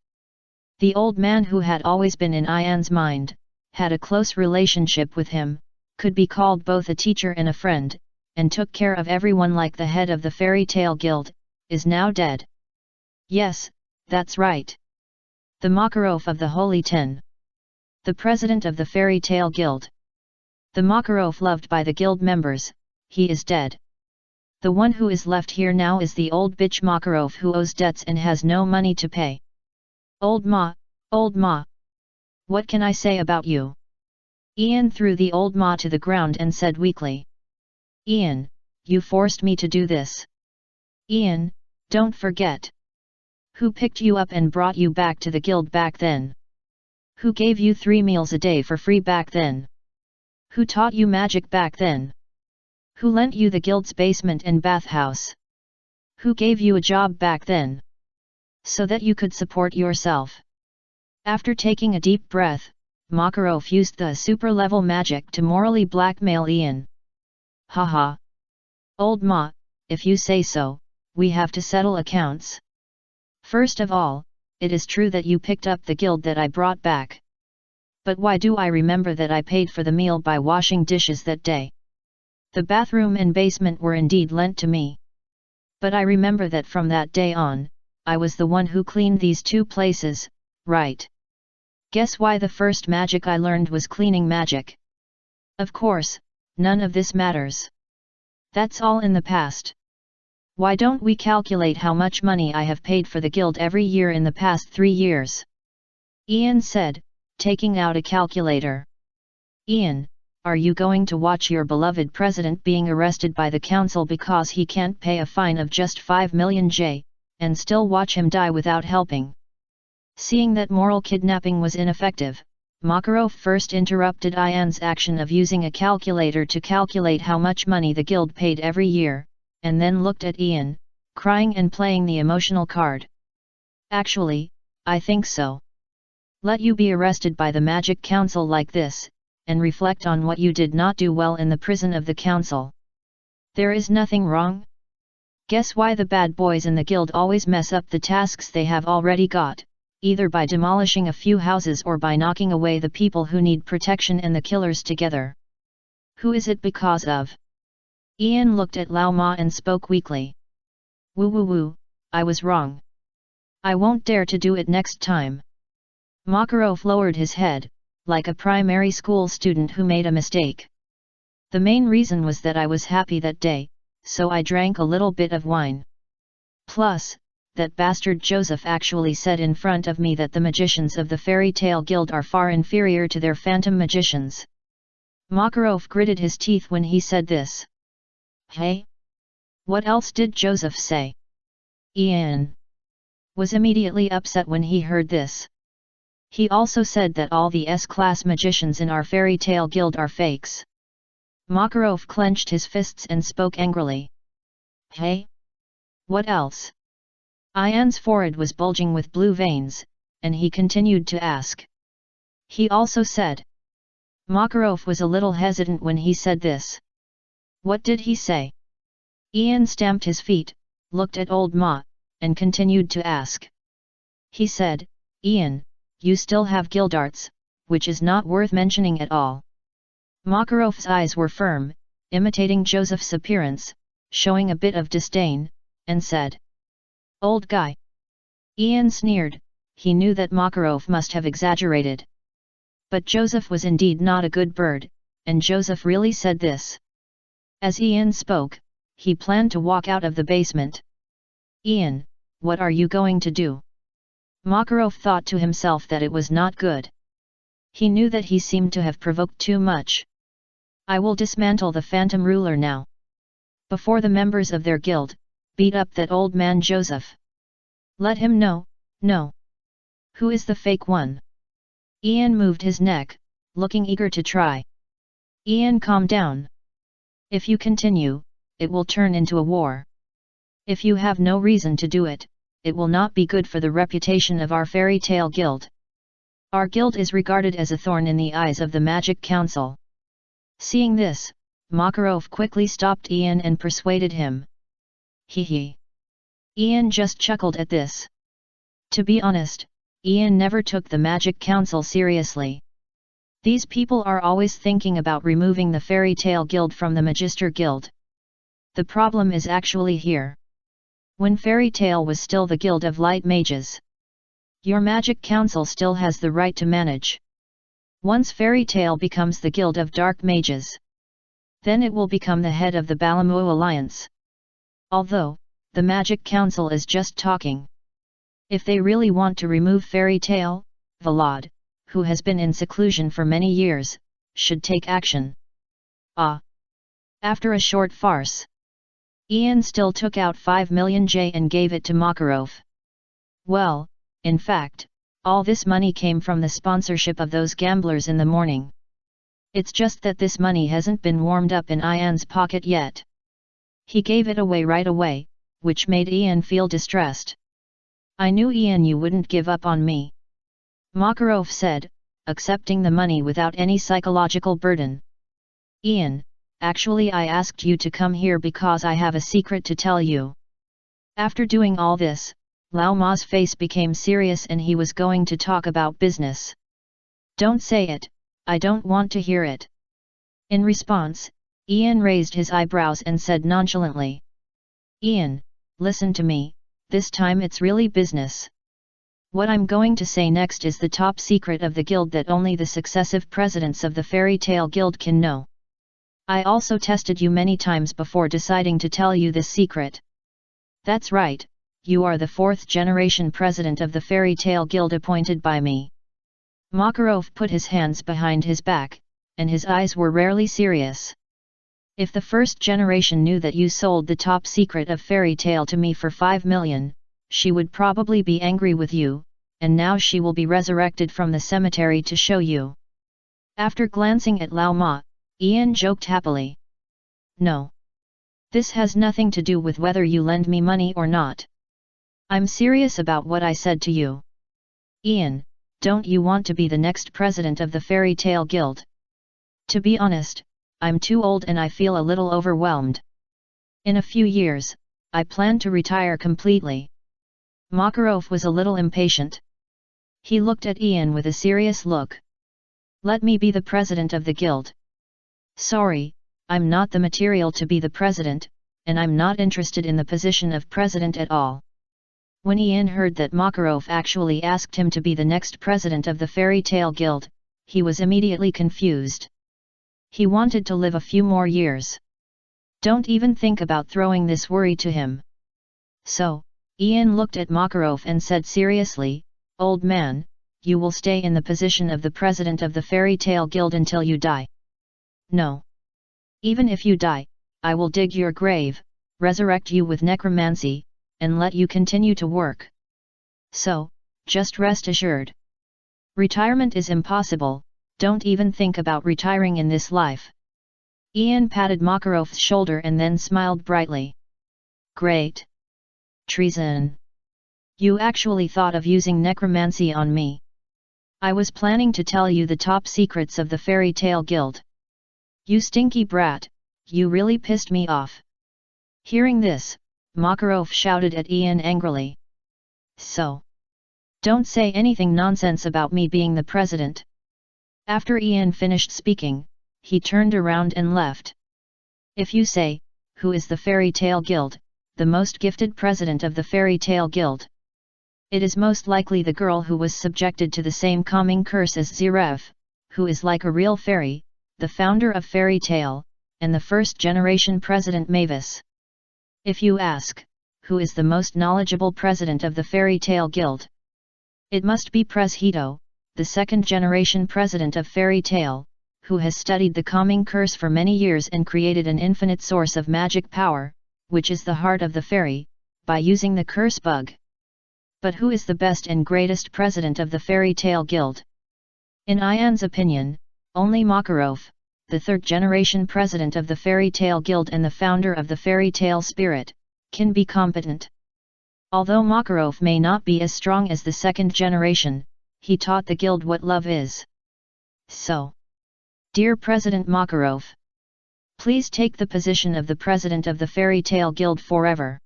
The old man, who had always been in Ian's mind, had a close relationship with him, could be called both a teacher and a friend, and took care of everyone like the head of the fairy tale guild, is now dead. Yes, that's right. The Makarov of the Holy Ten. The president of the fairy tale guild. The Makarov loved by the guild members, he is dead. The one who is left here now is the old bitch Makarov, who owes debts and has no money to pay. Old Ma, old Ma. What can I say about you? Ian threw the old Ma to the ground and said weakly. Ian, you forced me to do this. Ian, don't forget. Who picked you up and brought you back to the guild back then? Who gave you 3 meals a day for free back then? Who taught you magic back then? Who lent you the guild's basement and bathhouse? Who gave you a job back then? So that you could support yourself. After taking a deep breath, Makarov used the super-level magic to morally blackmail Ian. Haha. Old Ma, if you say so, we have to settle accounts. First of all, it is true that you picked up the guild that I brought back. But why do I remember that I paid for the meal by washing dishes that day? The bathroom and basement were indeed lent to me. But I remember that from that day on, I was the one who cleaned these 2 places, right? Guess why the first magic I learned was cleaning magic? Of course, none of this matters. That's all in the past. Why don't we calculate how much money I have paid for the guild every year in the past 3 years? Ian said, taking out a calculator. Ian, are you going to watch your beloved president being arrested by the council because he can't pay a fine of just 5 million J, and still watch him die without helping? Seeing that moral kidnapping was ineffective, Makarov first interrupted Ian's action of using a calculator to calculate how much money the guild paid every year, and then looked at Ian, crying and playing the emotional card. Actually, I think so. Let you be arrested by the Magic Council like this, and reflect on what you did not do well in the prison of the council. There is nothing wrong. Guess why the bad boys in the guild always mess up the tasks they have already got, either by demolishing a few houses or by knocking away the people who need protection and the killers together. Who is it because of? Ian looked at Lao Ma and spoke weakly. Woo woo woo, I was wrong. I won't dare to do it next time. Makarov lowered his head, like a primary school student who made a mistake. The main reason was that I was happy that day, so I drank a little bit of wine. Plus, that bastard Joseph actually said in front of me that the magicians of the Fairy Tale Guild are far inferior to their phantom magicians. Makarov gritted his teeth when he said this. Hey? What else did Joseph say? Ian was immediately upset when he heard this. He also said that all the S-class magicians in our Fairy Tale Guild are fakes. Makarov clenched his fists and spoke angrily. Hey? What else? Ian's forehead was bulging with blue veins, and he continued to ask. He also said. Makarov was a little hesitant when he said this. What did he say? Ian stamped his feet, looked at old Ma, and continued to ask. He said, Ian, you still have guildarts, which is not worth mentioning at all. Makarov's eyes were firm, imitating Joseph's appearance, showing a bit of disdain, and said. Old guy. Ian sneered, he knew that Makarov must have exaggerated. But Joseph was indeed not a good bird, and Joseph really said this. As Ian spoke, he planned to walk out of the basement. Ian, what are you going to do? Makarov thought to himself that it was not good. He knew that he seemed to have provoked too much. I will dismantle the Phantom Ruler now. Before the members of their guild, beat up that old man Joseph. Let him know, no. Who is the fake one? Ian moved his neck, looking eager to try. Ian, calm down. If you continue, it will turn into a war. If you have no reason to do it, it will not be good for the reputation of our fairy tale guild. Our guild is regarded as a thorn in the eyes of the Magic Council. Seeing this, Makarov quickly stopped Ian and persuaded him. Hee. Ian just chuckled at this. To be honest, Ian never took the Magic Council seriously. These people are always thinking about removing the Fairy Tale Guild from the Magister Guild. The problem is actually here. When Fairy Tale was still the Guild of Light Mages, your Magic Council still has the right to manage. Once Fairy Tale becomes the Guild of Dark Mages, then it will become the head of the Balamu Alliance. Although, the Magic Council is just talking. If they really want to remove Fairy Tale, Vlad, who has been in seclusion for many years, should take action. After a short farce, Ian still took out 5 million J and gave it to Makarov. Well, in fact, all this money came from the sponsorship of those gamblers in the morning. It's just that this money hasn't been warmed up in Ian's pocket yet. He gave it away right away, which made Ian feel distressed. I knew, Ian, you wouldn't give up on me, Makarov said, accepting the money without any psychological burden. Ian, actually I asked you to come here because I have a secret to tell you. After doing all this, Lao Ma's face became serious and he was going to talk about business. Don't say it, I don't want to hear it. In response, Ian raised his eyebrows and said nonchalantly. Ian, listen to me, this time it's really business. What I'm going to say next is the top secret of the guild that only the successive presidents of the Fairy Tale Guild can know. I also tested you many times before deciding to tell you this secret. That's right, you are the 4th generation president of the Fairy Tale Guild appointed by me. Makarov put his hands behind his back, and his eyes were rarely serious. If the 1st generation knew that you sold the top secret of Fairy Tale to me for 5 million, she would probably be angry with you, and now she will be resurrected from the cemetery to show you. After glancing at Lao Ma, Ian joked happily. No. This has nothing to do with whether you lend me money or not. I'm serious about what I said to you. Ian, don't you want to be the next president of the Fairy Tale Guild? To be honest, I'm too old and I feel a little overwhelmed. In a few years, I plan to retire completely. Makarov was a little impatient. He looked at Ian with a serious look. Let me be the president of the guild. Sorry, I'm not the material to be the president, and I'm not interested in the position of president at all. When Ian heard that Makarov actually asked him to be the next president of the Fairy Tale Guild, he was immediately confused. He wanted to live a few more years. Don't even think about throwing this worry to him. So, Ian looked at Makarov and said seriously, Old man, you will stay in the position of the president of the Fairy Tale Guild until you die. No. Even if you die, I will dig your grave, resurrect you with necromancy, and let you continue to work. So, just rest assured. Retirement is impossible, don't even think about retiring in this life. Ian patted Makarov's shoulder and then smiled brightly. Great. Treason. You actually thought of using necromancy on me. I was planning to tell you the top secrets of the Fairy Tale Guild. You stinky brat, you really pissed me off. Hearing this, Makarov shouted at Ian angrily. So. Don't say anything nonsense about me being the president. After Ian finished speaking, he turned around and left. If you say, who is the Fairy Tale Guild, the most gifted president of the Fairy Tale Guild? It is most likely the girl who was subjected to the same calming curse as Zerev, who is like a real fairy, the founder of Fairy Tale, and the 1st generation president Mavis. If you ask, who is the most knowledgeable president of the Fairy Tale Guild? It must be Hito, the 2nd generation president of Fairy Tale, who has studied the calming curse for many years and created an infinite source of magic power, which is the heart of the fairy, by using the curse bug. But who is the best and greatest president of the Fairy Tale Guild? In Ian's opinion, only Makarov, the third-generation president of the Fairy Tale Guild and the founder of the Fairy Tale Spirit, can be competent. Although Makarov may not be as strong as the second generation, he taught the guild what love is. So, dear President Makarov, please take the position of the president of the Fairy Tale Guild forever.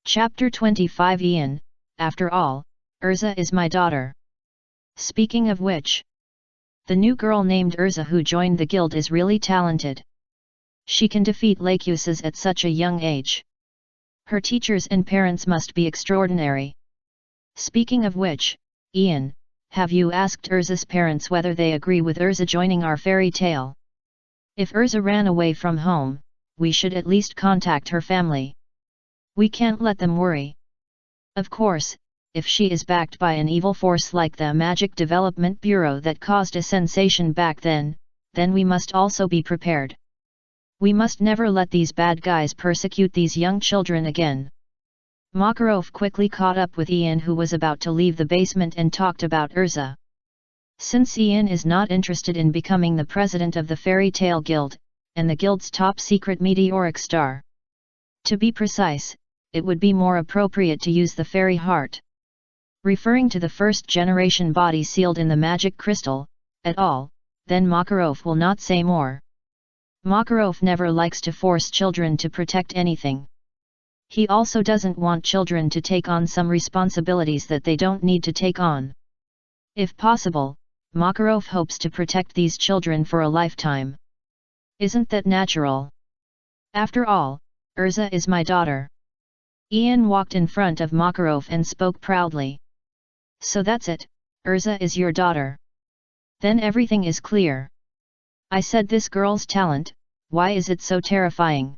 Chapter 25 Ian, after all, Erza is my daughter. Speaking of which, the new girl named Erza who joined the guild is really talented. She can defeat Laxus at such a young age. Her teachers and parents must be extraordinary. Speaking of which, Ian, have you asked Erza's parents whether they agree with Erza joining our fairy tale? If Erza ran away from home, we should at least contact her family. We can't let them worry. Of course, if she is backed by an evil force like the Magic Development Bureau that caused a sensation back then we must also be prepared. We must never let these bad guys persecute these young children again. Makarov quickly caught up with Ian, who was about to leave the basement, and talked about Erza. Since Ian is not interested in becoming the president of the Fairy Tale Guild, and the guild's top-secret meteoric star. To be precise, it would be more appropriate to use the fairy heart. Referring to the first-generation body sealed in the magic crystal, at all, then Makarov will not say more. Makarov never likes to force children to protect anything. He also doesn't want children to take on some responsibilities that they don't need to take on. If possible, Makarov hopes to protect these children for a lifetime. Isn't that natural? After all, Erza is my daughter. Ian walked in front of Makarov and spoke proudly. So that's it, Erza is your daughter. Then everything is clear. I said this girl's talent, why is it so terrifying?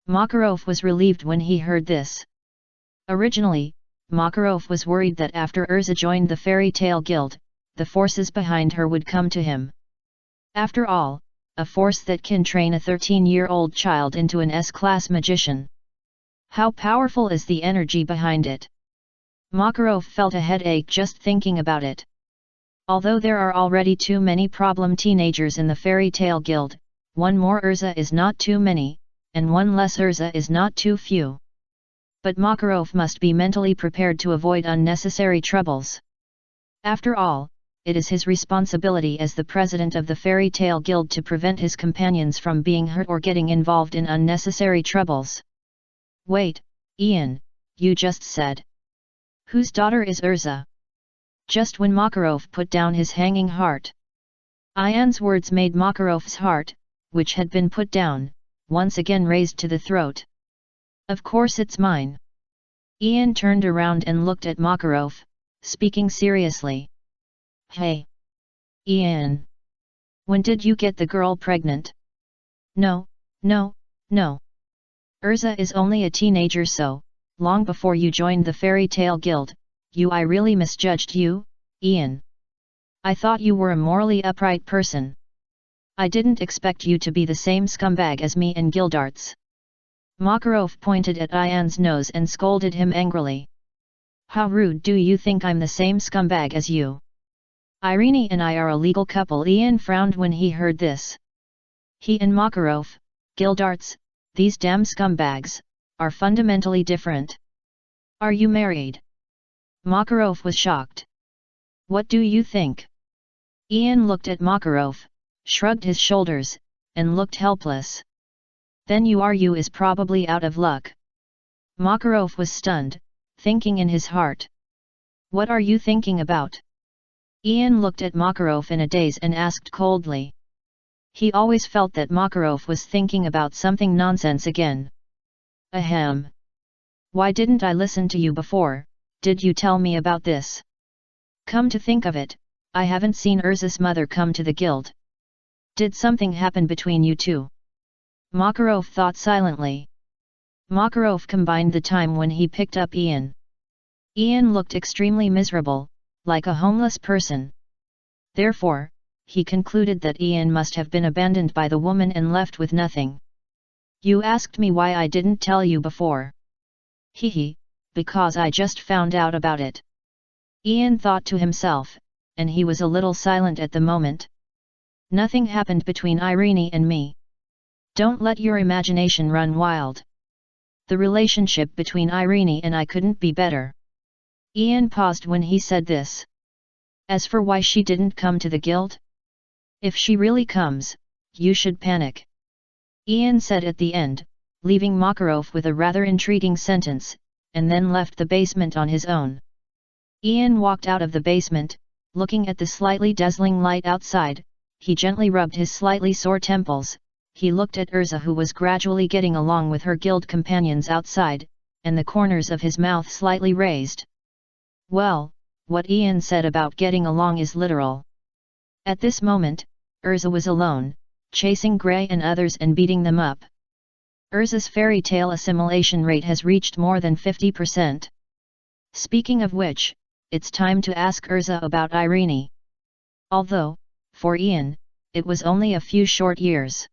Makarov was relieved when he heard this. Originally, Makarov was worried that after Erza joined the Fairy Tale Guild, the forces behind her would come to him. After all, a force that can train a 13-year-old child into an S-class magician. How powerful is the energy behind it? Makarov felt a headache just thinking about it. Although there are already too many problem teenagers in the Fairy Tale Guild, one more Erza is not too many, and one less Erza is not too few. But Makarov must be mentally prepared to avoid unnecessary troubles. After all, it is his responsibility as the president of the Fairy Tale Guild to prevent his companions from being hurt or getting involved in unnecessary troubles. Wait, Ian, you just said. Whose daughter is Erza? Just when Makarov put down his hanging heart. Ian's words made Makarov's heart, which had been put down, once again raised to the throat. Of course it's mine. Ian turned around and looked at Makarov, speaking seriously. Hey! Ian! When did you get the girl pregnant? No. Erza is only a teenager, so, long before you joined the Fairy Tale Guild, I really misjudged you, Ian. I thought you were a morally upright person. I didn't expect you to be the same scumbag as me and Gildarts. Makarov pointed at Ian's nose and scolded him angrily. How rude, do you think I'm the same scumbag as you? Irene and I are a legal couple. Ian frowned when he heard this. He and Makarov, Gildarts, these damn scumbags, are fundamentally different. Are you married? Makarov was shocked. What do you think? Ian looked at Makarov, shrugged his shoulders, and looked helpless. Then you is probably out of luck. Makarov was stunned, thinking in his heart. What are you thinking about? Ian looked at Makarov in a daze and asked coldly. He always felt that Makarov was thinking about something nonsense again. Ahem. Why didn't I listen to you before? Did you tell me about this? Come to think of it, I haven't seen Erza's mother come to the guild. Did something happen between you two? Makarov thought silently. Makarov combined the time when he picked up Ian. Ian looked extremely miserable, like a homeless person. Therefore, he concluded that Ian must have been abandoned by the woman and left with nothing. You asked me why I didn't tell you before. Hehe, because I just found out about it. Ian thought to himself, and he was a little silent at the moment. Nothing happened between Irene and me. Don't let your imagination run wild. The relationship between Irene and I couldn't be better. Ian paused when he said this. As for why she didn't come to the guild? If she really comes, you should panic. Ian said at the end, leaving Makarov with a rather intriguing sentence, and then left the basement on his own. Ian walked out of the basement, looking at the slightly dazzling light outside. He gently rubbed his slightly sore temples. He looked at Erza, who was gradually getting along with her guild companions outside, and the corners of his mouth slightly raised. Well, what Ian said about getting along is literal. At this moment, Erza was alone, chasing Grey and others and beating them up. Erza's fairy tale assimilation rate has reached more than 50%. Speaking of which, it's time to ask Erza about Irene. Although, for Ian, it was only a few short years.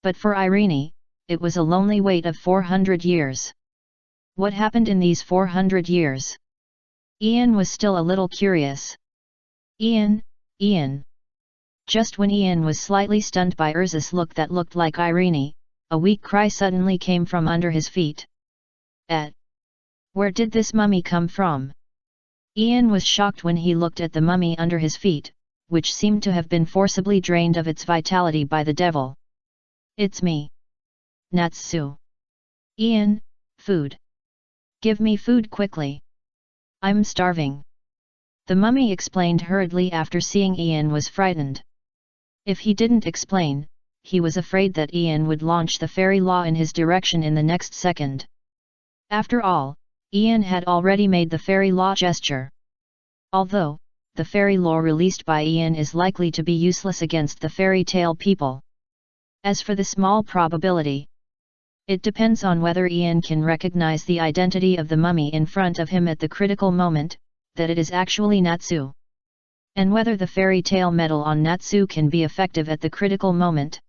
But for Irene, it was a lonely wait of 400 years. What happened in these 400 years? Ian was still a little curious. Ian. Just when Ian was slightly stunned by Erza's look that looked like Irene, a weak cry suddenly came from under his feet. Where did this mummy come from? Ian was shocked when he looked at the mummy under his feet, which seemed to have been forcibly drained of its vitality by the devil. It's me. Natsu. Ian, food. Give me food quickly. I'm starving. The mummy explained hurriedly after seeing Ian was frightened. If he didn't explain, he was afraid that Ian would launch the fairy law in his direction in the next second. After all, Ian had already made the fairy law gesture. Although, the fairy law released by Ian is likely to be useless against the fairy tale people. As for the small probability, it depends on whether Ian can recognize the identity of the mummy in front of him at the critical moment, that it is actually Natsu. And whether the fairy tale metal on Natsu can be effective at the critical moment.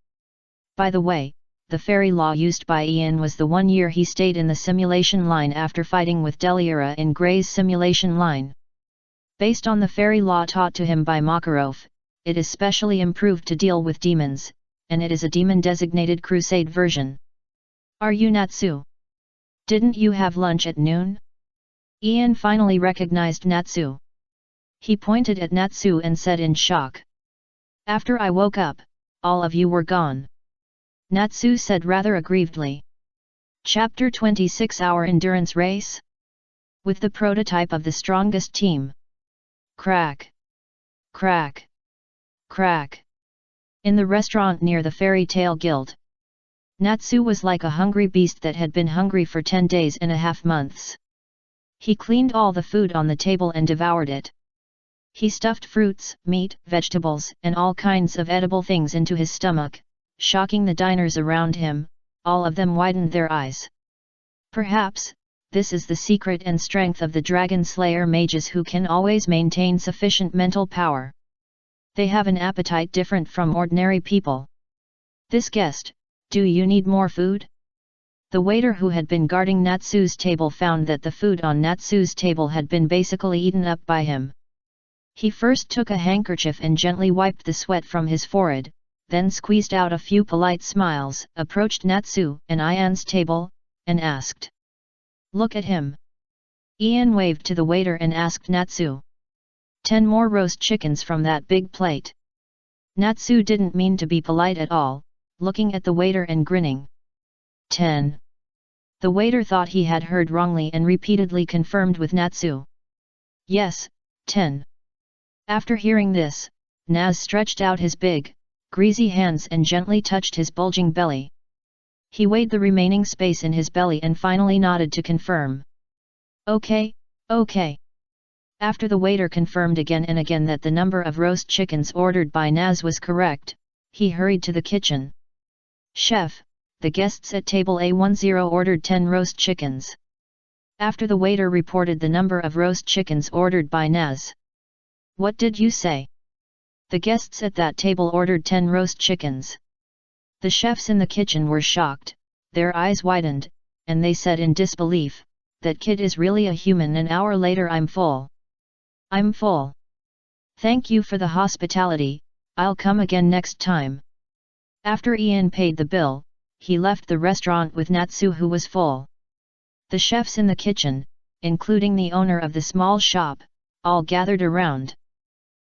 By the way, the fairy law used by Ian was the 1 year he stayed in the simulation line after fighting with Deliora in Grey's simulation line. Based on the fairy law taught to him by Makarov, it is specially improved to deal with demons, and it is a demon-designated crusade version. Are you Natsu? Didn't you have lunch at noon? Ian finally recognized Natsu. He pointed at Natsu and said in shock. After I woke up, all of you were gone. Natsu said rather aggrievedly. Chapter 26 Our Endurance Race? With the prototype of the strongest team. Crack. Crack. Crack. In the restaurant near the Fairy Tale Guild. Natsu was like a hungry beast that had been hungry for 10 days and a half months. He cleaned all the food on the table and devoured it. He stuffed fruits, meat, vegetables, and all kinds of edible things into his stomach, shocking the diners around him. All of them widened their eyes. Perhaps, this is the secret and strength of the Dragon Slayer mages who can always maintain sufficient mental power. They have an appetite different from ordinary people. This guest, do you need more food? The waiter who had been guarding Natsu's table found that the food on Natsu's table had been basically eaten up by him. He first took a handkerchief and gently wiped the sweat from his forehead, then squeezed out a few polite smiles, approached Natsu and Ian's table, and asked. Look at him. Ian waved to the waiter and asked Natsu. 10 more roast chickens from that big plate. Natsu didn't mean to be polite at all, looking at the waiter and grinning. 10. The waiter thought he had heard wrongly and repeatedly confirmed with Natsu. Yes, 10. After hearing this, Naz stretched out his big, greasy hands and gently touched his bulging belly. He weighed the remaining space in his belly and finally nodded to confirm. Okay. After the waiter confirmed again and again that the number of roast chickens ordered by Naz was correct, he hurried to the kitchen. Chef, the guests at table A10 ordered 10 roast chickens. After the waiter reported the number of roast chickens ordered by Naz. What did you say? The guests at that table ordered 10 roast chickens. The chefs in the kitchen were shocked, their eyes widened, and they said in disbelief, that kid is really a human. An hour later I'm full. I'm full. Thank you for the hospitality, I'll come again next time. After Ian paid the bill, he left the restaurant with Natsu, who was full. The chefs in the kitchen, including the owner of the small shop, all gathered around.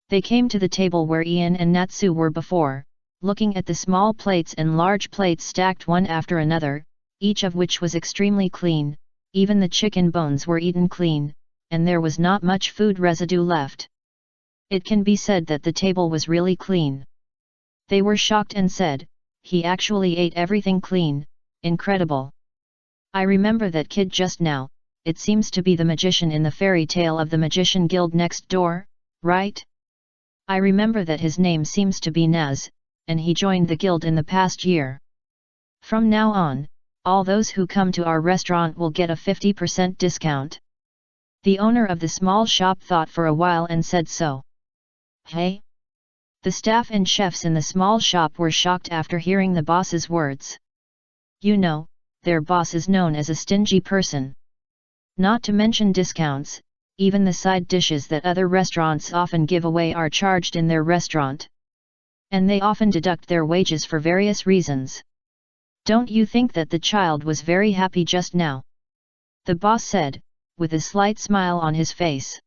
They came to the table where Ian and Natsu were before, looking at the small plates and large plates stacked one after another, each of which was extremely clean. Even the chicken bones were eaten clean, and there was not much food residue left. It can be said that the table was really clean. They were shocked and said, "He actually ate everything clean, incredible. I remember that kid just now, it seems to be the magician in the fairy tale of the Magician Guild next door, right? I remember that his name seems to be Naz, and he joined the guild in the past year. From now on, all those who come to our restaurant will get a 50% discount." The owner of the small shop thought for a while and said so. Hey? The staff and chefs in the small shop were shocked after hearing the boss's words. You know, their boss is known as a stingy person. Not to mention discounts, even the side dishes that other restaurants often give away are charged in their restaurant. And they often deduct their wages for various reasons. Don't you think that the child was very happy just now? The boss said, with a slight smile on his face.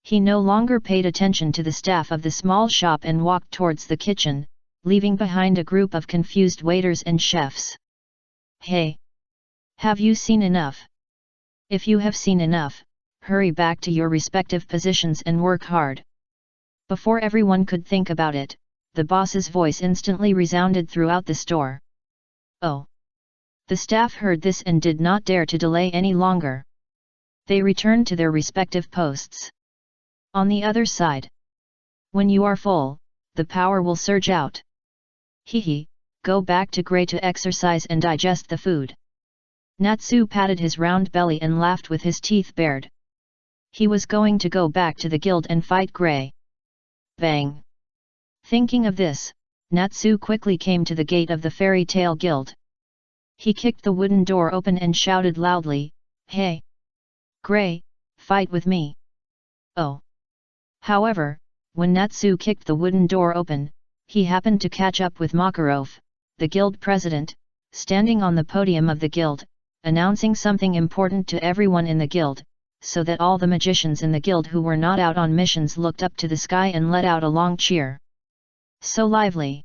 He no longer paid attention to the staff of the small shop and walked towards the kitchen, leaving behind a group of confused waiters and chefs. Hey! Have you seen enough? If you have seen enough, hurry back to your respective positions and work hard. Before everyone could think about it, the boss's voice instantly resounded throughout the store. Oh! The staff heard this and did not dare to delay any longer. They returned to their respective posts. On the other side. When you are full, the power will surge out. Hee, go back to Grey to exercise and digest the food. Natsu patted his round belly and laughed with his teeth bared. He was going to go back to the guild and fight Grey. Bang! Thinking of this, Natsu quickly came to the gate of the fairy tale guild. He kicked the wooden door open and shouted loudly, Hey! Grey, fight with me. Oh! However, when Natsu kicked the wooden door open, he happened to catch up with Makarov, the guild president, standing on the podium of the guild, announcing something important to everyone in the guild, so that all the magicians in the guild who were not out on missions looked up to the sky and let out a long cheer. So lively!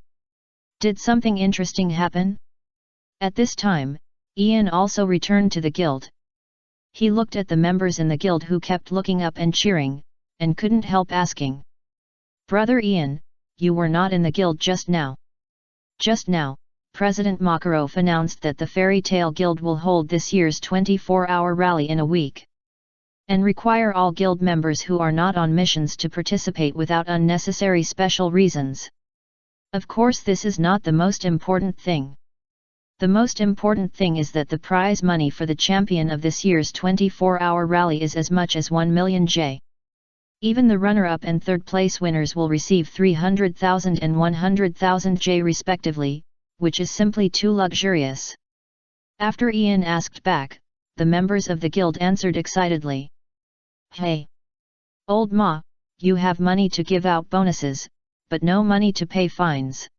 Did something interesting happen? At this time, Ian also returned to the guild. He looked at the members in the guild who kept looking up and cheering, and couldn't help asking. Brother Ian, you were not in the guild just now. Just now, President Makarov announced that the Fairy Tale Guild will hold this year's 24-hour rally in a week. And require all guild members who are not on missions to participate without unnecessary special reasons. Of course, this is not the most important thing. The most important thing is that the prize money for the champion of this year's 24-hour rally is as much as 1 million J. Even the runner-up and third-place winners will receive 300,000 and 100,000 J respectively, which is simply too luxurious. After Ian asked back, the members of the guild answered excitedly. Hey! Old Ma, you have money to give out bonuses, but no money to pay fines.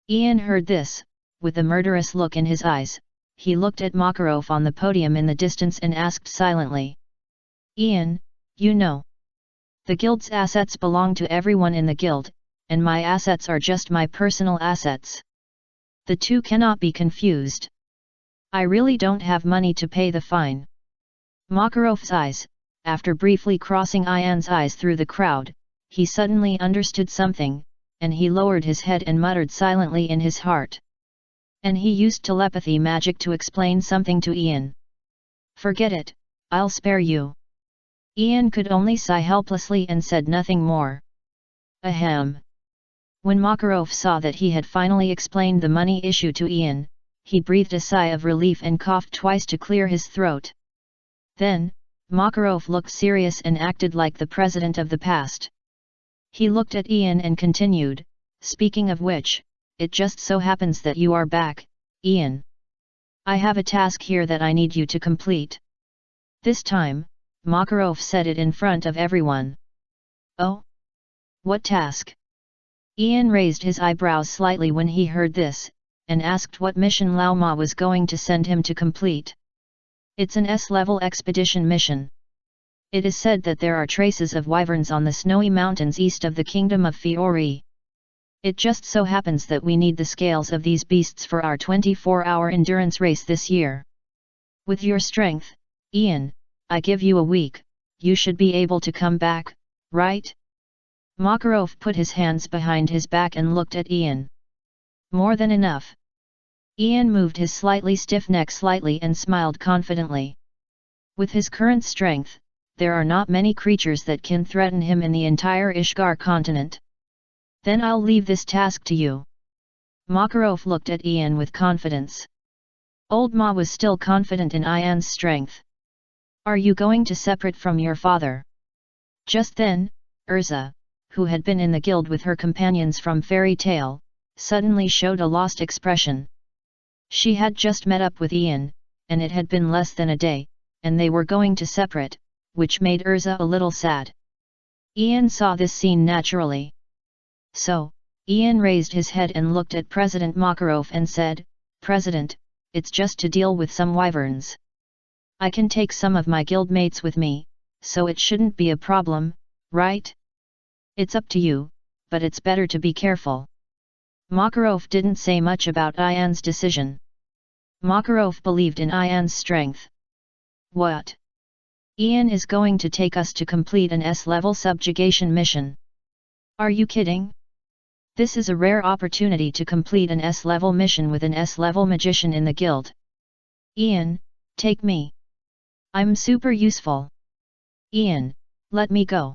Ian heard this, with a murderous look in his eyes. He looked at Makarov on the podium in the distance and asked silently. Ian, you know. The guild's assets belong to everyone in the guild, and my assets are just my personal assets. The two cannot be confused. I really don't have money to pay the fine. Makarov's eyes, after briefly crossing Ian's eyes through the crowd, he suddenly understood something, and he lowered his head and muttered silently in his heart. And he used telepathy magic to explain something to Ian. Forget it, I'll spare you. Ian could only sigh helplessly and said nothing more. Ahem. When Makarov saw that he had finally explained the money issue to Ian, he breathed a sigh of relief and coughed twice to clear his throat. Then, Makarov looked serious and acted like the president of the past. He looked at Ian and continued, speaking of which, it just so happens that you are back, Ian. I have a task here that I need you to complete. This time, Makarov said it in front of everyone. Oh? What task? Ian raised his eyebrows slightly when he heard this, and asked what mission Lao Ma was going to send him to complete. It's an S-level expedition mission. It is said that there are traces of wyverns on the snowy mountains east of the kingdom of Fiori. It just so happens that we need the scales of these beasts for our 24-hour endurance race this year. With your strength, Ian, I give you a week, you should be able to come back, right? Makarov put his hands behind his back and looked at Ian. More than enough. Ian moved his slightly stiff neck slightly and smiled confidently. With his current strength, there are not many creatures that can threaten him in the entire Ishgar continent. Then I'll leave this task to you. Makarov looked at Ian with confidence. Old Ma was still confident in Ian's strength. Are you going to separate from your father? Just then, Erza, who had been in the guild with her companions from Fairy Tale, suddenly showed a lost expression. She had just met up with Ian, and it had been less than a day, and they were going to separate, which made Erza a little sad. Ian saw this scene naturally. So, Ian raised his head and looked at President Makarov and said, President, it's just to deal with some wyverns. I can take some of my guildmates with me, so it shouldn't be a problem, right? It's up to you, but it's better to be careful. Makarov didn't say much about Ian's decision. Makarov believed in Ian's strength. What? Ian is going to take us to complete an S-level subjugation mission. Are you kidding? This is a rare opportunity to complete an S-level mission with an S-level magician in the guild. Ian, take me. I'm super useful. Ian, let me go.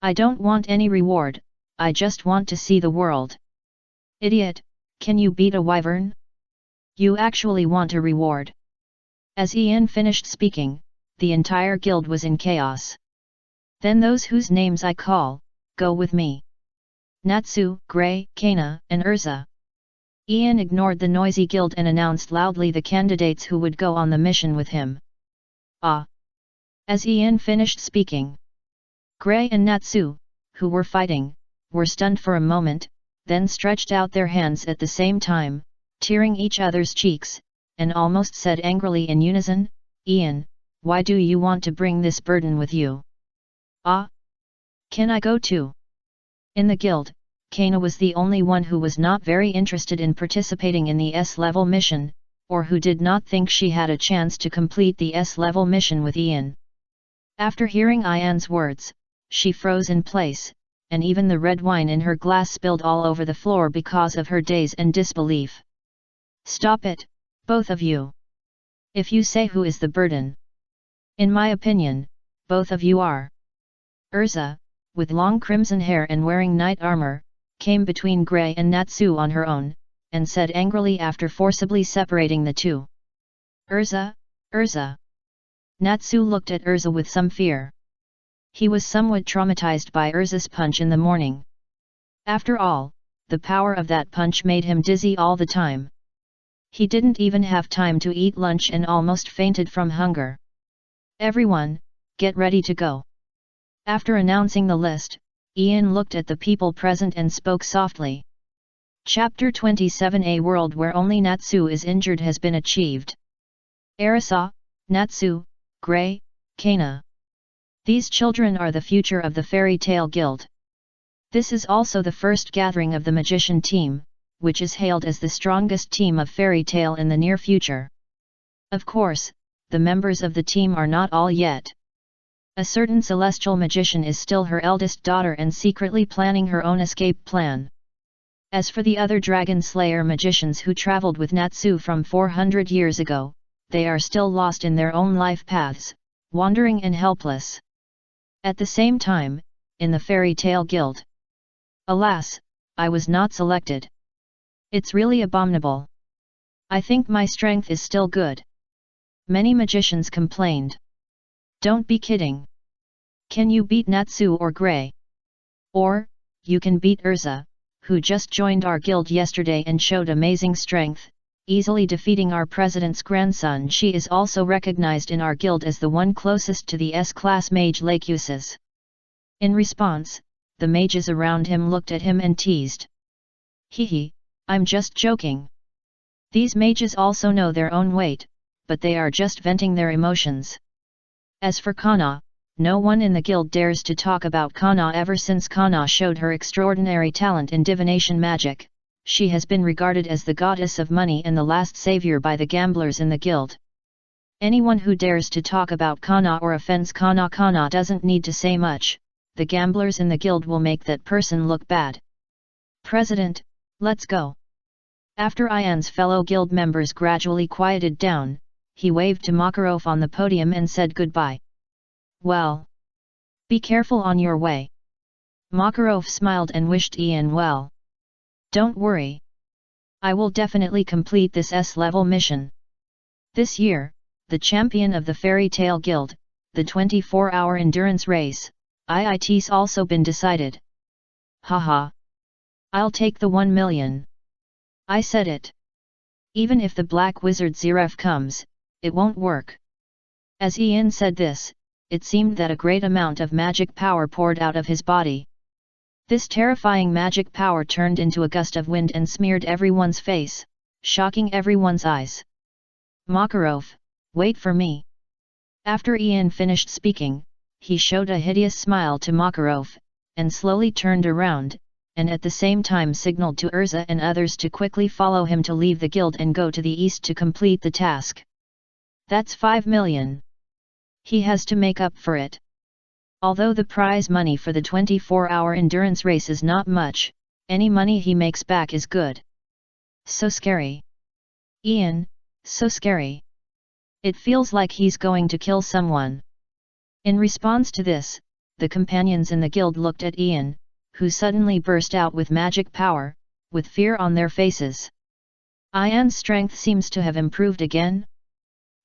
I don't want any reward, I just want to see the world. Idiot, can you beat a wyvern? You actually want a reward. As Ian finished speaking, the entire guild was in chaos. Then those whose names I call, go with me. Natsu, Gray, Kana, and Erza. Ian ignored the noisy guild and announced loudly the candidates who would go on the mission with him. Ah! As Ian finished speaking, Gray and Natsu, who were fighting, were stunned for a moment, then stretched out their hands at the same time, tearing each other's cheeks, and almost said angrily in unison, Ian, why do you want to bring this burden with you? Ah! Can I go too? In the guild, Kana was the only one who was not very interested in participating in the S-level mission, or who did not think she had a chance to complete the S-level mission with Ian. After hearing Ian's words, she froze in place, and even the red wine in her glass spilled all over the floor because of her daze and disbelief. Stop it, both of you. If you say who is the burden. In my opinion, both of you are. Erza, with long crimson hair and wearing knight armor, came between Gray and Natsu on her own, and said angrily after forcibly separating the two. Erza, Erza. Natsu looked at Erza with some fear. He was somewhat traumatized by Erza's punch in the morning. After all, the power of that punch made him dizzy all the time. He didn't even have time to eat lunch and almost fainted from hunger. Everyone, get ready to go. After announcing the list, Ian looked at the people present and spoke softly. Chapter 27: A world where only Natsu is injured has been achieved. Erza, Natsu, Gray, Kana. These children are the future of the Fairy Tale Guild. This is also the first gathering of the Magician team, which is hailed as the strongest team of Fairy Tale in the near future. Of course, the members of the team are not all yet. A certain celestial magician is still her eldest daughter and secretly planning her own escape plan. As for the other Dragon Slayer magicians who traveled with Natsu from 400 years ago, they are still lost in their own life paths, wandering and helpless. At the same time, in the Fairy Tale Guild. Alas, I was not selected. It's really abominable. I think my strength is still good. Many magicians complained. Don't be kidding. Can you beat Natsu or Gray? Or, you can beat Erza, who just joined our guild yesterday and showed amazing strength, easily defeating our president's grandson. She is also recognized in our guild as the one closest to the S-class mage Laxus." In response, the mages around him looked at him and teased. "Hehe, I'm just joking." These mages also know their own weight, but they are just venting their emotions. As for Kana, no one in the guild dares to talk about Kana ever since Kana showed her extraordinary talent in divination magic. She has been regarded as the goddess of money and the last savior by the gamblers in the guild. Anyone who dares to talk about Kana or offends Kana doesn't need to say much. The gamblers in the guild will make that person look bad. "President, let's go." After Ian's fellow guild members gradually quieted down, he waved to Makarov on the podium and said goodbye. "Well, be careful on your way." Makarov smiled and wished Ian well. "Don't worry. I will definitely complete this S-level mission." This year, the champion of the Fairy Tale Guild, the 24-hour endurance race, IIT's also been decided. Haha. I'll take the 1 million. I said it. Even if the Black Wizard Zeref comes, it won't work. As Ian said this, it seemed that a great amount of magic power poured out of his body. This terrifying magic power turned into a gust of wind and smeared everyone's face, shocking everyone's eyes. "Makarov, wait for me." After Ian finished speaking, he showed a hideous smile to Makarov, and slowly turned around, and at the same time signaled to Erza and others to quickly follow him to leave the guild and go to the east to complete the task. That's 5 million. He has to make up for it. Although the prize money for the 24-hour endurance race is not much, any money he makes back is good. So scary. Ian, so scary. It feels like he's going to kill someone. In response to this, the companions in the guild looked at Ian, who suddenly burst out with magic power, with fear on their faces. Ian's strength seems to have improved again?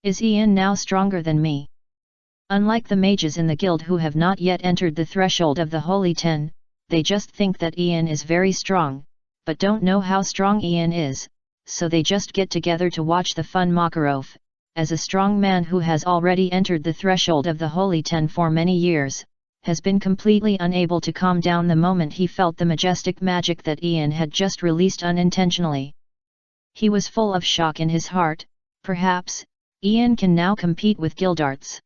Is Ian now stronger than me? Unlike the mages in the guild who have not yet entered the threshold of the Holy 10, they just think that Ian is very strong, but don't know how strong Ian is, so they just get together to watch the fun. Makarov, as a strong man who has already entered the threshold of the Holy 10 for many years, has been completely unable to calm down the moment he felt the majestic magic that Ian had just released unintentionally. He was full of shock in his heart. Perhaps Ian can now compete with Guildarts.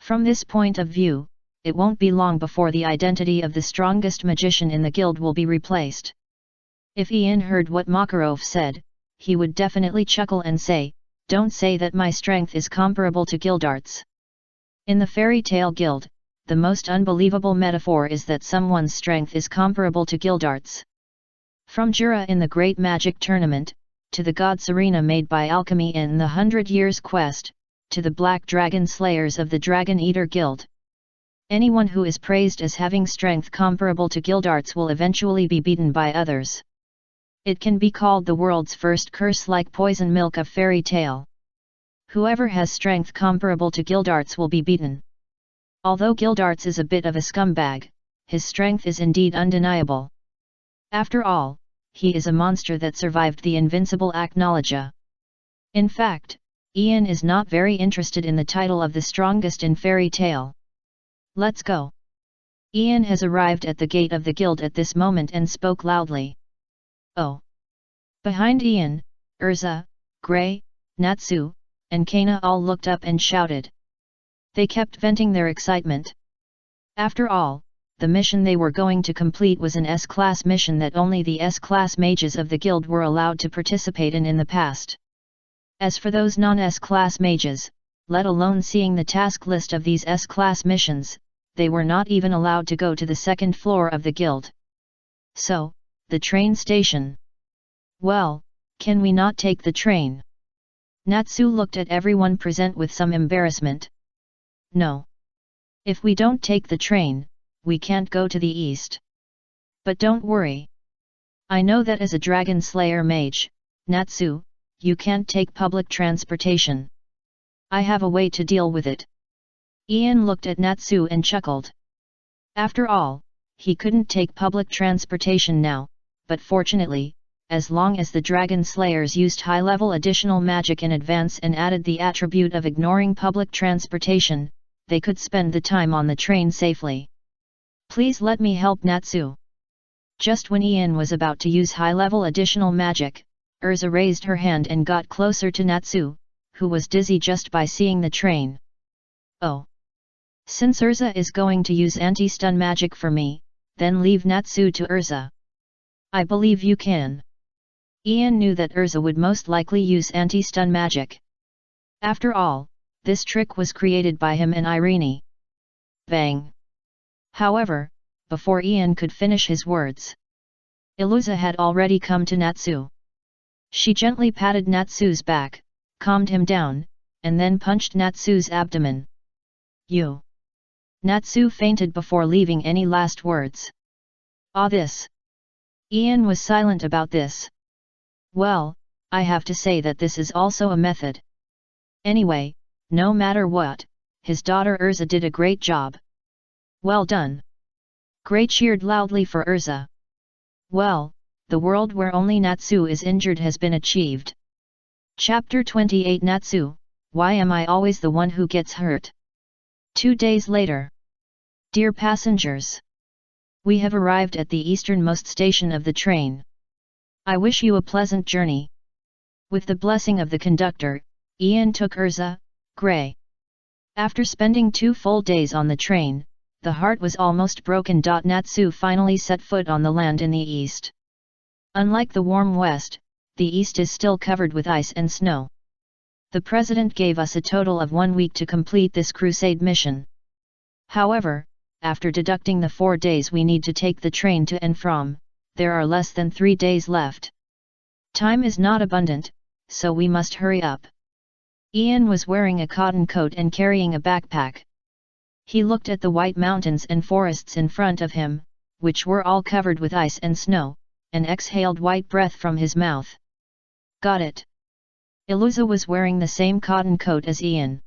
From this point of view, it won't be long before the identity of the strongest magician in the guild will be replaced. If Ian heard what Makarov said, he would definitely chuckle and say, "Don't say that my strength is comparable to Guildarts." In the Fairy Tale Guild, the most unbelievable metaphor is that someone's strength is comparable to Guildarts. From Jura in the Great Magic Tournament, to the Gods Arena made by alchemy in the 100 Years Quest, to the Black Dragon Slayers of the Dragon Eater Guild. Anyone who is praised as having strength comparable to Guildarts will eventually be beaten by others. It can be called the world's first curse, like poison milk of fairy tale. Whoever has strength comparable to Guildarts will be beaten. Although Guildarts is a bit of a scumbag, his strength is indeed undeniable. After all, he is a monster that survived the invincible Acknowledgia. In fact, Ian is not very interested in the title of the strongest in fairy tale. Let's go. Ian has arrived at the gate of the guild at this moment and spoke loudly. Oh! Behind Ian, Erza, Grey, Natsu, and Kana all looked up and shouted. They kept venting their excitement. After all, the mission they were going to complete was an S-class mission that only the S-class mages of the guild were allowed to participate in the past. As for those non-S-class mages, let alone seeing the task list of these S-class missions, they were not even allowed to go to the second floor of the guild. So, the train station. Well, can we not take the train? Natsu looked at everyone present with some embarrassment. No. If we don't take the train, we can't go to the east. But don't worry. I know that as a Dragon Slayer mage, Natsu, you can't take public transportation. I have a way to deal with it. Ian looked at Natsu and chuckled. After all, he couldn't take public transportation now, but fortunately, as long as the Dragon Slayers used high-level additional magic in advance and added the attribute of ignoring public transportation, they could spend the time on the train safely. Please let me help Natsu. Just when Ian was about to use high-level additional magic, Erza raised her hand and got closer to Natsu, who was dizzy just by seeing the train. Oh. Since Erza is going to use anti-stun magic for me, then leave Natsu to Erza. I believe you can. Ian knew that Erza would most likely use anti-stun magic. After all, this trick was created by him and Irene. Bang! However, before Ian could finish his words, Erza had already come to Natsu. She gently patted Natsu's back, calmed him down, and then punched Natsu's abdomen. You! Natsu fainted before leaving any last words. Ah, this! Ian was silent about this. Well, I have to say that this is also a method. Anyway, no matter what, his daughter Erza did a great job. Well done! Gray cheered loudly for Erza. Well, the world where only Natsu is injured has been achieved. Chapter 28 Natsu, why am I always the one who gets hurt? 2 days later. Dear passengers, we have arrived at the easternmost station of the train. I wish you a pleasant journey. With the blessing of the conductor, Ian took Erza, Gray. After spending 2 full days on the train, the heart was almost broken. Natsu finally set foot on the land in the east. Unlike the warm west, the east is still covered with ice and snow. The president gave us a total of 1 week to complete this crusade mission. However, after deducting the 4 days we need to take the train to and from, there are less than 3 days left. Time is not abundant, so we must hurry up. Ian was wearing a cotton coat and carrying a backpack. He looked at the white mountains and forests in front of him, which were all covered with ice and snow, and exhaled white breath from his mouth. Got it. Erza was wearing the same cotton coat as Ian.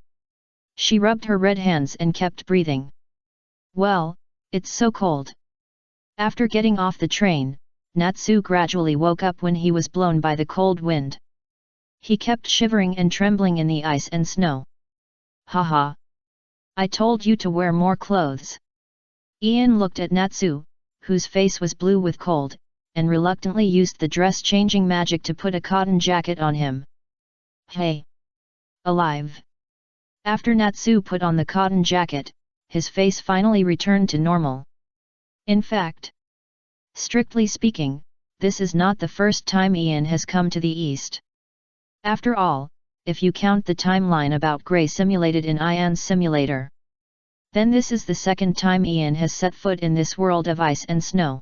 She rubbed her red hands and kept breathing. Well, it's so cold. After getting off the train, Natsu gradually woke up when he was blown by the cold wind. He kept shivering and trembling in the ice and snow. Haha! I told you to wear more clothes. Ian looked at Natsu, whose face was blue with cold, and reluctantly used the dress-changing magic to put a cotton jacket on him. Hey! Alive! After Natsu put on the cotton jacket, his face finally returned to normal. In fact, strictly speaking, this is not the first time Ian has come to the east. After all, if you count the timeline about Gray simulated in Ian's simulator, then this is the second time Ian has set foot in this world of ice and snow.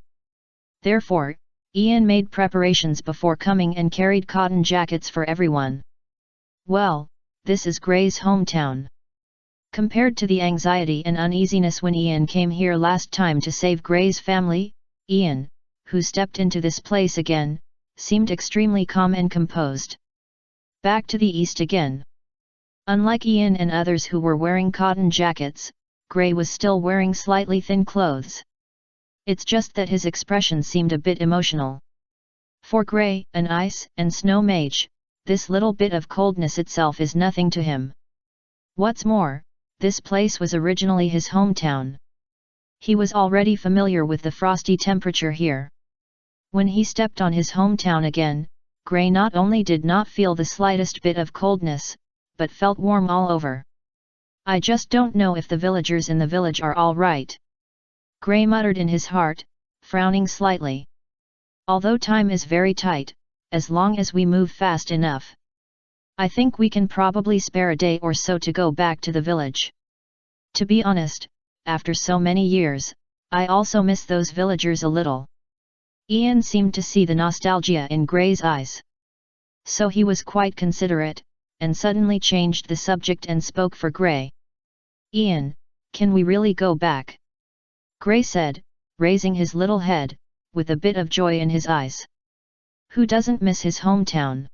Therefore, Ian made preparations before coming and carried cotton jackets for everyone. Well, this is Gray's hometown. Compared to the anxiety and uneasiness when Ian came here last time to save Gray's family, Ian, who stepped into this place again, seemed extremely calm and composed. Back to the east again. Unlike Ian and others who were wearing cotton jackets, Gray was still wearing slightly thin clothes. It's just that his expression seemed a bit emotional. For Gray, an ice and snow mage, this little bit of coldness itself is nothing to him. What's more, this place was originally his hometown. He was already familiar with the frosty temperature here. When he stepped on his hometown again, Gray not only did not feel the slightest bit of coldness, but felt warm all over. I just don't know if the villagers in the village are all right. Gray muttered in his heart, frowning slightly. Although time is very tight, as long as we move fast enough, I think we can probably spare a day or so to go back to the village. To be honest, after so many years, I also miss those villagers a little. Ian seemed to see the nostalgia in Gray's eyes. So he was quite considerate, and suddenly changed the subject and spoke for Gray. Ian, can we really go back? Gray said, raising his little head, with a bit of joy in his eyes. Who doesn't miss his hometown?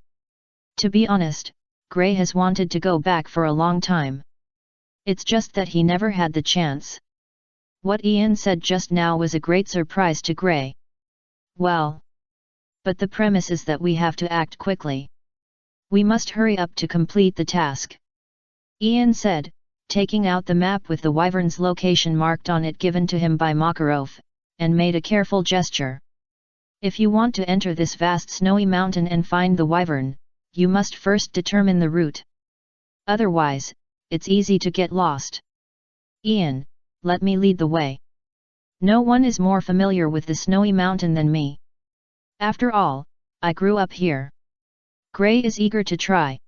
To be honest, Gray has wanted to go back for a long time. It's just that he never had the chance. What Ian said just now was a great surprise to Gray. Well, But the premise is that we have to act quickly. We must hurry up to complete the task. Ian said, taking out the map with the wyvern's location marked on it given to him by Makarov, and made a careful gesture. If you want to enter this vast snowy mountain and find the wyvern, you must first determine the route. Otherwise, it's easy to get lost. Ian, let me lead the way. No one is more familiar with the snowy mountain than me. After all, I grew up here. Gray is eager to try.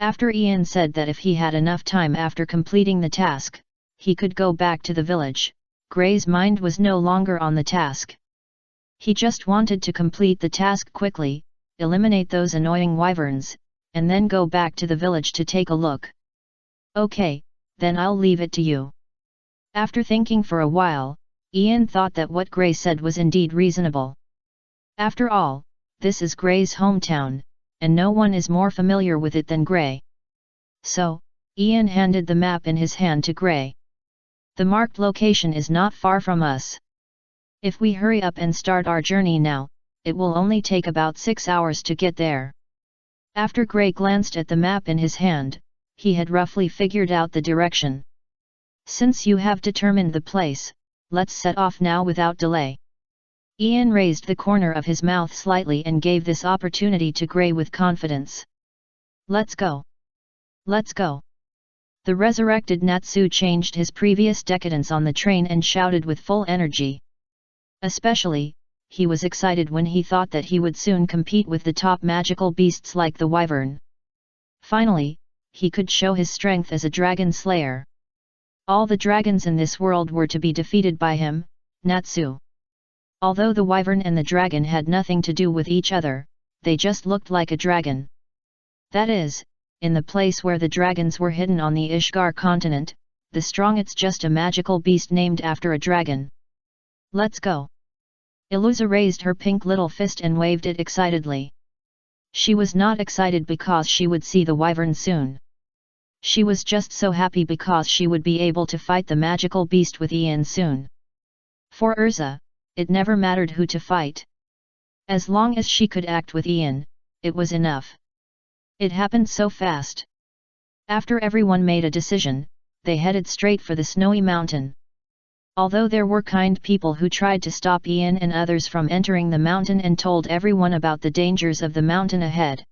After Ian said that if he had enough time after completing the task, he could go back to the village, Gray's mind was no longer on the task. He just wanted to complete the task quickly, eliminate those annoying wyverns, and then go back to the village to take a look. Okay, then I'll leave it to you. After thinking for a while, Ian thought that what Gray said was indeed reasonable. After all, this is Gray's hometown, and no one is more familiar with it than Gray. So, Ian handed the map in his hand to Gray. The marked location is not far from us. If we hurry up and start our journey now, it will only take about 6 hours to get there. After Gray glanced at the map in his hand, he had roughly figured out the direction. Since you have determined the place, let's set off now without delay. Ian raised the corner of his mouth slightly and gave this opportunity to Gray with confidence. Let's go. Let's go. The resurrected Natsu changed his previous decadence on the train and shouted with full energy. Especially, he was excited when he thought that he would soon compete with the top magical beasts like the wyvern. Finally, he could show his strength as a dragon slayer. All the dragons in this world were to be defeated by him, Natsu. Although the wyvern and the dragon had nothing to do with each other, they just looked like a dragon. That is, in the place where the dragons were hidden on the Ishgar continent, the strongest just a magical beast named after a dragon. Let's go. Iluza raised her pink little fist and waved it excitedly. She was not excited because she would see the wyvern soon. She was just so happy because she would be able to fight the magical beast with Ian soon. For Erza, it never mattered who to fight. As long as she could act with Ian, it was enough. It happened so fast. After everyone made a decision, they headed straight for the snowy mountain. Although there were kind people who tried to stop Ian and others from entering the mountain and told everyone about the dangers of the mountain ahead.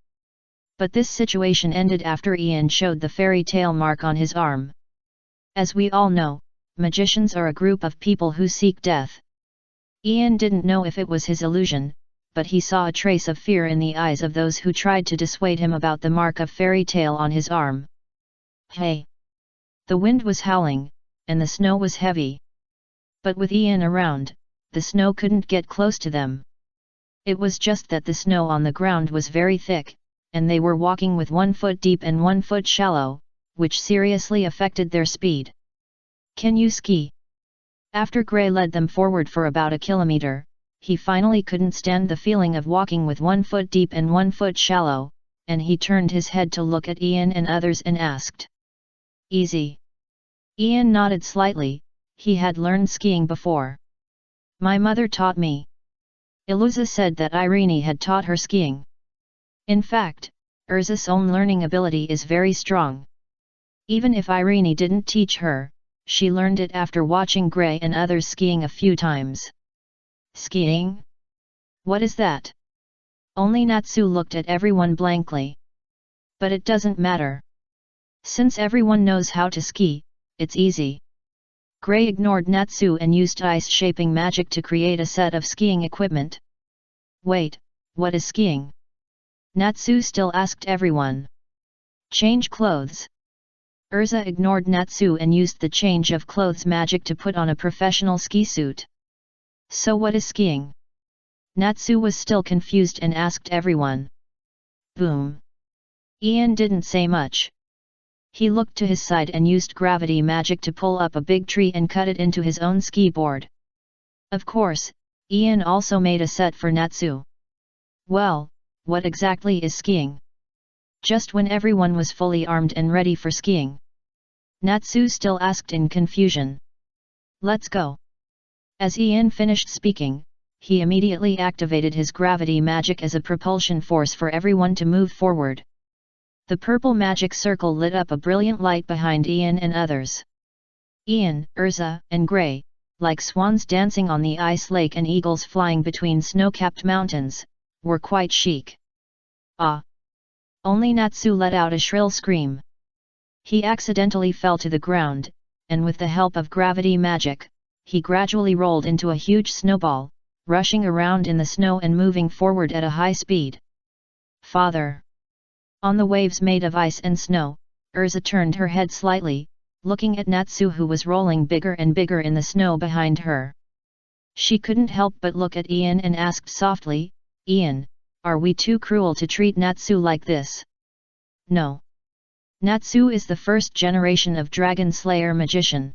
But this situation ended after Ian showed the fairy tale mark on his arm. As we all know, magicians are a group of people who seek death. Ian didn't know if it was his illusion, but he saw a trace of fear in the eyes of those who tried to dissuade him about the mark of fairy tale on his arm. Hey! The wind was howling, and the snow was heavy. But with Ian around, the snow couldn't get close to them. It was just that the snow on the ground was very thick, and they were walking with 1 foot deep and 1 foot shallow, which seriously affected their speed. Can you ski? After Gray led them forward for about a kilometer, he finally couldn't stand the feeling of walking with 1 foot deep and 1 foot shallow, and he turned his head to look at Ian and others and asked. Easy. Ian nodded slightly, he had learned skiing before. My mother taught me. Iluza said that Irene had taught her skiing. In fact, Erza's own learning ability is very strong. Even if Irene didn't teach her, she learned it after watching Gray and others skiing a few times. Skiing? What is that? Only Natsu looked at everyone blankly. But it doesn't matter. Since everyone knows how to ski, it's easy. Gray ignored Natsu and used ice-shaping magic to create a set of skiing equipment. Wait, what is skiing? Natsu still asked everyone. Change clothes. Erza ignored Natsu and used the change of clothes magic to put on a professional ski suit. So what is skiing? Natsu was still confused and asked everyone. Boom. Ian didn't say much. He looked to his side and used gravity magic to pull up a big tree and cut it into his own ski board. Of course, Ian also made a set for Natsu. Well, what exactly is skiing? Just when everyone was fully armed and ready for skiing, Natsu still asked in confusion. Let's go. As Ian finished speaking, he immediately activated his gravity magic as a propulsion force for everyone to move forward. The purple magic circle lit up a brilliant light behind Ian and others. Ian, Erza, and Grey, like swans dancing on the ice lake and eagles flying between snow-capped mountains, were quite chic. Ah! Only Natsu let out a shrill scream. He accidentally fell to the ground, and with the help of gravity magic, he gradually rolled into a huge snowball, rushing around in the snow and moving forward at a high speed. Father! On the waves made of ice and snow, Erza turned her head slightly, looking at Natsu who was rolling bigger and bigger in the snow behind her. She couldn't help but look at Ian and asked softly, "Ian, are we too cruel to treat Natsu like this?" "No. Natsu is the first generation of Dragon Slayer magician.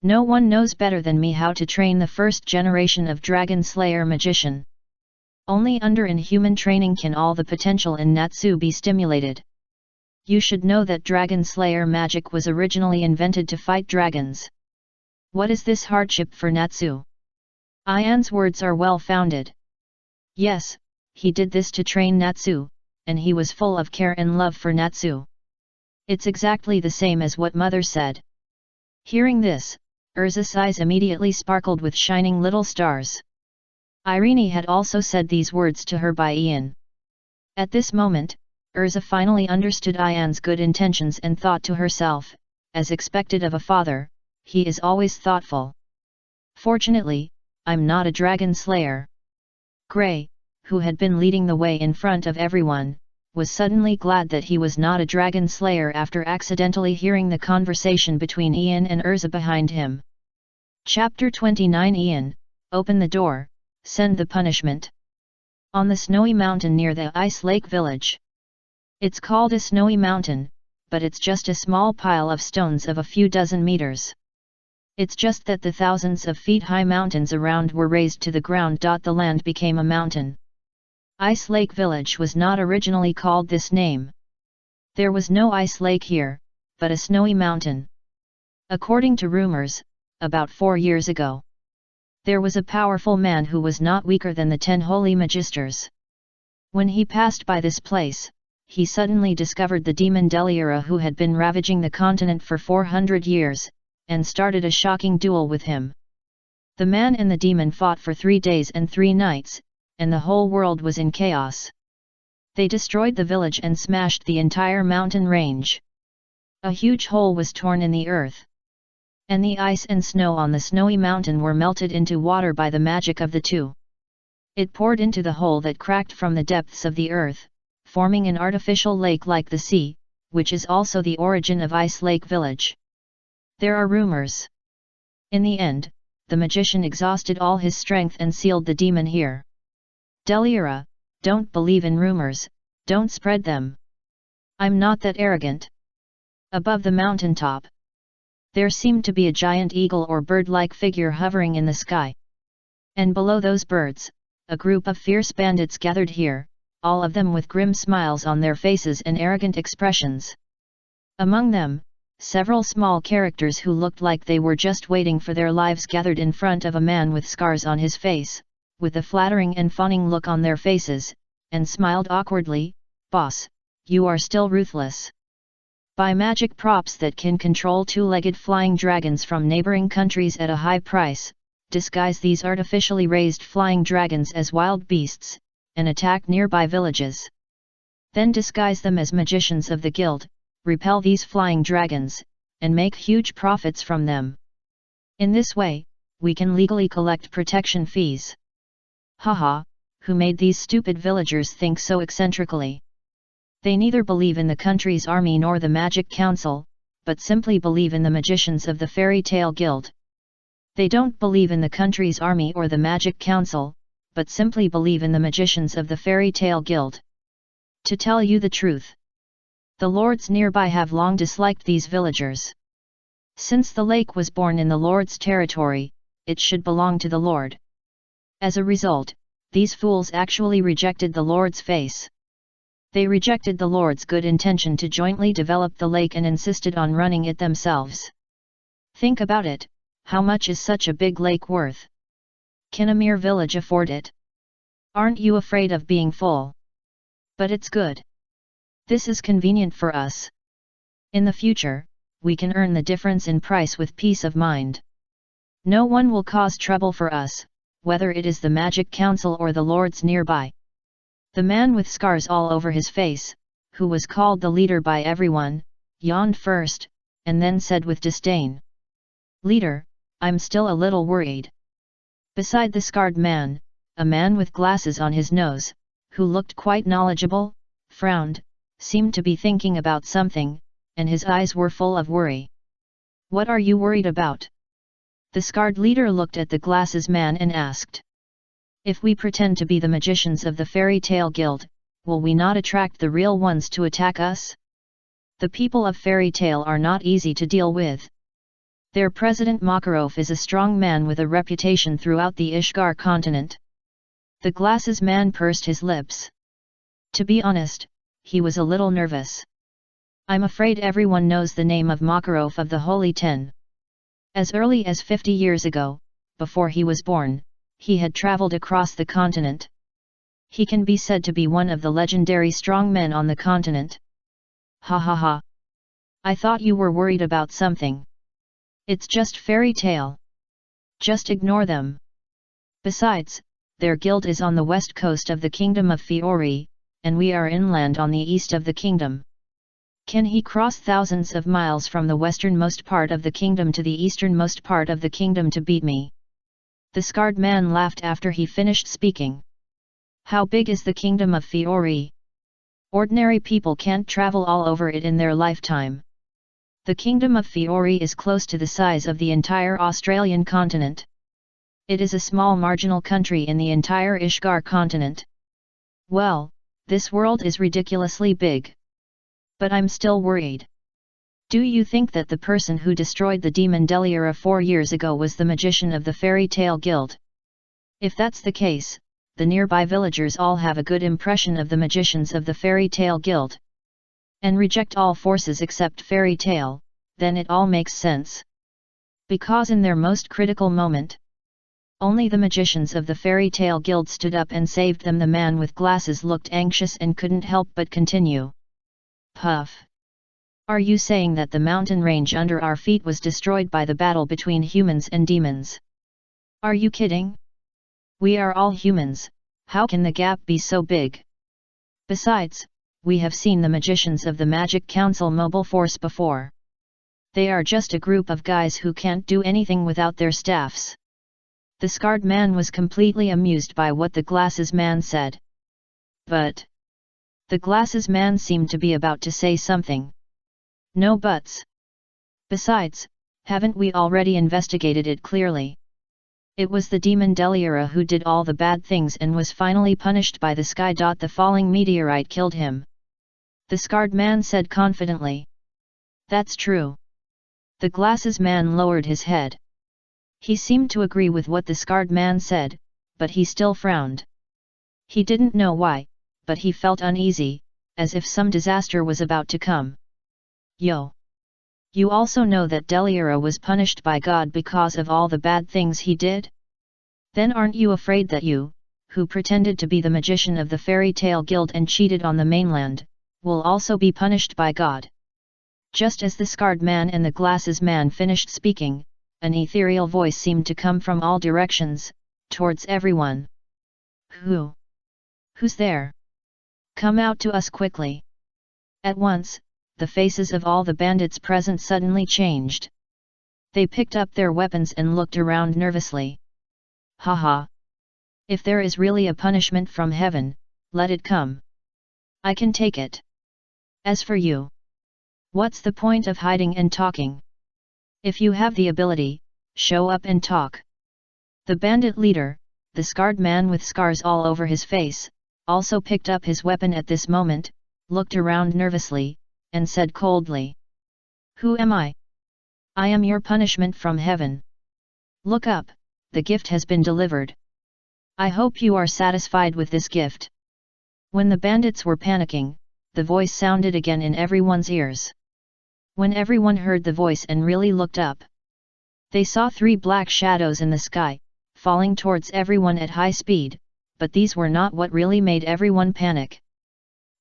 No one knows better than me how to train the first generation of Dragon Slayer magician. Only under inhuman training can all the potential in Natsu be stimulated. You should know that Dragon Slayer magic was originally invented to fight dragons. What is this hardship for Natsu?" Ian's words are well founded. Yes, he did this to train Natsu, and he was full of care and love for Natsu. It's exactly the same as what Mother said. Hearing this, Erza's eyes immediately sparkled with shining little stars. Irene had also said these words to her by Ian. At this moment, Erza finally understood Ian's good intentions and thought to herself, as expected of a father, he is always thoughtful. Fortunately, I'm not a dragon slayer. Grey, who had been leading the way in front of everyone, was suddenly glad that he was not a dragon slayer after accidentally hearing the conversation between Ian and Erza behind him. Chapter 29 Ian, open the door, send the punishment. On the snowy mountain near the Ice Lake village. It's called a snowy mountain, but it's just a small pile of stones of a few dozen meters. It's just that the thousands of feet high mountains around were razed to the ground. The land became a mountain. Ice Lake Village was not originally called this name. There was no ice lake here, but a snowy mountain. According to rumors, about 4 years ago, there was a powerful man who was not weaker than the 10 holy magisters. When he passed by this place, he suddenly discovered the demon Deliora who had been ravaging the continent for 400 years, and started a shocking duel with him. The man and the demon fought for 3 days and 3 nights, and the whole world was in chaos. They destroyed the village and smashed the entire mountain range. A huge hole was torn in the earth. And the ice and snow on the snowy mountain were melted into water by the magic of the two. It poured into the hole that cracked from the depths of the earth, forming an artificial lake like the sea, which is also the origin of Ice Lake Village. There are rumors. In the end, the magician exhausted all his strength and sealed the demon here. Deliora, don't believe in rumors, don't spread them. I'm not that arrogant. Above the mountaintop, there seemed to be a giant eagle or bird-like figure hovering in the sky. And below those birds, a group of fierce bandits gathered here, all of them with grim smiles on their faces and arrogant expressions. Among them, several small characters who looked like they were just waiting for their lives gathered in front of a man with scars on his face, with a flattering and fawning look on their faces, and smiled awkwardly, "Boss, you are still ruthless. Buy magic props that can control 2-legged flying dragons from neighboring countries at a high price, disguise these artificially raised flying dragons as wild beasts, and attack nearby villages. Then disguise them as magicians of the guild, repel these flying dragons, and make huge profits from them. In this way, we can legally collect protection fees." Haha, who made these stupid villagers think so eccentrically? They neither believe in the country's army nor the Magic Council, but simply believe in the magicians of the Fairy Tale Guild. They don't believe in the country's army or the Magic Council, but simply believe in the magicians of the Fairy Tale Guild. To tell you the truth, the lords nearby have long disliked these villagers. Since the lake was born in the lord's territory, it should belong to the lord. As a result, these fools actually rejected the lord's face. They rejected the lord's good intention to jointly develop the lake and insisted on running it themselves. Think about it, how much is such a big lake worth? Can a mere village afford it? Aren't you afraid of being full? But it's good. This is convenient for us. In the future, we can earn the difference in price with peace of mind. No one will cause trouble for us, whether it is the Magic Council or the lords nearby. The man with scars all over his face, who was called the leader by everyone, yawned first, and then said with disdain, "Leader, I'm still a little worried." Beside the scarred man, a man with glasses on his nose, who looked quite knowledgeable, frowned, seemed to be thinking about something, and his eyes were full of worry. "What are you worried about?" The scarred leader looked at the glasses man and asked. "If we pretend to be the magicians of the Fairy Tale Guild, will we not attract the real ones to attack us? The people of Fairy Tale are not easy to deal with. Their president Makarov is a strong man with a reputation throughout the Ishgar continent." The glasses man pursed his lips. To be honest, he was a little nervous. "I'm afraid everyone knows the name of Makarov of the Holy Ten. As early as 50 years ago, before he was born, he had traveled across the continent. He can be said to be one of the legendary strongmen on the continent." "Ha ha ha. I thought you were worried about something. It's just fairy tale. Just ignore them. Besides, their guild is on the west coast of the kingdom of Fiori, and we are inland on the east of the kingdom. Can he cross thousands of miles from the westernmost part of the kingdom to the easternmost part of the kingdom to beat me?" The scarred man laughed after he finished speaking. "How big is the kingdom of Fiori? Ordinary people can't travel all over it in their lifetime. The kingdom of Fiori is close to the size of the entire Australian continent. It is a small marginal country in the entire Ishgar continent. Well, this world is ridiculously big. But I'm still worried. Do you think that the person who destroyed the demon Deliora 4 years ago was the magician of the Fairy Tale Guild? If that's the case, the nearby villagers all have a good impression of the magicians of the Fairy Tale Guild. And reject all forces except fairy tale, then it all makes sense. Because in their most critical moment, only the magicians of the Fairy Tale Guild stood up and saved them." The man with glasses looked anxious and couldn't help but continue. "Puff. Are you saying that the mountain range under our feet was destroyed by the battle between humans and demons? Are you kidding? We are all humans, how can the gap be so big? Besides, we have seen the magicians of the Magic Council mobile force before. They are just a group of guys who can't do anything without their staffs." The scarred man was completely amused by what the glasses man said. "But..." The glasses man seemed to be about to say something. "No buts. Besides, haven't we already investigated it clearly? It was the demon Deliora who did all the bad things and was finally punished by the sky. The falling meteorite killed him." The scarred man said confidently. "That's true." The glasses man lowered his head. He seemed to agree with what the scarred man said, but he still frowned. He didn't know why, but he felt uneasy, as if some disaster was about to come. "Yo! You also know that Deliora was punished by God because of all the bad things he did? Then aren't you afraid that you, who pretended to be the magician of the Fairy Tale Guild and cheated on the mainland, will also be punished by God?" Just as the scarred man and the glasses man finished speaking, an ethereal voice seemed to come from all directions, towards everyone. Who's there? Come out to us quickly." At once, the faces of all the bandits present suddenly changed. They picked up their weapons and looked around nervously. "Haha! If there is really a punishment from heaven, let it come. I can take it. As for you, what's the point of hiding and talking? If you have the ability, show up and talk." The bandit leader, the scarred man with scars all over his face, also picked up his weapon at this moment, looked around nervously, and said coldly, "Who am I? I am your punishment from heaven. Look up, the gift has been delivered. I hope you are satisfied with this gift." When the bandits were panicking, the voice sounded again in everyone's ears. When everyone heard the voice and really looked up, they saw 3 black shadows in the sky, falling towards everyone at high speed, but these were not what really made everyone panic.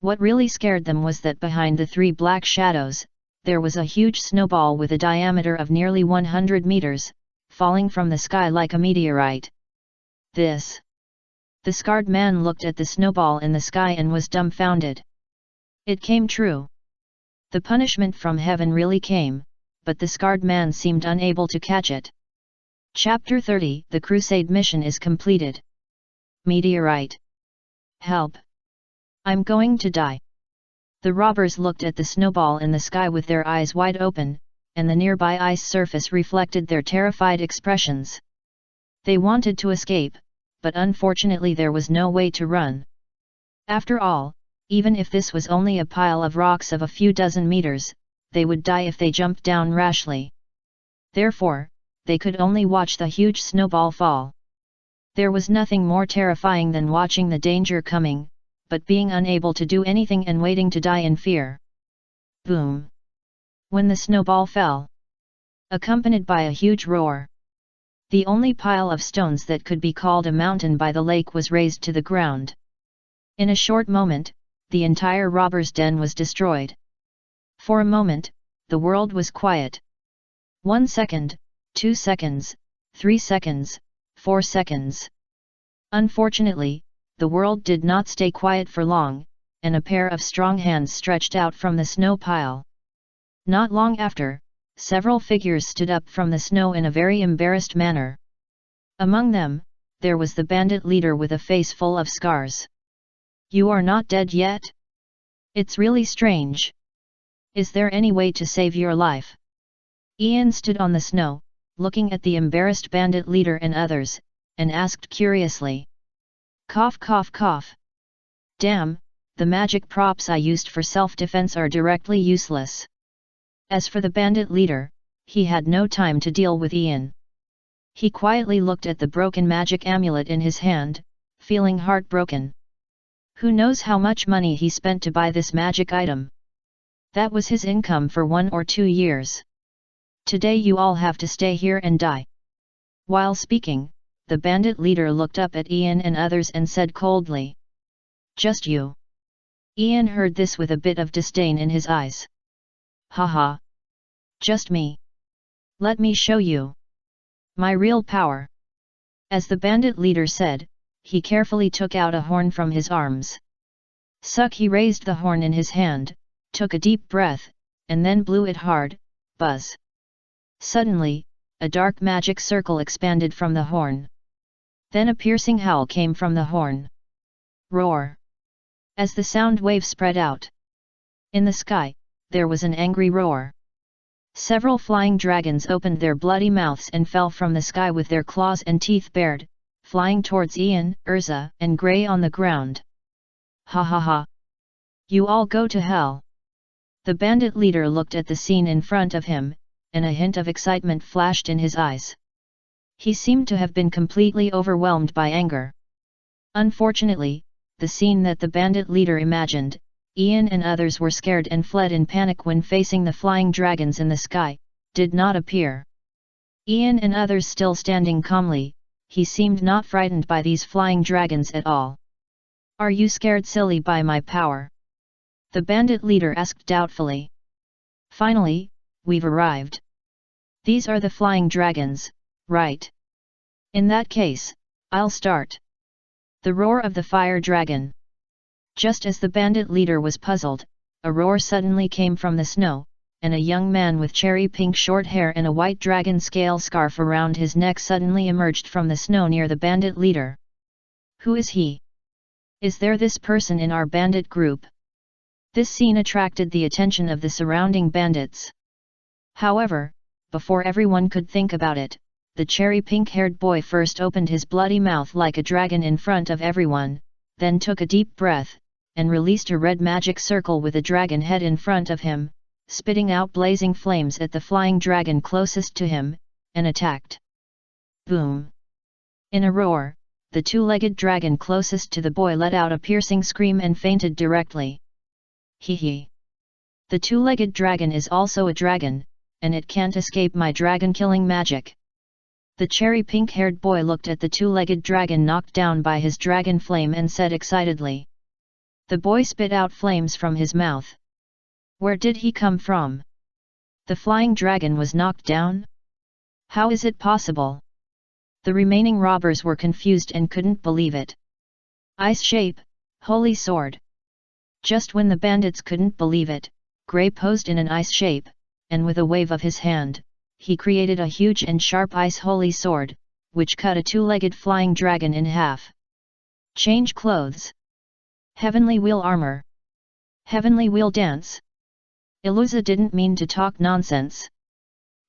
What really scared them was that behind the three black shadows, there was a huge snowball with a diameter of nearly 100 meters, falling from the sky like a meteorite. This. The scarred man looked at the snowball in the sky and was dumbfounded. It came true. The punishment from heaven really came, but the scarred man seemed unable to catch it. Chapter 30 The Crusade mission is completed. Meteorite. Help! I'm going to die. The robbers looked at the snowball in the sky with their eyes wide open, and the nearby ice surface reflected their terrified expressions. They wanted to escape, but unfortunately there was no way to run. After all, even if this was only a pile of rocks of a few dozen meters, they would die if they jumped down rashly. Therefore, they could only watch the huge snowball fall. There was nothing more terrifying than watching the danger coming, but being unable to do anything and waiting to die in fear. Boom! When the snowball fell, accompanied by a huge roar, the only pile of stones that could be called a mountain by the lake was razed to the ground. In a short moment, the entire robber's den was destroyed. For a moment, the world was quiet. 1 second, 2 seconds, 3 seconds, 4 seconds. Unfortunately, the world did not stay quiet for long, and a pair of strong hands stretched out from the snow pile. Not long after, several figures stood up from the snow in a very embarrassed manner. Among them, there was the bandit leader with a face full of scars. You are not dead yet? It's really strange. Is there any way to save your life? Ian stood on the snow, looking at the embarrassed bandit leader and others, and asked curiously. Cough cough cough. Damn, the magic props I used for self-defense are directly useless. As for the bandit leader, he had no time to deal with Ian. He quietly looked at the broken magic amulet in his hand, feeling heartbroken. Who knows how much money he spent to buy this magic item? That was his income for 1 or 2 years. Today you all have to stay here and die. While speaking, the bandit leader looked up at Ian and others and said coldly. Just you. Ian heard this with a bit of disdain in his eyes. Haha. Just me. Let me show you my real power. As the bandit leader said, he carefully took out a horn from his arms. Suck! He raised the horn in his hand, took a deep breath, and then blew it hard, buzz. Suddenly, a dark magic circle expanded from the horn. Then a piercing howl came from the horn. Roar! As the sound wave spread out in the sky, there was an angry roar. Several flying dragons opened their bloody mouths and fell from the sky with their claws and teeth bared, flying towards Ian, Erza, and Grey on the ground. Ha ha ha! You all go to hell! The bandit leader looked at the scene in front of him, and a hint of excitement flashed in his eyes. He seemed to have been completely overwhelmed by anger. Unfortunately, the scene that the bandit leader imagined, Ian and others were scared and fled in panic when facing the flying dragons in the sky, did not appear. Ian and others still standing calmly, he seemed not frightened by these flying dragons at all. Are you scared silly by my power? The bandit leader asked doubtfully. Finally, we've arrived. These are the flying dragons, right? In that case, I'll start. The roar of the fire dragon. Just as the bandit leader was puzzled, a roar suddenly came from the snow, and a young man with cherry pink short hair and a white dragon scale scarf around his neck suddenly emerged from the snow near the bandit leader. Who is he? Is there this person in our bandit group? This scene attracted the attention of the surrounding bandits. However, before everyone could think about it, the cherry pink-haired boy first opened his bloody mouth like a dragon in front of everyone, then took a deep breath, and released a red magic circle with a dragon head in front of him, spitting out blazing flames at the flying dragon closest to him, and attacked. Boom! In a roar, the two-legged dragon closest to the boy let out a piercing scream and fainted directly. Hee hee! The two-legged dragon is also a dragon, and it can't escape my dragon-killing magic. The cherry pink-haired boy looked at the two-legged dragon knocked down by his dragon flame and said excitedly. The boy spit out flames from his mouth. Where did he come from? The flying dragon was knocked down? How is it possible? The remaining robbers were confused and couldn't believe it. Ice shape, holy sword. Just when the bandits couldn't believe it, Grey posed in an ice shape, and with a wave of his hand, he created a huge and sharp ice holy sword, which cut a two-legged flying dragon in half. Change clothes. Heavenly wheel armor. Heavenly wheel dance. Erza didn't mean to talk nonsense.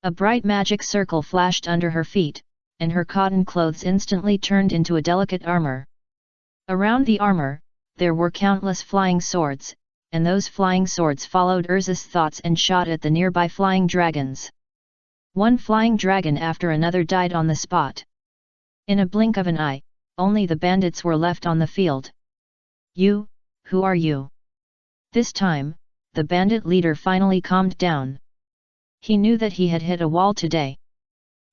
A bright magic circle flashed under her feet, and her cotton clothes instantly turned into a delicate armor. Around the armor, there were countless flying swords, and those flying swords followed Erza's thoughts and shot at the nearby flying dragons. One flying dragon after another died on the spot. In a blink of an eye, only the bandits were left on the field. You, who are you? This time, the bandit leader finally calmed down. He knew that he had hit a wall today.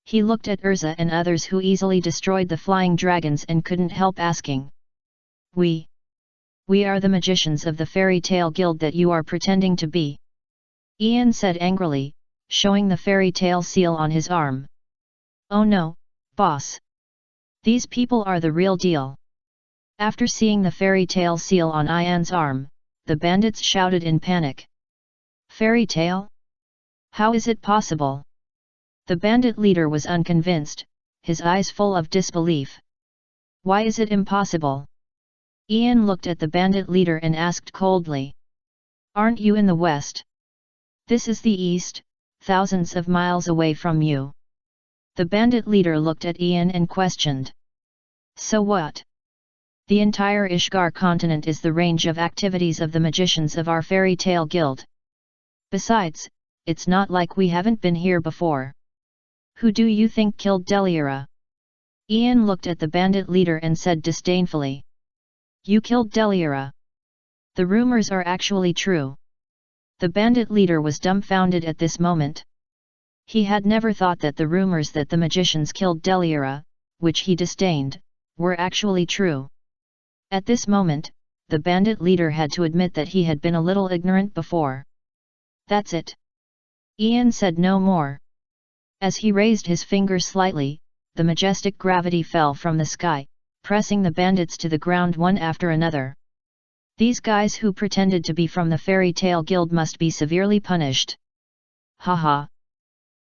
He looked at Erza and others who easily destroyed the flying dragons and couldn't help asking. We are the magicians of the fairy tale guild that you are pretending to be. Ian said angrily, showing the fairy tale seal on his arm. Oh no, boss. These people are the real deal. After seeing the fairy tale seal on Ian's arm, the bandits shouted in panic. Fairy tale? How is it possible? The bandit leader was unconvinced, his eyes full of disbelief. Why is it impossible? Ian looked at the bandit leader and asked coldly. Aren't you in the west? This is the east, thousands of miles away from you. The bandit leader looked at Ian and questioned. So what? The entire Ishgar continent is the range of activities of the magicians of our fairy tale guild. Besides, it's not like we haven't been here before. Who do you think killed Deliora? Ian looked at the bandit leader and said disdainfully. You killed Deliora. The rumors are actually true. The bandit leader was dumbfounded at this moment. He had never thought that the rumors that the magicians killed Deliora, which he disdained, were actually true. At this moment, the bandit leader had to admit that he had been a little ignorant before. That's it. Ian said no more. As he raised his finger slightly, the majestic gravity fell from the sky, pressing the bandits to the ground one after another. These guys who pretended to be from the fairy tale guild must be severely punished. Haha.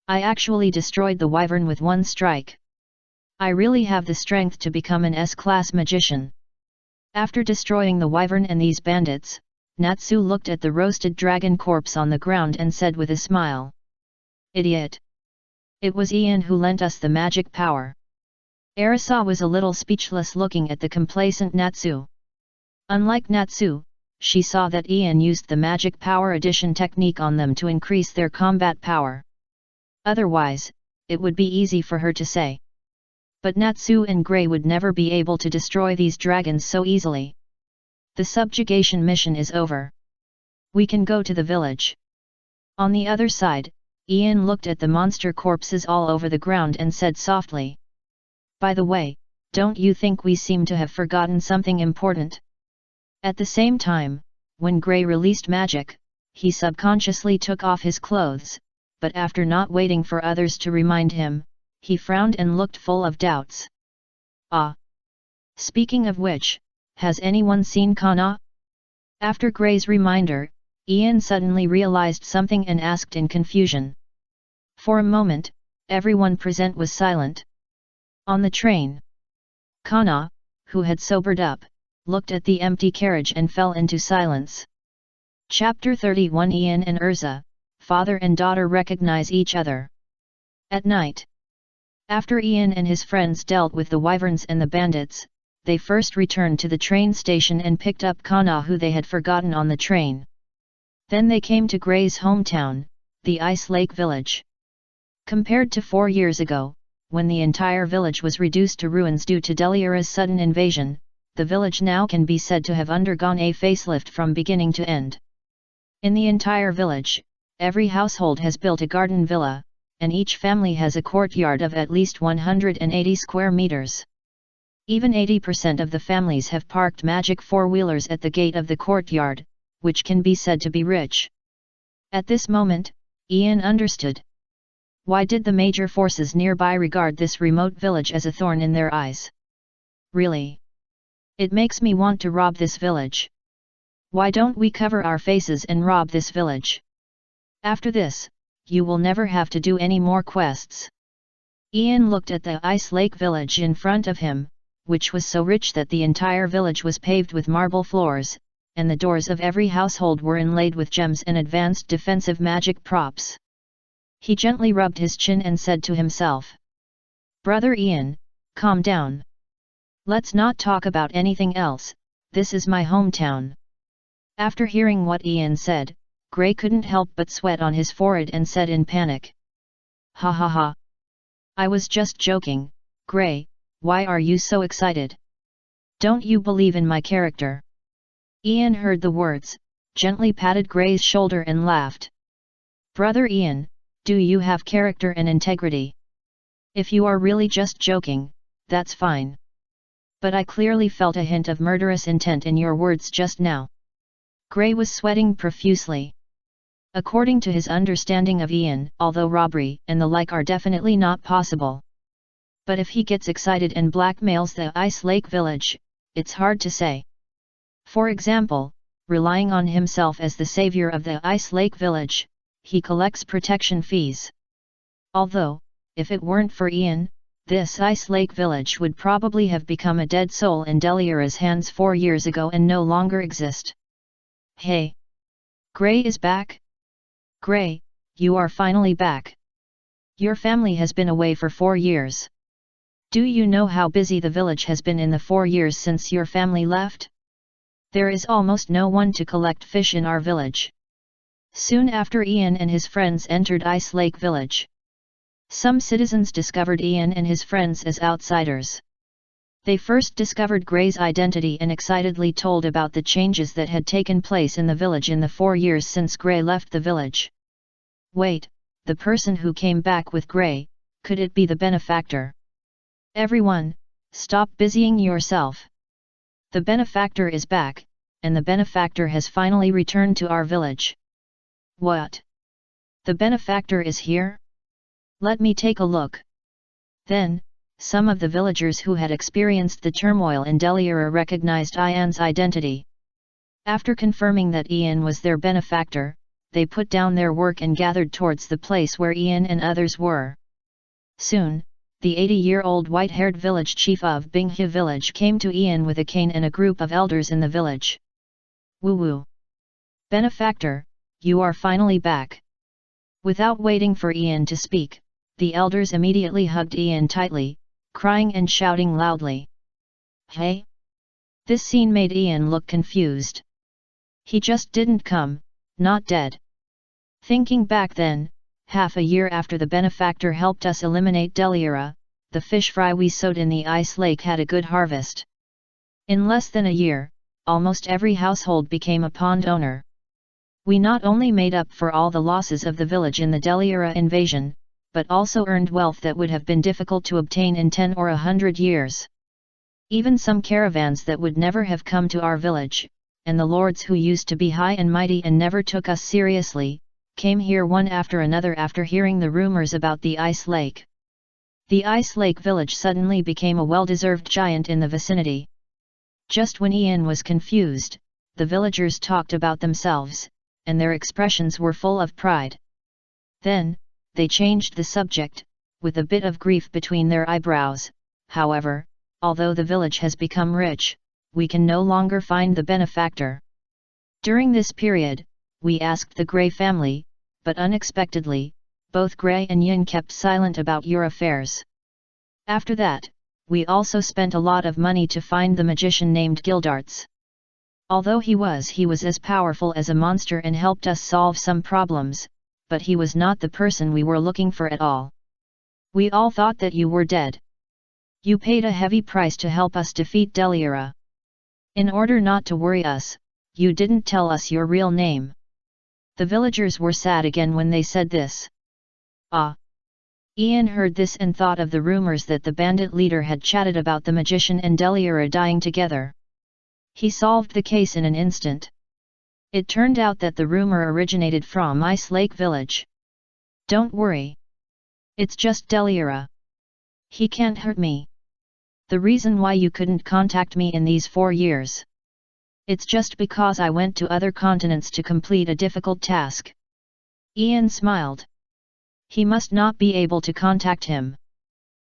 I actually destroyed the wyvern with one strike. I really have the strength to become an S-class magician. After destroying the wyvern and these bandits, Natsu looked at the roasted dragon corpse on the ground and said with a smile. Idiot. It was Ian who lent us the magic power. Erza was a little speechless looking at the complacent Natsu. Unlike Natsu, she saw that Ian used the magic power addition technique on them to increase their combat power. Otherwise, it would be easy for her to say. But Natsu and Grey would never be able to destroy these dragons so easily. The subjugation mission is over. We can go to the village. On the other side, Ian looked at the monster corpses all over the ground and said softly. By the way, don't you think we seem to have forgotten something important? At the same time, when Grey released magic, he subconsciously took off his clothes, but after not waiting for others to remind him, he frowned and looked full of doubts. Ah! Speaking of which, has anyone seen Kana? After Grey's reminder, Ian suddenly realized something and asked in confusion. For a moment, everyone present was silent. On the train, Kana, who had sobered up, looked at the empty carriage and fell into silence. Chapter 31 Ian and Erza, father and daughter recognize each other. At night. After Ian and his friends dealt with the wyverns and the bandits, they first returned to the train station and picked up Kana who they had forgotten on the train. Then they came to Grey's hometown, the Ice Lake village. Compared to 4 years ago, when the entire village was reduced to ruins due to Deliora's sudden invasion, the village now can be said to have undergone a facelift from beginning to end. In the entire village, every household has built a garden villa, and each family has a courtyard of at least 180 square meters. Even 80% of the families have parked magic four-wheelers at the gate of the courtyard, which can be said to be rich. At this moment, Ian understood. Why did the major forces nearby regard this remote village as a thorn in their eyes? Really? It makes me want to rob this village. Why don't we cover our faces and rob this village? After this, you will never have to do any more quests. Ian looked at the Ice Lake village in front of him, which was so rich that the entire village was paved with marble floors, and the doors of every household were inlaid with gems and advanced defensive magic props. He gently rubbed his chin and said to himself, "Brother Ian, calm down. Let's not talk about anything else, this is my hometown." After hearing what Ian said, Gray couldn't help but sweat on his forehead and said in panic, "Ha ha ha. I was just joking, Gray, why are you so excited? Don't you believe in my character?" Ian heard the words, gently patted Gray's shoulder and laughed. "Brother Ian, do you have character and integrity? If you are really just joking, that's fine. But I clearly felt a hint of murderous intent in your words just now." Gray was sweating profusely. According to his understanding of Ian, although robbery and the like are definitely not possible. But if he gets excited and blackmails the Ice Lake village, it's hard to say. For example, relying on himself as the savior of the Ice Lake village, he collects protection fees. Although, if it weren't for Ian, this Ice Lake village would probably have become a dead soul in Deliora's hands 4 years ago and no longer exist. Hey! Gray is back? Gray, you are finally back. Your family has been away for 4 years. Do you know how busy the village has been in the 4 years since your family left? There is almost no one to collect fish in our village. Soon after Ian and his friends entered Ice Lake village. Some citizens discovered Ian and his friends as outsiders. They first discovered Gray's identity and excitedly told about the changes that had taken place in the village in the 4 years since Gray left the village. Wait, the person who came back with Gray, could it be the benefactor? Everyone, stop busying yourself. The benefactor is back, and the benefactor has finally returned to our village. What? The benefactor is here? Let me take a look. Then, some of the villagers who had experienced the turmoil in Deliora recognized Ian's identity. After confirming that Ian was their benefactor, they put down their work and gathered towards the place where Ian and others were. Soon, the 80-year-old white-haired village chief of Binghe village came to Ian with a cane and a group of elders in the village. Woo-woo! Benefactor, you are finally back. Without waiting for Ian to speak, the elders immediately hugged Ian tightly, crying and shouting loudly. Hey? This scene made Ian look confused. He just didn't come, not dead. Thinking back then, half a year after the benefactor helped us eliminate Deliora, the fish fry we sowed in the Ice Lake had a good harvest. In less than a year, almost every household became a pond owner. We not only made up for all the losses of the village in the Deliora invasion, but also earned wealth that would have been difficult to obtain in 10 or 100 years. Even some caravans that would never have come to our village, and the lords who used to be high and mighty and never took us seriously, came here one after another after hearing the rumors about the Ice Lake. The Ice Lake village suddenly became a well-deserved giant in the vicinity. Just when Ian was confused, the villagers talked about themselves, and their expressions were full of pride. Then, they changed the subject, with a bit of grief between their eyebrows. However, although the village has become rich, we can no longer find the benefactor. During this period, we asked the Gray family, but unexpectedly, both Gray and Yin kept silent about your affairs. After that, we also spent a lot of money to find the magician named Gildarts. Although he was as powerful as a monster and helped us solve some problems, but he was not the person we were looking for at all. We all thought that you were dead. You paid a heavy price to help us defeat Deliora. In order not to worry us, you didn't tell us your real name. The villagers were sad again when they said this. Ah! Ian heard this and thought of the rumors that the bandit leader had chatted about the magician and Deliora dying together. He solved the case in an instant. It turned out that the rumor originated from Ice Lake Village. Don't worry. It's just Deliora. He can't hurt me. The reason why you couldn't contact me in these 4 years. It's just because I went to other continents to complete a difficult task. Ian smiled. He must not be able to contact him.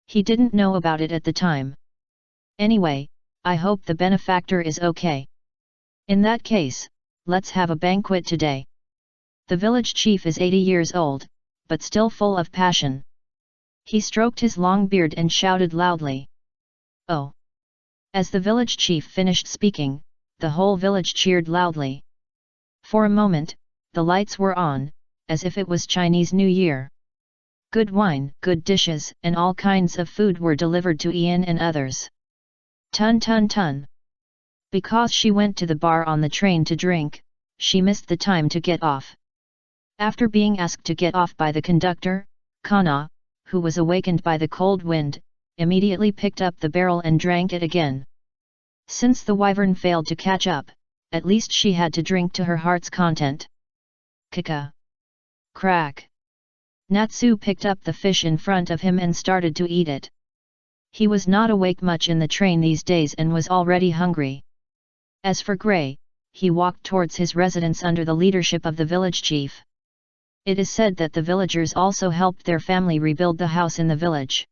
He didn't know about it at the time. Anyway, I hope the benefactor is okay. In that case, let's have a banquet today. The village chief is 80 years old, but still full of passion. He stroked his long beard and shouted loudly. Oh! As the village chief finished speaking, the whole village cheered loudly. For a moment, the lights were on, as if it was Chinese New Year. Good wine, good dishes, and all kinds of food were delivered to Ian and others. Ton ton ton. Because she went to the bar on the train to drink, she missed the time to get off. After being asked to get off by the conductor, Kana, who was awakened by the cold wind, immediately picked up the barrel and drank it again. Since the wyvern failed to catch up, at least she had to drink to her heart's content. Kaka. Crack. Natsu picked up the fish in front of him and started to eat it. He was not awake much in the train these days and was already hungry. As for Gray, he walked towards his residence under the leadership of the village chief. It is said that the villagers also helped their family rebuild the house in the village.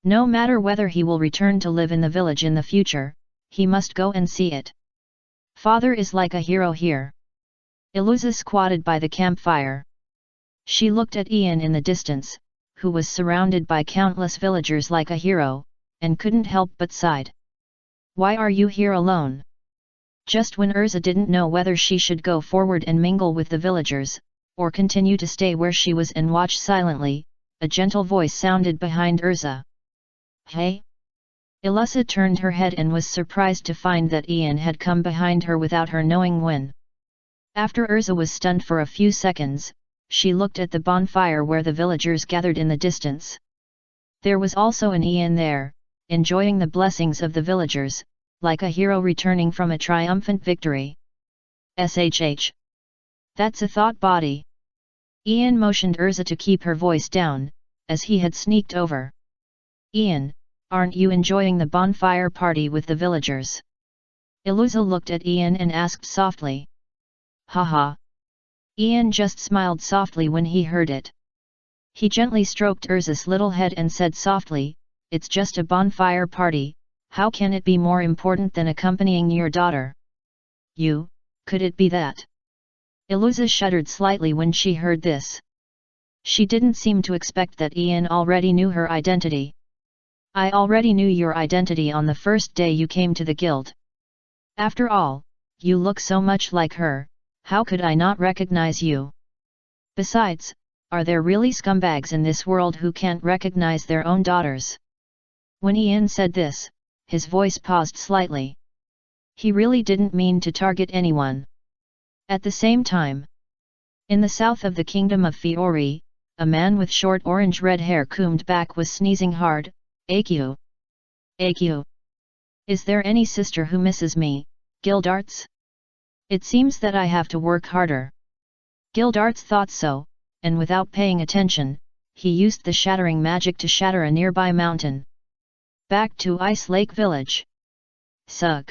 No matter whether he will return to live in the village in the future, he must go and see it. Father is like a hero here. Erza squatted by the campfire. She looked at Ian in the distance, who was surrounded by countless villagers like a hero, and couldn't help but sighed. Why are you here alone? Just when Erza didn't know whether she should go forward and mingle with the villagers, or continue to stay where she was and watch silently, a gentle voice sounded behind Erza. Hey? Erza turned her head and was surprised to find that Ian had come behind her without her knowing when. After Erza was stunned for a few seconds, she looked at the bonfire where the villagers gathered in the distance. There was also an Ian there, enjoying the blessings of the villagers, like a hero returning from a triumphant victory. SHH. That's a thought body. Ian motioned Erza to keep her voice down, as he had sneaked over. Ian, aren't you enjoying the bonfire party with the villagers? Erza looked at Ian and asked softly. Haha. Ian just smiled softly when he heard it. He gently stroked Erza's little head and said softly, it's just a bonfire party, how can it be more important than accompanying your daughter? You, could it be that? Erza shuddered slightly when she heard this. She didn't seem to expect that Ian already knew her identity. I already knew your identity on the first day you came to the guild. After all, you look so much like her. How could I not recognize you? Besides, are there really scumbags in this world who can't recognize their own daughters? When Ian said this, his voice paused slightly. He really didn't mean to target anyone. At the same time, in the south of the kingdom of Fiori, a man with short orange-red hair combed back was sneezing hard. Akio. Akio. Is there any sister who misses me, Gildarts? It seems that I have to work harder. Gildarts thought so, and without paying attention, he used the shattering magic to shatter a nearby mountain. Back to Ice Lake Village. Sugh.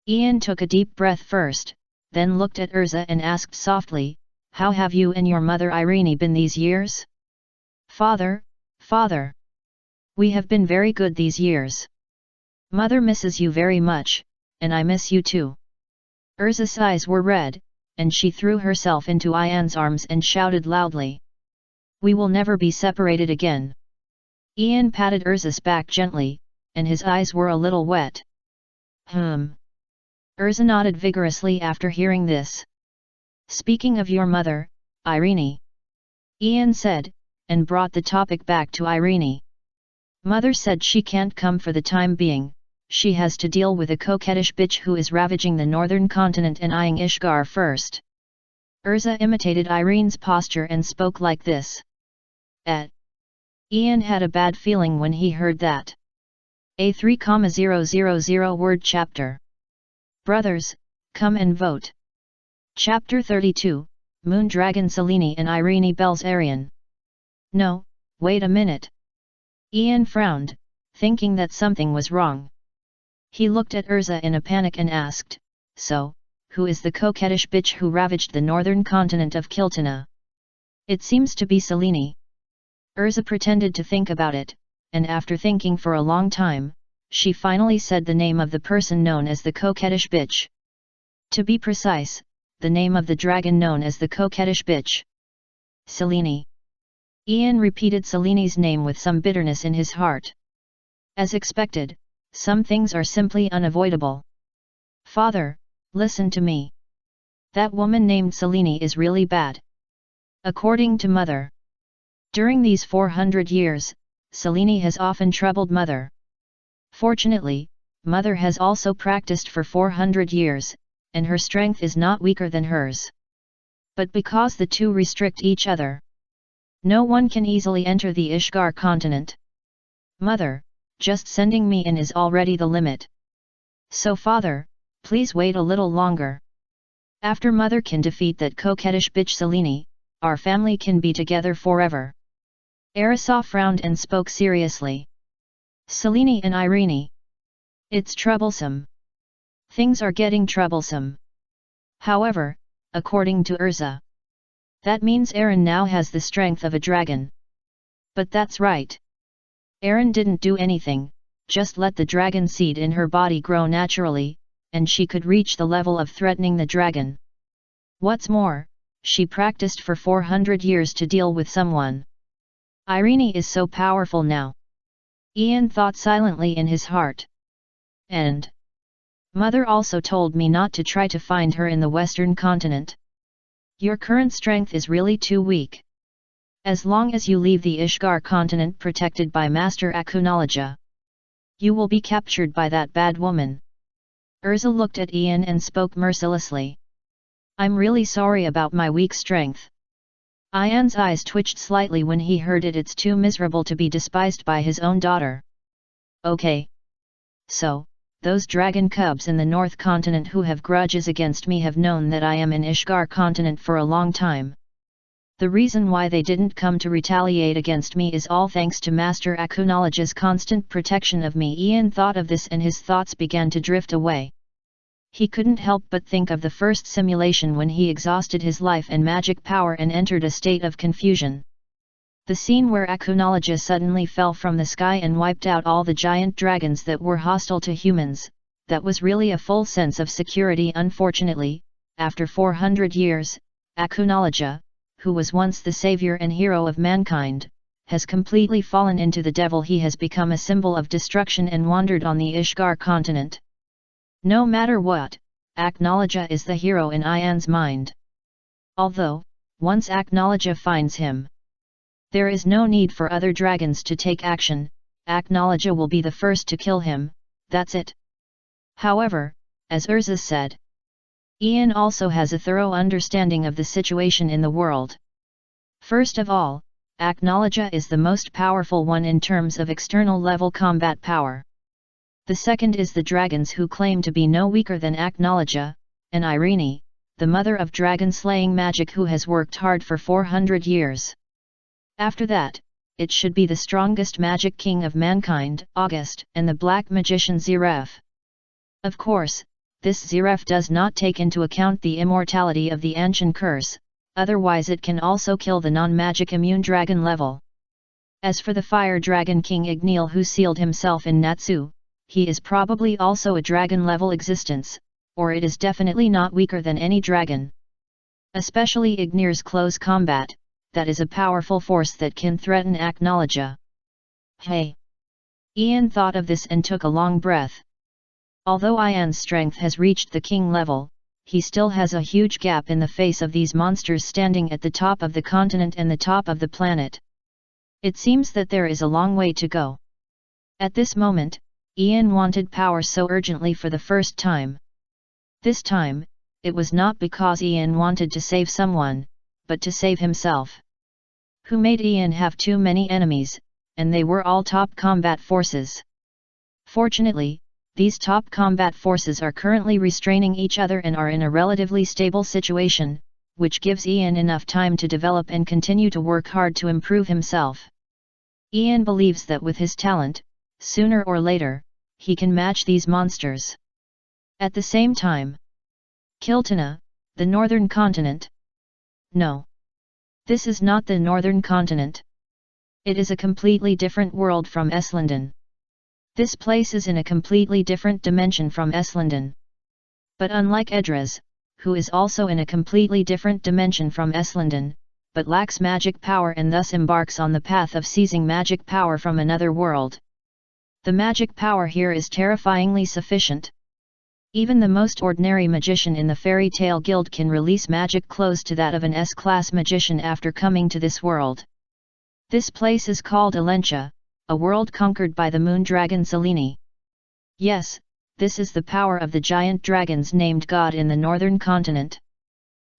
Ian took a deep breath first, then looked at Erza and asked softly, how have you and your mother Irene been these years? Father, father. We have been very good these years. Mother misses you very much, and I miss you too. Erza's eyes were red, and she threw herself into Ian's arms and shouted loudly. We will never be separated again. Ian patted Erza's back gently, and his eyes were a little wet. Erza nodded vigorously after hearing this. Speaking of your mother, Irene. Ian said, and brought the topic back to Irene. Mother said she can't come for the time being. She has to deal with a coquettish bitch who is ravaging the northern continent and eyeing Ishgar first. Erza imitated Irene's posture and spoke like this. Ian had a bad feeling when he heard that. A 3,000 word chapter. Brothers, come and vote. Chapter 32, Moondragon Selene and Irene Belzarian. No, wait a minute. Ian frowned, thinking that something was wrong. He looked at Erza in a panic and asked, so, who is the coquettish bitch who ravaged the northern continent of Kiltana? It seems to be Selene. Erza pretended to think about it, and after thinking for a long time, she finally said the name of the person known as the coquettish bitch. To be precise, the name of the dragon known as the coquettish bitch. Selene. Ian repeated Selene's name with some bitterness in his heart. As expected, some things are simply unavoidable. Father, listen to me. That woman named Selene is really bad. According to Mother. During these 400 years, Selene has often troubled Mother. Fortunately, Mother has also practiced for 400 years, and her strength is not weaker than hers. But because the two restrict each other, no one can easily enter the Ishgar continent. Mother, just sending me in is already the limit. So Father, please wait a little longer. After Mother can defeat that coquettish bitch Selene, our family can be together forever. Erza frowned and spoke seriously. Selene and Irene. It's troublesome. Things are getting troublesome. However, according to Erza, that means Irene now has the strength of a dragon. But that's right. Irene didn't do anything, just let the dragon seed in her body grow naturally, and she could reach the level of threatening the dragon. What's more, she practiced for 400 years to deal with someone. Irene is so powerful now. Ian thought silently in his heart. And Mother also told me not to try to find her in the western continent. Your current strength is really too weak. As long as you leave the Ishgar continent protected by Master Akunologia, you will be captured by that bad woman. Erza looked at Ian and spoke mercilessly. I'm really sorry about my weak strength. Ian's eyes twitched slightly when he heard it. It's too miserable to be despised by his own daughter. Okay. So, those dragon cubs in the North Continent who have grudges against me have known that I am in Ishgar Continent for a long time. The reason why they didn't come to retaliate against me is all thanks to Master Akunologia's constant protection of me. Ian thought of this and his thoughts began to drift away. He couldn't help but think of the first simulation when he exhausted his life and magic power and entered a state of confusion. The scene where Akunologia suddenly fell from the sky and wiped out all the giant dragons that were hostile to humans, that was really a full sense of security. Unfortunately, after 400 years, Akunologia, who was once the savior and hero of mankind, has completely fallen into the devil. He has become a symbol of destruction and wandered on the Ishgar continent. No matter what, Akunologia is the hero in Ian's mind. Although, once Akunologia finds him, there is no need for other dragons to take action. Akunologia will be the first to kill him, that's it. However, as Erza said, Ian also has a thorough understanding of the situation in the world. First of all, Akunologia is the most powerful one in terms of external level combat power. The second is the dragons who claim to be no weaker than Akunologia, and Irene, the mother of dragon-slaying magic who has worked hard for 400 years. After that, it should be the strongest magic king of mankind, August, and the black magician Zeref. Of course, this Zeref does not take into account the immortality of the ancient curse, otherwise it can also kill the non-magic immune dragon level. As for the fire dragon king Igneel who sealed himself in Natsu, he is probably also a dragon-level existence, or it is definitely not weaker than any dragon. Especially Igneel's close combat, that is a powerful force that can threaten Akunologia. Hey! Ian thought of this and took a long breath. Although Ian's strength has reached the king level, he still has a huge gap in the face of these monsters standing at the top of the continent and the top of the planet. It seems that there is a long way to go. At this moment, Ian wanted power so urgently for the first time. This time, it was not because Ian wanted to save someone, but to save himself. Who made Ian have too many enemies, and they were all top combat forces. Fortunately, these top combat forces are currently restraining each other and are in a relatively stable situation, which gives Ian enough time to develop and continue to work hard to improve himself. Ian believes that with his talent, sooner or later, he can match these monsters. At the same time, Kiltana, the northern continent. No. This is not the northern continent. It is a completely different world from Eslanden. This place is in a completely different dimension from Eslanden. But unlike Edras, who is also in a completely different dimension from Eslanden, but lacks magic power and thus embarks on the path of seizing magic power from another world. The magic power here is terrifyingly sufficient. Even the most ordinary magician in the fairy tale guild can release magic close to that of an S-class magician after coming to this world. This place is called Alentia, a world conquered by the moon dragon Selene. Yes, this is the power of the giant dragons named God in the northern continent.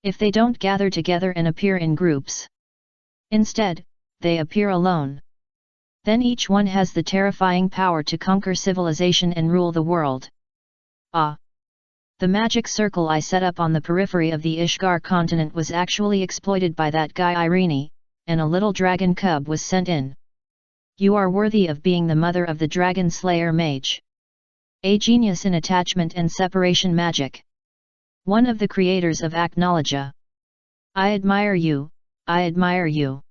If they don't gather together and appear in groups. Instead, they appear alone. Then each one has the terrifying power to conquer civilization and rule the world. Ah! The magic circle I set up on the periphery of the Ishgar continent was actually exploited by that guy Irene, and a little dragon cub was sent in. You are worthy of being the mother of the dragon slayer mage. A genius in attachment and separation magic. One of the creators of Magnolia. I admire you, I admire you.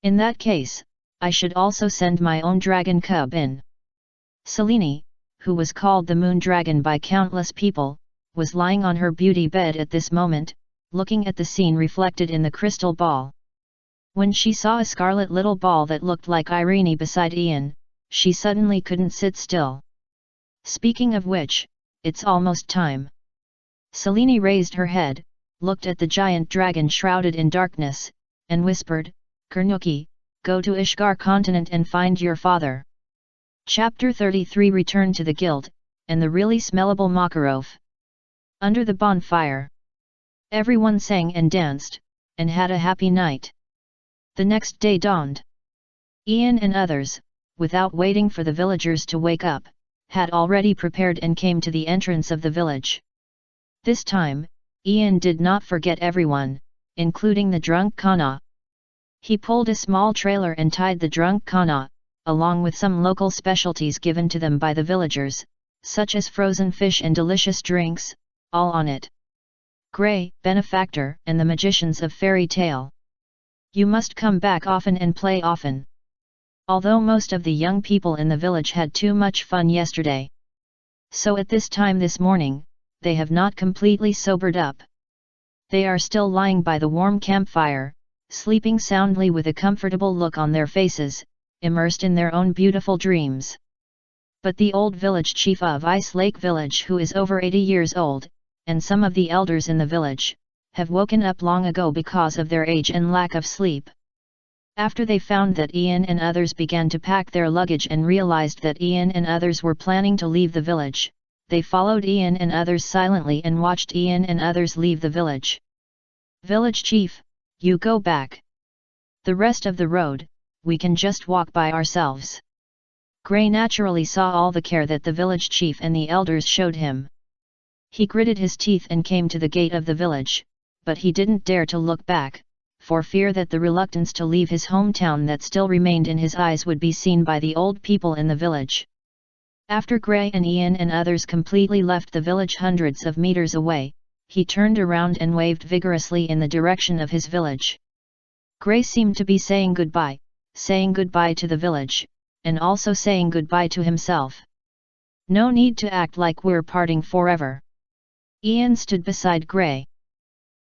In that case, I should also send my own dragon cub in. Selene, who was called the moon dragon by countless people, was lying on her beauty bed at this moment, looking at the scene reflected in the crystal ball. When she saw a scarlet little ball that looked like Irene beside Ian, she suddenly couldn't sit still. Speaking of which, it's almost time. Selene raised her head, looked at the giant dragon shrouded in darkness, and whispered, "Kernuki, go to Ishgar continent and find your father." Chapter 33 Return to the Guild, and the really smellable Makarov. Under the bonfire. Everyone sang and danced, and had a happy night. The next day dawned. Ian and others, without waiting for the villagers to wake up, had already prepared and came to the entrance of the village. This time, Ian did not forget everyone, including the drunk Kana. He pulled a small trailer and tied the drunk Kana, along with some local specialties given to them by the villagers, such as frozen fish and delicious drinks, all on it. Grey, benefactor, and the magicians of fairy tale. You must come back often and play often. Although most of the young people in the village had too much fun yesterday. So at this time this morning, they have not completely sobered up. They are still lying by the warm campfire, sleeping soundly with a comfortable look on their faces, immersed in their own beautiful dreams. But the old village chief of Ice Lake Village, who is over 80 years old, and some of the elders in the village, have woken up long ago because of their age and lack of sleep. After they found that Ian and others began to pack their luggage and realized that Ian and others were planning to leave the village, they followed Ian and others silently and watched Ian and others leave the village. Village chief, you go back. The rest of the road, we can just walk by ourselves. Grey naturally saw all the care that the village chief and the elders showed him. He gritted his teeth and came to the gate of the village, but he didn't dare to look back, for fear that the reluctance to leave his hometown that still remained in his eyes would be seen by the old people in the village. After Grey and Ian and others completely left the village hundreds of meters away, he turned around and waved vigorously in the direction of his village. Grey seemed to be saying goodbye to the village, and also saying goodbye to himself. No need to act like we're parting forever. Ian stood beside Grey.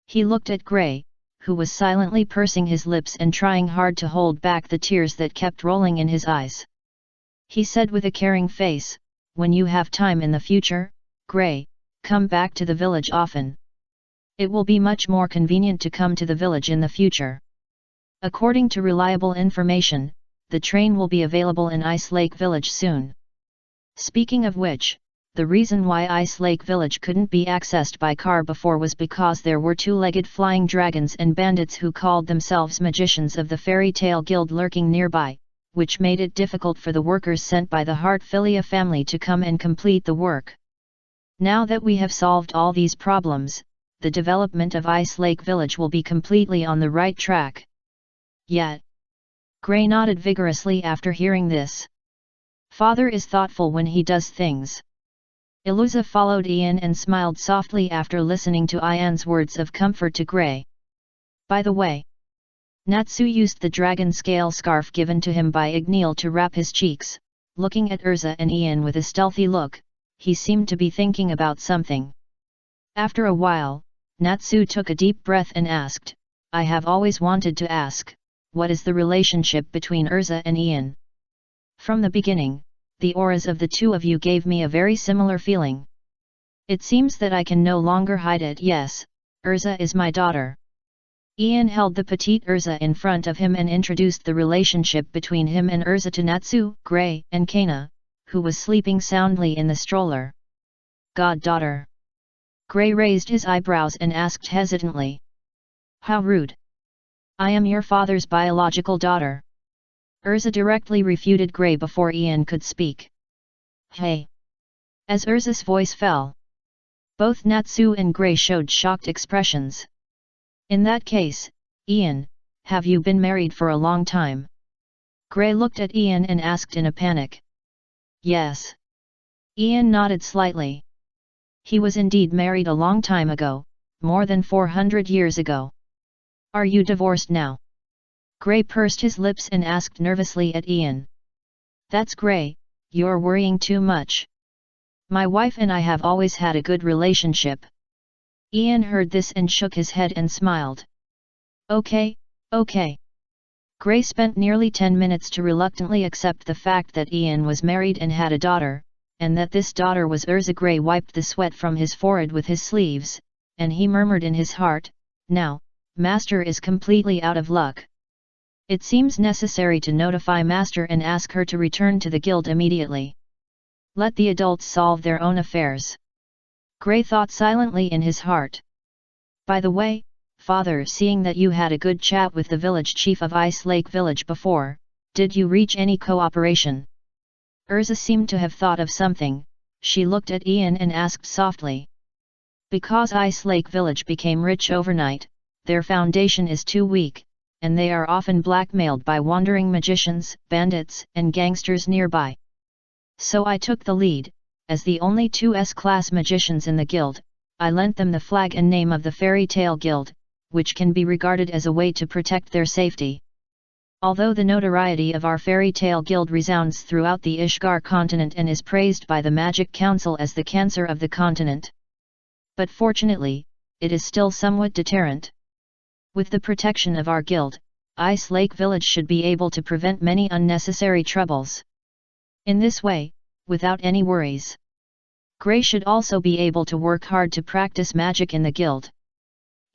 He looked at Grey, who was silently pursing his lips and trying hard to hold back the tears that kept rolling in his eyes. He said with a caring face, "When you have time in the future, Grey, come back to the village often. It will be much more convenient to come to the village in the future. According to reliable information, the train will be available in Ice Lake Village soon. Speaking of which, the reason why Ice Lake Village couldn't be accessed by car before was because there were two-legged flying dragons and bandits who called themselves magicians of the Fairy Tale Guild lurking nearby, which made it difficult for the workers sent by the Heartfilia family to come and complete the work. Now that we have solved all these problems, the development of Ice Lake Village will be completely on the right track. Yet. Gray nodded vigorously after hearing this. Father is thoughtful when he does things. Iluza followed Ian and smiled softly after listening to Ian's words of comfort to Gray. By the way, Natsu used the dragon scale scarf given to him by Igneel to wrap his cheeks. Looking at Erza and Ian with a stealthy look, he seemed to be thinking about something. After a while, Natsu took a deep breath and asked, I have always wanted to ask, what is the relationship between Erza and Ian? From the beginning, the auras of the two of you gave me a very similar feeling. It seems that I can no longer hide it. Yes, Erza is my daughter. Ian held the petite Erza in front of him and introduced the relationship between him and Erza to Natsu, Gray, and Kana, who was sleeping soundly in the stroller. Goddaughter. Gray raised his eyebrows and asked hesitantly. How rude. I am your father's biological daughter. Erza directly refuted Gray before Ian could speak. Hey! As Erza's voice fell, both Natsu and Gray showed shocked expressions. In that case, Ian, have you been married for a long time? Gray looked at Ian and asked in a panic. Yes. Ian nodded slightly. He was indeed married a long time ago, more than 400 years ago. Are you divorced now? Gray pursed his lips and asked nervously at Ian. That's Gray, you're worrying too much. My wife and I have always had a good relationship. Ian heard this and shook his head and smiled. Okay. Gray spent nearly 10 minutes to reluctantly accept the fact that Ian was married and had a daughter, and that this daughter was Erza. Gray wiped the sweat from his forehead with his sleeves, and he murmured in his heart, now, Master is completely out of luck. It seems necessary to notify Master and ask her to return to the guild immediately. Let the adults solve their own affairs. Gray thought silently in his heart. By the way, Father, seeing that you had a good chat with the village chief of Ice Lake Village before, did you reach any cooperation? Erza seemed to have thought of something. She looked at Ian and asked softly. Because Ice Lake Village became rich overnight, their foundation is too weak, and they are often blackmailed by wandering magicians, bandits, and gangsters nearby. So I took the lead. As the only 2 S-class magicians in the guild, I lent them the flag and name of the Fairy Tale Guild, which can be regarded as a way to protect their safety. Although the notoriety of our Fairy Tale Guild resounds throughout the Ishgar continent and is praised by the Magic Council as the cancer of the continent. But fortunately, it is still somewhat deterrent. With the protection of our guild, Ice Lake Village should be able to prevent many unnecessary troubles. In this way, without any worries. Gray should also be able to work hard to practice magic in the guild.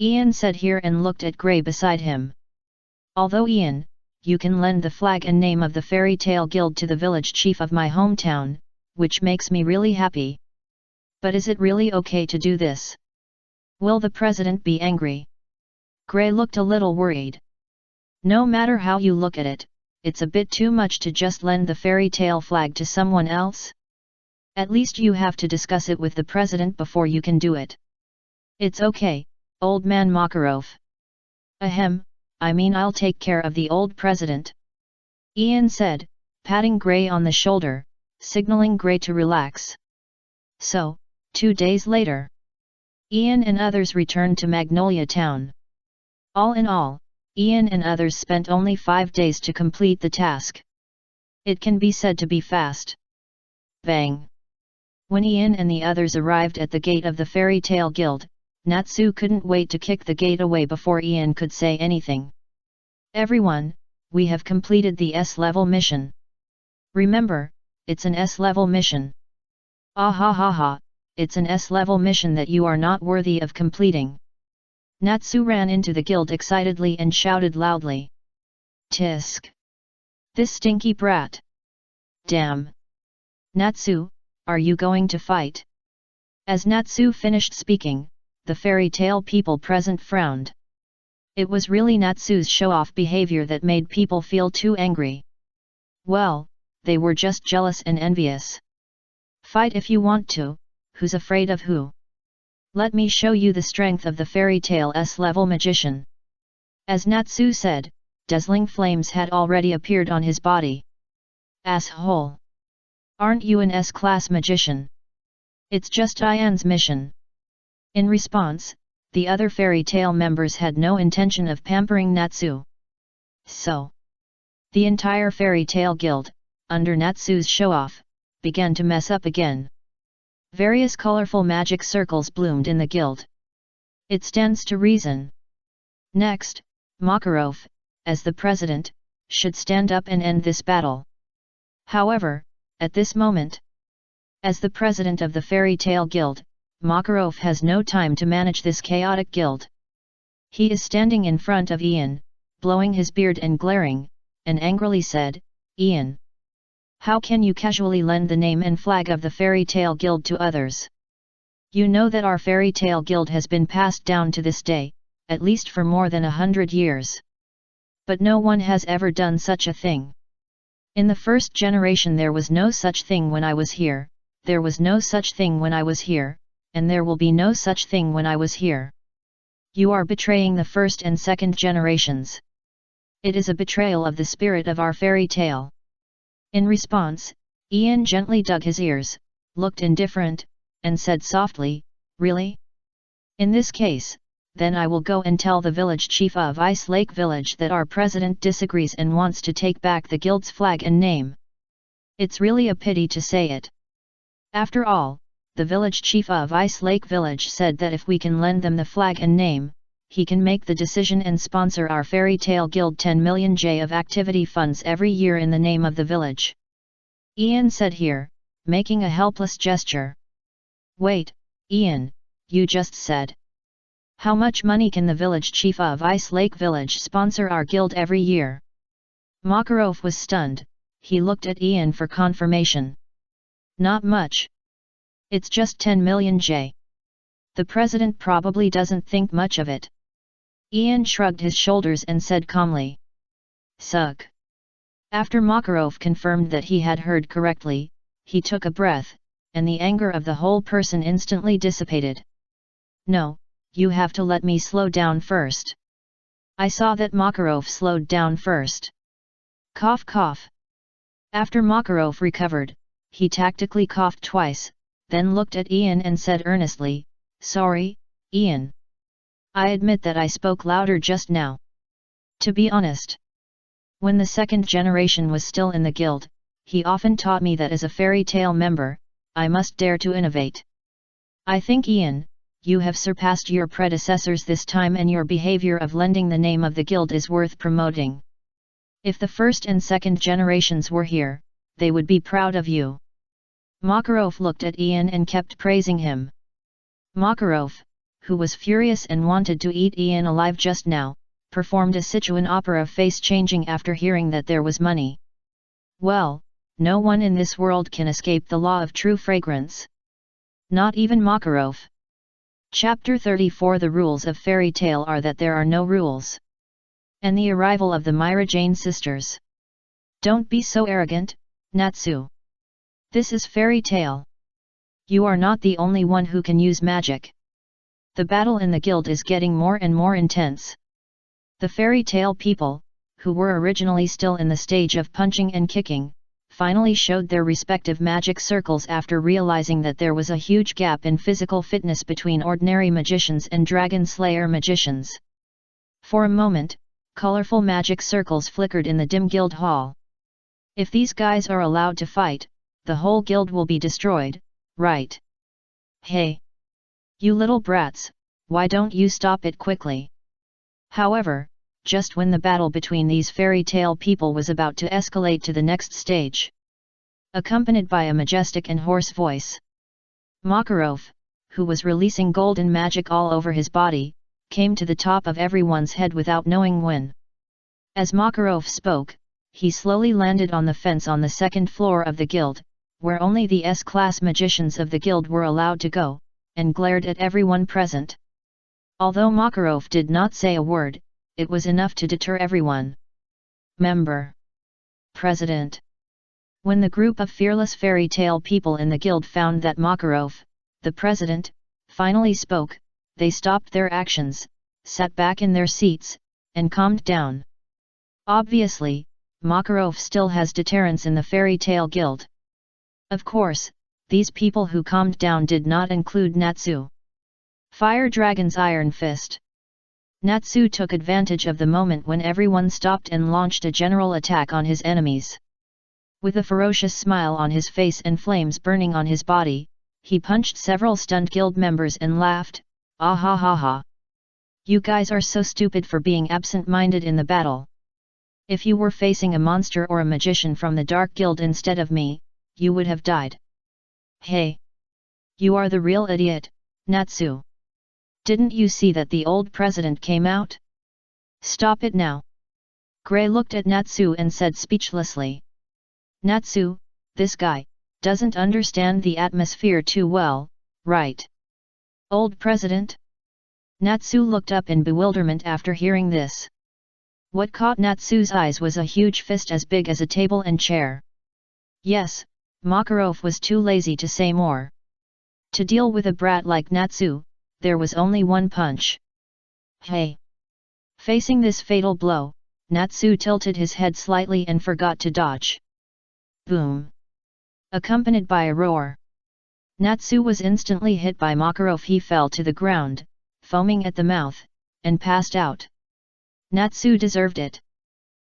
Ian said here and looked at Gray beside him. Although Ian, you can lend the flag and name of the Fairy Tale Guild to the village chief of my hometown, which makes me really happy. But is it really okay to do this? Will the president be angry? Gray looked a little worried. No matter how you look at it, it's a bit too much to just lend the fairy tale flag to someone else. At least you have to discuss it with the president before you can do it. It's okay, old man Makarov. Ahem, I mean I'll take care of the old president. Ian said, patting Gray on the shoulder, signaling Gray to relax. So, 2 days later, Ian and others returned to Magnolia town. All in all, Ian and others spent only 5 days to complete the task. It can be said to be fast. Bang! When Ian and the others arrived at the gate of the Fairy Tale Guild, Natsu couldn't wait to kick the gate away before Ian could say anything. Everyone, we have completed the S-level mission. Remember, it's an S-level mission. Ah ha ha ha, it's an S-level mission that you are not worthy of completing. Natsu ran into the guild excitedly and shouted loudly. Tisk! This stinky brat! Damn! Natsu, are you going to fight? As Natsu finished speaking, the fairy tale people present frowned. It was really Natsu's show-off behavior that made people feel too angry. Well, they were just jealous and envious. Fight if you want to, who's afraid of who? Let me show you the strength of the fairy tale S-level magician. As Natsu said, dazzling flames had already appeared on his body. Asshole! Aren't you an S-class magician? It's just Ian's mission. In response, the other fairy tale members had no intention of pampering Natsu. So, the entire fairy tale guild, under Natsu's show-off, began to mess up again. Various colorful magic circles bloomed in the guild. It stands to reason. Next, Makarov, as the president, should stand up and end this battle. However, at this moment, as the president of the Fairy Tale Guild, Makarov has no time to manage this chaotic guild. He is standing in front of Ian, blowing his beard and glaring, and angrily said, "Ian, how can you casually lend the name and flag of the Fairy Tale Guild to others? You know that our Fairy Tale Guild has been passed down to this day, at least for more than 100 years. But no one has ever done such a thing. In the first generation there was no such thing when I was here, there was no such thing when I was here, and there will be no such thing when I was here. You are betraying the first and second generations. It is a betrayal of the spirit of our fairy tale." In response, Ian gently dug his ears, looked indifferent, and said softly, "Really? In this case, then I will go and tell the village chief of Ice Lake Village that our president disagrees and wants to take back the guild's flag and name. It's really a pity to say it. After all, the village chief of Ice Lake Village said that if we can lend them the flag and name, he can make the decision and sponsor our fairy tale guild 10 million J of activity funds every year in the name of the village." Ian said here, making a helpless gesture. "Wait, Ian, you just said. How much money can the village chief of Ice Lake Village sponsor our guild every year?" Makarov was stunned. He looked at Ian for confirmation. "Not much. It's just 10 million J. The president probably doesn't think much of it." Ian shrugged his shoulders and said calmly. "Sugh." After Makarov confirmed that he had heard correctly, he took a breath, and the anger of the whole person instantly dissipated. "No, you have to let me slow down first." I saw that Makarov slowed down first. Cough cough. After Makarov recovered, he tactically coughed twice, then looked at Ian and said earnestly, "Sorry, Ian. I admit that I spoke louder just now. To be honest, when the second generation was still in the guild, he often taught me that as a fairy tale member, I must dare to innovate. I think, Ian, you have surpassed your predecessors this time, and your behavior of lending the name of the guild is worth promoting. If the first and second generations were here, they would be proud of you." Makarov looked at Ian and kept praising him. Makarov, who was furious and wanted to eat Ian alive just now, performed a Sichuan opera face changing after hearing that there was money. Well, no one in this world can escape the law of true fragrance. Not even Makarov. Chapter 34. The rules of fairy tale are that there are no rules. And the arrival of the Myra Jane sisters. Don't be so arrogant, Natsu. This is fairy tale. You are not the only one who can use magic. The battle in the guild is getting more and more intense. The fairy tale people, who were originally still in the stage of punching and kicking, finally showed their respective magic circles after realizing that there was a huge gap in physical fitness between ordinary magicians and dragon slayer magicians. For a moment, colorful magic circles flickered in the dim guild hall. If these guys are allowed to fight, the whole guild will be destroyed, right? Hey! You little brats, why don't you stop it quickly? However, just when the battle between these fairy tale people was about to escalate to the next stage, accompanied by a majestic and hoarse voice, Makarov, who was releasing golden magic all over his body, came to the top of everyone's head without knowing when. As Makarov spoke, he slowly landed on the fence on the second floor of the guild, where only the S-class magicians of the guild were allowed to go, and glared at everyone present. Although Makarov did not say a word, it was enough to deter everyone. Member. President. When the group of fearless fairy tale people in the guild found that Makarov, the president, finally spoke, they stopped their actions, sat back in their seats, and calmed down. Obviously, Makarov still has deterrence in the fairy tale guild. Of course, these people who calmed down did not include Natsu. Fire Dragon's Iron Fist. Natsu took advantage of the moment when everyone stopped and launched a general attack on his enemies. With a ferocious smile on his face and flames burning on his body, he punched several stunned guild members and laughed, "Ah ha ha ha. You guys are so stupid for being absent-minded in the battle. If you were facing a monster or a magician from the Dark Guild instead of me, you would have died. Hey! You are the real idiot, Natsu. Didn't you see that the old president came out? Stop it now." Gray looked at Natsu and said speechlessly. "Natsu, this guy doesn't understand the atmosphere too well, right? Old president?" Natsu looked up in bewilderment after hearing this. What caught Natsu's eyes was a huge fist as big as a table and chair. Yes, Makarov was too lazy to say more. To deal with a brat like Natsu, there was only one punch. Hey! Facing this fatal blow, Natsu tilted his head slightly and forgot to dodge. Boom! Accompanied by a roar. Natsu was instantly hit by Makarov. He fell to the ground, foaming at the mouth, and passed out. Natsu deserved it.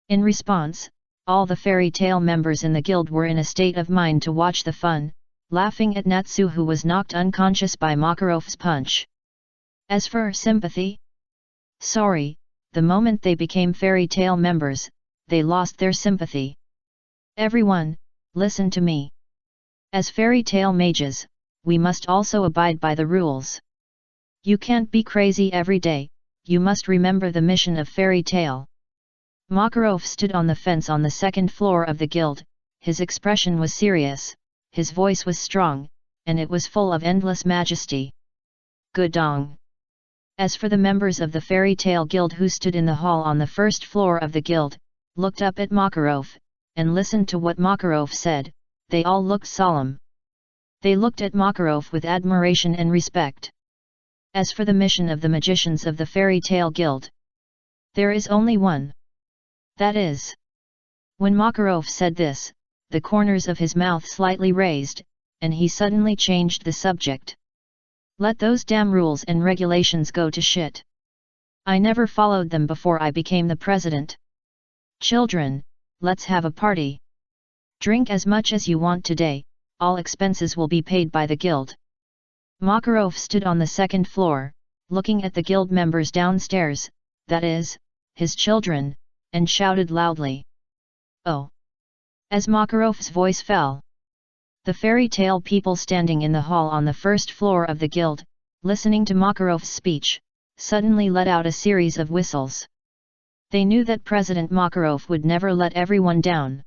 In response, all the fairy tale members in the guild were in a state of mind to watch the fun, laughing at Natsu, who was knocked unconscious by Makarov's punch. As for sympathy? Sorry, the moment they became fairy tale members, they lost their sympathy. Everyone, listen to me. As fairy tale mages, we must also abide by the rules. You can't be crazy every day, you must remember the mission of fairy tale. Makarov stood on the fence on the second floor of the guild, his expression was serious, his voice was strong, and it was full of endless majesty. Gudong. As for the members of the fairy tale guild who stood in the hall on the first floor of the guild, looked up at Makarov, and listened to what Makarov said, they all looked solemn. They looked at Makarov with admiration and respect. As for the mission of the magicians of the fairy tale guild, there is only one. That is. When Makarov said this, the corners of his mouth slightly raised, and he suddenly changed the subject. Let those damn rules and regulations go to shit. I never followed them before I became the president. Children, let's have a party. Drink as much as you want today, all expenses will be paid by the guild. Makarov stood on the second floor, looking at the guild members downstairs, that is, his children, and shouted loudly. Oh! As Makarov's voice fell, the fairy tale people standing in the hall on the first floor of the guild, listening to Makarov's speech, suddenly let out a series of whistles. They knew that President Makarov would never let everyone down.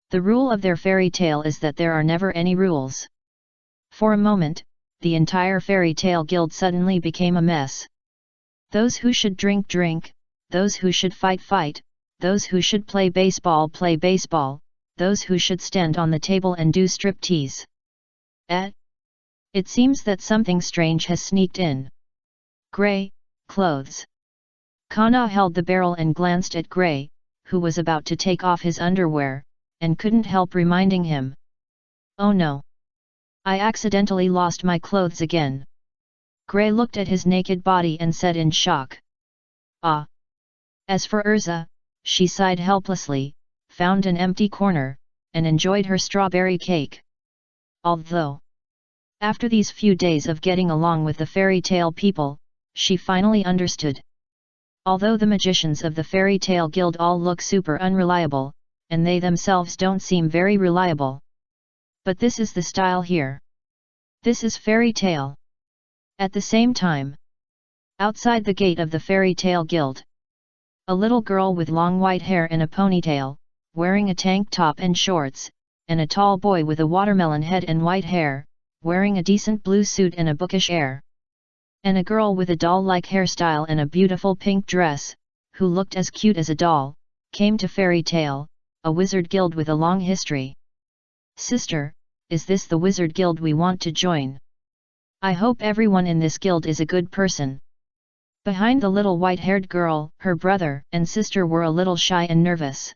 The rule of their fairy tale is that there are never any rules. For a moment, the entire fairy tale guild suddenly became a mess. Those who should drink drink, those who should fight fight, those who should play baseball play baseball, those who should stand on the table and do striptease. It seems that something strange has sneaked in. Gray, clothes. Kana held the barrel and glanced at Gray, who was about to take off his underwear, and couldn't help reminding him. Oh no! I accidentally lost my clothes again. Gray looked at his naked body and said in shock. Ah! As for Erza, she sighed helplessly, found an empty corner, and enjoyed her strawberry cake. Although, after these few days of getting along with the fairy tale people, she finally understood. Although the magicians of the fairy tale guild all look super unreliable, and they themselves don't seem very reliable. But this is the style here. This is fairy tale. At the same time, outside the gate of the fairy tale guild, a little girl with long white hair and a ponytail, wearing a tank top and shorts, and a tall boy with a watermelon head and white hair, wearing a decent blue suit and a bookish air. And a girl with a doll-like hairstyle and a beautiful pink dress, who looked as cute as a doll, came to Fairy Tale, a wizard guild with a long history. Sister, is this the wizard guild we want to join? I hope everyone in this guild is a good person. Behind the little white-haired girl, her brother and sister were a little shy and nervous.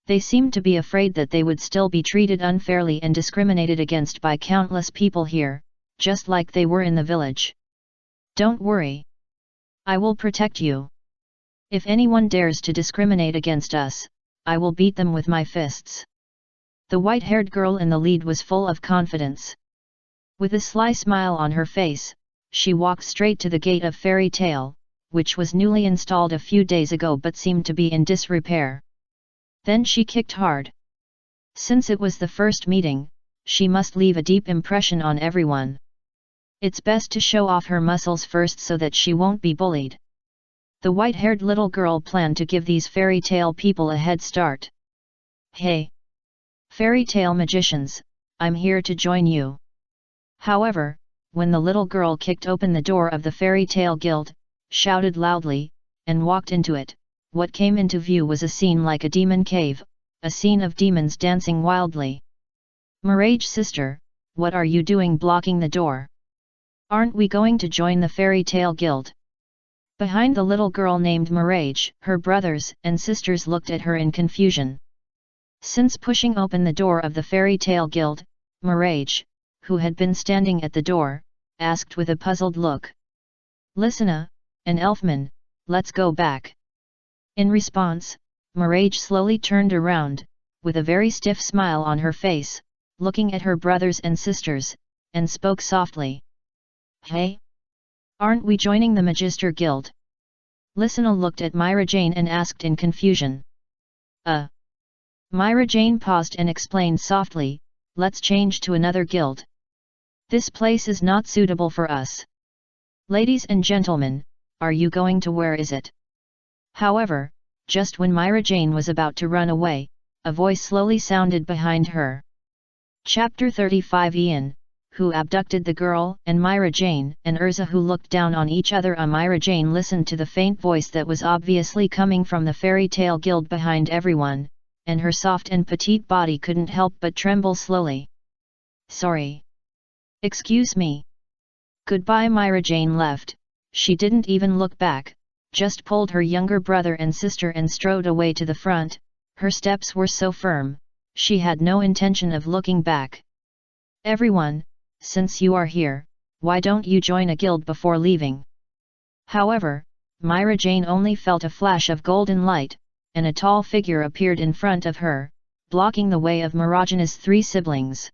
They seemed to be afraid that they would still be treated unfairly and discriminated against by countless people here, just like they were in the village. Don't worry. I will protect you. If anyone dares to discriminate against us, I will beat them with my fists. The white-haired girl in the lead was full of confidence. With a sly smile on her face, she walked straight to the gate of Fairy Tale, which was newly installed a few days ago but seemed to be in disrepair. Then she kicked hard. Since it was the first meeting, she must leave a deep impression on everyone. It's best to show off her muscles first so that she won't be bullied. The white-haired little girl planned to give these fairy tale people a head start. Hey! Fairy tale magicians, I'm here to join you. However, when the little girl kicked open the door of the Fairy Tale Guild, shouted loudly, and walked into it, what came into view was a scene like a demon cave, a scene of demons dancing wildly. Mirage sister, what are you doing blocking the door? Aren't we going to join the Fairy Tale Guild? Behind the little girl named Mirage, her brothers and sisters looked at her in confusion. Since pushing open the door of the Fairy Tale Guild, Mirage, who had been standing at the door, asked with a puzzled look. Listen, an elfman, let's go back. In response, Mirage slowly turned around, with a very stiff smile on her face, looking at her brothers and sisters, and spoke softly. Hey? Aren't we joining the Magister Guild? Lysina looked at Myra Jane and asked in confusion. Myra Jane paused and explained softly, let's change to another guild. This place is not suitable for us. Ladies and gentlemen, are you going to where is it? However, just when Myra Jane was about to run away, a voice slowly sounded behind her. Chapter 35 Ian, who abducted the girl, and Myra Jane and Erza who looked down on each other. Myra Jane listened to the faint voice that was obviously coming from the Fairy Tale Guild behind everyone, and her soft and petite body couldn't help but tremble slowly. Sorry. Excuse me. Goodbye. Myra Jane left. She didn't even look back, just pulled her younger brother and sister and strode away to the front. Her steps were so firm, she had no intention of looking back. Everyone, since you are here, why don't you join a guild before leaving? However, Myra Jane only felt a flash of golden light, and a tall figure appeared in front of her, blocking the way of Mirajana's three siblings.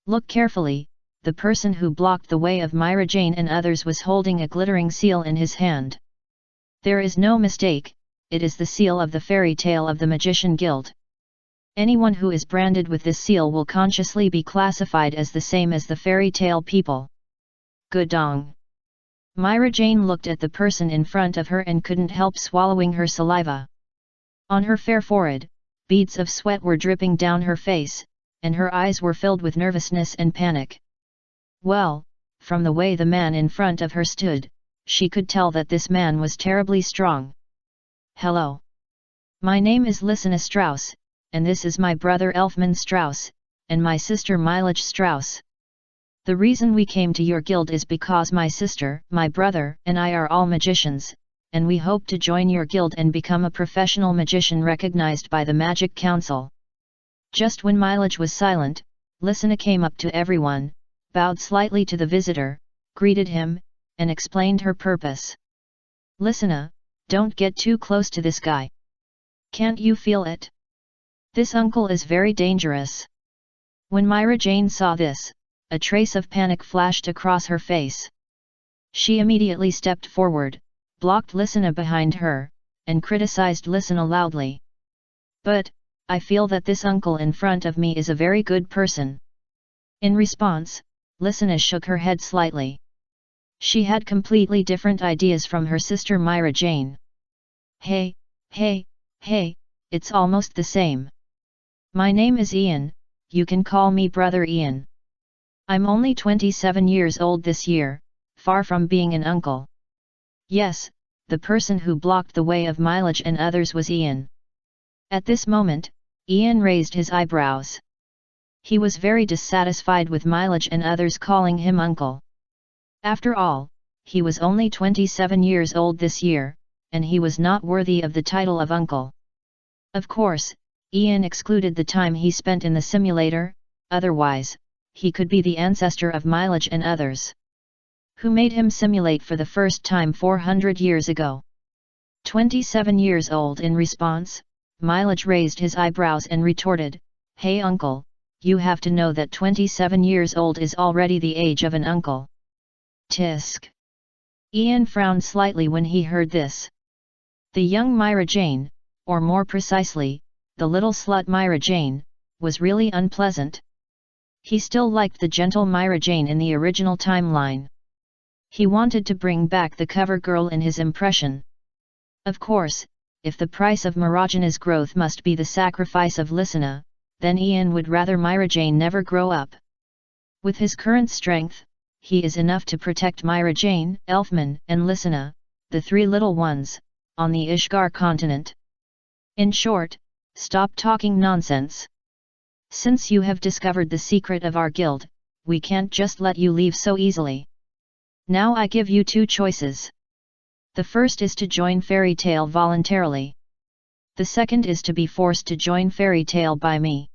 Look carefully, the person who blocked the way of Myra Jane and others was holding a glittering seal in his hand. There is no mistake, it is the seal of the Fairy Tale of the Magician Guild. Anyone who is branded with this seal will consciously be classified as the same as the Fairy Tale people. Gudong. Myra Jane looked at the person in front of her and couldn't help swallowing her saliva. On her fair forehead, beads of sweat were dripping down her face, and her eyes were filled with nervousness and panic. Well, from the way the man in front of her stood, she could tell that this man was terribly strong. Hello. My name is Lysina Strauss, and this is my brother Elfman Strauss, and my sister Mileage Strauss. The reason we came to your guild is because my sister, my brother, and I are all magicians, and we hope to join your guild and become a professional magician recognized by the Magic Council. Just when Mileage was silent, Lysina came up to everyone, bowed slightly to the visitor, greeted him, and explained her purpose. Lysina, don't get too close to this guy. Can't you feel it? This uncle is very dangerous. When Myra Jane saw this, a trace of panic flashed across her face. She immediately stepped forward, blocked Lysina behind her, and criticized Lysina loudly. But, I feel that this uncle in front of me is a very good person. In response, Lysina shook her head slightly. She had completely different ideas from her sister Myra Jane. Hey, it's almost the same. My name is Ian, you can call me Brother Ian. I'm only 27 years old this year, far from being an uncle. Yes, the person who blocked the way of Mileage and others was Ian. At this moment, Ian raised his eyebrows. He was very dissatisfied with Mileage and others calling him uncle. After all, he was only 27 years old this year, and he was not worthy of the title of uncle. Of course, Ian excluded the time he spent in the simulator, otherwise, he could be the ancestor of Mileage and others. Who made him simulate for the first time 400 years ago? 27 years old. In response, Mileage raised his eyebrows and retorted, "Hey uncle, you have to know that 27 years old is already the age of an uncle." Tisk. Ian frowned slightly when he heard this. The young Myra Jane, or more precisely, the little slut Myra Jane, was really unpleasant. He still liked the gentle Myra Jane in the original timeline. He wanted to bring back the cover girl in his impression. Of course, if the price of Mirajana's growth must be the sacrifice of Lysina, then Ian would rather Myra Jane never grow up. With his current strength, he is enough to protect Myra Jane, Elfman, and Lysina, the three little ones, on the Ishgar continent. In short, stop talking nonsense. Since you have discovered the secret of our guild, we can't just let you leave so easily. Now I give you two choices. The first is to join Fairy Tail voluntarily. The second is to be forced to join Fairy Tail by me.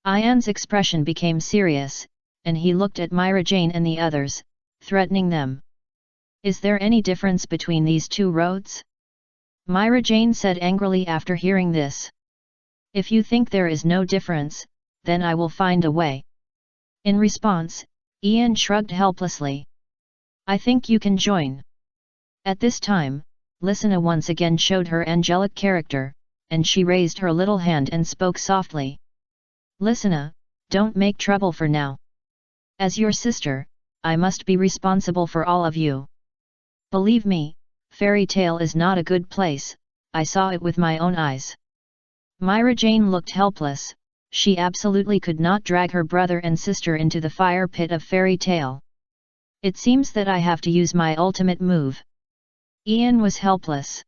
Ian's expression became serious, and he looked at Myra Jane and the others, threatening them. Is there any difference between these two roads? Myra Jane said angrily after hearing this. If you think there is no difference, then I will find a way. In response, Ian shrugged helplessly. I think you can join. At this time, Lysina once again showed her angelic character, and she raised her little hand and spoke softly. Lysina, don't make trouble for now. As your sister, I must be responsible for all of you. Believe me, Fairy Tail is not a good place, I saw it with my own eyes. Myra Jane looked helpless, she absolutely could not drag her brother and sister into the fire pit of Fairy Tail. It seems that I have to use my ultimate move. Ian was helpless.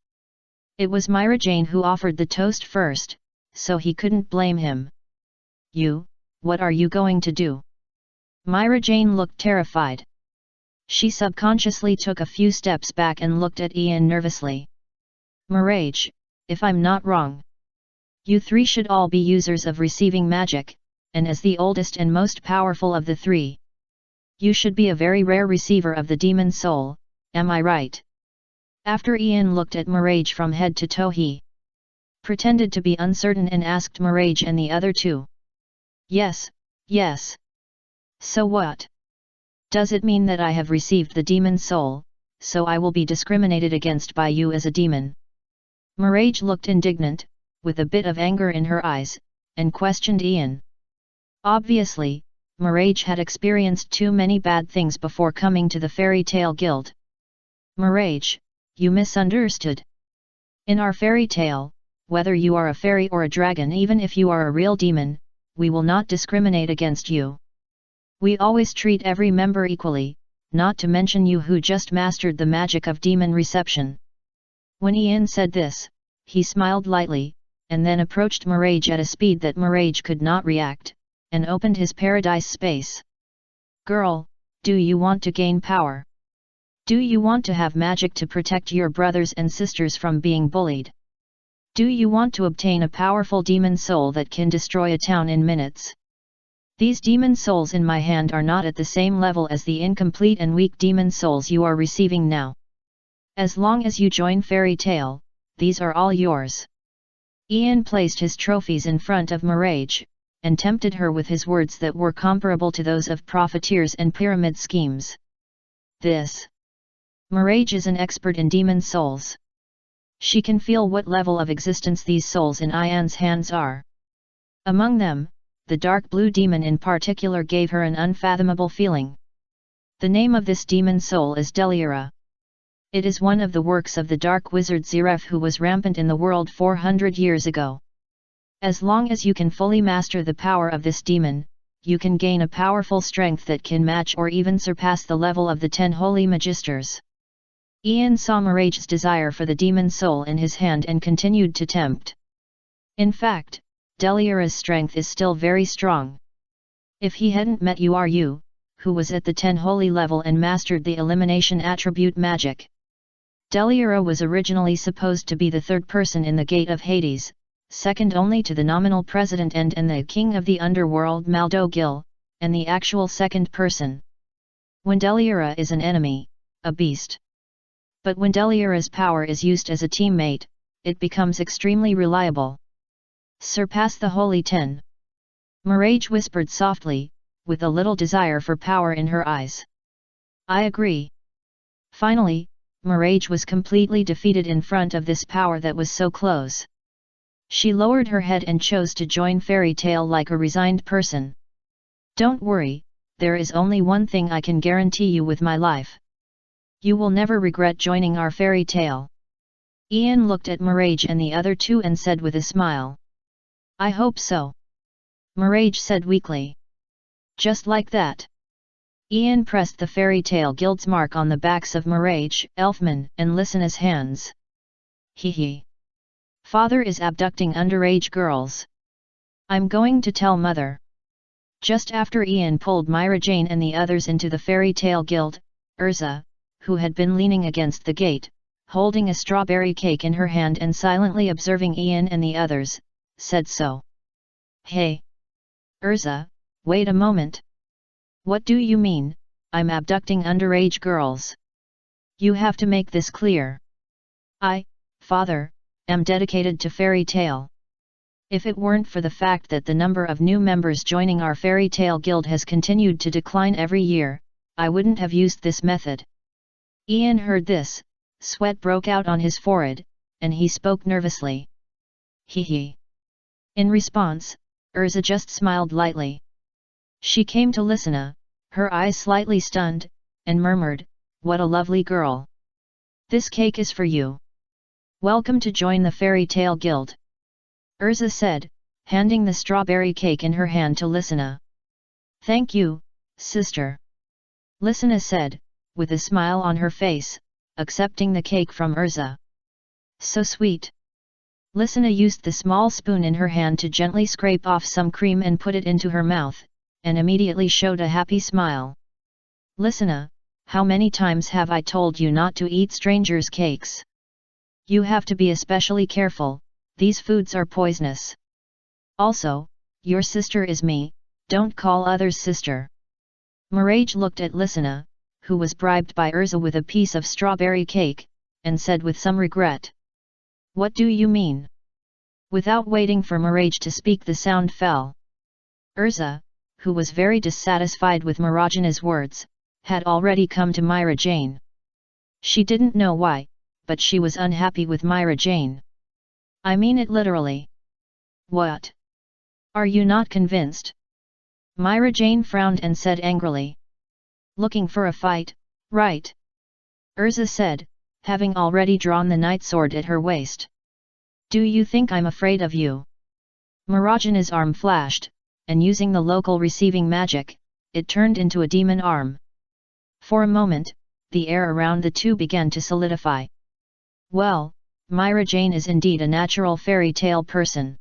It was Myra Jane who offered the toast first, so he couldn't blame him. You, what are you going to do? Myra Jane looked terrified. She subconsciously took a few steps back and looked at Ian nervously. Mirage, if I'm not wrong. You three should all be users of receiving magic, and as the oldest and most powerful of the three, you should be a very rare receiver of the demon soul, am I right? After Ian looked at Mirage from head to toe, he pretended to be uncertain and asked Mirage and the other two. Yes, yes. So what? Does it mean that I have received the demon soul, so I will be discriminated against by you as a demon? Mirage looked indignant, with a bit of anger in her eyes, and questioned Ian. Obviously, Mirage had experienced too many bad things before coming to the Fairy Tail Guild. Mirage, you misunderstood. In our fairy tale, whether you are a fairy or a dragon, even if you are a real demon, we will not discriminate against you. We always treat every member equally, not to mention you who just mastered the magic of demon reception. When Ian said this, he smiled lightly, and then approached Mirage at a speed that Mirage could not react, and opened his paradise space. Girl, do you want to gain power? Do you want to have magic to protect your brothers and sisters from being bullied? Do you want to obtain a powerful demon soul that can destroy a town in minutes? These demon souls in my hand are not at the same level as the incomplete and weak demon souls you are receiving now. As long as you join Fairy Tail, these are all yours. Ian placed his trophies in front of Mirage, and tempted her with his words that were comparable to those of profiteers and pyramid schemes. This Mirage is an expert in demon souls. She can feel what level of existence these souls in Ian's hands are. Among them, the dark blue demon in particular gave her an unfathomable feeling. The name of this demon soul is Deliora. It is one of the works of the dark wizard Zeref, who was rampant in the world 400 years ago. As long as you can fully master the power of this demon, you can gain a powerful strength that can match or even surpass the level of the 10 holy magisters. Ian saw Mirage's desire for the demon soul in his hand and continued to tempt. In fact, Deliora's strength is still very strong. If he hadn't met Uru, who was at the 10 holy level and mastered the elimination attribute magic. Deliora was originally supposed to be the third person in the Gate of Hades, second only to the nominal president and the king of the underworld Maldogil, and the actual second person. When Deliora is an enemy, a beast. But when Deliora's power is used as a teammate, it becomes extremely reliable. Surpass the Holy 10. Mirage whispered softly, with a little desire for power in her eyes. I agree. Finally, Mirage was completely defeated in front of this power that was so close. She lowered her head and chose to join Fairy Tale like a resigned person. Don't worry, there is only one thing I can guarantee you with my life. You will never regret joining our Fairy Tale. Ian looked at Mirage and the other two and said with a smile. I hope so. Mirage said weakly. Just like that. Ian pressed the Fairy Tale Guild's mark on the backs of Mirage, Elfman, and Lysana's hands. Hee. Father is abducting underage girls. I'm going to tell Mother. Just after Ian pulled Myra Jane and the others into the Fairy Tale Guild, Erza, who had been leaning against the gate, holding a strawberry cake in her hand and silently observing Ian and the others, said so. Hey! Erza, wait a moment. What do you mean, I'm abducting underage girls? You have to make this clear. I, Father, am dedicated to Fairy Tale. If it weren't for the fact that the number of new members joining our Fairy Tale Guild has continued to decline every year, I wouldn't have used this method. Ian heard this, sweat broke out on his forehead, and he spoke nervously. Hee. In response, Erza just smiled lightly. She came to Lysana, her eyes slightly stunned, and murmured, What a lovely girl. This cake is for you. Welcome to join the Fairy Tale Guild. Erza said, handing the strawberry cake in her hand to Lysana. Thank you, sister. Lysana said, with a smile on her face, accepting the cake from Erza. So sweet. Lysana used the small spoon in her hand to gently scrape off some cream and put it into her mouth, and immediately showed a happy smile. Lysana, how many times have I told you not to eat strangers' cakes? You have to be especially careful, these foods are poisonous. Also, your sister is me, don't call others sister. Mirage looked at Lysana, who was bribed by Erza with a piece of strawberry cake, and said with some regret. What do you mean? Without waiting for Mirage to speak, the sound fell. Erza, who was very dissatisfied with Miragina's words, had already come to Myra Jane. She didn't know why, but she was unhappy with Myra Jane. I mean it literally. What? Are you not convinced? Myra Jane frowned and said angrily. Looking for a fight, right? Erza said, having already drawn the night sword at her waist. Do you think I'm afraid of you? Miragina's arm flashed, and using the local receiving magic, it turned into a demon arm. For a moment, the air around the two began to solidify. Well, Myra Jane is indeed a natural fairy tale person.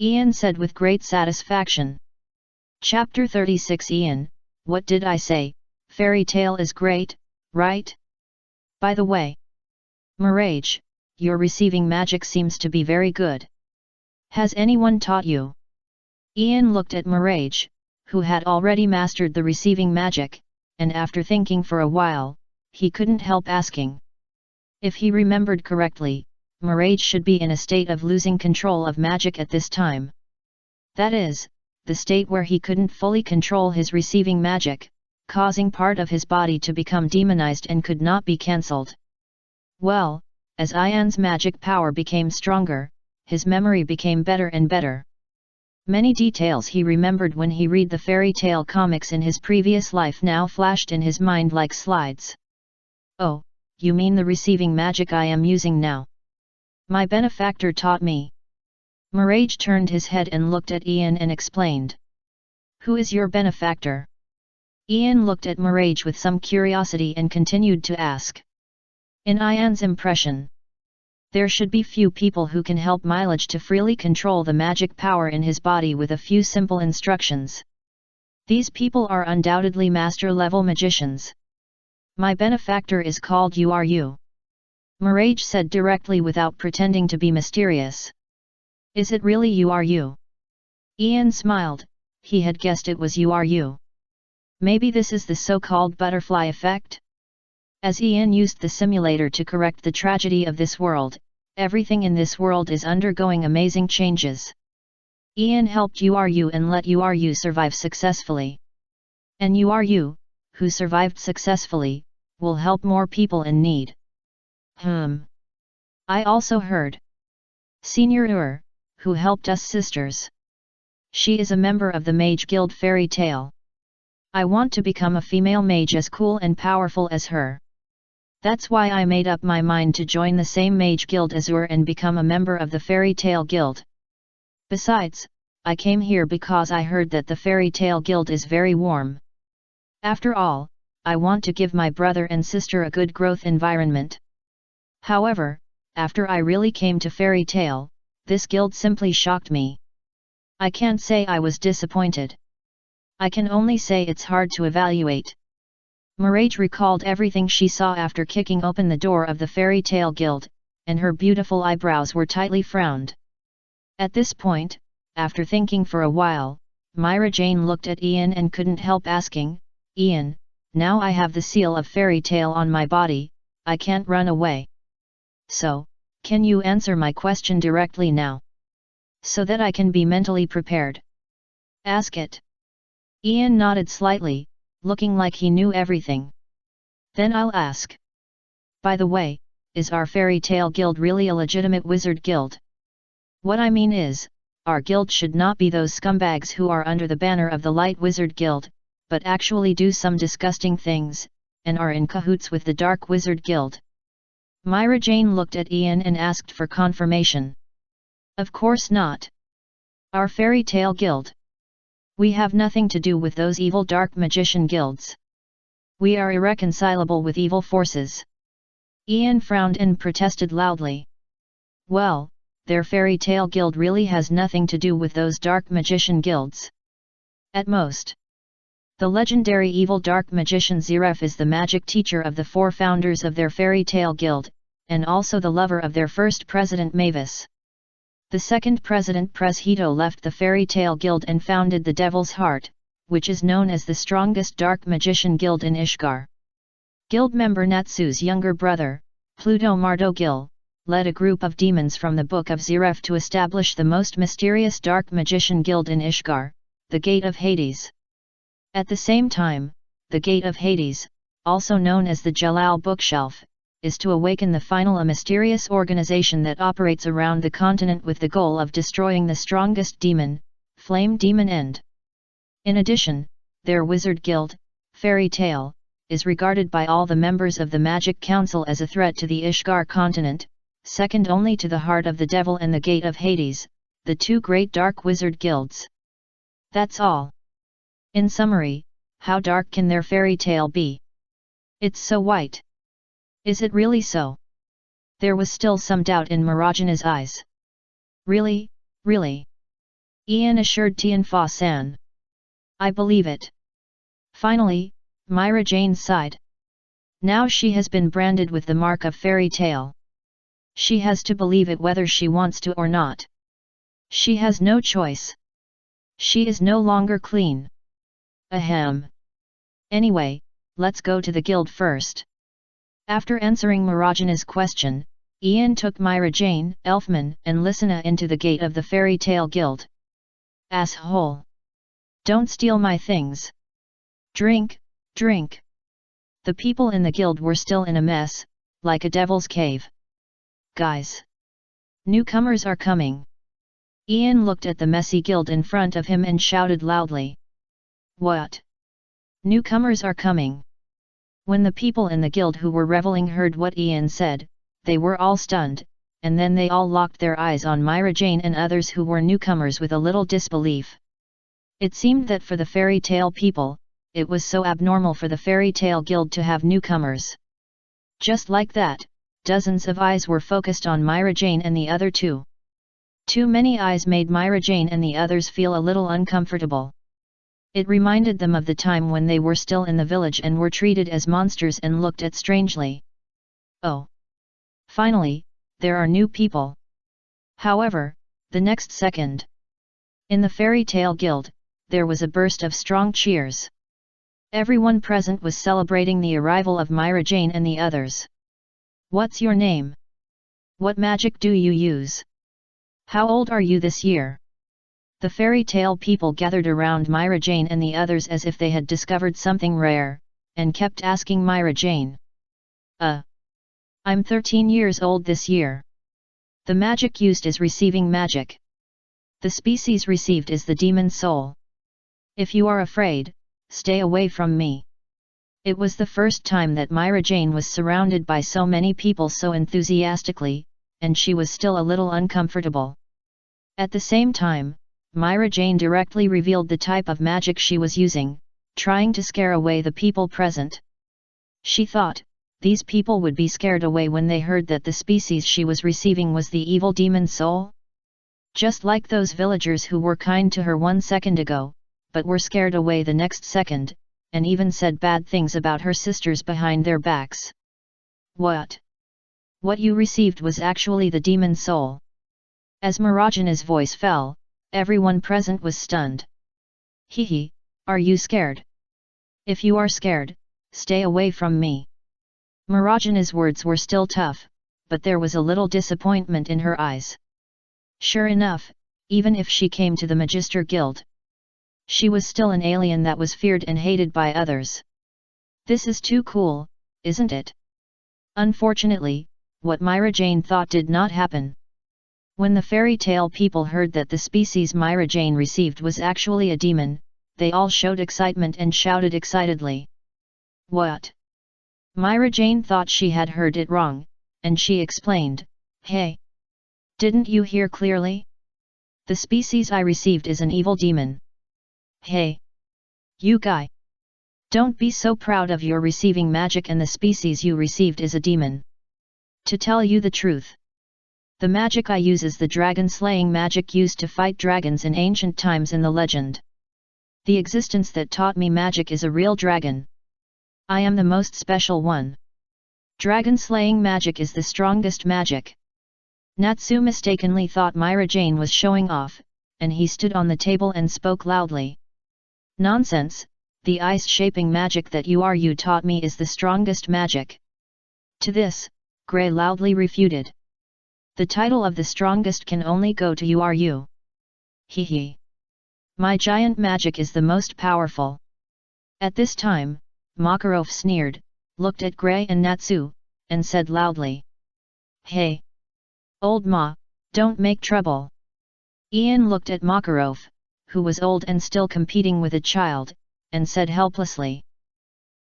Ian said with great satisfaction. Chapter 36 Ian, what did I say? Fairy tale is great, right? By the way, Mirage, your receiving magic seems to be very good. Has anyone taught you? Ian looked at Mirage, who had already mastered the receiving magic, and after thinking for a while, he couldn't help asking. If he remembered correctly, Mirage should be in a state of losing control of magic at this time. That is, the state where he couldn't fully control his receiving magic, causing part of his body to become demonized and could not be cancelled. Well, as Ian's magic power became stronger, his memory became better and better. Many details he remembered when he read the fairy tale comics in his previous life now flashed in his mind like slides. Oh, you mean the receiving magic I am using now? My benefactor taught me. Mirage turned his head and looked at Ian and explained. Who is your benefactor? Ian looked at Mirage with some curiosity and continued to ask. In Ian's impression, there should be few people who can help Mileage to freely control the magic power in his body with a few simple instructions. These people are undoubtedly master-level magicians. My benefactor is called Uru. Mirage said directly without pretending to be mysterious. Is it really Uru? Ian smiled, he had guessed it was Uru. Maybe this is the so-called butterfly effect? As Ian used the simulator to correct the tragedy of this world, everything in this world is undergoing amazing changes. Ian helped Uru and let Uru survive successfully. And Uru, who survived successfully, will help more people in need. I also heard. Senior who helped us sisters. She is a member of the Mage Guild Fairy Tale. I want to become a female mage as cool and powerful as her. That's why I made up my mind to join the same Mage Guild as her and become a member of the Fairy Tale Guild. Besides, I came here because I heard that the Fairy Tale Guild is very warm. After all, I want to give my brother and sister a good growth environment. However, after I really came to Fairy Tale, this guild simply shocked me. I can't say I was disappointed. I can only say it's hard to evaluate. Mirage recalled everything she saw after kicking open the door of the Fairy Tale Guild, and her beautiful eyebrows were tightly frowned. At this point, after thinking for a while, Myra Jane looked at Ian and couldn't help asking, Ian, now I have the seal of Fairy Tale on my body, I can't run away. So, can you answer my question directly now? So that I can be mentally prepared. Ask it. Ian nodded slightly, looking like he knew everything. Then I'll ask. By the way, is our Fairy Tale Guild really a legitimate wizard guild? What I mean is, our guild should not be those scumbags who are under the banner of the Light Wizard Guild, but actually do some disgusting things, and are in cahoots with the Dark Wizard Guild. Myra Jane looked at Ian and asked for confirmation. Of course not. Our Fairy Tale Guild. We have nothing to do with those evil dark magician guilds. We are irreconcilable with evil forces. Ian frowned and protested loudly. Well, their Fairy Tale Guild really has nothing to do with those dark magician guilds. At most. The legendary evil dark magician Zeref is the magic teacher of the 4 founders of their Fairy Tale Guild, and also the lover of their first president Mavis. The second president Presheto left the Fairy Tale Guild and founded the Devil's Heart, which is known as the strongest dark magician guild in Ishgar. Guild member Natsu's younger brother, Pluto Mardogil, led a group of demons from the Book of Zeref to establish the most mysterious dark magician guild in Ishgar, the Gate of Hades. At the same time, the Gate of Hades, also known as the Jalal Bookshelf, is to awaken the final a mysterious organization that operates around the continent with the goal of destroying the strongest demon, Flame Demon End. In addition, their wizard guild, Fairy Tale, is regarded by all the members of the Magic Council as a threat to the Ishgar continent, second only to the Heart of the Devil and the Gate of Hades, the 2 great dark wizard guilds. That's all. In summary, how dark can their fairy tale be? It's so white. Is it really so? There was still some doubt in Marajana's eyes. Really, really? Ian assured Tianfa-san. I believe it. Finally, Myra Jane sighed. Now she has been branded with the mark of Fairy Tale. She has to believe it whether she wants to or not. She has no choice. She is no longer clean. Ahem. Anyway, let's go to the guild first. After answering Marajana's question, Ian took Myra Jane, Elfman and Lysina into the gate of the Fairy Tale Guild. Asshole! Don't steal my things! Drink, drink! The people in the guild were still in a mess, like a devil's cave. Guys! Newcomers are coming! Ian looked at the messy guild in front of him and shouted loudly. What? Newcomers are coming! When the people in the guild who were reveling heard what Ian said, they were all stunned, and then they all locked their eyes on Myra Jane and others who were newcomers with a little disbelief. It seemed that for the fairy tale people, it was so abnormal for the Fairy Tale Guild to have newcomers. Just like that, dozens of eyes were focused on Myra Jane and the other 2. Too many eyes made Myra Jane and the others feel a little uncomfortable. It reminded them of the time when they were still in the village and were treated as monsters and looked at strangely. Oh! Finally, there are new people. However, the next second, in the Fairy Tale Guild, there was a burst of strong cheers. Everyone present was celebrating the arrival of Myra Jane and the others. What's your name? What magic do you use? How old are you this year? The fairy tale people gathered around Myra Jane and the others as if they had discovered something rare, and kept asking Myra Jane. I'm 13 years old this year. The magic used is receiving magic. The species received is the demon soul. If you are afraid, stay away from me. It was the first time that Myra Jane was surrounded by so many people so enthusiastically, and she was still a little uncomfortable. At the same time, Myra Jane directly revealed the type of magic she was using, trying to scare away the people present. She thought, these people would be scared away when they heard that the species she was receiving was the evil demon soul? Just like those villagers who were kind to her 1 second ago, but were scared away the next second, and even said bad things about her sisters behind their backs. What? What you received was actually the demon soul. As Marajana's voice fell, everyone present was stunned. Hehe, are you scared? If you are scared, stay away from me. Marajana's words were still tough, but there was a little disappointment in her eyes. Sure enough, even if she came to the Magister Guild, she was still an alien that was feared and hated by others. This is too cool, isn't it? Unfortunately, what Myra Jane thought did not happen. When the fairy tale people heard that the species Myra Jane received was actually a demon, they all showed excitement and shouted excitedly. What? Myra Jane thought she had heard it wrong, and she explained, Hey! Didn't you hear clearly? The species I received is an evil demon. Hey! You guy! Don't be so proud of your receiving magic and the species you received is a demon. To tell you the truth, the magic I use is the dragon-slaying magic used to fight dragons in ancient times in the legend. The existence that taught me magic is a real dragon. I am the most special one. Dragon-slaying magic is the strongest magic. Natsu mistakenly thought Myra Jane was showing off, and he stood on the table and spoke loudly. Nonsense, the ice-shaping magic that you taught me is the strongest magic. To this, Gray loudly refuted. The title of the strongest can only go to you. Hehe. My giant magic is the most powerful. At this time, Makarov sneered, looked at Gray and Natsu, and said loudly. Hey! Old Ma, don't make trouble. Ian looked at Makarov, who was old and still competing with a child, and said helplessly.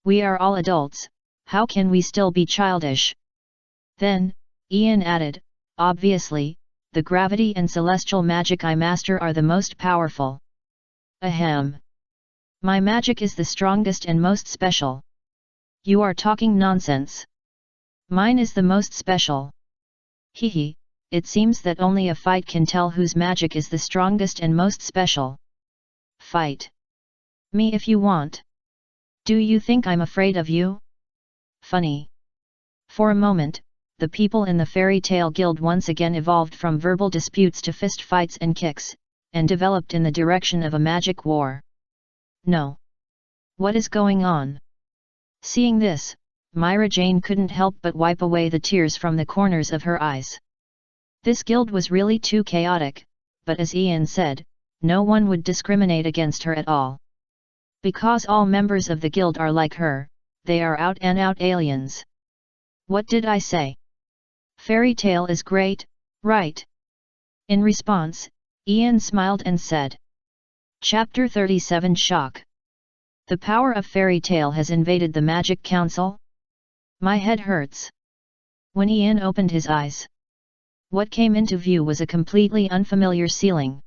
We are all adults, how can we still be childish? Then, Ian added, obviously, the gravity and celestial magic I master are the most powerful. Ahem. My magic is the strongest and most special. You are talking nonsense. Mine is the most special. Hehe, it seems that only a fight can tell whose magic is the strongest and most special. Fight me if you want. Do you think I'm afraid of you? Funny. For a moment, the people in the Fairy Tale Guild once again evolved from verbal disputes to fist fights and kicks, and developed in the direction of a magic war. No. What is going on? Seeing this, Myra Jane couldn't help but wipe away the tears from the corners of her eyes. This guild was really too chaotic, but as Ian said, no one would discriminate against her at all. Because all members of the guild are like her, they are out-and-out aliens. What did I say? Fairy tale is great, right? In response, Ian smiled and said. Chapter 37 Shock. The power of fairy tale has invaded the Magic Council? My head hurts. When Ian opened his eyes, what came into view was a completely unfamiliar ceiling.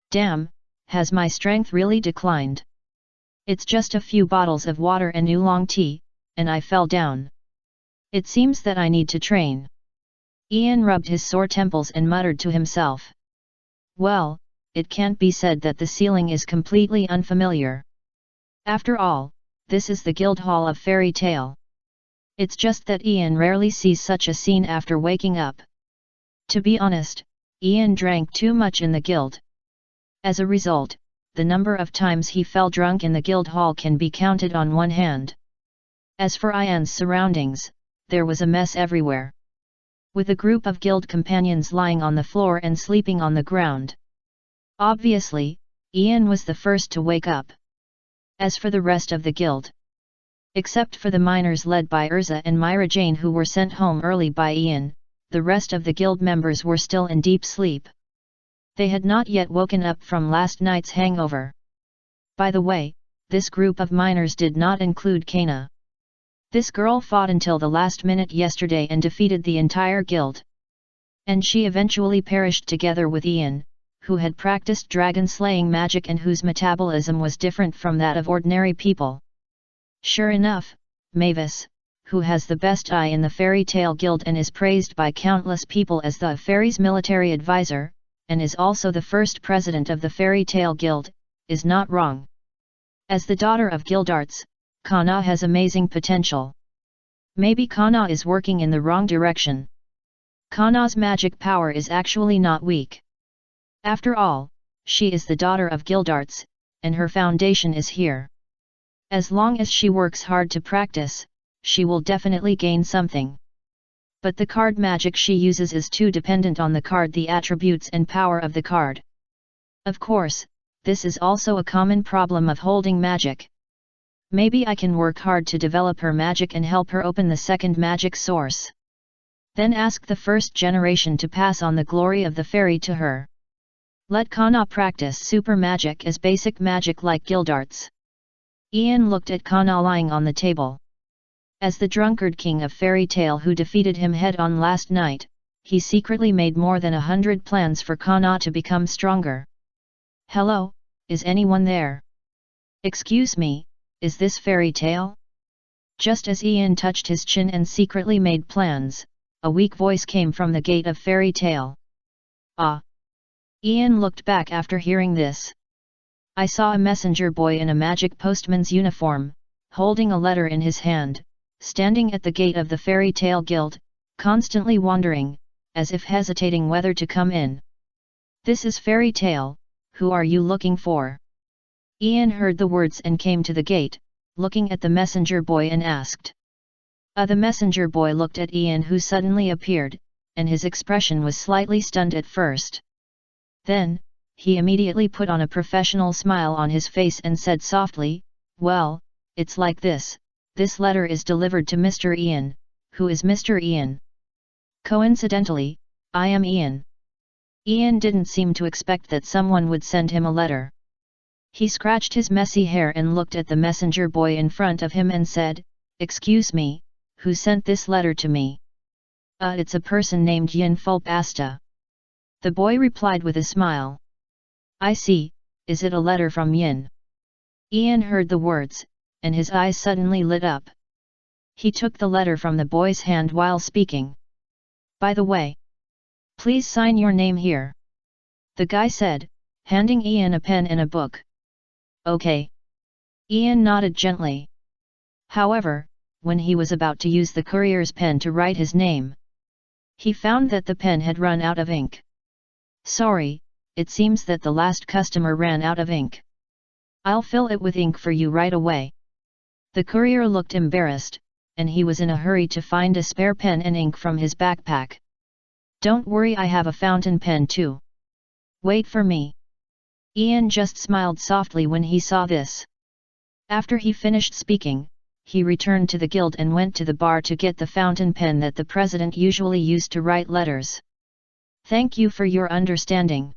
Damn, has my strength really declined? It's just a few bottles of water and oolong tea, and I fell down. It seems that I need to train. Ian rubbed his sore temples and muttered to himself. Well, it can't be said that the ceiling is completely unfamiliar. After all, this is the Guildhall of Fairy Tale. It's just that Ian rarely sees such a scene after waking up. To be honest, Ian drank too much in the guild. As a result, the number of times he fell drunk in the Guildhall can be counted on one hand. As for Ian's surroundings, there was a mess everywhere. With a group of guild companions lying on the floor and sleeping on the ground. Obviously, Ian was the first to wake up. As for the rest of the guild, except for the miners led by Erza and Myra Jane who were sent home early by Ian, the rest of the guild members were still in deep sleep. They had not yet woken up from last night's hangover. By the way, this group of miners did not include Kana. This girl fought until the last minute yesterday and defeated the entire guild. And she eventually perished together with Ian, who had practiced dragon-slaying magic and whose metabolism was different from that of ordinary people. Sure enough, Mavis, who has the best eye in the Fairy Tale Guild and is praised by countless people as the fairy's military advisor, and is also the first president of the Fairy Tale Guild, is not wrong. As the daughter of Guildarts, Kana has amazing potential. Maybe Kana is working in the wrong direction. Kana's magic power is actually not weak. After all, she is the daughter of Guildarts, and her foundation is here. As long as she works hard to practice, she will definitely gain something. But the card magic she uses is too dependent on the card, the attributes and power of the card. Of course, this is also a common problem of holding magic. Maybe I can work hard to develop her magic and help her open the second magic source. Then ask the first generation to pass on the glory of the fairy to her. Let Kana practice super magic as basic magic like Guildarts. Ian looked at Kana lying on the table. As the drunkard king of Fairy Tale who defeated him head-on last night, he secretly made more than 100 plans for Kana to become stronger. Hello, is anyone there? Excuse me, is this Fairy Tale? Just as Ian touched his chin and secretly made plans, a weak voice came from the gate of Fairy Tale. Ah! Ian looked back after hearing this. I saw a messenger boy in a magic postman's uniform, holding a letter in his hand, standing at the gate of the Fairy Tale Guild, constantly wandering, as if hesitating whether to come in. This is Fairy Tale, who are you looking for? Ian heard the words and came to the gate, looking at the messenger boy and asked. The messenger boy looked at Ian who suddenly appeared, and his expression was slightly stunned at first. Then, he immediately put on a professional smile on his face and said softly, well, it's like this letter is delivered to Mr. Ian. Who is Mr. Ian? Coincidentally, I am Ian. Ian didn't seem to expect that someone would send him a letter. He scratched his messy hair and looked at the messenger boy in front of him and said, excuse me, who sent this letter to me? It's a person named Yin Fulpasta. The boy replied with a smile. I see, is it a letter from Yin? Ian heard the words, and his eyes suddenly lit up. He took the letter from the boy's hand while speaking. By the way, please sign your name here. The guy said, handing Ian a pen and a book. Okay. Ian nodded gently. However, when he was about to use the courier's pen to write his name, he found that the pen had run out of ink. Sorry, it seems that the last customer ran out of ink. I'll fill it with ink for you right away. The courier looked embarrassed, and he was in a hurry to find a spare pen and ink from his backpack. Don't worry, I have a fountain pen too. Wait for me. Ian just smiled softly when he saw this. After he finished speaking, he returned to the guild and went to the bar to get the fountain pen that the president usually used to write letters. Thank you for your understanding.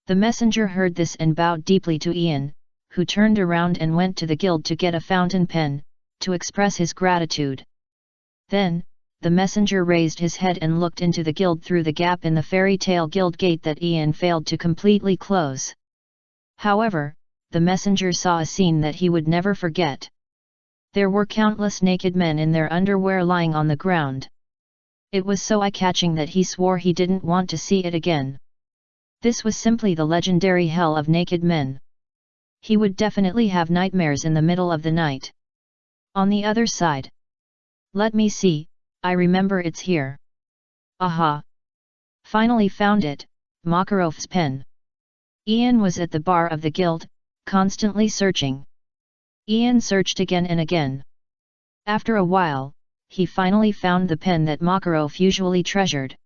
The messenger heard this and bowed deeply to Ian, who turned around and went to the guild to get a fountain pen, to express his gratitude. Then, the messenger raised his head and looked into the guild through the gap in the Fairy Tale Guild gate that Ian failed to completely close. However, the messenger saw a scene that he would never forget. There were countless naked men in their underwear lying on the ground. It was so eye-catching that he swore he didn't want to see it again. This was simply the legendary hell of naked men. He would definitely have nightmares in the middle of the night. On the other side. Let me see, I remember it's here. Aha! Finally found it, Makarov's pen. Ian was at the bar of the guild, constantly searching. Ian searched again and again. After a while, he finally found the pen that Makarov usually treasured.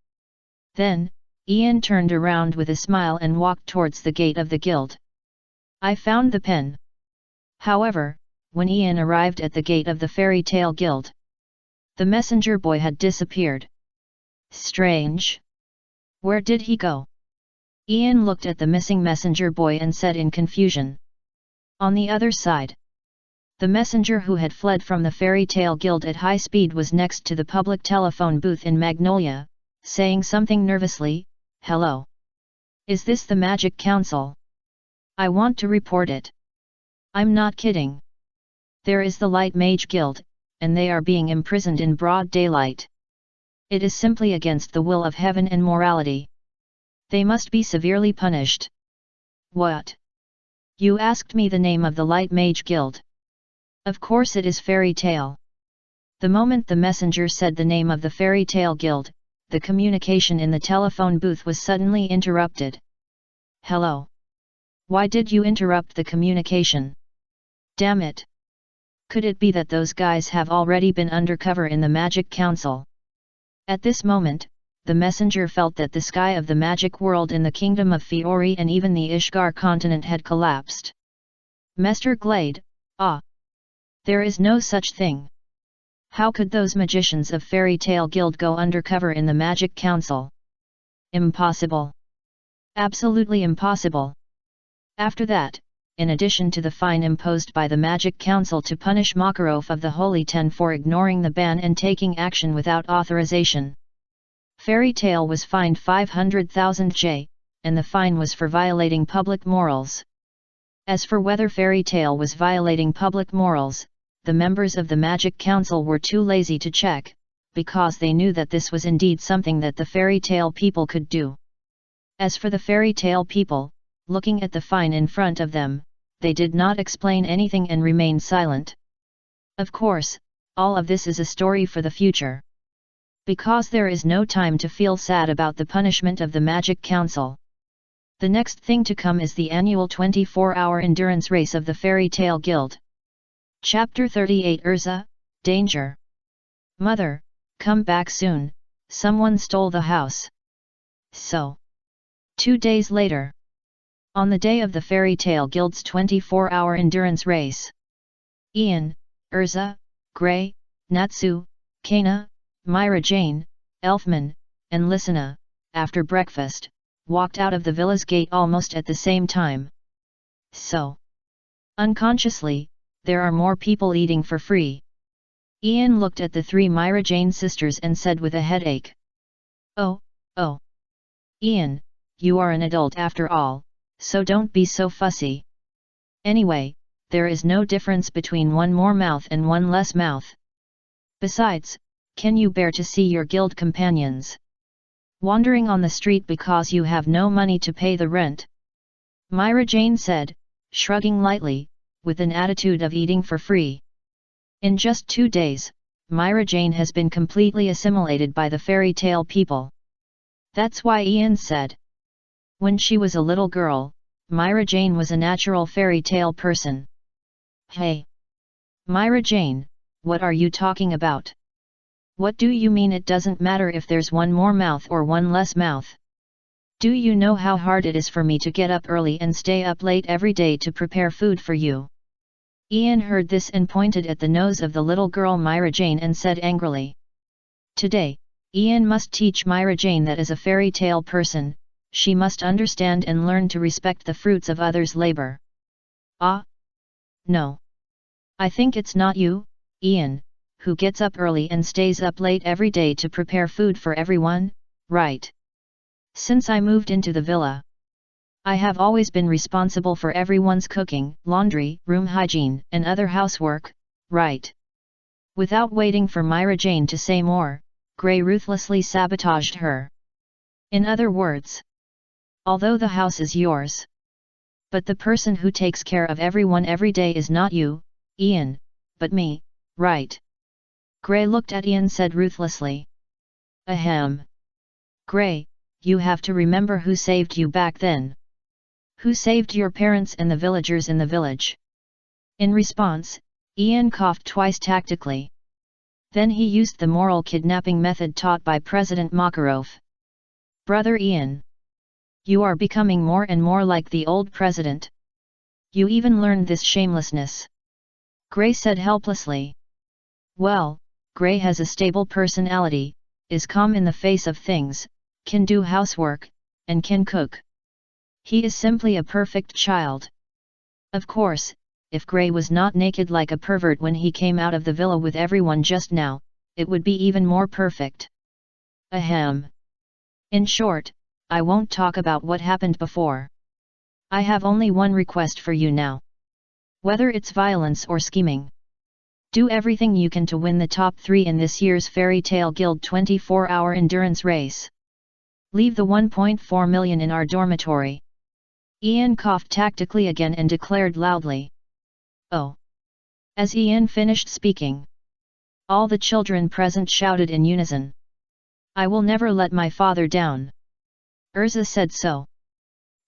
Then, Ian turned around with a smile and walked towards the gate of the guild. I found the pen. However, when Ian arrived at the gate of the fairy tale guild, the messenger boy had disappeared. Strange. Where did he go? Ian looked at the missing messenger boy and said in confusion. On the other side, the messenger who had fled from the fairy tale guild at high speed was next to the public telephone booth in Magnolia, saying something nervously. Hello. Is this the Magic Council? I want to report it. I'm not kidding. There is the Light Mage Guild, and they are being imprisoned in broad daylight. It is simply against the will of heaven and morality. They must be severely punished. What? You asked me the name of the Light Mage Guild. Of course it is Fairy Tale. The moment the messenger said the name of the Fairy Tale Guild, the communication in the telephone booth was suddenly interrupted. Hello. Why did you interrupt the communication? Damn it. Could it be that those guys have already been undercover in the Magic Council? At this moment, the messenger felt that the sky of the magic world in the kingdom of Fiori and even the Ishgar continent had collapsed. Mr. Glade, ah! There is no such thing. How could those magicians of Fairy Tale Guild go undercover in the Magic Council? Impossible. Absolutely impossible. After that, in addition to the fine imposed by the Magic Council to punish Makarov of the Holy Ten for ignoring the ban and taking action without authorization, Fairy Tale was fined 500,000 J, and the fine was for violating public morals. As for whether Fairy Tale was violating public morals, the members of the Magic Council were too lazy to check, because they knew that this was indeed something that the Fairy Tale people could do. As for the Fairy Tale people, looking at the fine in front of them, they did not explain anything and remained silent. Of course, all of this is a story for the future. Because there is no time to feel sad about the punishment of the Magic Council. The next thing to come is the annual 24-hour endurance race of the Fairy Tale Guild. Chapter 38 Erza, Danger. Mother, come back soon, someone stole the house. So. 2 days later. On the day of the Fairy Tale Guild's 24-hour endurance race, Ian, Erza, Gray, Natsu, Kana, Myra Jane, Elfman, and Lysina, after breakfast, walked out of the villa's gate almost at the same time. So, unconsciously, there are more people eating for free. Ian looked at the 3 Myra Jane sisters and said with a headache. Oh. Ian, you are an adult after all, so don't be so fussy. Anyway, there is no difference between one more mouth and one less mouth. Besides, can you bear to see your guild companions wandering on the street because you have no money to pay the rent? Myra Jane said, shrugging lightly, with an attitude of eating for free. In just 2 days, Myra Jane has been completely assimilated by the Fairy Tale people. That's why Ian said. When she was a little girl, Myra Jane was a natural fairy tale person. Hey! Myra Jane, what are you talking about? What do you mean it doesn't matter if there's one more mouth or one less mouth? Do you know how hard it is for me to get up early and stay up late every day to prepare food for you? Ian heard this and pointed at the nose of the little girl Myra Jane and said angrily. Today, Ian must teach Myra Jane that as a fairy tale person, she must understand and learn to respect the fruits of others' labor. Ah? No. I think it's not you, Ian, who gets up early and stays up late every day to prepare food for everyone, right? Since I moved into the villa, I have always been responsible for everyone's cooking, laundry, room hygiene, and other housework, right? Without waiting for Myra Jane to say more, Gray ruthlessly sabotaged her. In other words, although the house is yours, But the person who takes care of everyone every day is not you, Ian, but me, right? Gray looked at Ian and said ruthlessly. Ahem. Gray, you have to remember who saved you back then. Who saved your parents and the villagers in the village? In response, Ian coughed twice tactically. Then he used the moral kidnapping method taught by President Makarov. Brother Ian. You are becoming more and more like the old president. You even learned this shamelessness. Gray said helplessly. Well, Gray has a stable personality, is calm in the face of things, can do housework, and can cook. He is simply a perfect child. Of course, if Gray was not naked like a pervert when he came out of the villa with everyone just now, it would be even more perfect. Ahem. In short, I won't talk about what happened before. I have only one request for you now. Whether it's violence or scheming, do everything you can to win the top 3 in this year's Fairy Tale Guild 24-hour endurance race. Leave the 1.4 million in our dormitory. Ian coughed tactically again and declared loudly. Oh. As Ian finished speaking, all the children present shouted in unison. I will never let my father down. Erza said so.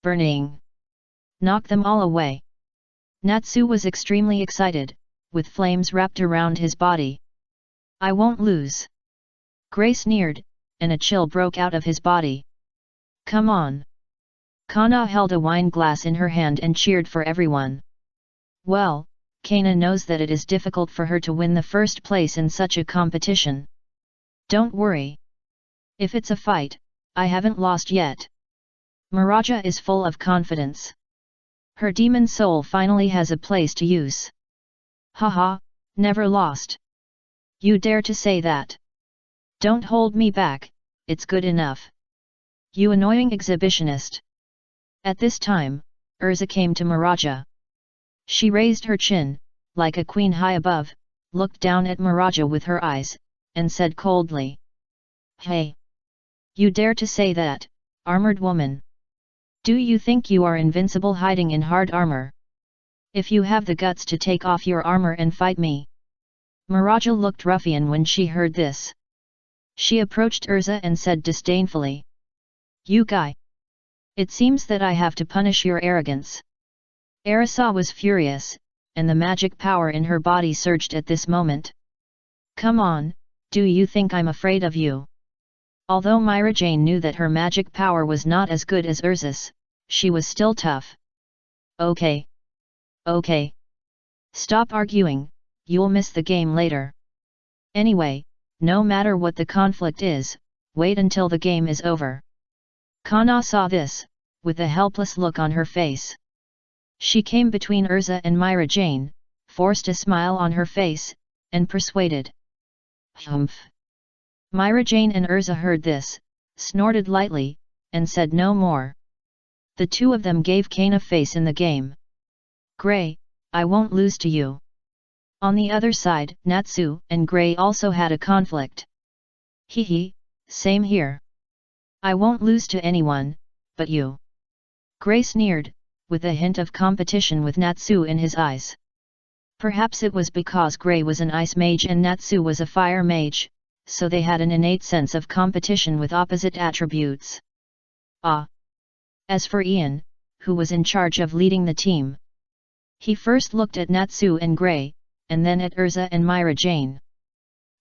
Burning. Knock them all away. Natsu was extremely excited, with flames wrapped around his body. I won't lose. Gray sneered, and a chill broke out of his body. Come on. Kana held a wine glass in her hand and cheered for everyone. Well, Kana knows that it is difficult for her to win the first place in such a competition. Don't worry. If it's a fight, I haven't lost yet. Miraja is full of confidence. Her demon soul finally has a place to use. Haha, never lost. You dare to say that? Don't hold me back, it's good enough. You annoying exhibitionist. At this time, Erza came to Miraja. She raised her chin, like a queen high above, looked down at Miraja with her eyes, and said coldly. Hey! You dare to say that, armored woman? Do you think you are invincible hiding in hard armor? If you have the guts to take off your armor and fight me. Miraja looked ruffian when she heard this. She approached Erza and said disdainfully. You guy! It seems that I have to punish your arrogance. Erza was furious, and the magic power in her body surged at this moment. Come on, do you think I'm afraid of you? Although Myra Jane knew that her magic power was not as good as Erza's, she was still tough. Okay. Okay. Stop arguing, you'll miss the game later. Anyway, no matter what the conflict is, wait until the game is over. Kana saw this, with a helpless look on her face. She came between Erza and Myra Jane, forced a smile on her face, and persuaded. Humph. Myra Jane and Erza heard this, snorted lightly, and said no more. The two of them gave Kane a face in the game. Gray, I won't lose to you. On the other side, Natsu and Gray also had a conflict. Hee, same here. I won't lose to anyone, but you. Gray sneered, with a hint of competition with Natsu in his eyes. Perhaps it was because Gray was an ice mage and Natsu was a fire mage, so they had an innate sense of competition with opposite attributes. Ah! As for Ian, who was in charge of leading the team, he first looked at Natsu and Gray, and then at Erza and Myra Jane.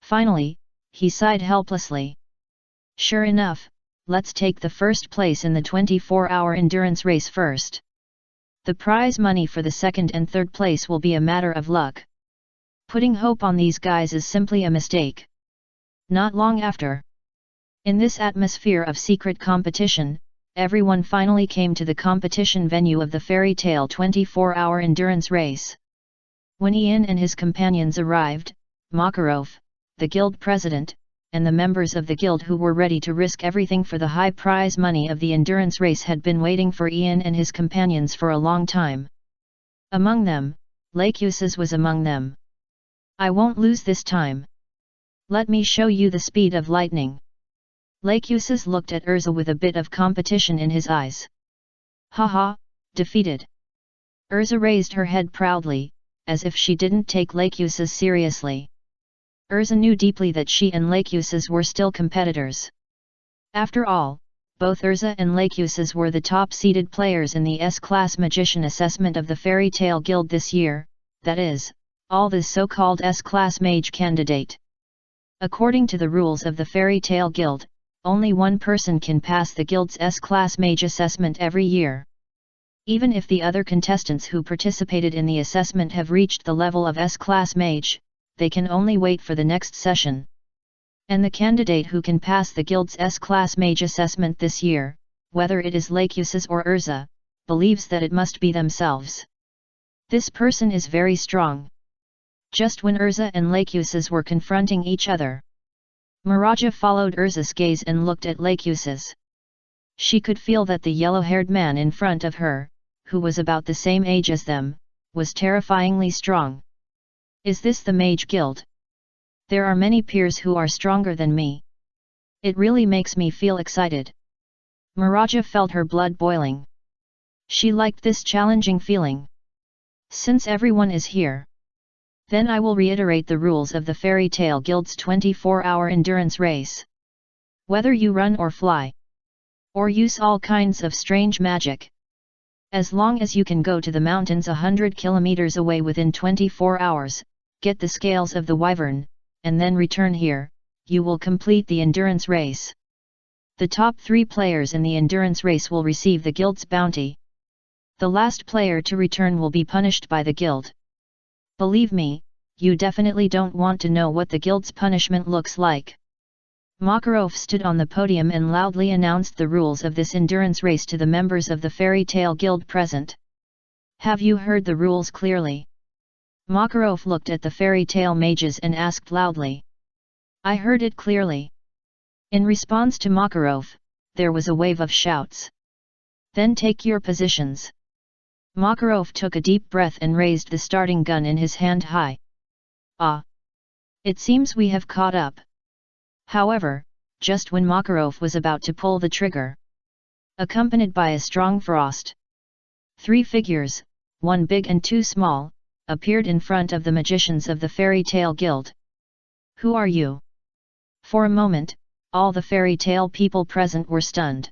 Finally, he sighed helplessly. Sure enough, let's take the first place in the 24-hour endurance race first. The prize money for the second and third place will be a matter of luck. Putting hope on these guys is simply a mistake. Not long after. In this atmosphere of secret competition, everyone finally came to the competition venue of the Fairy Tale 24-hour endurance race. When Ian and his companions arrived, Makarov, the guild president, and the members of the guild who were ready to risk everything for the high prize money of the endurance race had been waiting for Ian and his companions for a long time. Among them, Laxus was among them. I won't lose this time. Let me show you the speed of lightning. Laxus looked at Erza with a bit of competition in his eyes. Haha, defeated. Erza raised her head proudly, as if she didn't take Laxus seriously. Erza knew deeply that she and Laxus were still competitors. After all, both Erza and Laxus were the top-seeded players in the S-Class Magician assessment of the Fairy Tale Guild this year, that is, all the so-called S-Class Mage candidate. According to the rules of the Fairy Tale Guild, only one person can pass the Guild's S-Class Mage assessment every year. Even if the other contestants who participated in the assessment have reached the level of S-Class Mage, they can only wait for the next session. And the candidate who can pass the Guild's S-Class Mage assessment this year, whether it is Laxus or Erza, believes that it must be themselves. This person is very strong. Just when Erza and Laxus were confronting each other, Miraja followed Erza's gaze and looked at Laxus. She could feel that the yellow-haired man in front of her, who was about the same age as them, was terrifyingly strong. Is this the Mage Guild? There are many peers who are stronger than me. It really makes me feel excited. Miraja felt her blood boiling. She liked this challenging feeling. Since everyone is here, then I will reiterate the rules of the Fairy Tale Guild's 24-hour endurance race. Whether you run or fly, or use all kinds of strange magic, as long as you can go to the mountains 100 kilometers away within 24 hours, get the scales of the wyvern, and then return here, you will complete the endurance race. The top 3 players in the endurance race will receive the Guild's bounty. The last player to return will be punished by the Guild. Believe me, you definitely don't want to know what the Guild's punishment looks like. Makarov stood on the podium and loudly announced the rules of this endurance race to the members of the Fairy Tale Guild present. Have you heard the rules clearly? Makarov looked at the Fairy Tale mages and asked loudly. I heard it clearly. In response to Makarov, there was a wave of shouts. Then take your positions. Makarov took a deep breath and raised the starting gun in his hand high. Ah! It seems we have caught up. However, just when Makarov was about to pull the trigger, accompanied by a strong frost, 3 figures, 1 big and 2 small, appeared in front of the magicians of the Fairy Tale Guild. Who are you? For a moment, all the fairy tale people present were stunned.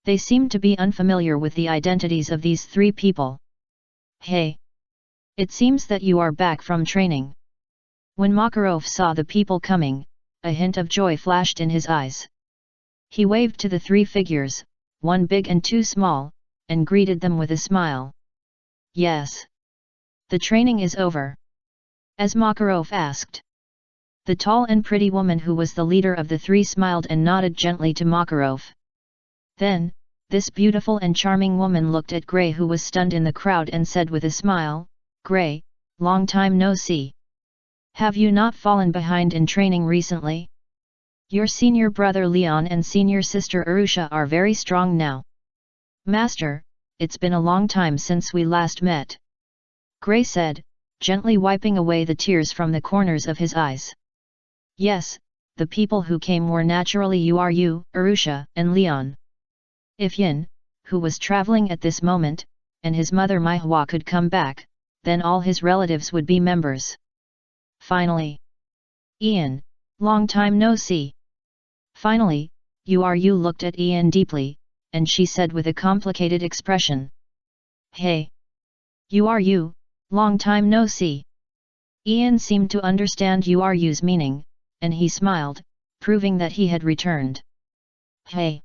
They seemed to be unfamiliar with the identities of these 3 people. Hey! It seems that you are back from training. When Makarov saw the people coming, a hint of joy flashed in his eyes. He waved to the 3 figures, 1 big and 2 small, and greeted them with a smile. Yes. The training is over? As Makarov asked. The tall and pretty woman who was the leader of the 3 smiled and nodded gently to Makarov. Then, this beautiful and charming woman looked at Grey, who was stunned in the crowd, and said with a smile, Grey, long time no see. Have you not fallen behind in training recently? Your senior brother Leon and senior sister Arushia are very strong now. Master, it's been a long time since we last met. Grey said, gently wiping away the tears from the corners of his eyes. Yes, the people who came were naturally you, Arushia, and Leon. If Yin, who was traveling at this moment, and his mother Maihua could come back, then all his relatives would be members. Finally. Ian, long time no see. Finally, you looked at Ian deeply, and she said with a complicated expression. Hey! You, long time no see. Ian seemed to understand Yu's meaning, and he smiled, proving that he had returned. Hey!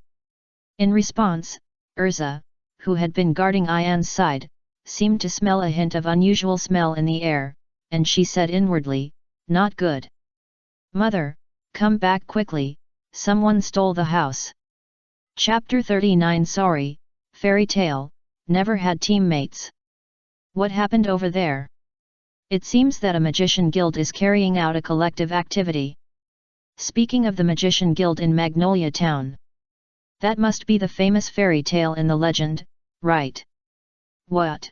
In response, Erza, who had been guarding Ian's side, seemed to smell a hint of unusual smell in the air, and she said inwardly, not good. Mother, come back quickly, someone stole the house. Chapter 39. Sorry, Fairy Tale, never had teammates. What happened over there? It seems that a magician guild is carrying out a collective activity. Speaking of the magician guild in Magnolia town. That must be the famous fairy tale in the legend, right? What?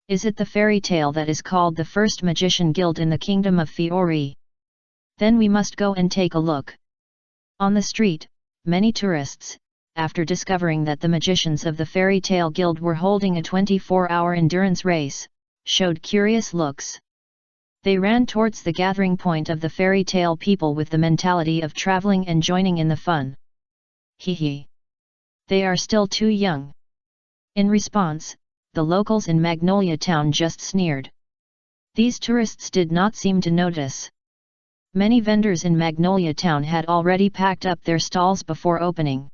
Is it the fairy tale that is called the first magician guild in the kingdom of Fiori? Then we must go and take a look. On the street, many tourists, after discovering that the magicians of the Fairy Tale Guild were holding a 24-hour endurance race, showed curious looks. They ran towards the gathering point of the fairy tale people with the mentality of traveling and joining in the fun. Hee hee. They are still too young. In response, the locals in Magnolia town just sneered. These tourists did not seem to notice. Many vendors in Magnolia town had already packed up their stalls before opening.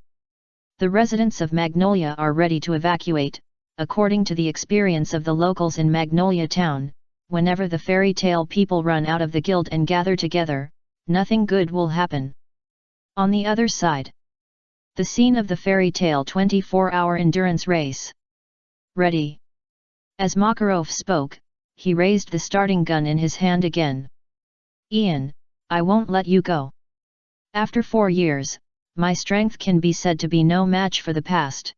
The residents of Magnolia are ready to evacuate, according to the experience of the locals in Magnolia town. Whenever the fairy tale people run out of the guild and gather together, nothing good will happen. On the other side, the scene of the fairy tale 24-hour endurance race. Ready. As Makarov spoke, he raised the starting gun in his hand again. Ian, I won't let you go. After 4 years, my strength can be said to be no match for the past.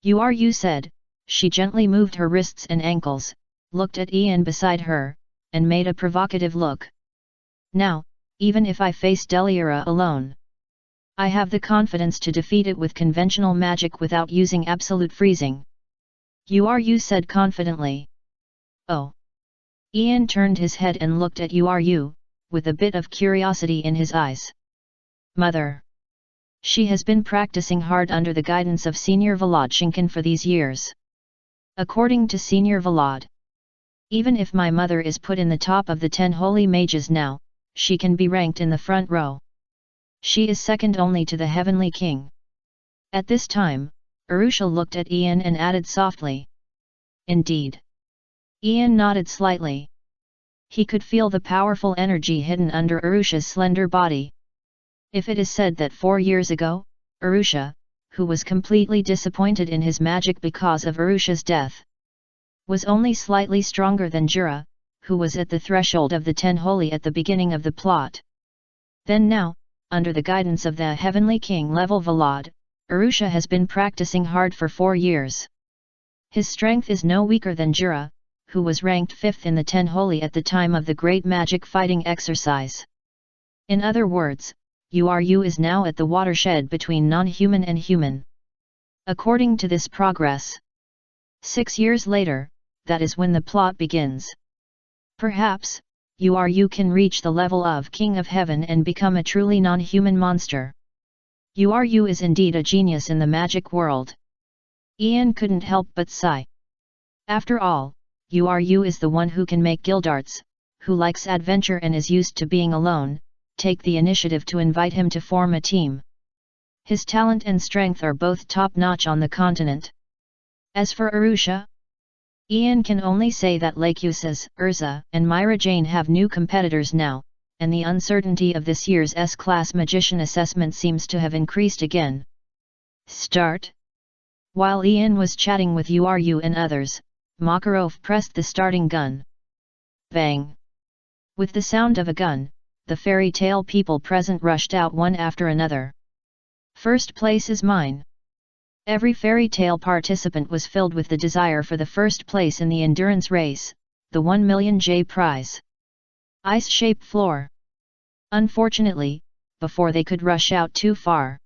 You said. She gently moved her wrists and ankles, looked at Ian beside her, and made a provocative look. Now, even if I face Deliora alone, I have the confidence to defeat it with conventional magic without using absolute freezing. You said confidently. Oh. Ian turned his head and looked at you, with a bit of curiosity in his eyes. Mother. She has been practicing hard under the guidance of Senior Volodchenkin for these years. According to Senior Volod, even if my mother is put in the top of the 10 holy mages now, she can be ranked in the front row. She is second only to the Heavenly King. At this time, Arushia looked at Ian and added softly. Indeed. Ian nodded slightly. He could feel the powerful energy hidden under Arushia's slender body. If it is said that 4 years ago, Arushia, who was completely disappointed in his magic because of Arushia's death, was only slightly stronger than Jura, who was at the threshold of the 10 holy at the beginning of the plot. Then now, under the guidance of the Heavenly King level Volod, Arushia has been practicing hard for 4 years. His strength is no weaker than Jura, who was ranked 5th in the 10 holy at the time of the great magic fighting exercise. In other words, Uru is now at the watershed between non-human and human. According to this progress, 6 years later, that is when the plot begins. Perhaps, Uru can reach the level of King of Heaven and become a truly non-human monster. Uru is indeed a genius in the magic world. Ian couldn't help but sigh. After all, Uru is the one who can make guildarts, who likes adventure and is used to being alone, take the initiative to invite him to form a team. His talent and strength are both top-notch on the continent. As for Arushia, Ian can only say that Laxus, Erza, and Myra Jane have new competitors now, and the uncertainty of this year's S-Class Magician assessment seems to have increased again. Start. While Ian was chatting with Uru and others, Makarov pressed the starting gun. Bang! With the sound of a gun, the fairy tale people present rushed out one after another. First place is mine. Every fairy tale participant was filled with the desire for the first place in the endurance race, the 1 million J prize. Ice-shaped floor. Unfortunately, before they could rush out too far,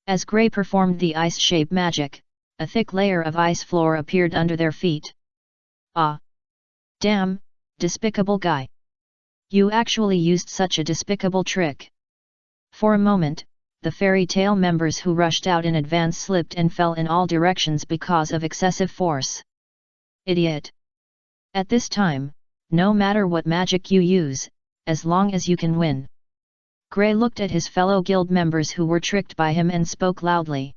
as Grey performed the ice-shape magic, a thick layer of ice floor appeared under their feet. Ah! Damn, despicable guy. You actually used such a despicable trick. For a moment, the fairy tale members who rushed out in advance slipped and fell in all directions because of excessive force. Idiot! At this time, no matter what magic you use, as long as you can win. Grey looked at his fellow guild members who were tricked by him and spoke loudly.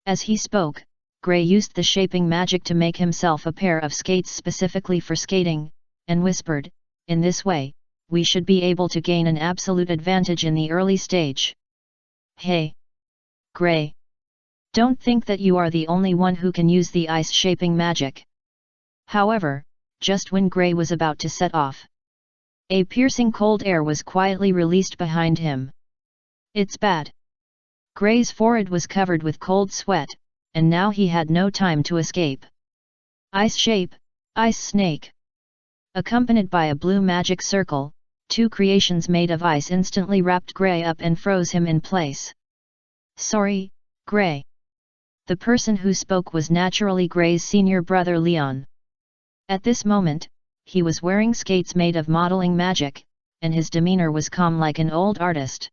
As he spoke, Grey used the shaping magic to make himself a pair of skates specifically for skating, and whispered, "In this way, we should be able to gain an absolute advantage in the early stage." Hey! Grey! Don't think that you are the only one who can use the ice-shaping magic. However, just when Grey was about to set off, a piercing cold air was quietly released behind him. It's bad. Grey's forehead was covered with cold sweat, and now he had no time to escape. Ice shape, ice snake. Accompanied by a blue magic circle, 2 creations made of ice instantly wrapped Grey up and froze him in place. Sorry, Gray. The person who spoke was naturally Gray's senior brother Leon. At this moment, he was wearing skates made of modeling magic, and his demeanor was calm like an old artist.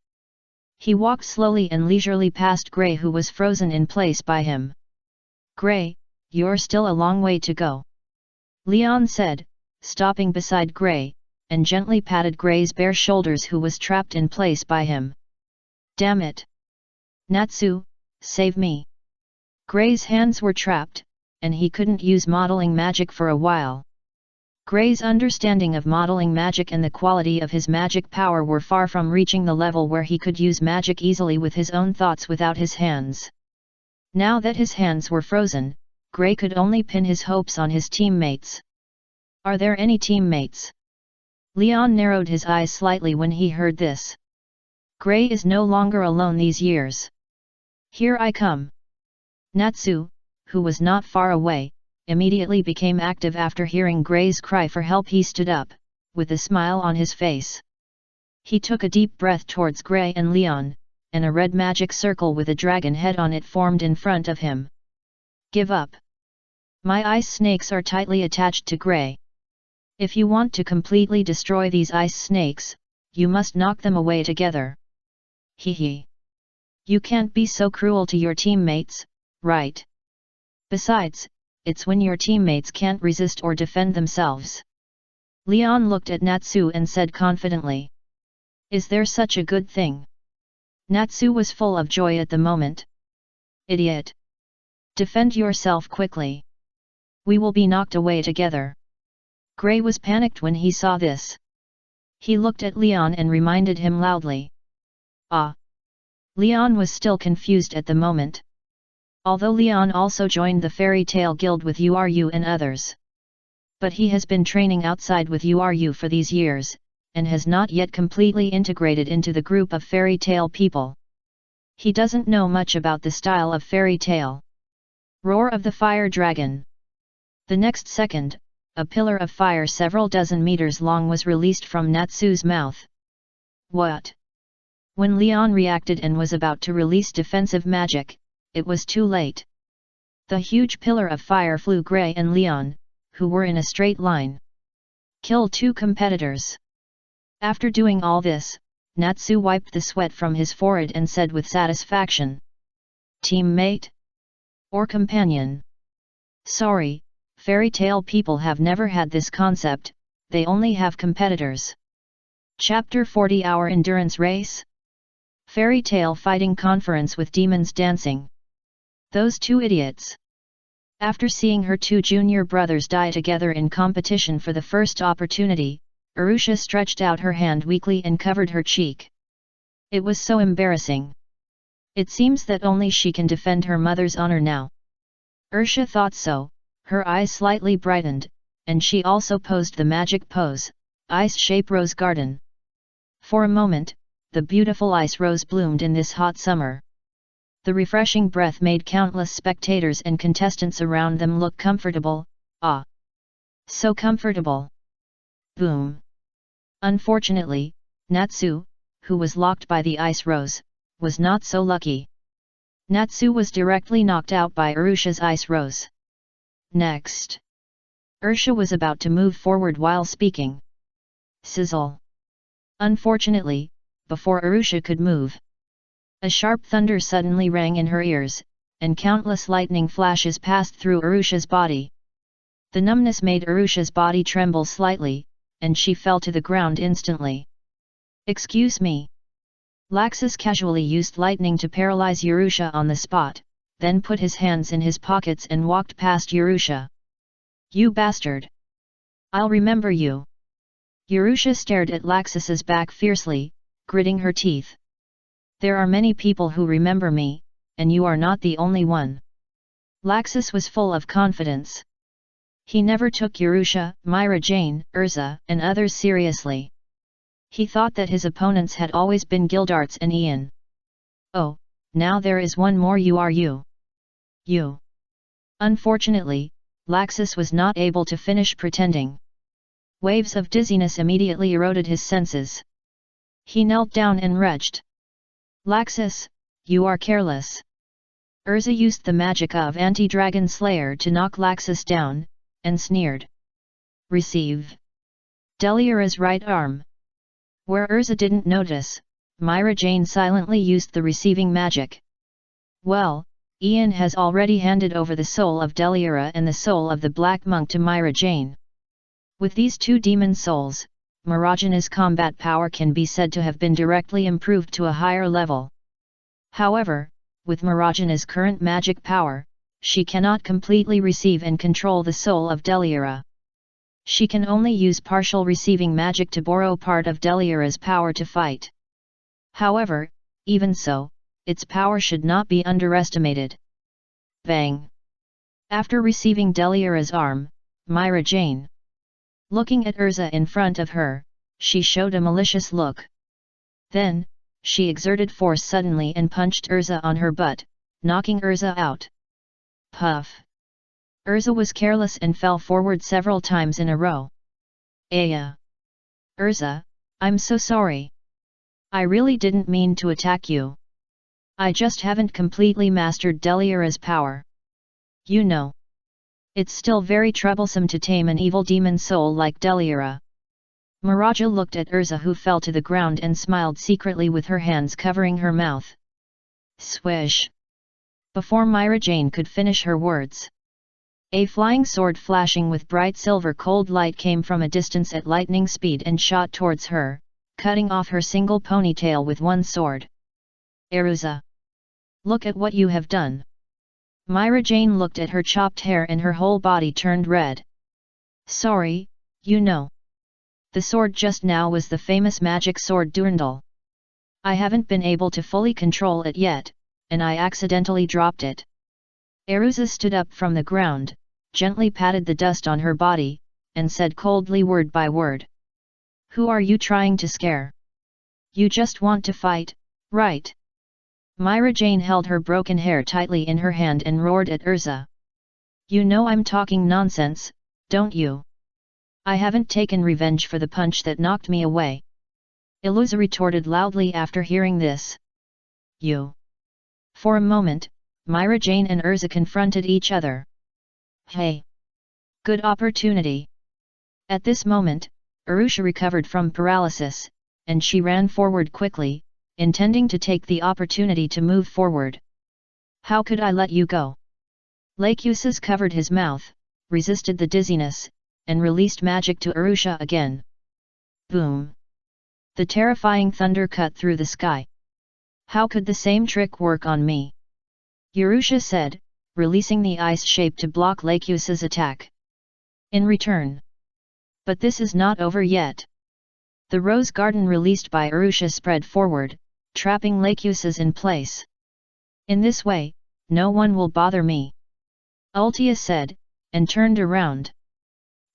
He walked slowly and leisurely past Gray, who was frozen in place by him. "Gray, you're still a long way to go," Leon said, stopping beside Gray, and gently patted Gray's bare shoulders, who was trapped in place by him. "Damn it! Natsu, save me!" Gray's hands were trapped, and he couldn't use modeling magic for a while. Gray's understanding of modeling magic and the quality of his magic power were far from reaching the level where he could use magic easily with his own thoughts without his hands. Now that his hands were frozen, Gray could only pin his hopes on his teammates. "Are there any teammates?" Leon narrowed his eyes slightly when he heard this. Gray is no longer alone these years. "Here I come." Natsu, who was not far away, immediately became active after hearing Gray's cry for help. He stood up, with a smile on his face. He took a deep breath towards Gray and Leon, and a red magic circle with a dragon head on it formed in front of him. "Give up. My ice snakes are tightly attached to Gray. If you want to completely destroy these ice snakes, you must knock them away together." "Hee. You can't be so cruel to your teammates, right? Besides, it's when your teammates can't resist or defend themselves." Leon looked at Natsu and said confidently. "Is there such a good thing?" Natsu was full of joy at the moment. "Idiot! Defend yourself quickly. We will be knocked away together." Gray was panicked when he saw this. He looked at Leon and reminded him loudly. "Ah!" Leon was still confused at the moment. Although Leon also joined the fairy tale guild with Uru and others. But he has been training outside with Uru for these years, and has not yet completely integrated into the group of fairy tale people. He doesn't know much about the style of fairy tale. Roar of the fire dragon. The next second, a pillar of fire several dozen meters long was released from Natsu's mouth. "What?" When Leon reacted and was about to release defensive magic, it was too late. The huge pillar of fire flew Gray and Leon, who were in a straight line. "Kill 2 competitors." After doing all this, Natsu wiped the sweat from his forehead and said with satisfaction. "Teammate? Or companion? Sorry, fairy tale people have never had this concept, they only have competitors." Chapter 40 Our Endurance Race? Fairy tale fighting conference with demons dancing. Those 2 idiots. After seeing her 2 junior brothers die together in competition for the first opportunity, Arushia stretched out her hand weakly and covered her cheek. It was so embarrassing. It seems that only she can defend her mother's honor now. Arushia thought so, her eyes slightly brightened, and she also posed the magic pose, Ice Shape Rose Garden. For a moment, the beautiful ice rose bloomed in this hot summer. The refreshing breath made countless spectators and contestants around them look comfortable. Ah! So comfortable! Boom! Unfortunately, Natsu, who was locked by the ice rose, was not so lucky. Natsu was directly knocked out by Arushia's ice rose. Next. Arushia was about to move forward while speaking. Sizzle! Unfortunately, before Arushia could move, a sharp thunder suddenly rang in her ears, and countless lightning flashes passed through Arushia's body. The numbness made Arushia's body tremble slightly, and she fell to the ground instantly. "Excuse me." Laxus casually used lightning to paralyze Arushia on the spot, then put his hands in his pockets and walked past Arushia. "You bastard! I'll remember you." Arushia stared at Laxus's back fiercely, gritting her teeth. "There are many people who remember me, and you are not the only one." Laxus was full of confidence. He never took Arushia, Myra Jane, Erza, and others seriously. He thought that his opponents had always been Gildarts and Ian. "Oh, now there is one more Uru. You." Unfortunately, Laxus was not able to finish pretending. Waves of dizziness immediately eroded his senses. He knelt down and retched. "Laxus, you are careless. Erza used the magic of Anti-Dragon Slayer to knock Laxus down, and sneered. Receive. Deliora's right arm. Where Erza didn't notice, Myra Jane silently used the receiving magic. Well, Ian has already handed over the soul of Deliora and the soul of the Black Monk to Myra Jane. With these two demon souls, Marajana's combat power can be said to have been directly improved to a higher level. However, with Marajana's current magic power, she cannot completely receive and control the soul of Deliora. She can only use partial receiving magic to borrow part of Deliora's power to fight. However, even so, its power should not be underestimated. Bang! After receiving Deliora's arm, Myra Jane, looking at Erza in front of her, she showed a malicious look. Then, she exerted force suddenly and punched Erza on her butt, knocking Erza out. Puff! Erza was careless and fell forward several times in a row. Aya! Erza, I'm so sorry. I really didn't mean to attack you. I just haven't completely mastered Deliora's power. You know. It's still very troublesome to tame an evil demon soul like Deliora. Maraja looked at Erza, who fell to the ground, and smiled secretly with her hands covering her mouth. Swish! Before Myra Jane could finish her words, a flying sword flashing with bright silver cold light came from a distance at lightning speed and shot towards her, cutting off her single ponytail with one sword. Erza! Look at what you have done! Myra Jane looked at her chopped hair and her whole body turned red. Sorry, you know. The sword just now was the famous magic sword Durandal. I haven't been able to fully control it yet, and I accidentally dropped it. Erza stood up from the ground, gently patted the dust on her body, and said coldly word by word. Who are you trying to scare? You just want to fight, right? Myra Jane held her broken hair tightly in her hand and roared at Erza. You know I'm talking nonsense, don't you? I haven't taken revenge for the punch that knocked me away. Erza retorted loudly after hearing this. You. For a moment, Myra Jane and Erza confronted each other. Hey! Good opportunity! At this moment, Arushia recovered from paralysis, and she ran forward quickly, intending to take the opportunity to move forward. How could I let you go? Laxus covered his mouth, resisted the dizziness, and released magic to Arushia again. Boom! The terrifying thunder cut through the sky. How could the same trick work on me? Arushia said, releasing the ice shape to block Laxus's attack. In return. But this is not over yet. The rose garden released by Arushia spread forward, trapping Laxus in place. In this way, no one will bother me. Ultia said, and turned around.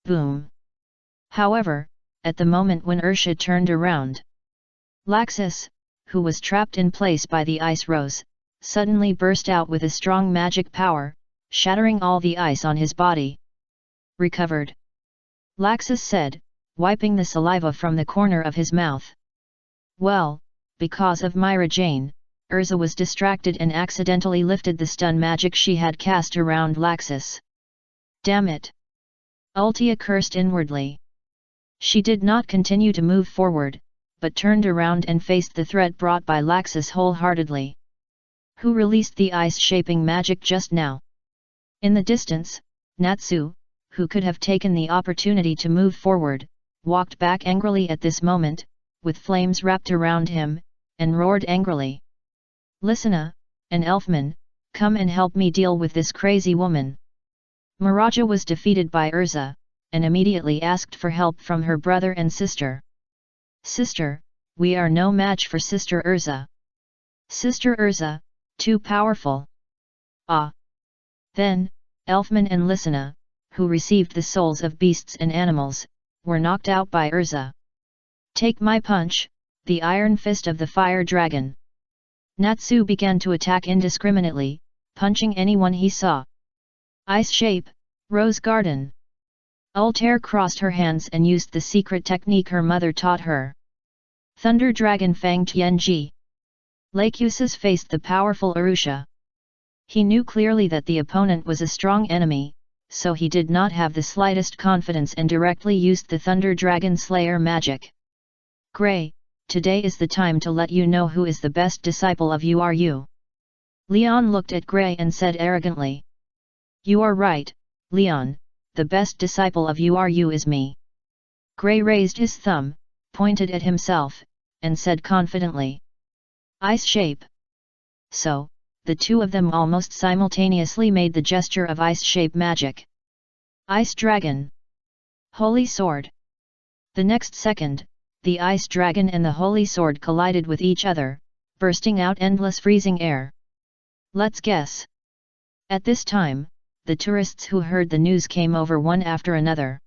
Boom! However, at the moment when Arushia turned around, Laxus, who was trapped in place by the ice rose, suddenly burst out with a strong magic power, shattering all the ice on his body. Recovered. Laxus said, wiping the saliva from the corner of his mouth. Well, because of Myra Jane, Erza was distracted and accidentally lifted the stun magic she had cast around Laxus. Damn it! Ultia cursed inwardly. She did not continue to move forward, but turned around and faced the threat brought by Laxus wholeheartedly. Who released the ice-shaping magic just now? In the distance, Natsu, who could have taken the opportunity to move forward, walked back angrily at this moment, with flames wrapped around him, and roared angrily. Listen, an elfman, come and help me deal with this crazy woman. Maraja was defeated by Erza, and immediately asked for help from her brother and sister. Sister, we are no match for Sister Erza. Sister Erza, too powerful. Ah! Then, Elfman and Lysina, who received the souls of beasts and animals, were knocked out by Erza. Take my punch, the iron fist of the fire dragon. Natsu began to attack indiscriminately, punching anyone he saw. Ice shape, rose garden. Altair crossed her hands and used the secret technique her mother taught her. Thunder Dragon Fang Tianji. Laxus faced the powerful Arushia. He knew clearly that the opponent was a strong enemy, so he did not have the slightest confidence and directly used the Thunder Dragon Slayer magic. Gray, today is the time to let you know who is the best disciple of you. Leon looked at Gray and said arrogantly. You are right, Leon, the best disciple of you is me. Gray raised his thumb, pointed at himself, and said confidently. Ice shape. So, the two of them almost simultaneously made the gesture of ice shape magic. Ice Dragon. Holy Sword. The next second, the Ice Dragon and the Holy Sword collided with each other, bursting out endless freezing air. Let's guess. At this time, the tourists who heard the news came over one after another.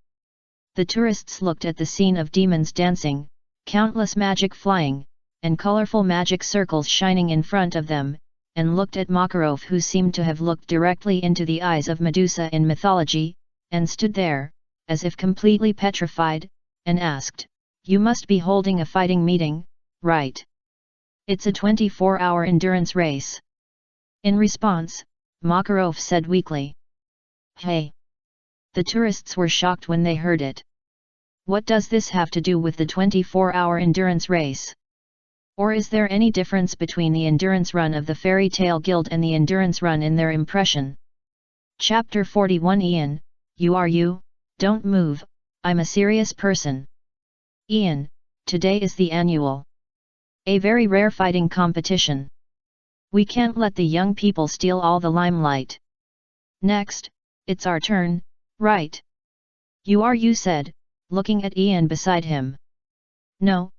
The tourists looked at the scene of demons dancing, countless magic flying, and colorful magic circles shining in front of them, and looked at Makarov, who seemed to have looked directly into the eyes of Medusa in mythology, and stood there, as if completely petrified, and asked, You must be holding a fighting meeting, right? It's a 24-hour endurance race. In response, Makarov said weakly. Hey! The tourists were shocked when they heard it. What does this have to do with the 24-hour endurance race? Or is there any difference between the endurance run of the Fairy Tale Guild and the endurance run in their impression? Chapter 41 Ian, you, don't move, I'm a serious person. Ian, today is the annual. A very rare fighting competition. We can't let the young people steal all the limelight. Next, it's our turn, right? You said, looking at Ian beside him. No.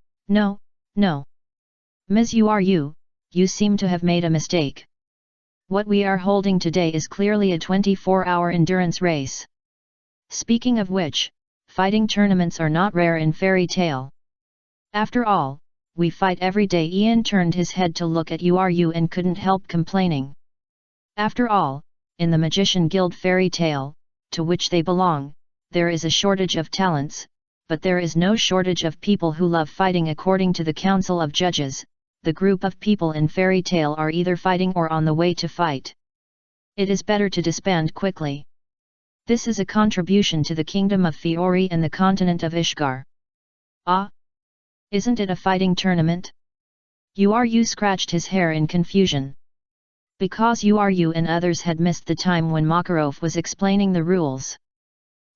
Ms. You seem to have made a mistake. What we are holding today is clearly a 24-hour endurance race. Speaking of which, fighting tournaments are not rare in Fairy Tale. After all, we fight every day. Ian turned his head to look at you and couldn't help complaining. After all, in the Magician Guild Fairy Tale, to which they belong, there is a shortage of talents, but there is no shortage of people who love fighting. According to the Council of Judges, the group of people in Fairy Tale are either fighting or on the way to fight. It is better to disband quickly. This is a contribution to the Kingdom of Fiori and the continent of Ishgar. Ah! Isn't it a fighting tournament? You scratched his hair in confusion. Because you and others had missed the time when Makarov was explaining the rules.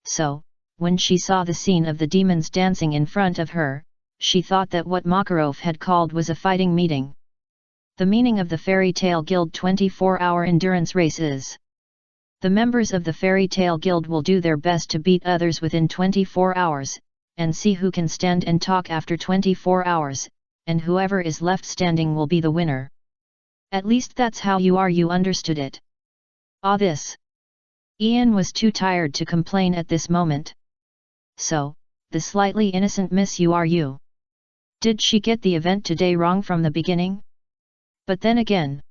So, when she saw the scene of the demons dancing in front of her, she thought that what Makarov had called was a fighting meeting. The meaning of the Fairy Tale Guild 24-hour endurance race is: the members of the Fairy Tale Guild will do their best to beat others within 24 hours, and see who can stand and talk after 24 hours, and whoever is left standing will be the winner. At least that's how you understood it. This. Ian was too tired to complain at this moment. So, the slightly innocent Miss You. Did she get the event today wrong from the beginning? But then again,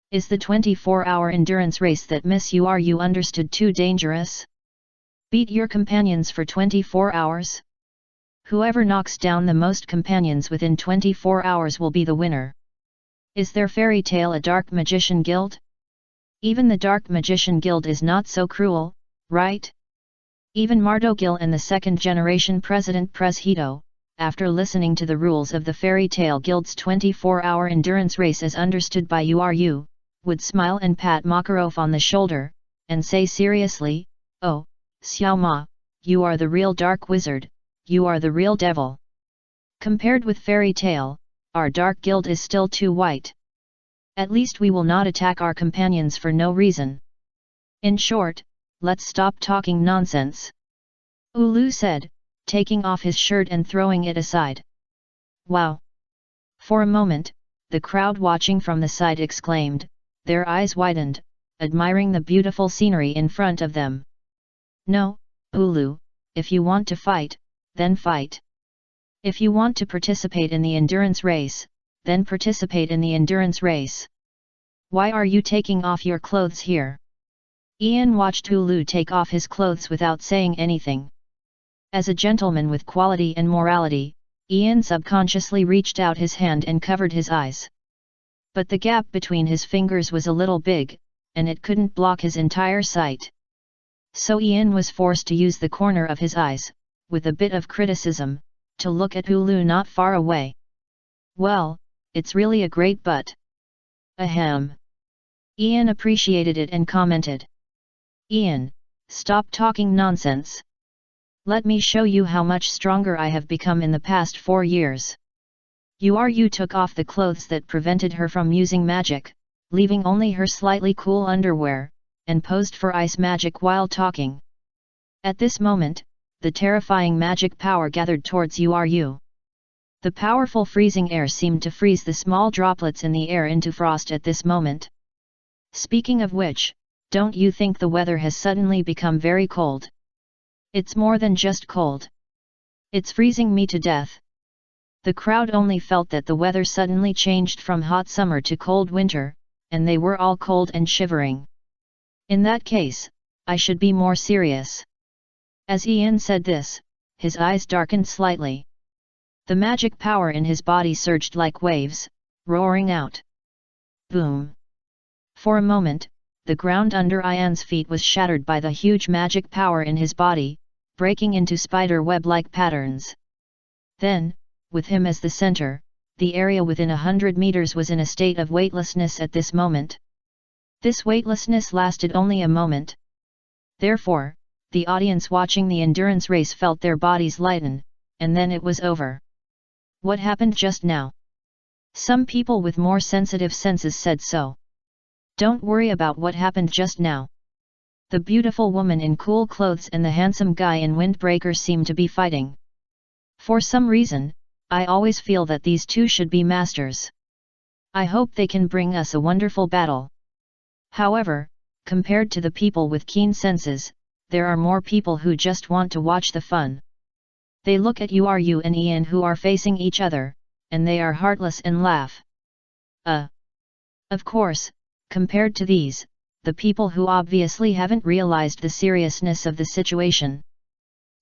is the 24-hour endurance race that Miss You understood too dangerous? Beat your companions for 24 hours? Whoever knocks down the most companions within 24 hours will be the winner. Is their Fairy Tale a Dark Magician Guild? Even the Dark Magician Guild is not so cruel, right? Even Mardogil and the second-generation President Preshedo, after listening to the rules of the Fairy Tale Guild's 24-hour endurance race as understood by you, would smile and pat Makarov on the shoulder, and say seriously, Oh, Xiao Ma, you are the real dark wizard, you are the real devil. Compared with Fairy Tale, our Dark Guild is still too white. At least we will not attack our companions for no reason. In short, let's stop talking nonsense. Ulu said, taking off his shirt and throwing it aside. Wow! For a moment, the crowd watching from the side exclaimed, their eyes widened, admiring the beautiful scenery in front of them. No, Ulu, if you want to fight, then fight. If you want to participate in the endurance race, then participate in the endurance race. Why are you taking off your clothes here? Ian watched Ulu take off his clothes without saying anything. As a gentleman with quality and morality, Ian subconsciously reached out his hand and covered his eyes. But the gap between his fingers was a little big, and it couldn't block his entire sight. So Ian was forced to use the corner of his eyes, with a bit of criticism, to look at Ulu not far away. "Well, it's really a great butt." Ahem. Ian appreciated it and commented. "Ian, stop talking nonsense. Let me show you how much stronger I have become in the past 4 years." You took off the clothes that prevented her from using magic, leaving only her slightly cool underwear, and posed for ice magic while talking. At this moment, the terrifying magic power gathered towards Uru. The powerful freezing air seemed to freeze the small droplets in the air into frost at this moment. "Speaking of which, don't you think the weather has suddenly become very cold?" "It's more than just cold. It's freezing me to death." The crowd only felt that the weather suddenly changed from hot summer to cold winter, and they were all cold and shivering. "In that case, I should be more serious." As Ian said this, his eyes darkened slightly. The magic power in his body surged like waves, roaring out. Boom! For a moment, the ground under Ian's feet was shattered by the huge magic power in his body, breaking into spider web-like patterns. Then, with him as the center, the area within 100 meters was in a state of weightlessness at this moment. This weightlessness lasted only a moment. Therefore, the audience watching the endurance race felt their bodies lighten, and then it was over. What happened just now? Some people with more sensitive senses said so. Don't worry about what happened just now. The beautiful woman in cool clothes and the handsome guy in windbreaker seem to be fighting. For some reason, I always feel that these two should be masters. I hope they can bring us a wonderful battle. However, compared to the people with keen senses, there are more people who just want to watch the fun. They look at Uru and Ian who are facing each other, and they are heartless and laugh. Of course, compared to these, the people who obviously haven't realized the seriousness of the situation.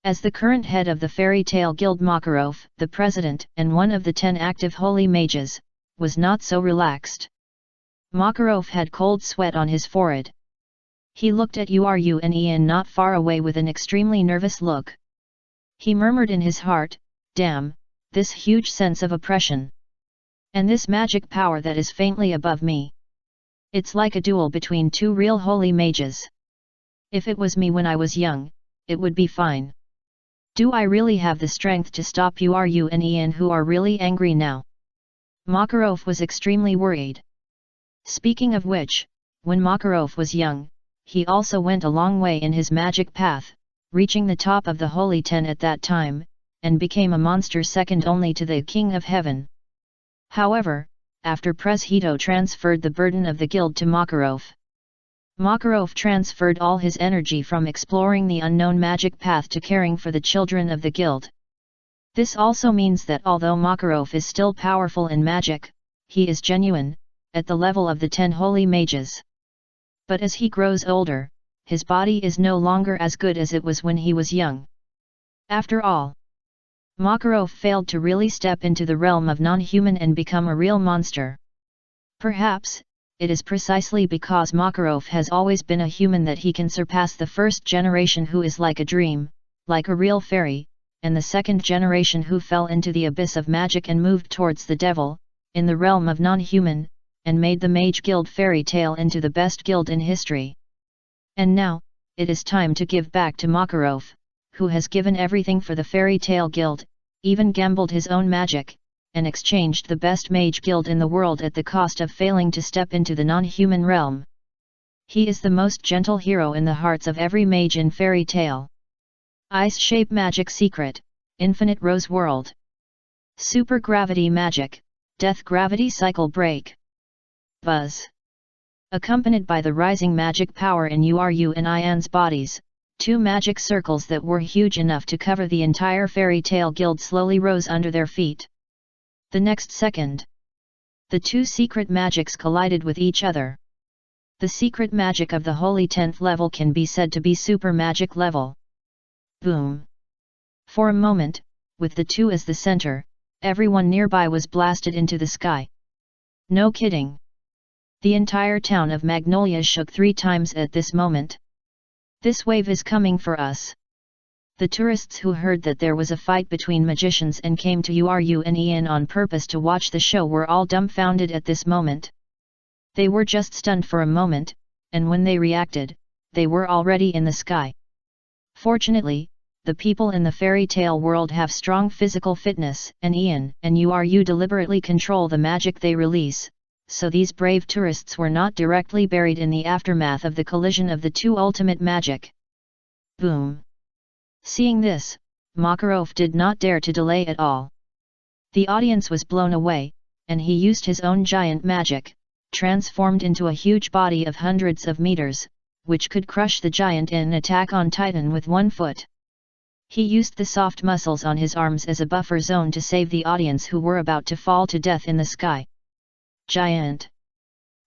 As the current head of the Fairy Tale Guild, Makarov, the president and one of the 10 active holy mages, was not so relaxed. Makarov had cold sweat on his forehead. He looked at Uru and Ian not far away with an extremely nervous look. He murmured in his heart, "Damn, this huge sense of oppression. And this magic power that is faintly above me. It's like a duel between two real holy mages. If it was me when I was young, it would be fine. Do I really have the strength to stop Uru and Ian who are really angry now?" Makarov was extremely worried. Speaking of which, when Makarov was young, he also went a long way in his magic path, reaching the top of the Holy 10 at that time, and became a monster second only to the King of Heaven. However, after Presheto transferred the burden of the guild to Makarov. Makarov transferred all his energy from exploring the unknown magic path to caring for the children of the guild. This also means that although Makarov is still powerful in magic, he is genuine, at the level of the 10 holy mages. But as he grows older, his body is no longer as good as it was when he was young. After all, Makarov failed to really step into the realm of non-human and become a real monster. Perhaps, it is precisely because Makarov has always been a human that he can surpass the first generation who is like a dream, like a real fairy, and the second generation who fell into the abyss of magic and moved towards the devil, in the realm of non-human, and made the Mage Guild Fairy Tale into the best guild in history. And now, it is time to give back to Makarov, who has given everything for the Fairy Tale Guild, even gambled his own magic, and exchanged the best mage guild in the world at the cost of failing to step into the non-human realm. He is the most gentle hero in the hearts of every mage in Fairy Tale. Ice Shape Magic Secret, Infinite Rose World. Super Gravity Magic, Death Gravity Cycle Break. Buzz. Accompanied by the rising magic power in Uru and Ian's bodies, 2 magic circles that were huge enough to cover the entire Fairy Tale Guild slowly rose under their feet. The next second, the 2 secret magics collided with each other. The secret magic of the Holy 10th level can be said to be super magic level. Boom! For a moment, with the 2 as the center, everyone nearby was blasted into the sky. No kidding. The entire town of Magnolia shook 3 times at this moment. This wave is coming for us. The tourists who heard that there was a fight between magicians and came to Uru and Ian on purpose to watch the show were all dumbfounded at this moment. They were just stunned for a moment, and when they reacted, they were already in the sky. Fortunately, the people in the fairy tale world have strong physical fitness, and Ian and Uru deliberately control the magic they release, so these brave tourists were not directly buried in the aftermath of the collision of the 2 ultimate magic. Boom! Seeing this, Makarov did not dare to delay at all. The audience was blown away, and he used his own giant magic, transformed into a huge body of hundreds of meters, which could crush the giant in an attack on Titan with 1 foot. He used the soft muscles on his arms as a buffer zone to save the audience who were about to fall to death in the sky. Giant!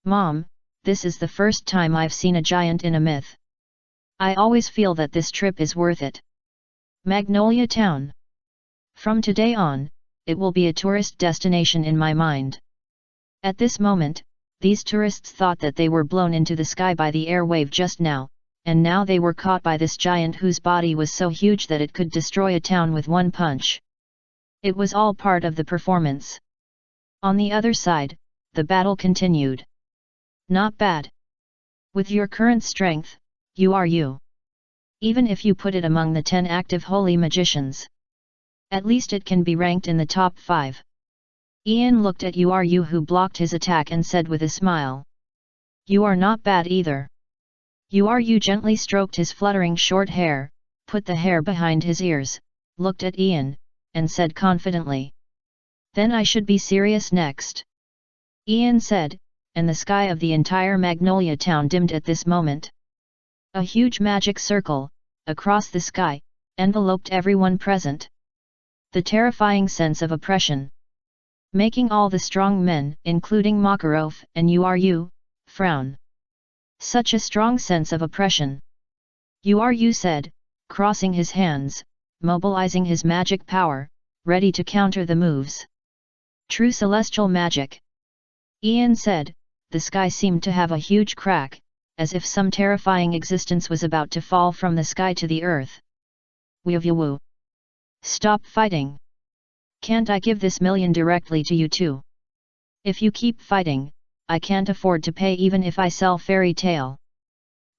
Mom, this is the first time I've seen a giant in a myth. I always feel that this trip is worth it. Magnolia Town. From today on, it will be a tourist destination in my mind. At this moment, these tourists thought that they were blown into the sky by the air wave just now, and now they were caught by this giant whose body was so huge that it could destroy a town with 1 punch. It was all part of the performance. On the other side, the battle continued. Not bad. With your current strength, Uru. Even if you put it among the 10 active holy magicians, at least it can be ranked in the top 5. Ian looked at Uru who blocked his attack and said with a smile. You are not bad either. Uru gently stroked his fluttering short hair, put the hair behind his ears, looked at Ian, and said confidently. Then I should be serious next. Ian said, and the sky of the entire Magnolia town dimmed at this moment. A huge magic circle, across the sky, enveloped everyone present. The terrifying sense of oppression, making all the strong men, including Makarov and Uru, frown. Such a strong sense of oppression. Uru said, crossing his hands, mobilizing his magic power, ready to counter the moves. True celestial magic. Ian said, the sky seemed to have a huge crack, as if some terrifying existence was about to fall from the sky to the earth. Woo. Stop fighting. Can't I give this million directly to you too? If you keep fighting, I can't afford to pay even if I sell fairy tale.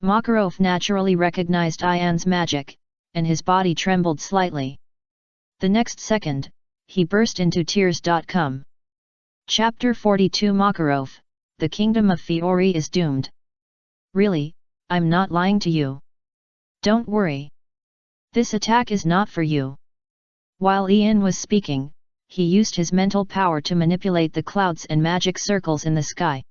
Makarov naturally recognized Ian's magic, and his body trembled slightly. The next second, he burst into tears. Chapter 42 Makarov, the kingdom of Fiori is doomed. Really, I'm not lying to you. Don't worry. This attack is not for you. While Ian was speaking, he used his mental power to manipulate the clouds and magic circles in the sky.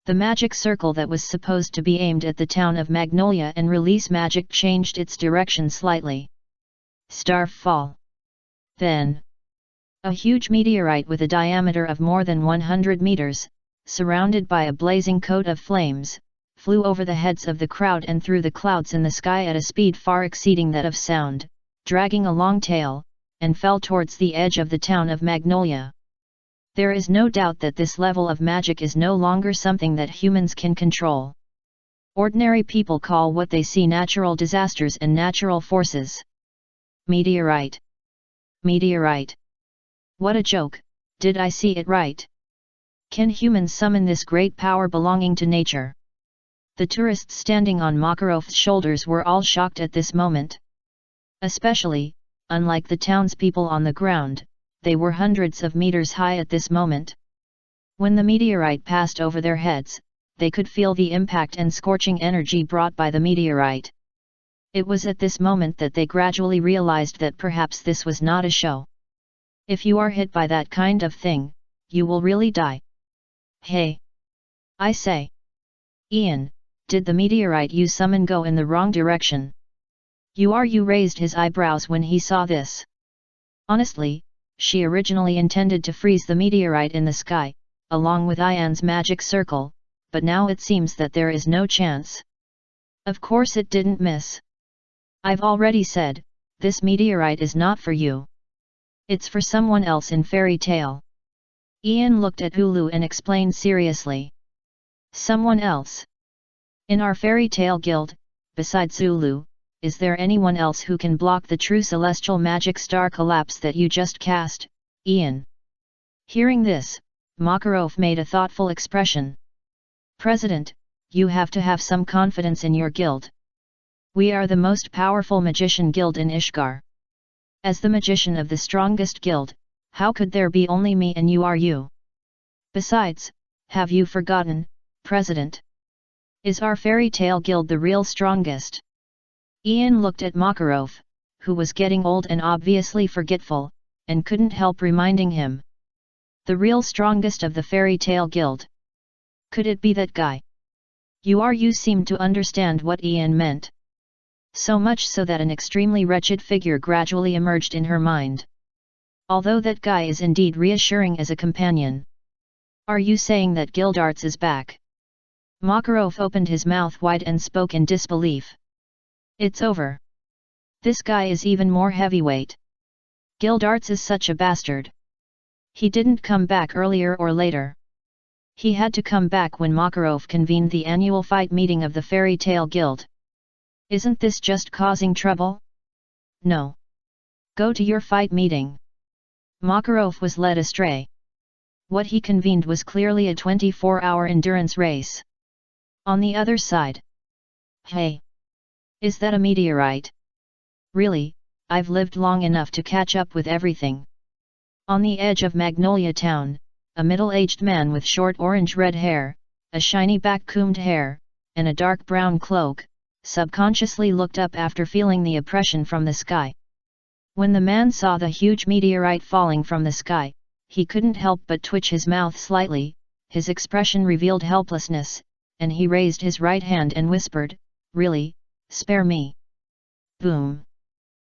The magic circle that was supposed to be aimed at the town of Magnolia and release magic changed its direction slightly. Starfall. Then, a huge meteorite with a diameter of more than 100 meters, surrounded by a blazing coat of flames, flew over the heads of the crowd and through the clouds in the sky at a speed far exceeding that of sound, dragging a long tail, and fell towards the edge of the town of Magnolia. There is no doubt that this level of magic is no longer something that humans can control. Ordinary people call what they see natural disasters and natural forces. Meteorite. Meteorite. What a joke, did I see it right? Can humans summon this great power belonging to nature? The tourists standing on Makarov's shoulders were all shocked at this moment. Especially, unlike the townspeople on the ground, they were hundreds of meters high at this moment. When the meteorite passed over their heads, they could feel the impact and scorching energy brought by the meteorite. It was at this moment that they gradually realized that perhaps this was not a show. If you are hit by that kind of thing, you will really die. Hey! I say! Ian, did the meteorite you summon go in the wrong direction? Uru raised his eyebrows when he saw this. Honestly, she originally intended to freeze the meteorite in the sky, along with Ian's magic circle, but now it seems that there is no chance. Of course it didn't miss. I've already said, this meteorite is not for you. It's for someone else in fairy tale. Ian looked at Hulu and explained seriously. Someone else. In our fairy tale guild, besides Zulu, is there anyone else who can block the true celestial magic star collapse that you just cast, Ian? Hearing this, Makarov made a thoughtful expression. President, you have to have some confidence in your guild. We are the most powerful magician guild in Ishgar. As the magician of the strongest guild, how could there be only me and you are you? Besides, have you forgotten, President? Is our fairy tale guild the real strongest? Ian looked at Makarov, who was getting old and obviously forgetful, and couldn't help reminding him. The real strongest of the fairy tale guild. Could it be that guy? You seemed to understand what Ian meant. So much so that an extremely wretched figure gradually emerged in her mind. Although that guy is indeed reassuring as a companion. Are you saying that Gildarts is back? Makarov opened his mouth wide and spoke in disbelief. It's over. This guy is even more heavyweight. Gildarts is such a bastard. He didn't come back earlier or later. He had to come back when Makarov convened the annual fight meeting of the Fairy Tale Guild. Isn't this just causing trouble? No. Go to your fight meeting. Makarov was led astray. What he convened was clearly a 24-hour endurance race. On the other side. Hey! Is that a meteorite? Really, I've lived long enough to catch up with everything. On the edge of Magnolia town, a middle-aged man with short orange-red hair, a shiny back-combed hair, and a dark brown cloak, subconsciously looked up after feeling the oppression from the sky. When the man saw the huge meteorite falling from the sky, he couldn't help but twitch his mouth slightly, his expression revealed helplessness, and he raised his right hand and whispered, "Really, spare me." Boom!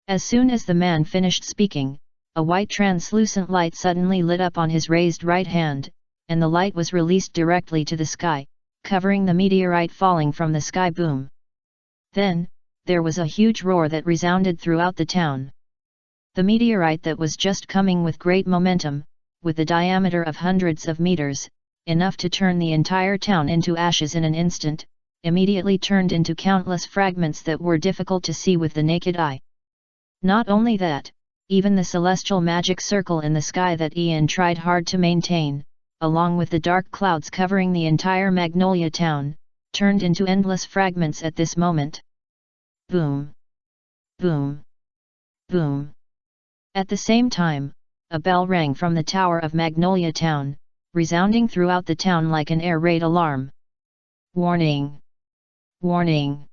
As soon as the man finished speaking, a white translucent light suddenly lit up on his raised right hand, and the light was released directly to the sky, covering the meteorite falling from the sky. Boom! Then, there was a huge roar that resounded throughout the town. The meteorite that was just coming with great momentum, with a diameter of hundreds of meters, enough to turn the entire town into ashes in an instant, immediately turned into countless fragments that were difficult to see with the naked eye. Not only that, even the celestial magic circle in the sky that Ian tried hard to maintain, along with the dark clouds covering the entire Magnolia town, turned into endless fragments at this moment. Boom! Boom! Boom! At the same time, a bell rang from the tower of Magnolia town, resounding throughout the town like an air raid alarm. Warning! Warning!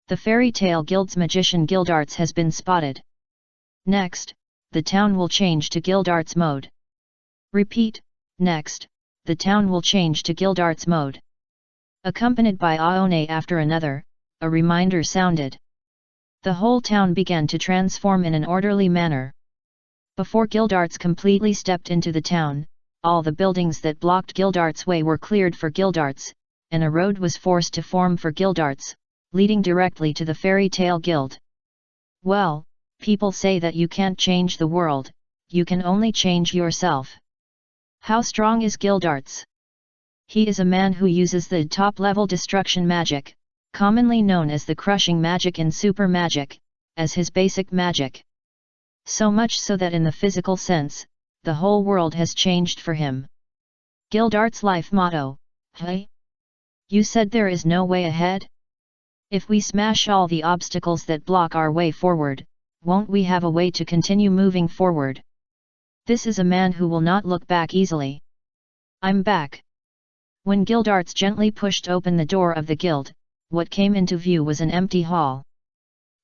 The Fairy Tale Guild's magician Gildarts has been spotted. Next, the town will change to Gildarts mode. Repeat, next, the town will change to Gildarts mode. Accompanied by Aone after another, a reminder sounded. The whole town began to transform in an orderly manner. Before Gildarts completely stepped into the town, all the buildings that blocked Gildarts' way were cleared for Gildarts, and a road was forced to form for Gildarts, leading directly to the Fairy Tale Guild. Well, people say that you can't change the world, you can only change yourself. How strong is Gildarts? He is a man who uses the top-level destruction magic, commonly known as the crushing magic and super magic, as his basic magic. So much so that in the physical sense, the whole world has changed for him. Gildarts' life motto, "Hey? You said there is no way ahead? If we smash all the obstacles that block our way forward, won't we have a way to continue moving forward?" This is a man who will not look back easily. I'm back. When Gildarts gently pushed open the door of the guild, what came into view was an empty hall.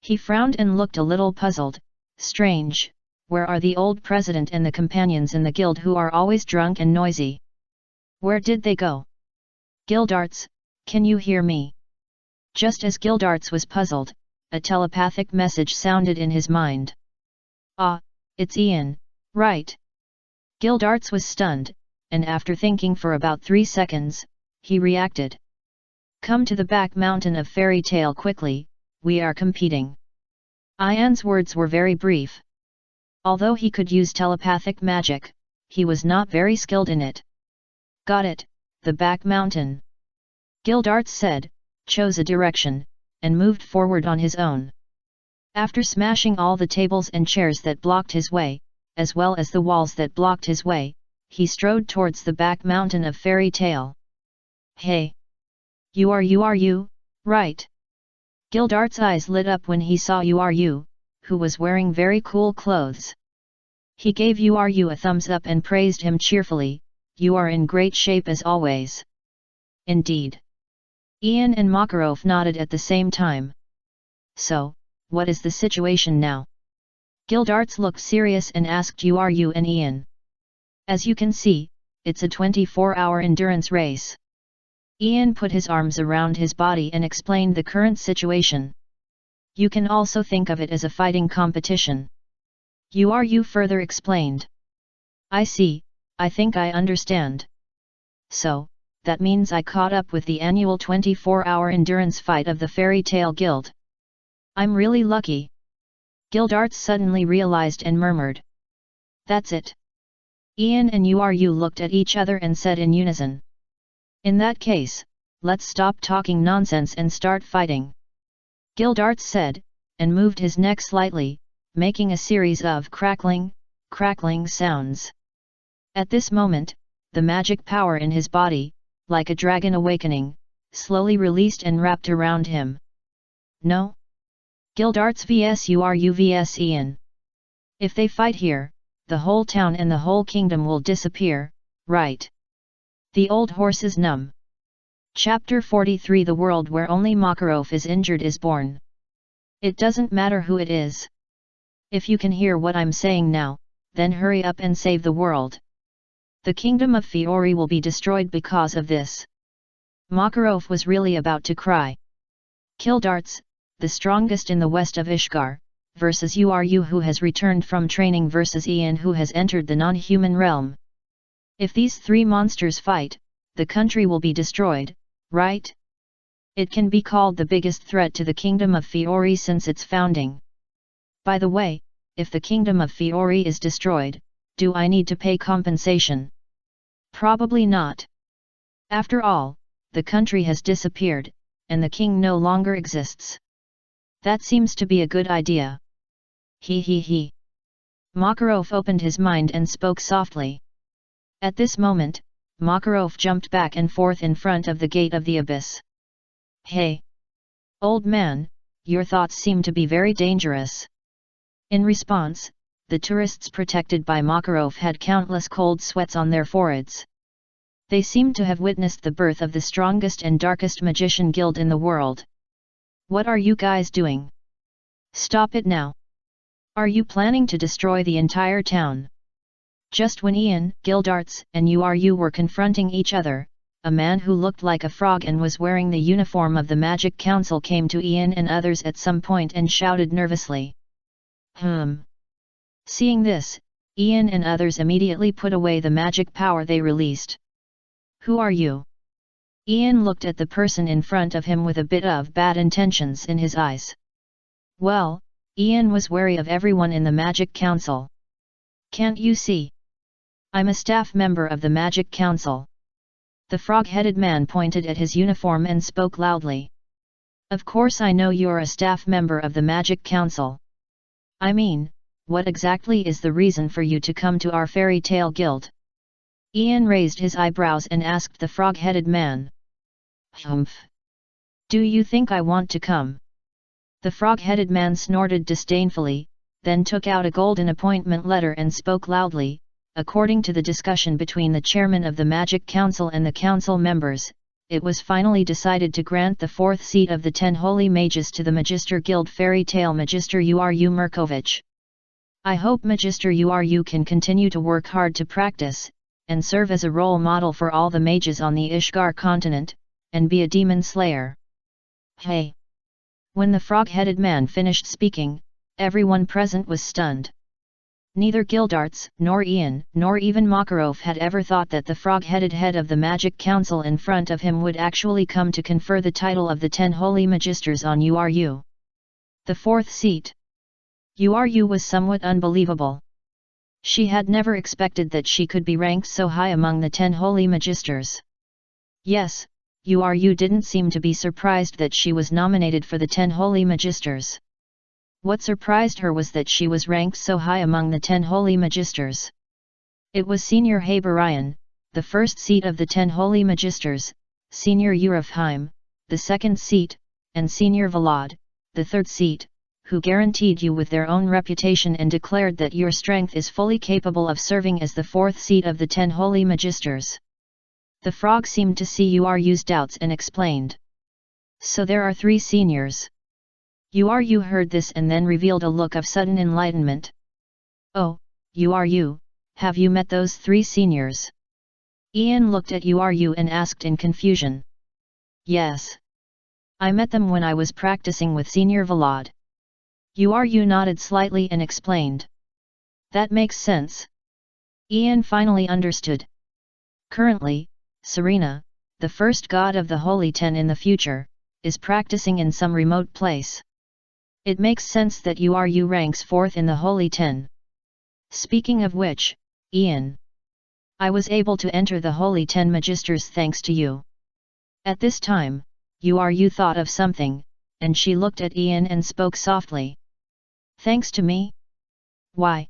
He frowned and looked a little puzzled. Strange, where are the old president and the companions in the guild who are always drunk and noisy? Where did they go? Gildarts, can you hear me? Just as Gildarts was puzzled, a telepathic message sounded in his mind. Ah, it's Ian, right? Gildarts was stunned, and after thinking for about 3 seconds, he reacted. Come to the back mountain of Fairy Tale quickly, we are competing. Ian's words were very brief. Although he could use telepathic magic, he was not very skilled in it. Got it, the back mountain. Gildarts said, chose a direction, and moved forward on his own. After smashing all the tables and chairs that blocked his way, as well as the walls that blocked his way, he strode towards the back mountain of Fairy Tale. Hey! You are, right? Gildarts' eyes lit up when he saw you, who was wearing very cool clothes. He gave you a thumbs up and praised him cheerfully, you are in great shape as always. Indeed. Ian and Makarov nodded at the same time. So, what is the situation now? Gildarts looked serious and asked you and Ian. As you can see, it's a 24-hour endurance race. Ian put his arms around his body and explained the current situation. You can also think of it as a fighting competition. You further explained. I see, I think I understand. So, that means I caught up with the annual 24-hour endurance fight of the Fairy Tale Guild. I'm really lucky. Gildarts suddenly realized and murmured. That's it. Ian and you looked at each other and said in unison. In that case, let's stop talking nonsense and start fighting. Gildarts said, and moved his neck slightly, making a series of crackling sounds. At this moment, the magic power in his body, like a dragon awakening, slowly released and wrapped around him. No? Gildarts vs you vs Ian. If they fight here, the whole town and the whole kingdom will disappear, right? The old horse is numb. Chapter 43 The world where only Makarov is injured is born. It doesn't matter who it is. If you can hear what I'm saying now, then hurry up and save the world. The kingdom of Fiori will be destroyed because of this. Makarov was really about to cry. Gildarts, the strongest in the west of Ishgar, versus you who has returned from training versus Ian who has entered the non-human realm. If these three monsters fight, the country will be destroyed, right? It can be called the biggest threat to the kingdom of Fiori since its founding. By the way, if the kingdom of Fiori is destroyed, do I need to pay compensation? Probably not. After all, the country has disappeared, and the king no longer exists. That seems to be a good idea. He. Makarov opened his mind and spoke softly. At this moment, Makarov jumped back and forth in front of the gate of the abyss. Hey! Old man, your thoughts seem to be very dangerous. In response, the tourists protected by Makarov had countless cold sweats on their foreheads. They seemed to have witnessed the birth of the strongest and darkest magician guild in the world. What are you guys doing? Stop it now. Are you planning to destroy the entire town? Just when Ian, Gildarts, and you were confronting each other, a man who looked like a frog and was wearing the uniform of the Magic Council came to Ian and others at some point and shouted nervously. Seeing this, Ian and others immediately put away the magic power they released. Who are you? Ian looked at the person in front of him with a bit of bad intentions in his eyes. Well, Ian was wary of everyone in the Magic Council. Can't you see? I'm a staff member of the Magic Council. The frog-headed man pointed at his uniform and spoke loudly. Of course I know you're a staff member of the Magic Council. I mean, what exactly is the reason for you to come to our Fairy Tale Guild? Ian raised his eyebrows and asked the frog-headed man. Humph! Do you think I want to come? The frog-headed man snorted disdainfully, then took out a golden appointment letter and spoke loudly. According to the discussion between the chairman of the Magic Council and the council members, it was finally decided to grant the fourth seat of the 10 Holy Mages to the Magister Guild Fairy Tale Magister Uru Merkovich. I hope Magister Uru can continue to work hard to practice, and serve as a role model for all the mages on the Ishgar continent, and be a demon slayer. Hey! When the frog-headed man finished speaking, everyone present was stunned. Neither Gildarts, nor Ian, nor even Makarov had ever thought that the frog-headed head of the Magic Council in front of him would actually come to confer the title of the 10 Holy Magisters on Uru. The fourth seat. Uru was somewhat unbelievable. She had never expected that she could be ranked so high among the 10 Holy Magisters. Yes, You didn't seem to be surprised that she was nominated for the 10 Holy Magisters. What surprised her was that she was ranked so high among the 10 Holy Magisters. It was Senior Haberion, the first seat of the 10 Holy Magisters, Senior Urafheim, the second seat, and Senior Vlad, the third seat, who guaranteed you with their own reputation and declared that your strength is fully capable of serving as the fourth seat of the 10 Holy Magisters. The frog seemed to see Uru's doubts and explained. So there are 3 seniors. Uru heard this and then revealed a look of sudden enlightenment. Oh, Uru, have you met those 3 seniors? Ian looked at Uru and asked in confusion. Yes. I met them when I was practicing with Senior Vlad. Uru nodded slightly and explained. That makes sense. Ian finally understood. Currently, Serena, the first god of the Holy 10 in the future, is practicing in some remote place. It makes sense that Uru ranks 4th in the Holy 10. Speaking of which, Ian, I was able to enter the Holy 10 Magisters thanks to you. At this time, Uru thought of something, and she looked at Ian and spoke softly. Thanks to me? Why?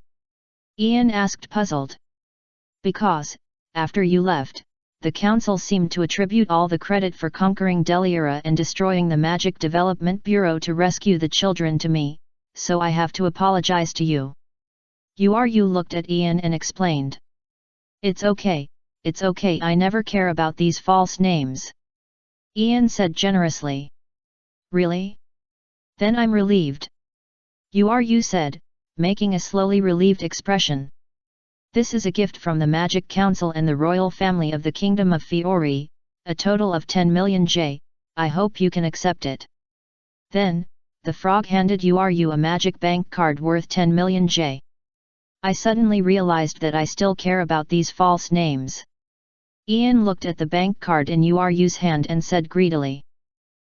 Ian asked puzzled. Because, after you left, the council seemed to attribute all the credit for conquering Deliora and destroying the Magic Development Bureau to rescue the children to me, so I have to apologize to you. Uru looked at Ian and explained. It's okay, I never care about these false names. Ian said generously. Really? Then I'm relieved. Uru said, making a slowly relieved expression. This is a gift from the Magic Council and the royal family of the Kingdom of Fiori, a total of 10 million J, I hope you can accept it. Then, the frog handed Uru a magic bank card worth 10 million J. I suddenly realized that I still care about these false names. Ian looked at the bank card in Uru's hand and said greedily.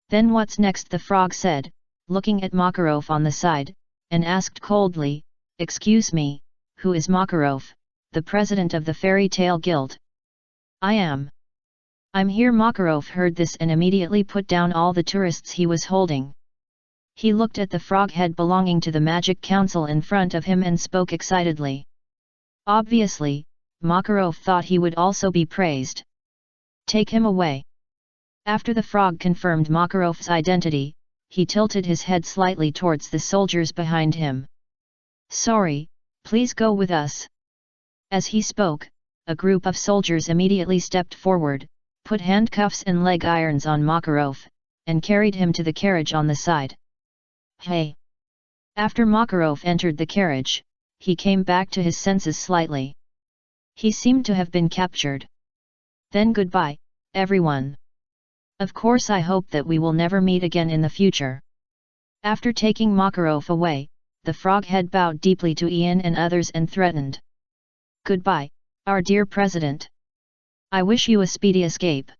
Then what's next? The frog said, looking at Makarov on the side, and asked coldly, Excuse me, who is Makarov, the president of the Fairy Tale Guild? I'm here. Makarov heard this and immediately put down all the tourists he was holding. He looked at the frog head belonging to the Magic Council in front of him and spoke excitedly. Obviously, Makarov thought he would also be praised. Take him away. After the frog confirmed Makarov's identity, he tilted his head slightly towards the soldiers behind him. Sorry, please go with us. As he spoke, a group of soldiers immediately stepped forward, put handcuffs and leg irons on Makarov, and carried him to the carriage on the side. Hey! After Makarov entered the carriage, he came back to his senses slightly. He seemed to have been captured. Then goodbye, everyone. Of course I hope that we will never meet again in the future. After taking Makarov away, the froghead bowed deeply to Ian and others and threatened. Goodbye, our dear president. I wish you a speedy escape.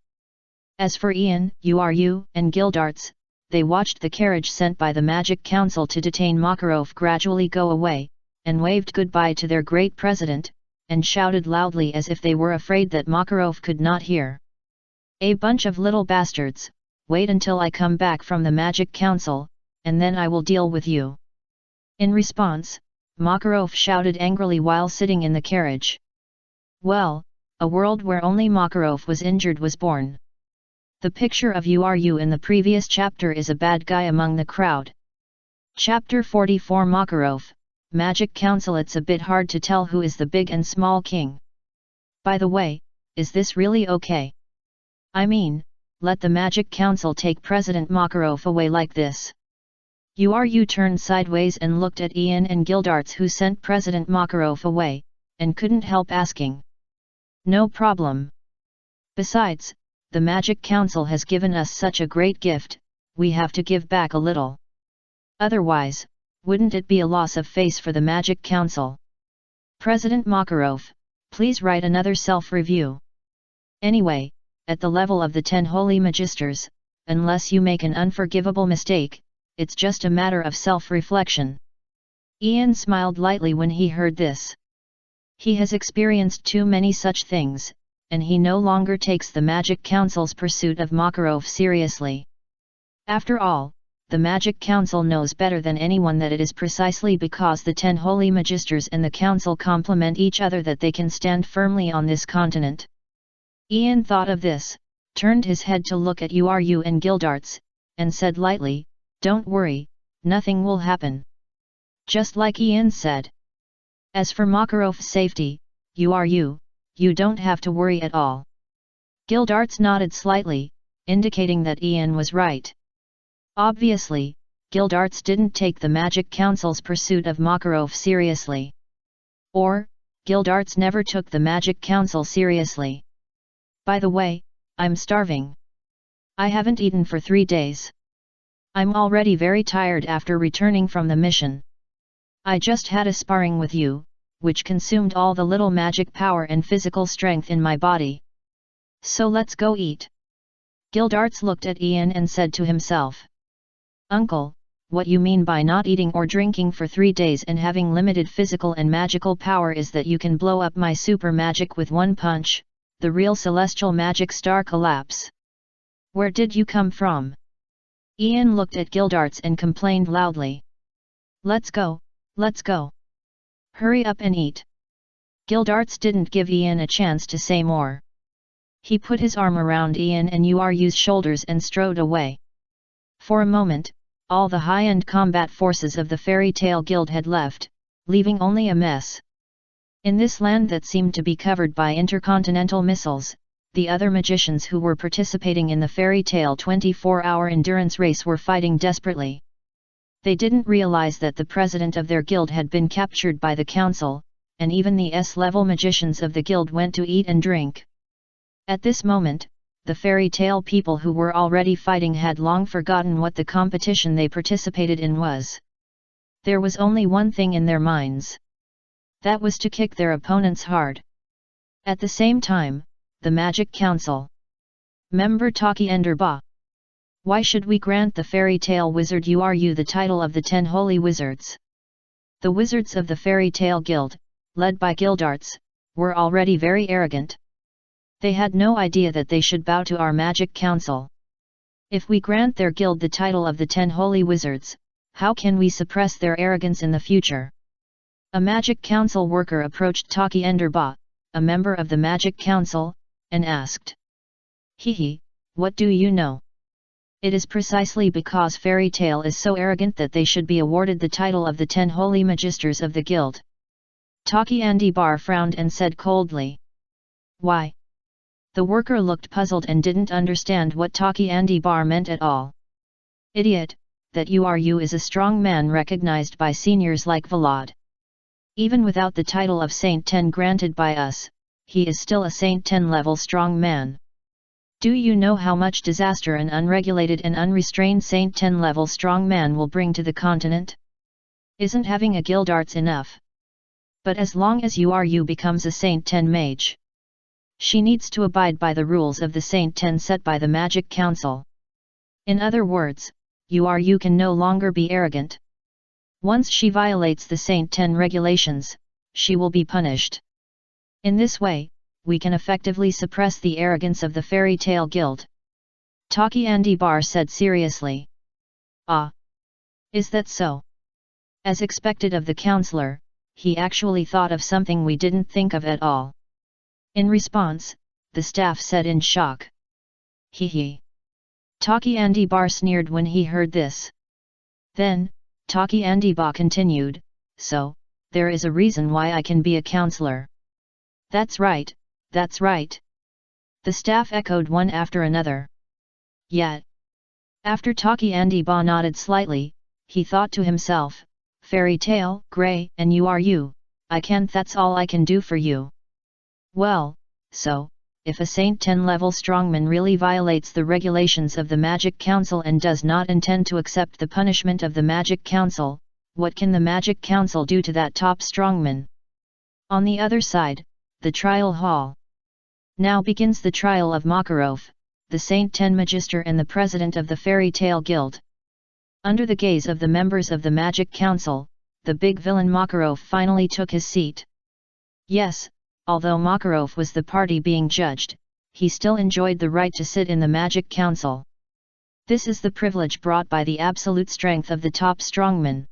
As for Ian, Uru, and Gildarts, they watched the carriage sent by the Magic Council to detain Makarov gradually go away, and waved goodbye to their great president, and shouted loudly as if they were afraid that Makarov could not hear. A bunch of little bastards, wait until I come back from the Magic Council, and then I will deal with you. In response, Makarov shouted angrily while sitting in the carriage. Well, a world where only Makarov was injured was born. The picture of Uru in the previous chapter is a bad guy among the crowd. Chapter 44 Makarov, Magic Council. It's a bit hard to tell who is the big and small king. By the way, is this really okay? I mean, let the Magic Council take President Makarov away like this. Uru turned sideways and looked at Ian and Gildarts, who sent President Makarov away, and couldn't help asking. No problem. Besides, the Magic Council has given us such a great gift, we have to give back a little. Otherwise, wouldn't it be a loss of face for the Magic Council? President Makarov, please write another self-review. Anyway, at the level of the 10 Holy Magisters, unless you make an unforgivable mistake, it's just a matter of self-reflection. Ian smiled lightly when he heard this. He has experienced too many such things, and he no longer takes the Magic Council's pursuit of Makarov seriously. After all, the Magic Council knows better than anyone that it is precisely because the 10 Holy Magisters and the Council complement each other that they can stand firmly on this continent. Ian thought of this, turned his head to look at Uru and Gildarts, and said lightly, "Don't worry, nothing will happen." Just like Ian said. As for Makarov's safety, Uru, you don't have to worry at all. Gildarts nodded slightly, indicating that Ian was right. Obviously, Gildarts didn't take the Magic Council's pursuit of Makarov seriously. Or, Gildarts never took the Magic Council seriously. By the way, I'm starving. I haven't eaten for 3 days. I'm already very tired after returning from the mission. I just had a sparring with you, which consumed all the little magic power and physical strength in my body. So let's go eat. Gildarts looked at Ian and said to himself, "Uncle, what you mean by not eating or drinking for 3 days and having limited physical and magical power is that you can blow up my super magic with one punch, the real celestial magic star collapse. Where did you come from?" Ian looked at Gildarts and complained loudly. Let's go. Hurry up and eat." Gildarts didn't give Ian a chance to say more. He put his arm around Ian and Uru's shoulders and strode away. For a moment, all the high-end combat forces of the Fairy Tale Guild had left, leaving only a mess. In this land that seemed to be covered by intercontinental missiles, the other magicians who were participating in the Fairy Tale 24-hour endurance race were fighting desperately. They didn't realize that the president of their guild had been captured by the council, and even the S-level magicians of the guild went to eat and drink. At this moment, the Fairy Tale people who were already fighting had long forgotten what the competition they participated in was. There was only one thing in their minds. That was to kick their opponents hard. At the same time, the Magic Council. Member Taki Enderba. Why should we grant the Fairy Tale Wizard Uru the title of the 10 Holy Wizards? The wizards of the Fairy Tale Guild, led by Gildarts, were already very arrogant. They had no idea that they should bow to our Magic Council. If we grant their guild the title of the 10 Holy Wizards, how can we suppress their arrogance in the future? A Magic Council worker approached Taki Enderba, a member of the Magic Council, and asked. "Hehe, what do you know? It is precisely because Fairy Tale is so arrogant that they should be awarded the title of the 10 Holy Magisters of the Guild." Taki Enderba frowned and said coldly. "Why?" The worker looked puzzled and didn't understand what Taki Enderba meant at all. "Idiot, that Uru is a strong man recognized by seniors like Vlad. Even without the title of Saint 10 granted by us, he is still a Saint 10 level strong man. Do you know how much disaster an unregulated and unrestrained Saint 10 level strong man will bring to the continent? Isn't having a Gildarts enough? But as long as Uru becomes a Saint 10 mage, she needs to abide by the rules of the Saint 10 set by the Magic Council. In other words, Uru can no longer be arrogant. Once she violates the Saint 10 regulations, she will be punished. In this way, we can effectively suppress the arrogance of the Fairy Tale Guild." Taki Enderba said seriously. "Ah. Is that so?" As expected of the counselor, he actually thought of something we didn't think of at all. In response, the staff said in shock. "Hehe." Taki Enderba sneered when he heard this. Then, Taki Enderba continued, "So, there is a reason why I can be a counselor." That's right. The staff echoed one after another. Yet, after Taki Enderba nodded slightly, he thought to himself, "Fairy Tale, Grey, and Uru, that's all I can do for you." Well, so, if a Saint 10 level strongman really violates the regulations of the Magic Council and does not intend to accept the punishment of the Magic Council, what can the Magic Council do to that top strongman? On the other side, the trial hall. Now begins the trial of Makarov, the Saint 10 Magister and the president of the Fairy Tale Guild. Under the gaze of the members of the Magic Council, the big villain Makarov finally took his seat. Yes, although Makarov was the party being judged, he still enjoyed the right to sit in the Magic Council. This is the privilege brought by the absolute strength of the top strongman.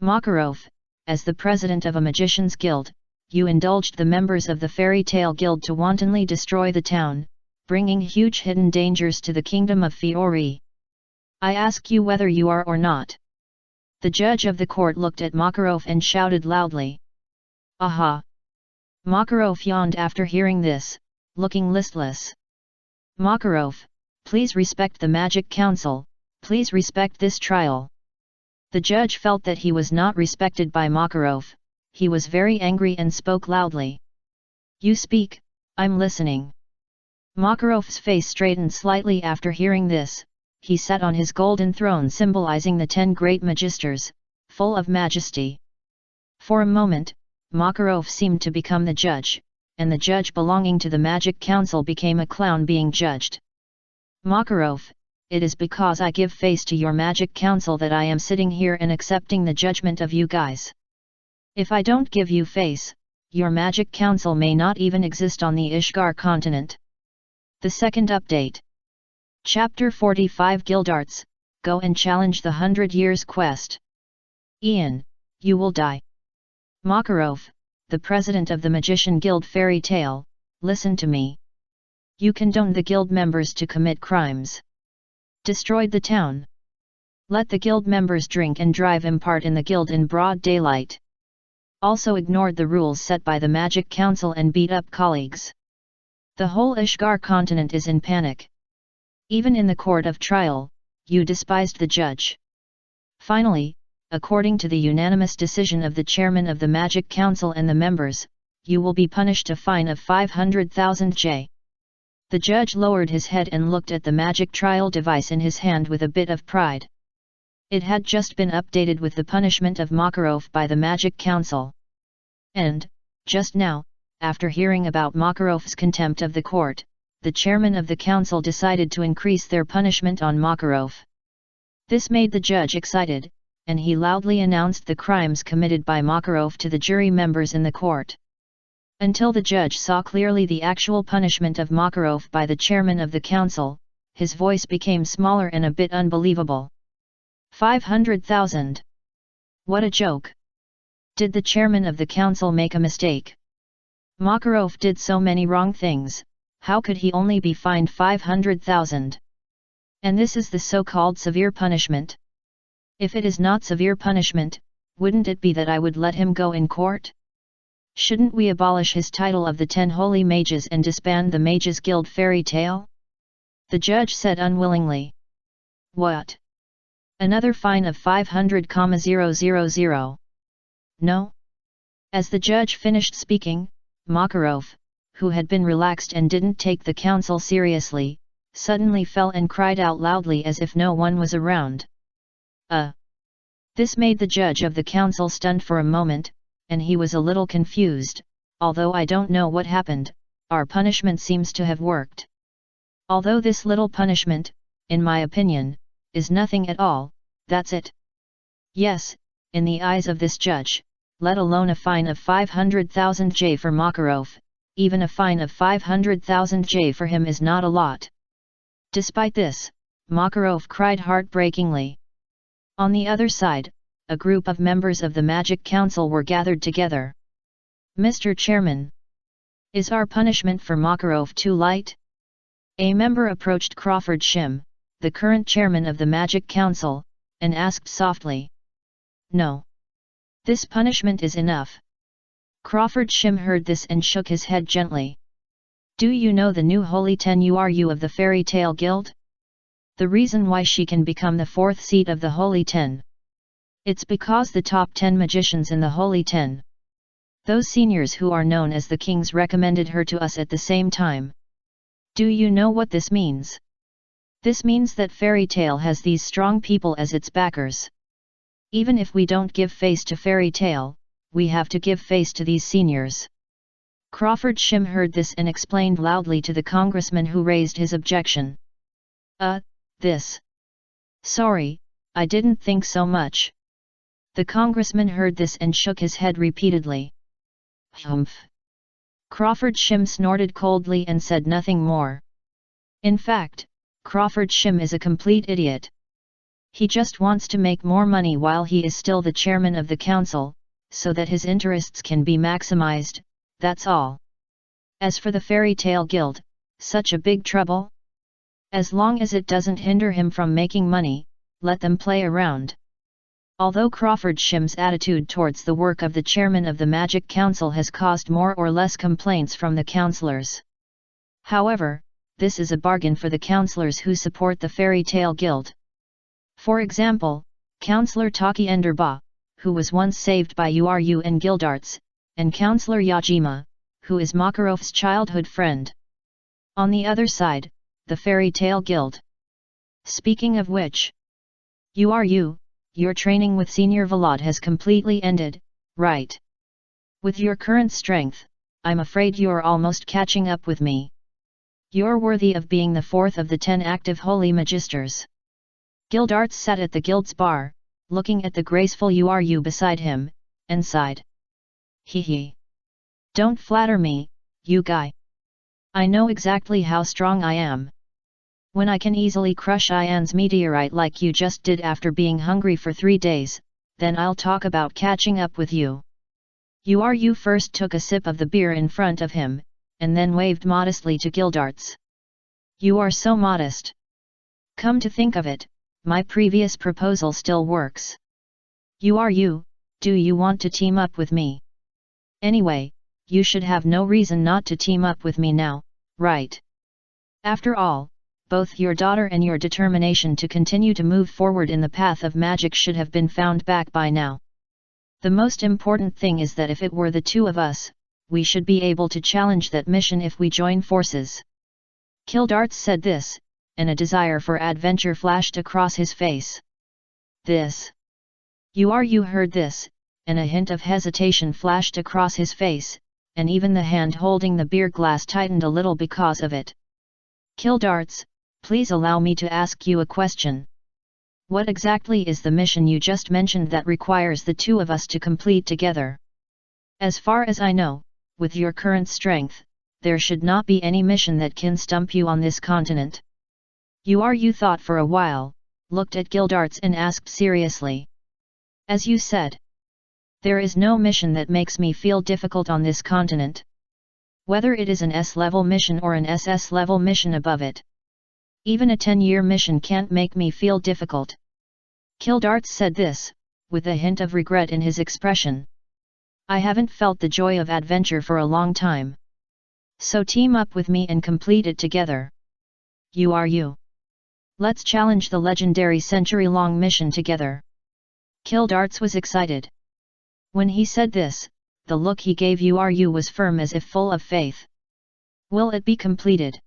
Makarov, as the president of a magician's guild, you indulged the members of the Fairy Tale Guild to wantonly destroy the town, bringing huge hidden dangers to the kingdom of Fiori. I ask you whether you are or not. The judge of the court looked at Makarov and shouted loudly. Aha! Makarov yawned after hearing this, looking listless. Makarov, please respect the Magic Council, please respect this trial. The judge felt that he was not respected by Makarov. He was very angry and spoke loudly. You speak, I'm listening. Makarov's face straightened slightly after hearing this. He sat on his golden throne symbolizing the 10 great magisters, full of majesty. For a moment, Makarov seemed to become the judge, and the judge belonging to the Magic Council became a clown being judged. Makarov, it is because I give face to your Magic Council that I am sitting here and accepting the judgment of you guys. If I don't give you face, your Magic Council may not even exist on the Ishgar continent. The second update. Chapter 45 Guildarts, Go and Challenge the 100 Years Quest. Ian, you will die. Makarov, the president of the Magician Guild Fairy Tale, listen to me. You condone the guild members to commit crimes. Destroyed the town. Let the guild members drink and drive apart in the guild in broad daylight. Also ignored the rules set by the Magic Council and beat up colleagues. The whole Ishgar continent is in panic. Even in the court of trial, you despised the judge. Finally, according to the unanimous decision of the chairman of the Magic Council and the members, you will be punished a fine of 500,000 J. The judge lowered his head and looked at the magic trial device in his hand with a bit of pride. It had just been updated with the punishment of Makarov by the Magic Council. And, just now, after hearing about Makarov's contempt of the court, the chairman of the council decided to increase their punishment on Makarov. This made the judge excited, and he loudly announced the crimes committed by Makarov to the jury members in the court. Until the judge saw clearly the actual punishment of Makarov by the chairman of the council, his voice became smaller and a bit unbelievable. 500,000. What a joke! Did the chairman of the council make a mistake? Makarov did so many wrong things, how could he only be fined 500,000? And this is the so-called severe punishment? If it is not severe punishment, wouldn't it be that I would let him go in court? Shouldn't we abolish his title of the 10 Holy Mages and disband the Mages Guild Fairy Tale? The judge said unwillingly. What? Another fine of 500,000? No? As the judge finished speaking, Makarov, who had been relaxed and didn't take the council seriously, suddenly fell and cried out loudly as if no one was around. This made the judge of the council stunned for a moment, and he was a little confused. Although I don't know what happened, our punishment seems to have worked. Although this little punishment, in my opinion, is nothing at all, that's it. Yes, in the eyes of this judge, let alone a fine of 500,000 J for Makarov, even a fine of 500,000 J for him is not a lot. Despite this, Makarov cried heartbreakingly. On the other side, a group of members of the Magic Council were gathered together. Mr. Chairman, is our punishment for Makarov too light? A member approached Crawford Shim, the current chairman of the Magic Council, and asked softly. No. This punishment is enough. Crawford Shim heard this and shook his head gently. Do you know the new Holy 10 URU of the Fairy Tale Guild? The reason why she can become the 4th seat of the Holy 10. It's because the top 10 magicians in the Holy 10. Those seniors who are known as the kings recommended her to us at the same time. Do you know what this means? This means that Fairy Tale has these strong people as its backers. Even if we don't give face to Fairy Tale, we have to give face to these seniors. Crawford Shim heard this and explained loudly to the congressman who raised his objection. This. Sorry, I didn't think so much. The congressman heard this and shook his head repeatedly. Humph. Crawford Shim snorted coldly and said nothing more. In fact, Crawford Shim is a complete idiot. He just wants to make more money while he is still the chairman of the council, so that his interests can be maximized, that's all. As for the Fairy Tale Guild, such a big trouble? As long as it doesn't hinder him from making money, let them play around. Although Crawford Shim's attitude towards the work of the chairman of the Magic Council has caused more or less complaints from the councillors. However, this is a bargain for the councillors who support the Fairy Tale Guild. For example, Councillor Taki Enderba, who was once saved by Uru and Gildarts, and Councillor Yajima, who is Makarov's childhood friend. On the other side, the Fairy Tale Guild. Speaking of which, Uru, your training with Senior Vlad has completely ended, right? With your current strength, I'm afraid you're almost catching up with me. You're worthy of being the fourth of the 10 active Holy Magisters. Gildarts sat at the guild's bar, looking at the graceful Uru beside him, and sighed. Hee hee. Don't flatter me, you guy. I know exactly how strong I am. When I can easily crush Ian's meteorite like you just did after being hungry for 3 days, then I'll talk about catching up with you. Uru first took a sip of the beer in front of him, and then waved modestly to Gildarts. You are so modest. Come to think of it, my previous proposal still works. Uru, do you want to team up with me? Anyway, you should have no reason not to team up with me now, right? After all, both your daughter and your determination to continue to move forward in the path of magic should have been found back by now. The most important thing is that if it were the two of us, we should be able to challenge that mission if we join forces. Gildarts said this, and a desire for adventure flashed across his face. This. Uru heard this, and a hint of hesitation flashed across his face, and even the hand holding the beer glass tightened a little because of it. Gildarts, please allow me to ask you a question. What exactly is the mission you just mentioned that requires the two of us to complete together? As far as I know, with your current strength, there should not be any mission that can stump you on this continent. Uru thought for a while, looked at Gildarts and asked seriously. As you said, there is no mission that makes me feel difficult on this continent. Whether it is an S-level mission or an SS-level mission above it. Even a 10-year mission can't make me feel difficult. Gildarts said this, with a hint of regret in his expression. I haven't felt the joy of adventure for a long time. So team up with me and complete it together. Uru. Let's challenge the legendary century-long mission together. Gildarts was excited. When he said this, the look he gave Uru was firm as if full of faith. Will it be completed?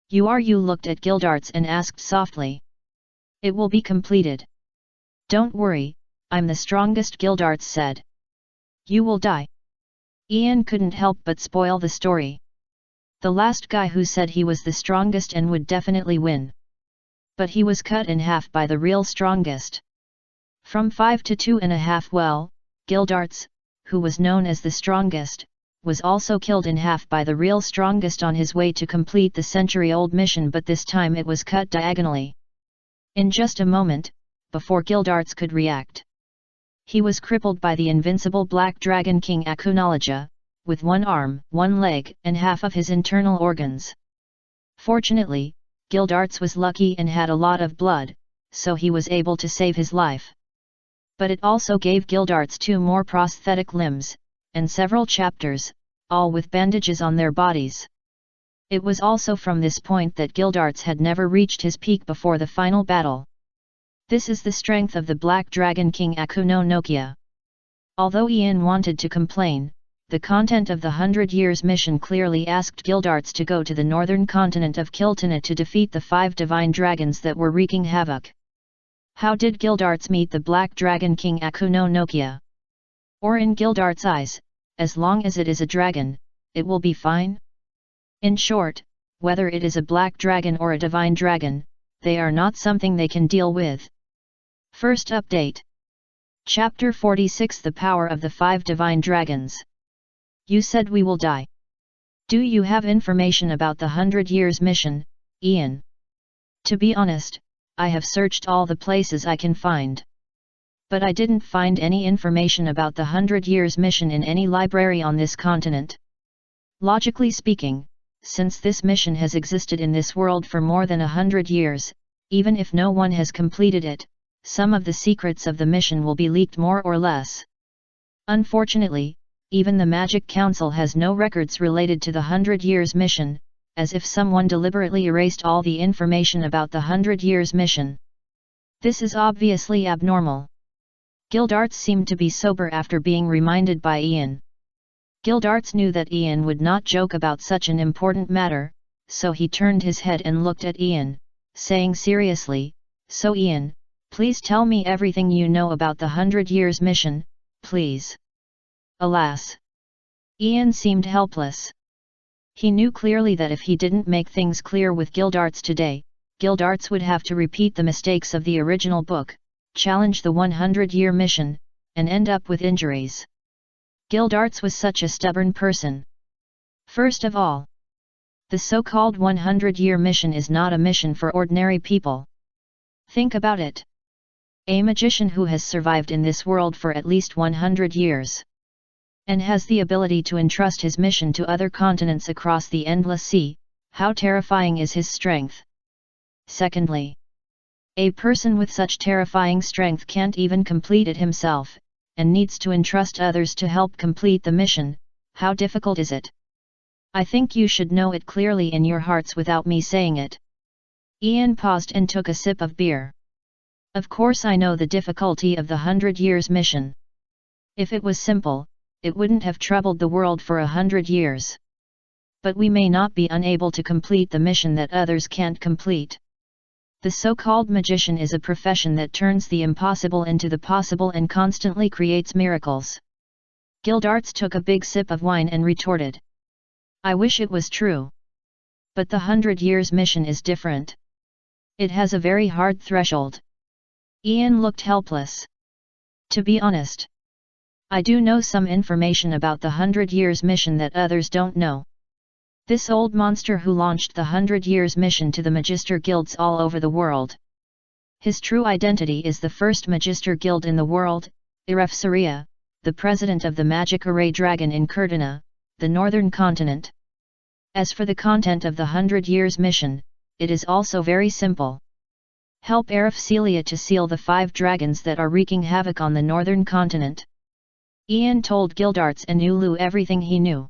Uru looked at Gildarts and asked softly. It will be completed. Don't worry, I'm the strongest, Gildarts said. You will die. Ian couldn't help but spoil the story. The last guy who said he was the strongest and would definitely win. But he was cut in half by the real strongest. From 5 to 2.5. Well, Gildarts, who was known as the strongest, was also killed in half by the real strongest on his way to complete the century-old mission, but this time it was cut diagonally. In just a moment, before Gildarts could react, he was crippled by the invincible Black Dragon King Akunologia, with one arm, one leg, and half of his internal organs. Fortunately, Gildarts was lucky and had a lot of blood, so he was able to save his life. But it also gave Gildarts 2 more prosthetic limbs, and several chapters, all with bandages on their bodies. It was also from this point that Gildarts had never reached his peak before the final battle. This is the strength of the Black Dragon King Akuno Nokia. Although Ian wanted to complain, the content of the 100 Years mission clearly asked Gildarts to go to the northern continent of Kiltana to defeat the 5 divine dragons that were wreaking havoc. How did Gildarts meet the Black Dragon King Akuno Nokia? Or in Gildarts' eyes, as long as it is a dragon, it will be fine? In short, whether it is a black dragon or a divine dragon, they are not something they can deal with. First update. Chapter 46, The Power of the 5 Divine Dragons. You said we will die. Do you have information about the 100 Years mission, Ian? To be honest, I have searched all the places I can find. But I didn't find any information about the 100 Years mission in any library on this continent. Logically speaking, since this mission has existed in this world for more than 100 years, even if no one has completed it, some of the secrets of the mission will be leaked more or less. Unfortunately, even the Magic Council has no records related to the 100 Years mission, as if someone deliberately erased all the information about the 100 Years mission. This is obviously abnormal. Gildarts seemed to be sober after being reminded by Ian. Gildarts knew that Ian would not joke about such an important matter, so he turned his head and looked at Ian, saying seriously, "So Ian, please tell me everything you know about the 100 Years mission, please." Alas! Ian seemed helpless. He knew clearly that if he didn't make things clear with Gildarts today, Gildarts would have to repeat the mistakes of the original book, challenge the 100-year mission, and end up with injuries. Gildarts was such a stubborn person. First of all, the so-called 100-year mission is not a mission for ordinary people. Think about it. A magician who has survived in this world for at least 100 years. And has the ability to entrust his mission to other continents across the endless sea, how terrifying is his strength? Secondly, a person with such terrifying strength can't even complete it himself, and needs to entrust others to help complete the mission. How difficult is it? I think you should know it clearly in your hearts without me saying it. Ian paused and took a sip of beer. Of course I know the difficulty of the 100 Years mission. If it was simple, it wouldn't have troubled the world for 100 years. But we may not be unable to complete the mission that others can't complete. The so-called magician is a profession that turns the impossible into the possible and constantly creates miracles. Gildarts took a big sip of wine and retorted. I wish it was true. But the 100 Years mission is different. It has a very hard threshold. Ian looked helpless. To be honest, I do know some information about the 100 Years mission that others don't know. This old monster who launched the 100 Years mission to the Magister Guilds all over the world. His true identity is the first Magister Guild in the world, Irefsaria, the president of the Magic Array Dragon in Kurtana, the northern continent. As for the content of the 100 Years mission, it is also very simple. Help Erefsaria to seal the 5 dragons that are wreaking havoc on the northern continent. Ian told Gildarts and Ulu everything he knew.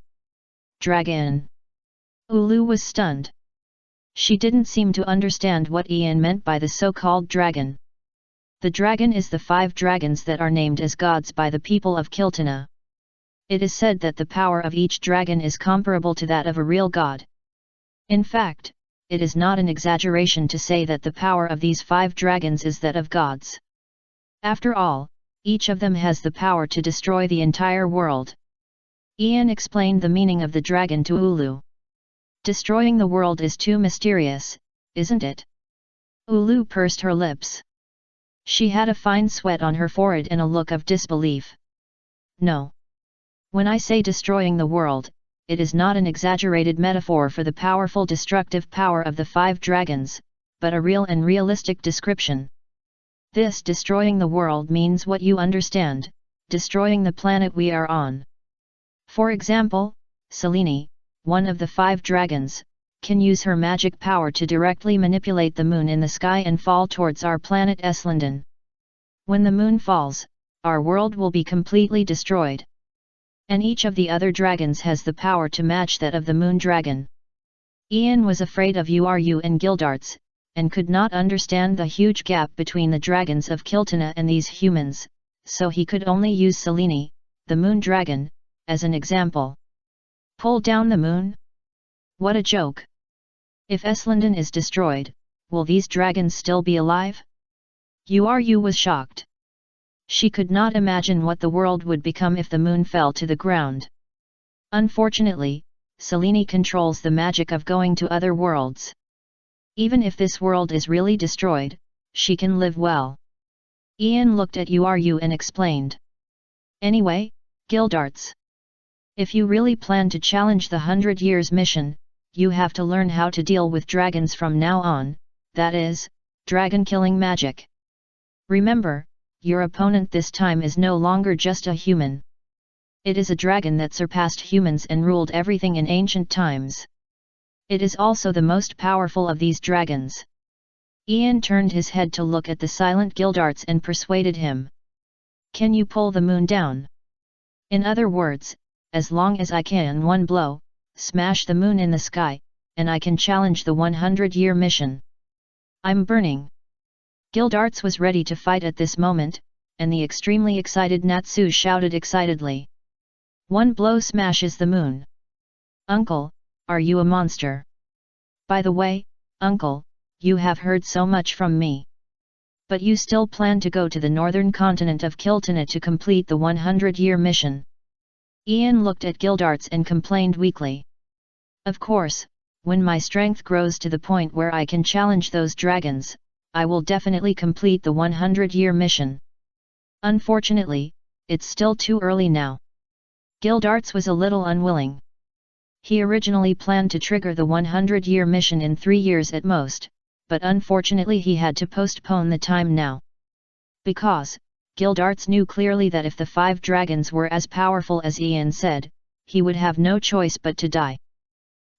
Dragon. Ulu was stunned. She didn't seem to understand what Ian meant by the so-called dragon. The dragon is the 5 dragons that are named as gods by the people of Kiltana. It is said that the power of each dragon is comparable to that of a real god. In fact, it is not an exaggeration to say that the power of these 5 dragons is that of gods. After all, each of them has the power to destroy the entire world. Ian explained the meaning of the dragon to Ulu. Destroying the world is too mysterious, isn't it? Ulu pursed her lips. She had a fine sweat on her forehead and a look of disbelief. No. When I say destroying the world, it is not an exaggerated metaphor for the powerful destructive power of the 5 dragons, but a real and realistic description. This destroying the world means what you understand, destroying the planet we are on. For example, Selene, one of the 5 dragons, can use her magic power to directly manipulate the moon in the sky and fall towards our planet Eslanden. When the moon falls, our world will be completely destroyed. And each of the other dragons has the power to match that of the moon dragon. Ian was afraid of Uru and Gildarts, and could not understand the huge gap between the dragons of Kiltana and these humans, so he could only use Selene, the moon dragon, as an example. Pull down the moon? What a joke! If Eslanden is destroyed, will these dragons still be alive? Uru was shocked. She could not imagine what the world would become if the moon fell to the ground. Unfortunately, Selene controls the magic of going to other worlds. Even if this world is really destroyed, she can live well. Ian looked at Uru and explained. Anyway, Gildarts. If you really plan to challenge the 100 Years mission, you have to learn how to deal with dragons from now on, that is, dragon-killing magic. Remember, your opponent this time is no longer just a human. It is a dragon that surpassed humans and ruled everything in ancient times. It is also the most powerful of these dragons. Ian turned his head to look at the silent Gildarts and persuaded him. Can you pull the moon down? In other words, as long as I can one blow, smash the moon in the sky, and I can challenge the 100-year mission. I'm burning. Gildarts was ready to fight at this moment, and the extremely excited Natsu shouted excitedly. One blow smashes the moon. Uncle, are you a monster? By the way, Uncle, you have heard so much from me. But you still plan to go to the northern continent of Kiltana to complete the 100-year mission. Ian looked at Gildarts and complained weakly. Of course, when my strength grows to the point where I can challenge those dragons, I will definitely complete the 100-year mission. Unfortunately, it's still too early now. Gildarts was a little unwilling. He originally planned to trigger the 100-year mission in 3 years at most, but unfortunately he had to postpone the time now. Because, Gildarts knew clearly that if the 5 dragons were as powerful as Ian said, he would have no choice but to die.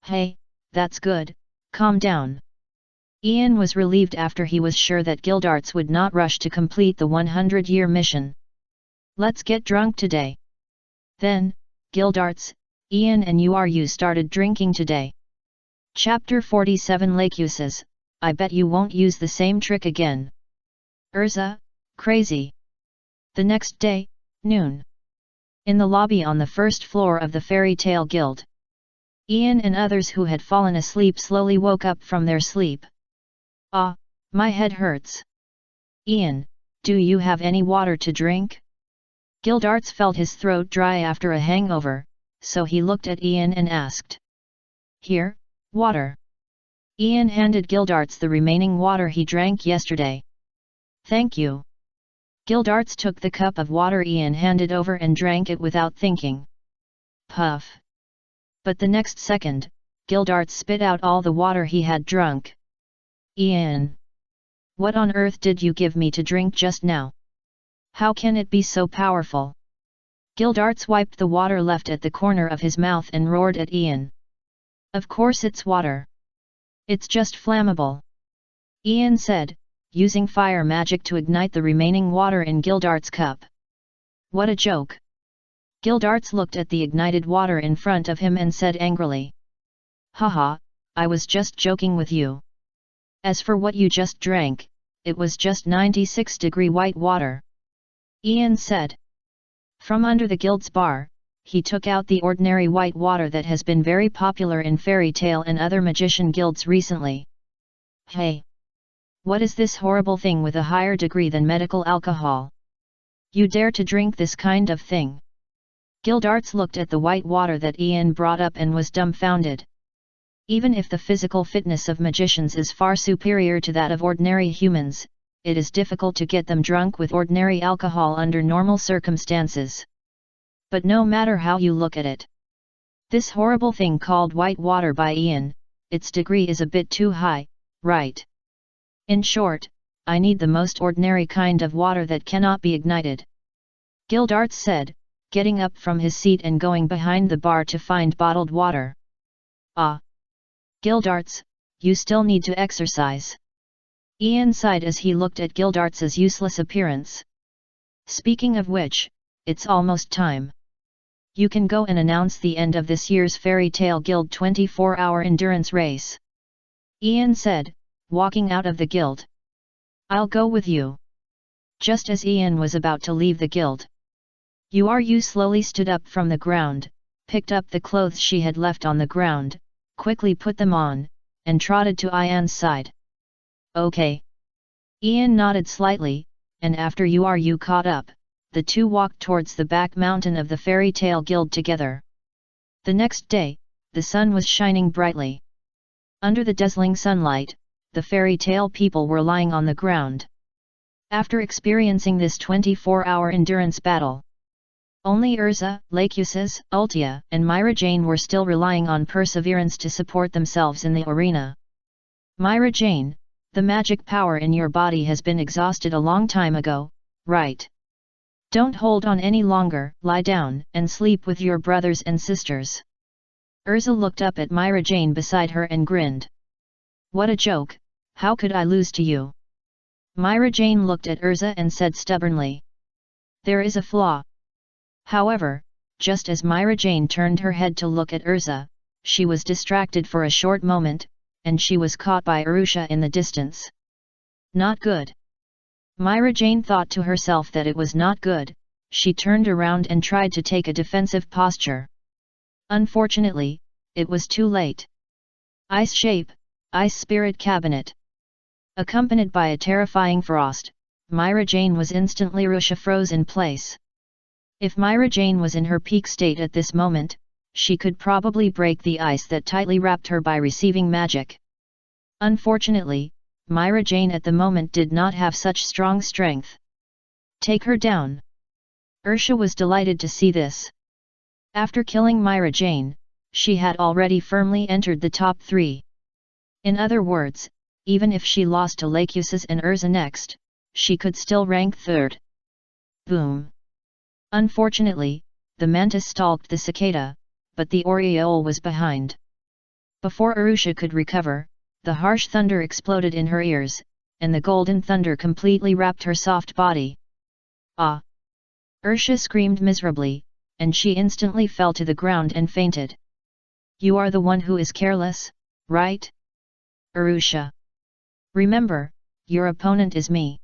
Hey, that's good, calm down. Ian was relieved after he was sure that Gildarts would not rush to complete the 100-year mission. Let's get drunk today. Then, Gildarts, Ian and you started drinking today. Chapter 47 Laxus, I bet you won't use the same trick again. Erza, crazy. The next day, noon. In the lobby on the first floor of the Fairy Tale Guild. Ian and others who had fallen asleep slowly woke up from their sleep. Ah, my head hurts. Ian, do you have any water to drink? Gildarts felt his throat dry after a hangover, so he looked at Ian and asked. Here, water. Ian handed Gildarts the remaining water he drank yesterday. Thank you. Gildarts took the cup of water Ian handed over and drank it without thinking. Puff. But the next second, Gildarts spit out all the water he had drunk. Ian! What on earth did you give me to drink just now? How can it be so powerful? Gildarts wiped the water left at the corner of his mouth and roared at Ian. Of course it's water. It's just flammable. Ian said, using fire magic to ignite the remaining water in Gildarts' cup. What a joke! Gildarts looked at the ignited water in front of him and said angrily. Haha, I was just joking with you. As for what you just drank, it was just 96-degree white water. Ian said. From under the guild's bar, he took out the ordinary white water that has been very popular in fairy tale and other magician guilds recently. Hey! What is this horrible thing with a higher degree than medical alcohol? You dare to drink this kind of thing? Gildarts looked at the white water that Ian brought up and was dumbfounded. Even if the physical fitness of magicians is far superior to that of ordinary humans, it is difficult to get them drunk with ordinary alcohol under normal circumstances. But no matter how you look at it, this horrible thing called white water by Ian, its degree is a bit too high, right? In short, I need the most ordinary kind of water that cannot be ignited. Gildarts said, getting up from his seat and going behind the bar to find bottled water. Ah! Gildarts, you still need to exercise. Ian sighed as he looked at Gildarts' useless appearance. Speaking of which, it's almost time. You can go and announce the end of this year's Fairy Tale Guild 24-hour endurance race. Ian said, walking out of the guild. I'll go with you. Just as Ian was about to leave the guild, you slowly stood up from the ground, picked up the clothes she had left on the ground, quickly put them on, and trotted to Ian's side. Okay. Ian nodded slightly, and after you caught up, the two walked towards the back mountain of the Fairy Tale Guild together. The next day, the sun was shining brightly. Under the dazzling sunlight, the fairy tale people were lying on the ground. After experiencing this 24-hour endurance battle, Only Erza, Laxus, Ultia, and Myra Jane were still relying on perseverance to support themselves in the arena. Myra Jane, the magic power in your body has been exhausted a long time ago, right? Don't hold on any longer, lie down and sleep with your brothers and sisters. Erza looked up at Myra Jane beside her and grinned. What a joke, how could I lose to you? Myra Jane looked at Erza and said stubbornly. There is a flaw. However, just as Myra Jane turned her head to look at Erza, she was distracted for a short moment, and she was caught by Arushia in the distance. Not good. Myra Jane thought to herself that it was not good. She turned around and tried to take a defensive posture. Unfortunately, it was too late. Ice shape, ice spirit cabinet. Accompanied by a terrifying frost, Myra Jane was instantly Arushia froze in place. If Myra Jane was in her peak state at this moment, she could probably break the ice that tightly wrapped her by receiving magic. Unfortunately, Myra Jane at the moment did not have such strong strength. Take her down. Arushia was delighted to see this. After killing Myra Jane, she had already firmly entered the top 3. In other words, even if she lost to Laxus and Erza next, she could still rank 3rd. Boom. Unfortunately, the mantis stalked the cicada, but the oriole was behind. Before Arushia could recover, the harsh thunder exploded in her ears, and the golden thunder completely wrapped her soft body. Ah! Arushia screamed miserably, and she instantly fell to the ground and fainted. You are the one who is careless, right? Arushia. Remember, your opponent is me.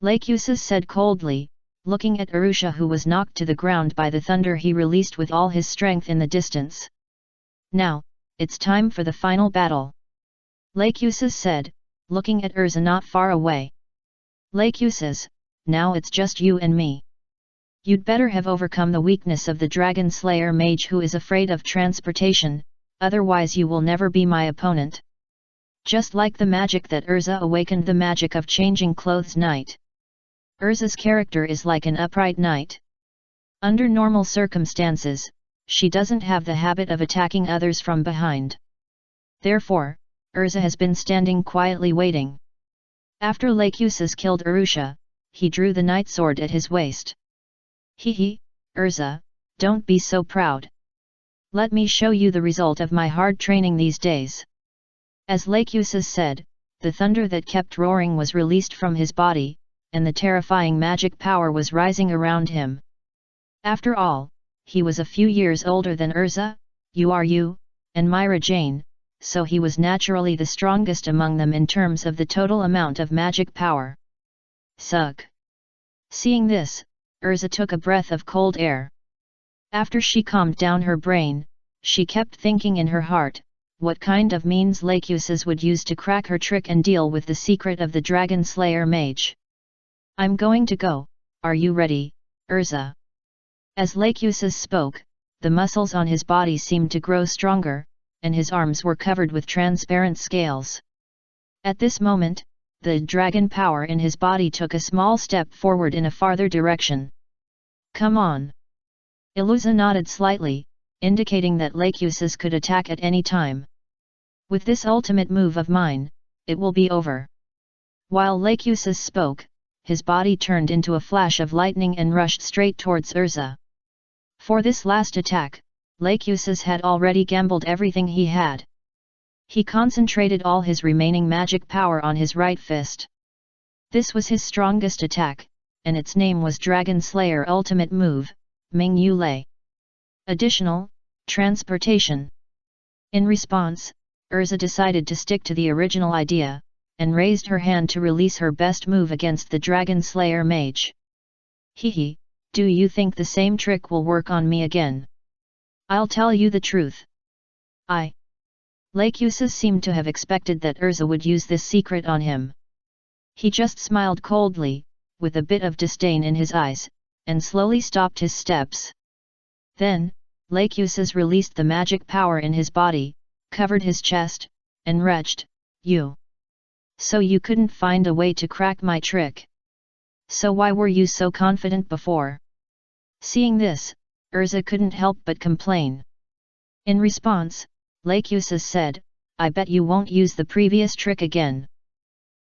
Laxus said coldly, looking at Arushia who was knocked to the ground by the thunder he released with all his strength in the distance. Now, it's time for the final battle. Laxus said, looking at Erza not far away. Laxus, now it's just you and me. You'd better have overcome the weakness of the Dragon Slayer mage who is afraid of transportation, otherwise you will never be my opponent. Just like the magic that Erza awakened the magic of changing clothes knight. Erza's character is like an upright knight. Under normal circumstances, she doesn't have the habit of attacking others from behind. Therefore, Erza has been standing quietly waiting. After Laxus killed Arushia, he drew the knight sword at his waist. Hehe, Erza, don't be so proud. Let me show you the result of my hard training these days. As Laxus said, the thunder that kept roaring was released from his body, and the terrifying magic power was rising around him. After all, he was a few years older than Erza, you, and Myra Jane, so he was naturally the strongest among them in terms of the total amount of magic power. Sugh! Seeing this, Erza took a breath of cold air. After she calmed down her brain, she kept thinking in her heart, what kind of means Laxus would use to crack her trick and deal with the secret of the Dragon Slayer mage. I'm going to go, are you ready, Erza? As Laxus spoke, the muscles on his body seemed to grow stronger, and his arms were covered with transparent scales. At this moment, the dragon power in his body took a small step forward in a farther direction. Come on! Erza nodded slightly, indicating that Laxus could attack at any time. With this ultimate move of mine, it will be over. While Laxus spoke, his body turned into a flash of lightning and rushed straight towards Erza. For this last attack, Laxus had already gambled everything he had. He concentrated all his remaining magic power on his right fist. This was his strongest attack, and its name was Dragon Slayer Ultimate Move, Ming Yu Lei. Additional, Transportation. In response, Erza decided to stick to the original idea, and raised her hand to release her best move against the Dragon Slayer mage. Hehe, do you think the same trick will work on me again? I'll tell you the truth. Laxus seemed to have expected that Erza would use this secret on him. He just smiled coldly, with a bit of disdain in his eyes, and slowly stopped his steps. Then, Laxus released the magic power in his body, covered his chest, and retched, You. So you couldn't find a way to crack my trick? So why were you so confident before? Seeing this, Erza couldn't help but complain. In response, Laxus said, "I bet you won't use the previous trick again.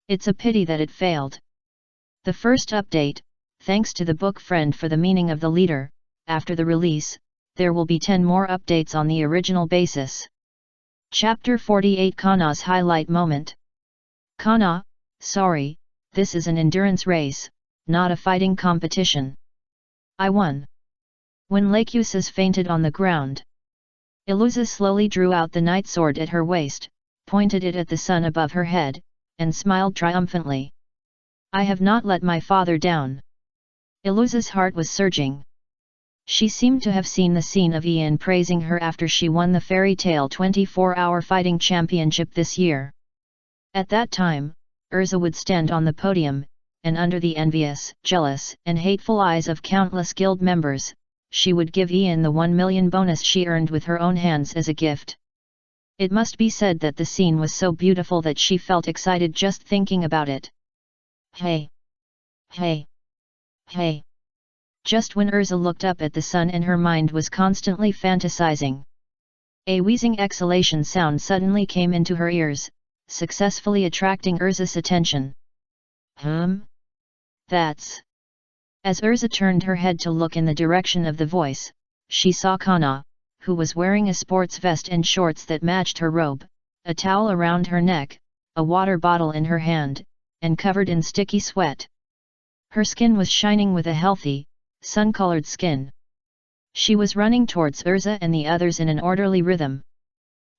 It's a pity that it failed." The first update, thanks to the book Friend for the Meaning of the Leader, after the release, there will be 10 more updates on the original basis. Chapter 48 Kana's Highlight Moment. Kana, sorry, this is an endurance race, not a fighting competition. I won. When Laxus fainted on the ground, Erza slowly drew out the night sword at her waist, pointed it at the sun above her head, and smiled triumphantly. I have not let my father down. Erza's heart was surging. She seemed to have seen the scene of Ian praising her after she won the Fairy Tale 24-hour fighting championship this year. At that time, Erza would stand on the podium, and under the envious, jealous, and hateful eyes of countless guild members, she would give Ian the 1 million bonus she earned with her own hands as a gift. It must be said that the scene was so beautiful that she felt excited just thinking about it. Hey! Hey! Hey! Just when Erza looked up at the sun and her mind was constantly fantasizing, a wheezing exhalation sound suddenly came into her ears, successfully attracting Erza's attention. That's... As Erza turned her head to look in the direction of the voice, she saw Kana, who was wearing a sports vest and shorts that matched her robe, a towel around her neck, a water bottle in her hand, and covered in sticky sweat. Her skin was shining with a healthy, sun-colored skin. She was running towards Erza and the others in an orderly rhythm.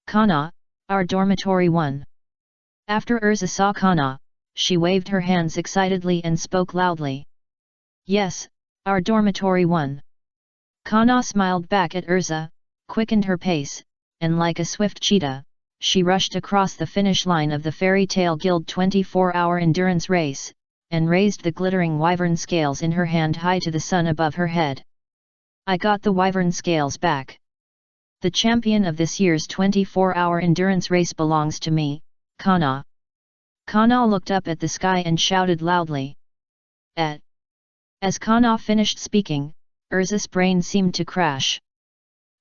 Kana, our dormitory 1. After Erza saw Kana, she waved her hands excitedly and spoke loudly. Yes, our dormitory 1. Kana smiled back at Erza, quickened her pace, and like a swift cheetah, she rushed across the finish line of the Fairy Tale Guild 24-hour endurance race, and raised the glittering wyvern scales in her hand high to the sun above her head. I got the wyvern scales back. The champion of this year's 24-hour endurance race belongs to me, Kana. Kana looked up at the sky and shouted loudly. As Kana finished speaking, Erza's brain seemed to crash.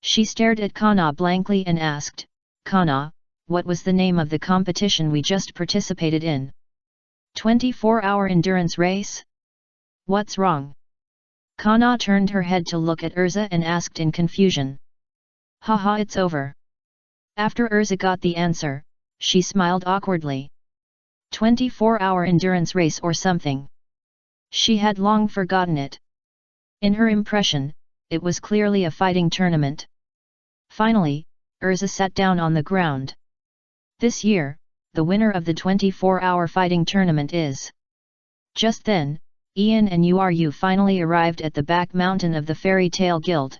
She stared at Kana blankly and asked, Kana, what was the name of the competition we just participated in? 24-hour endurance race? What's wrong? Kana turned her head to look at Erza and asked in confusion. Haha, it's over. After Erza got the answer, she smiled awkwardly. 24-hour endurance race or something. She had long forgotten it. In her impression, it was clearly a fighting tournament. Finally, Erza sat down on the ground. This year, the winner of the 24-hour fighting tournament is... Just then, Ian and Uru finally arrived at the back mountain of the Fairy Tale Guild.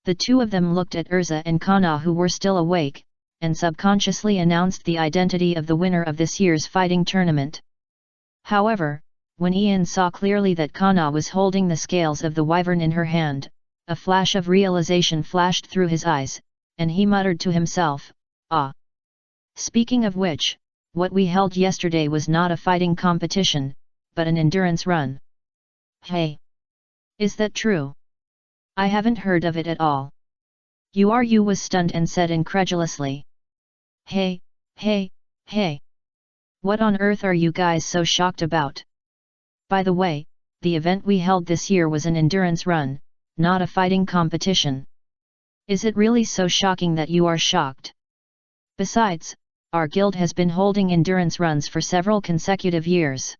The two of them looked at Erza and Kana, who were still awake, and subconsciously announced the identity of the winner of this year's fighting tournament. However, when Ian saw clearly that Kana was holding the scales of the wyvern in her hand, a flash of realization flashed through his eyes, and he muttered to himself, "Ah! Speaking of which, what we held yesterday was not a fighting competition, but an endurance run. Hey! Is that true? I haven't heard of it at all." Uru was stunned and said incredulously. Hey! What on earth are you guys so shocked about? By the way, the event we held this year was an endurance run, not a fighting competition. Is it really so shocking that you are shocked? Besides, our guild has been holding endurance runs for several consecutive years.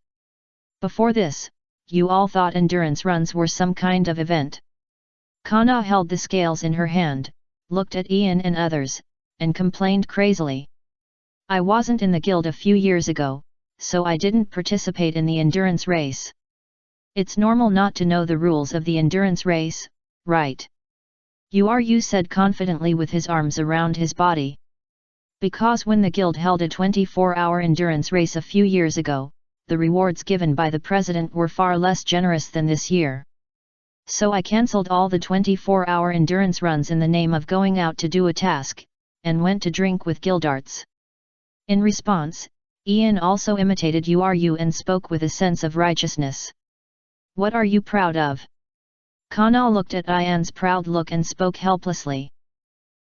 Before this, you all thought endurance runs were some kind of event. Kana held the scales in her hand, looked at Ian and others, and complained crazily. I wasn't in the guild a few years ago, so I didn't participate in the endurance race. It's normal not to know the rules of the endurance race, right? Uru said confidently with his arms around his body. Because when the guild held a 24-hour endurance race a few years ago, the rewards given by the president were far less generous than this year. So I cancelled all the 24-hour endurance runs in the name of going out to do a task, and went to drink with guildarts. In response, Ian also imitated Uru and spoke with a sense of righteousness. What are you proud of? Kana looked at Ian's proud look and spoke helplessly.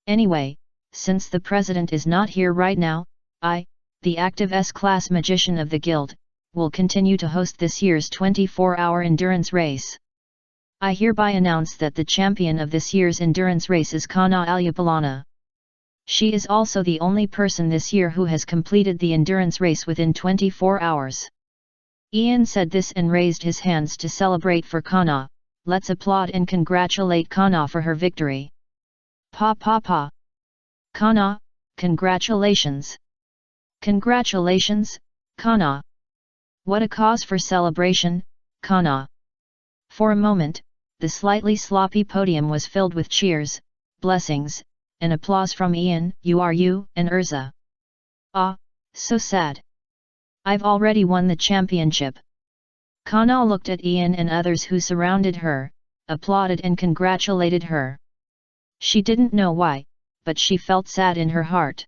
Anyway, since the president is not here right now, I, the active S-class magician of the guild, will continue to host this year's 24-hour endurance race. I hereby announce that the champion of this year's endurance race is Kana Alyapalana. She is also the only person this year who has completed the endurance race within 24 hours. Ian said this and raised his hands to celebrate for Kana. Let's applaud and congratulate Kana for her victory. Pa pa pa. Kana, congratulations. Congratulations, Kana. What a cause for celebration, Kana. For a moment, the slightly sloppy podium was filled with cheers, blessings, and applause from Ian, you, and Erza. Ah, so sad. I've already won the championship. Kana looked at Ian and others who surrounded her, applauded and congratulated her. She didn't know why, but she felt sad in her heart.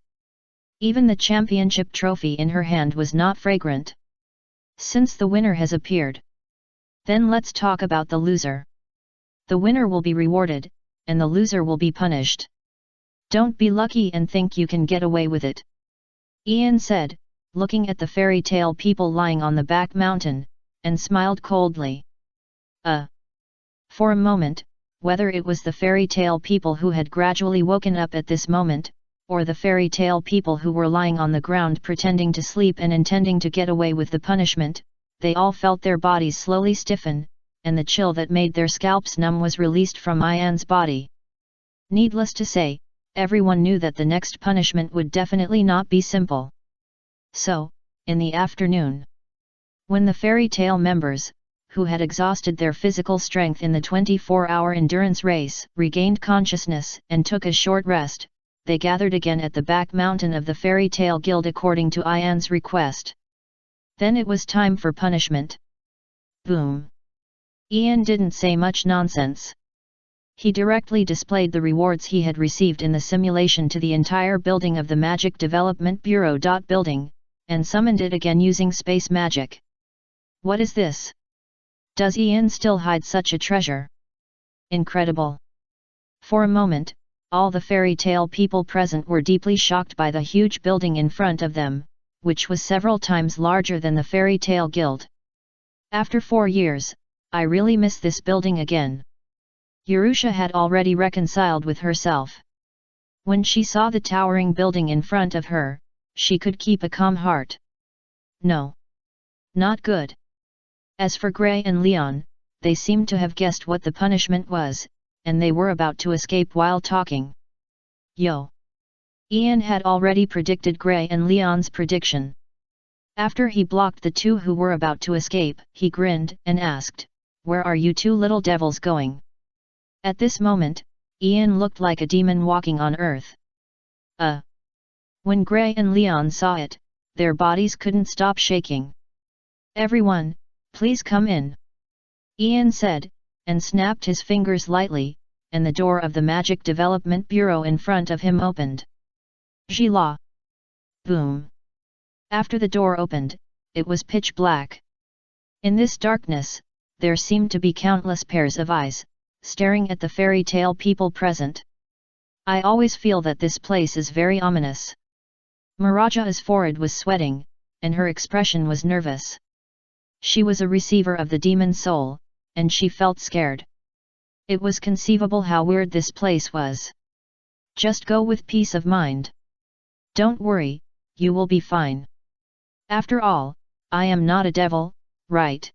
Even the championship trophy in her hand was not fragrant. Since the winner has appeared, then let's talk about the loser. The winner will be rewarded, and the loser will be punished. Don't be lucky and think you can get away with it. Ian said, looking at the fairy tale people lying on the back mountain, and smiled coldly. For a moment, whether it was the fairy tale people who had gradually woken up at this moment, or the fairy tale people who were lying on the ground pretending to sleep and intending to get away with the punishment, they all felt their bodies slowly stiffen, and the chill that made their scalps numb was released from Ian's body. Needless to say, everyone knew that the next punishment would definitely not be simple. So, in the afternoon, when the fairy tale members, who had exhausted their physical strength in the 24-hour endurance race, regained consciousness and took a short rest, they gathered again at the back mountain of the fairy tale guild according to Ian's request. Then it was time for punishment. Boom! Ian didn't say much nonsense. He directly displayed the rewards he had received in the simulation to the entire building of the Magic Development Bureau. Building, and summoned it again using space magic. What is this? Does Ian still hide such a treasure? Incredible! For a moment, all the fairy tale people present were deeply shocked by the huge building in front of them, which was several times larger than the fairy tale guild. After 4 years, I really miss this building again. Arushia had already reconciled with herself. When she saw the towering building in front of her, she could keep a calm heart. No. Not good. As for Gray and Leon, they seemed to have guessed what the punishment was, and they were about to escape while talking. Yo! Ian had already predicted Gray and Leon's prediction. After he blocked the two who were about to escape, he grinned and asked, "Where are you two little devils going?" At this moment, Ian looked like a demon walking on earth. When Gray and Leon saw it, their bodies couldn't stop shaking. "Everyone, please come in," Ian said, and snapped his fingers lightly, and the door of the Magic Development Bureau in front of him opened. Zhila! Boom! After the door opened, it was pitch black. In this darkness, there seemed to be countless pairs of eyes, staring at the fairy tale people present. I always feel that this place is very ominous. Maraja's forehead was sweating, and her expression was nervous. She was a receiver of the demon soul, and she felt scared. It was conceivable how weird this place was. Just go with peace of mind. Don't worry, you will be fine. After all, I am not a devil, right?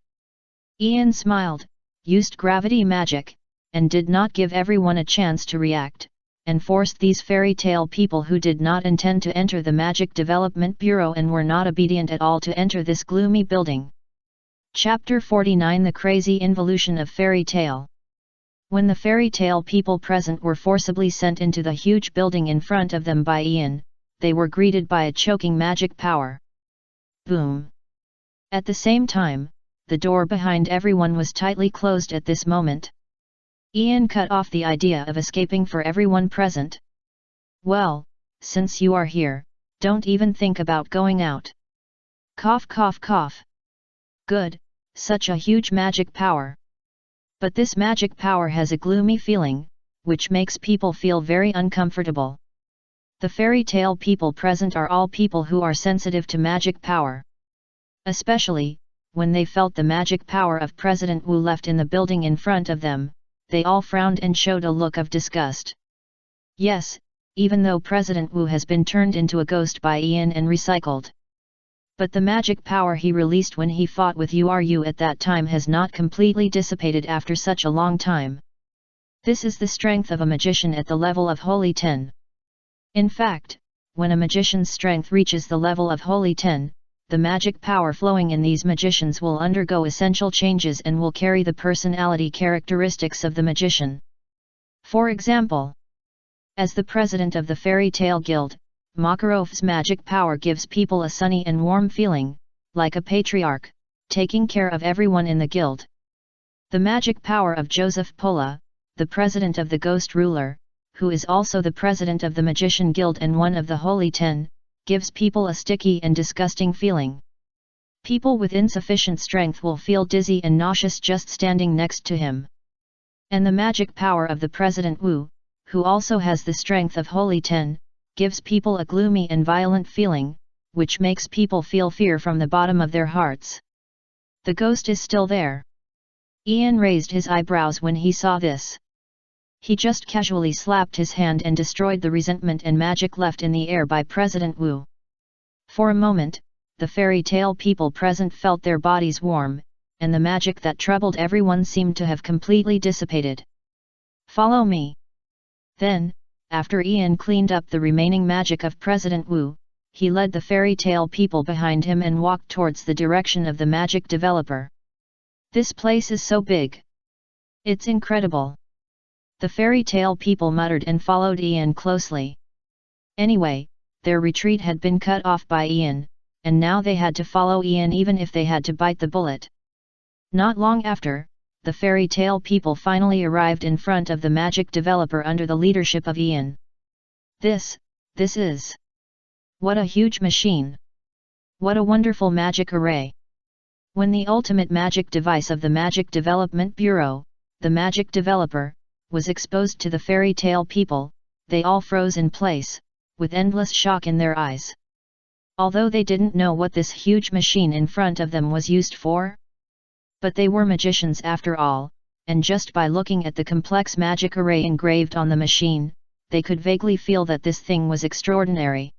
Ian smiled, used gravity magic, and did not give everyone a chance to react, and forced these fairy tale people who did not intend to enter the Magic Development Bureau and were not obedient at all to enter this gloomy building. Chapter 49 The Crazy Involution of Fairy Tale. When the fairy tale people present were forcibly sent into the huge building in front of them by Ian, they were greeted by a choking magic power. Boom! At the same time, the door behind everyone was tightly closed at this moment. Ian cut off the idea of escaping for everyone present. Well, since you are here, don't even think about going out. Cough cough cough. Good, such a huge magic power. But this magic power has a gloomy feeling, which makes people feel very uncomfortable. The fairy tale people present are all people who are sensitive to magic power. Especially, when they felt the magic power of President Wu left in the building in front of them, they all frowned and showed a look of disgust. Yes, even though President Wu has been turned into a ghost by Ian and recycled. But the magic power he released when he fought with Uru at that time has not completely dissipated after such a long time. This is the strength of a magician at the level of Holy 10. In fact, when a magician's strength reaches the level of Holy 10, the magic power flowing in these magicians will undergo essential changes and will carry the personality characteristics of the magician. For example, as the president of the Fairy Tale Guild, Makarov's magic power gives people a sunny and warm feeling, like a patriarch, taking care of everyone in the guild. The magic power of Joseph Pola, the president of the Ghost Ruler, who is also the president of the Magician Guild and one of the Holy 10, gives people a sticky and disgusting feeling. People with insufficient strength will feel dizzy and nauseous just standing next to him. And the magic power of the President Wu, who also has the strength of Holy 10, gives people a gloomy and violent feeling, which makes people feel fear from the bottom of their hearts. The ghost is still there. Ian raised his eyebrows when he saw this. He just casually slapped his hand and destroyed the resentment and magic left in the air by President Wu. For a moment, the fairy tale people present felt their bodies warm, and the magic that troubled everyone seemed to have completely dissipated. Follow me. Then, after Ian cleaned up the remaining magic of President Wu, he led the fairy tale people behind him and walked towards the direction of the magic developer. This place is so big. It's incredible. The fairy tale people muttered and followed Ian closely. Anyway, their retreat had been cut off by Ian, and now they had to follow Ian even if they had to bite the bullet. Not long after, the fairy tale people finally arrived in front of the magic developer under the leadership of Ian. This is... What a huge machine! What a wonderful magic array! When the ultimate magic device of the Magic Development Bureau, the magic developer, was exposed to the fairy tale people, they all froze in place, with endless shock in their eyes. Although they didn't know what this huge machine in front of them was used for. But they were magicians after all, and just by looking at the complex magic array engraved on the machine, they could vaguely feel that this thing was extraordinary.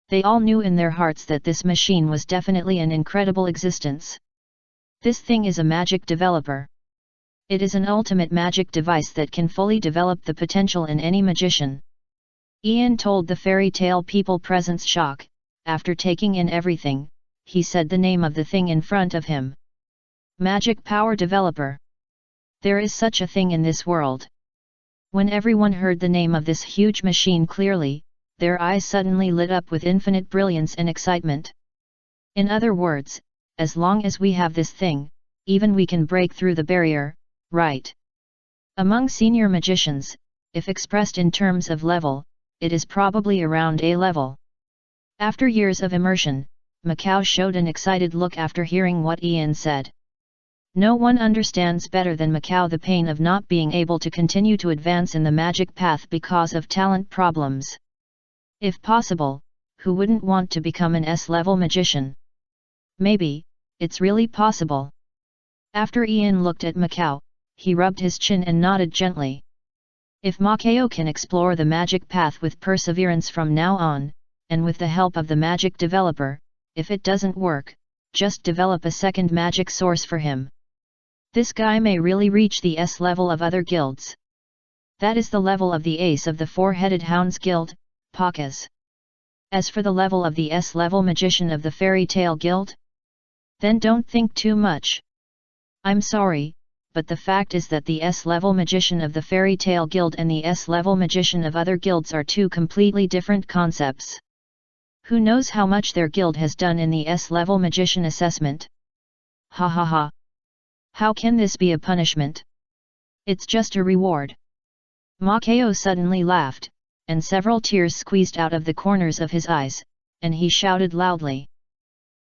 They all knew in their hearts that this machine was definitely an incredible existence. This thing is a magic developer. It is an ultimate magic device that can fully develop the potential in any magician. Ian told the fairy tale people present shock. After taking in everything, he said the name of the thing in front of him. Magic Power Developer. There is such a thing in this world. When everyone heard the name of this huge machine clearly, their eyes suddenly lit up with infinite brilliance and excitement. In other words, as long as we have this thing, even we can break through the barrier, right? Among senior magicians, if expressed in terms of level, it is probably around A level. After years of immersion, Macau showed an excited look after hearing what Ian said. No one understands better than Macau the pain of not being able to continue to advance in the magic path because of talent problems. If possible, who wouldn't want to become an S-level magician? Maybe, it's really possible. After Ian looked at Macau, he rubbed his chin and nodded gently. If Macau can explore the magic path with perseverance from now on, and with the help of the magic developer, if it doesn't work, just develop a second magic source for him. This guy may really reach the S level of other guilds. That is the level of the ace of the Four-Headed Hounds Guild, Pakas. As for the level of the S-level magician of the Fairy Tale Guild? Then don't think too much. I'm sorry, but the fact is that the S-level magician of the Fairy Tale Guild and the S-level magician of other guilds are two completely different concepts. Who knows how much their guild has done in the S-level magician assessment? Ha ha ha. How can this be a punishment? It's just a reward. Macau suddenly laughed, and several tears squeezed out of the corners of his eyes, and he shouted loudly.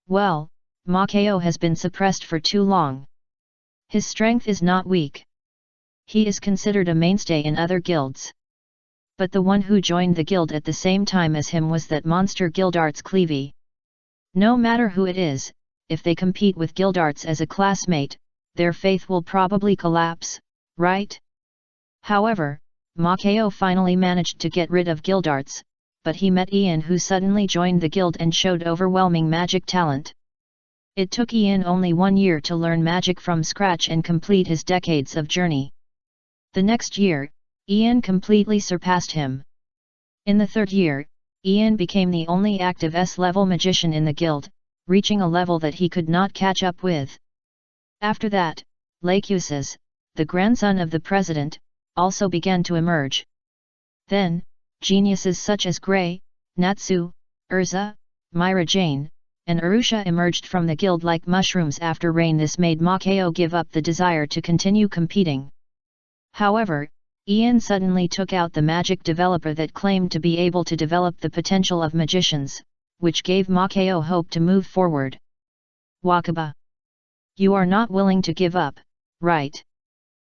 Well, Macau has been suppressed for too long. His strength is not weak. He is considered a mainstay in other guilds. But the one who joined the guild at the same time as him was that monster Guildarts Cleavy. No matter who it is, if they compete with Guildarts as a classmate, their faith will probably collapse, right? However, Makarov finally managed to get rid of Guildarts, but he met Ian, who suddenly joined the guild and showed overwhelming magic talent. It took Ian only 1 year to learn magic from scratch and complete his decades of journey. The next year, Ian completely surpassed him. In the 3rd year, Ian became the only active S-level magician in the guild, reaching a level that he could not catch up with. After that, Laxus, the grandson of the president, also began to emerge. Then, geniuses such as Gray, Natsu, Erza, Myra Jane, and Arushia emerged from the guild like mushrooms after rain. This made Makarov give up the desire to continue competing. However, Ian suddenly took out the magic developer that claimed to be able to develop the potential of magicians, which gave Makarov hope to move forward. Wakaba. You are not willing to give up, right?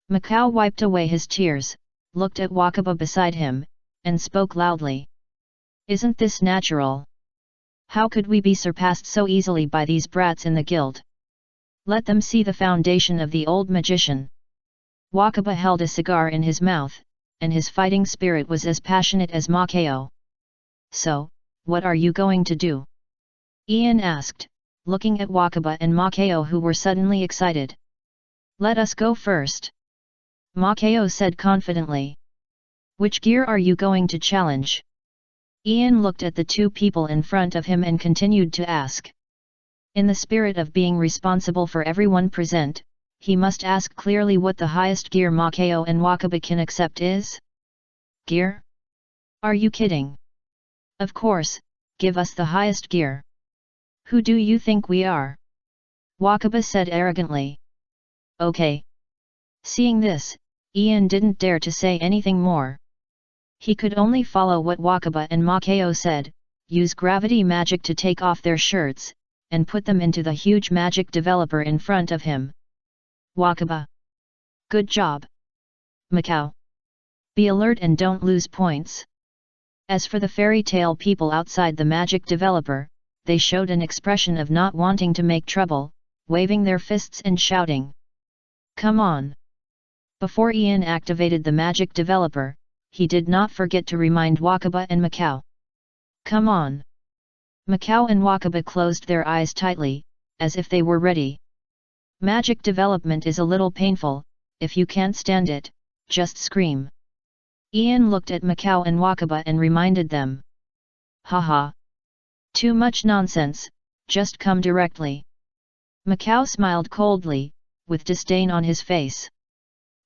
Makarov wiped away his tears, looked at Wakaba beside him, and spoke loudly. Isn't this natural? How could we be surpassed so easily by these brats in the guild? Let them see the foundation of the old magician. Wakaba held a cigar in his mouth, and his fighting spirit was as passionate as Makarov. So, what are you going to do? Ian asked, looking at Wakaba and Makarov, who were suddenly excited. Let us go first. Makarov said confidently. Which gear are you going to challenge? Ian looked at the 2 people in front of him and continued to ask. In the spirit of being responsible for everyone present, he must ask clearly what the highest gear Makarov and Wakaba can accept is. Gear? Are you kidding? Of course, give us the highest gear. Who do you think we are? Wakaba said arrogantly. Okay. Seeing this, Ian didn't dare to say anything more. He could only follow what Wakaba and Makarov said, use gravity magic to take off their shirts, and put them into the huge magic developer in front of him. Wakaba. Good job. Makarov. Be alert and don't lose points. As for the fairy tale people outside the magic developer, they showed an expression of not wanting to make trouble, waving their fists and shouting. Come on. Before Ian activated the magic developer, he did not forget to remind Wakaba and Makarov. Come on. Makarov and Wakaba closed their eyes tightly, as if they were ready. Magic development is a little painful. If you can't stand it, just scream. Ian looked at Makarov and Wakaba and reminded them. Haha. Too much nonsense, just come directly. Makarov smiled coldly, with disdain on his face.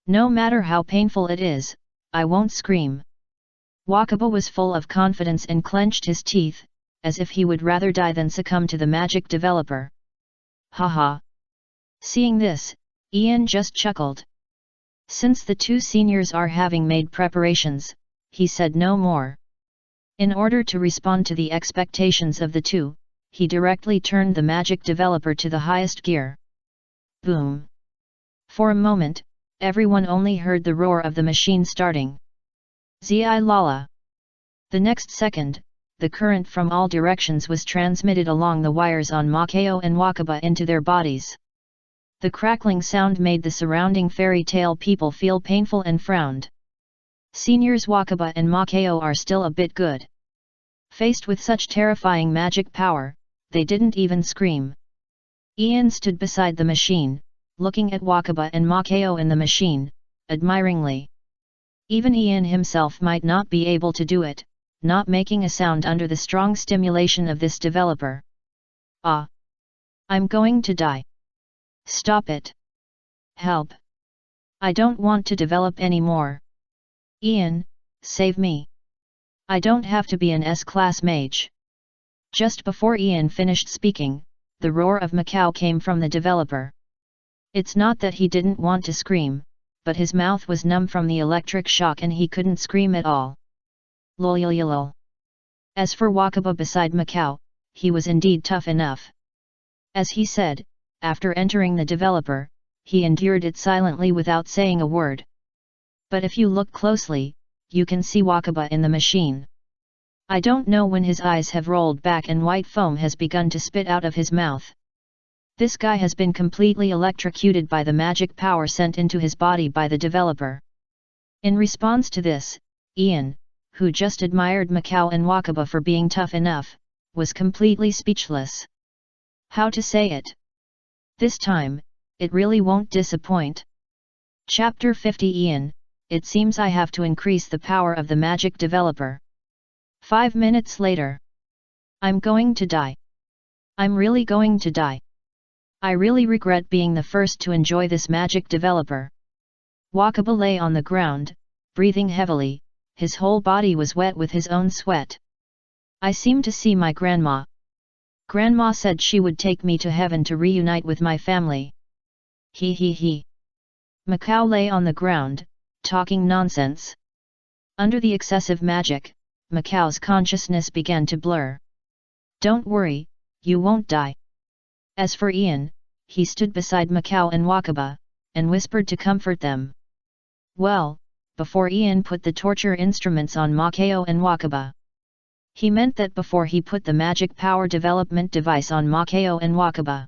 No matter how painful it is, I won't scream. Wakaba was full of confidence and clenched his teeth, as if he would rather die than succumb to the magic developer. Haha. Seeing this, Ian just chuckled. Since the 2 seniors are having made preparations, he said no more. In order to respond to the expectations of the 2, he directly turned the magic developer to the highest gear. Boom! For a moment, everyone only heard the roar of the machine starting. Zi Lala! The next second, the current from all directions was transmitted along the wires on Makarov and Wakaba into their bodies. The crackling sound made the surrounding fairy tale people feel painful and frowned. Seniors Wakaba and Makarov are still a bit good. Faced with such terrifying magic power, they didn't even scream. Ian stood beside the machine, looking at Wakaba and Makarov in the machine, admiringly. Even Ian himself might not be able to do it, not making a sound under the strong stimulation of this developer. Ah! I'm going to die. Stop it. Help. I don't want to develop anymore. Ian, save me. I don't have to be an S-class mage. Just before Ian finished speaking, the roar of Makarov came from the developer. It's not that he didn't want to scream, but his mouth was numb from the electric shock and he couldn't scream at all. Lol. As for Wakaba beside Makarov, he was indeed tough enough. As he said, after entering the developer, he endured it silently without saying a word. But if you look closely, you can see Wakaba in the machine. I don't know when his eyes have rolled back and white foam has begun to spit out of his mouth. This guy has been completely electrocuted by the magic power sent into his body by the developer. In response to this, Ian, who just admired Macau and Wakaba for being tough enough, was completely speechless. How to say it? This time, it really won't disappoint. Chapter 50 Ian, it seems I have to increase the power of the magic developer. 5 minutes later. I'm going to die. I'm really going to die. I really regret being the first to enjoy this magic developer. Wakaba lay on the ground, breathing heavily, his whole body was wet with his own sweat. I seem to see my grandma. Grandma said she would take me to heaven to reunite with my family. He he he. Macau lay on the ground, talking nonsense. Under the excessive magic, Macau's consciousness began to blur. Don't worry, you won't die. As for Ian, he stood beside Macau and Wakaba, and whispered to comfort them. Well, before Ian put the torture instruments on Macau and Wakaba. He meant that before he put the magic power development device on Macau and Wakaba.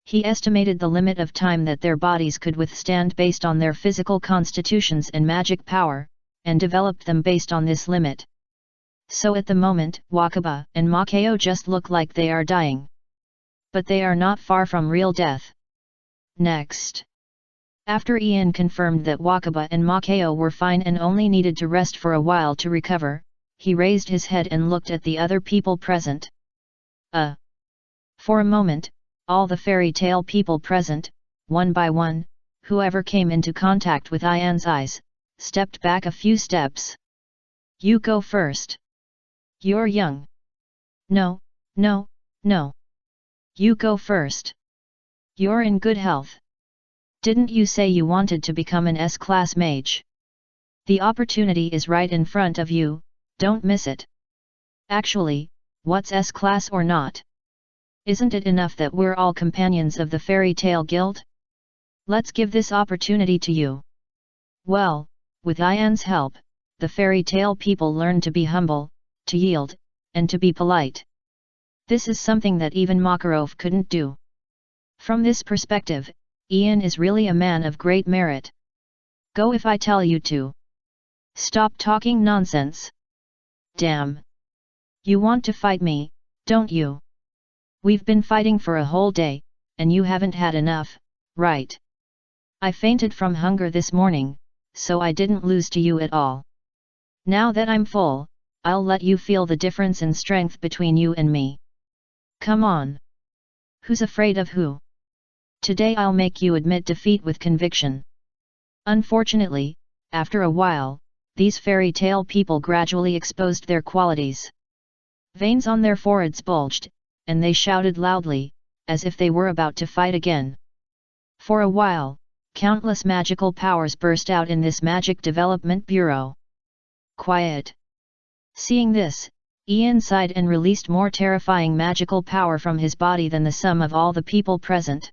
He estimated the limit of time that their bodies could withstand based on their physical constitutions and magic power, and developed them based on this limit. So at the moment, Wakaba and Macau just look like they are dying. But they are not far from real death. Next. After Ian confirmed that Wakaba and Macau were fine and only needed to rest for a while to recover, he raised his head and looked at the other people present. For a moment, all the fairy tale people present, one by one, whoever came into contact with Ian's eyes, stepped back a few steps. You go first. You're young. No, no, no. You go first. You're in good health. Didn't you say you wanted to become an S-class mage? The opportunity is right in front of you, don't miss it. Actually, what's S-class or not? Isn't it enough that we're all companions of the Fairy Tale Guild? Let's give this opportunity to you. Well, with Ian's help, the fairy tale people learn to be humble, to yield, and to be polite. This is something that even Makarov couldn't do. From this perspective, Ian is really a man of great merit. Go if I tell you to. Stop talking nonsense. Damn. You want to fight me, don't you? We've been fighting for a whole day, and you haven't had enough, right? I fainted from hunger this morning, so I didn't lose to you at all. Now that I'm full, I'll let you feel the difference in strength between you and me. Come on. Who's afraid of who? Today I'll make you admit defeat with conviction. Unfortunately, after a while, these fairy tale people gradually exposed their qualities. Veins on their foreheads bulged, and they shouted loudly, as if they were about to fight again. For a while, countless magical powers burst out in this Magic Development Bureau. Quiet. Seeing this, Ian sighed and released more terrifying magical power from his body than the sum of all the people present.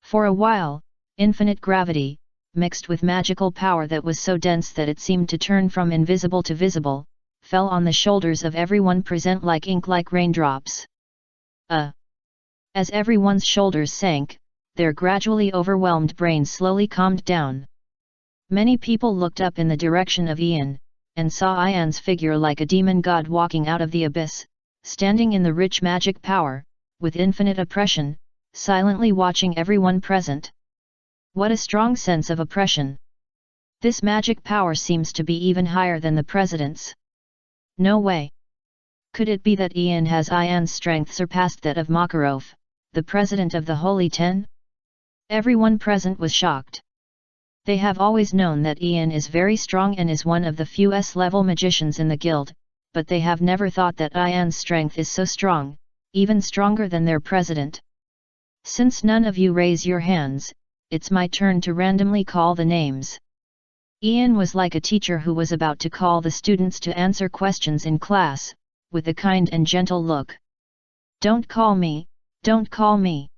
For a while, infinite gravity, mixed with magical power that was so dense that it seemed to turn from invisible to visible, fell on the shoulders of everyone present like ink like raindrops. As everyone's shoulders sank, their gradually overwhelmed brains slowly calmed down. Many people looked up in the direction of Ian, and saw Ian's figure like a demon god walking out of the abyss, standing in the rich magic power, with infinite oppression, silently watching everyone present. What a strong sense of oppression! This magic power seems to be even higher than the president's. No way! Could it be that Ian has Ian's strength surpassed that of Makarov, the president of the Holy Ten? Everyone present was shocked. They have always known that Ian is very strong and is one of the few S-level magicians in the guild, but they have never thought that Ian's strength is so strong, even stronger than their president. Since none of you raise your hands, it's my turn to randomly call the names. Ian was like a teacher who was about to call the students to answer questions in class, with a kind and gentle look. Don't call me, don't call me.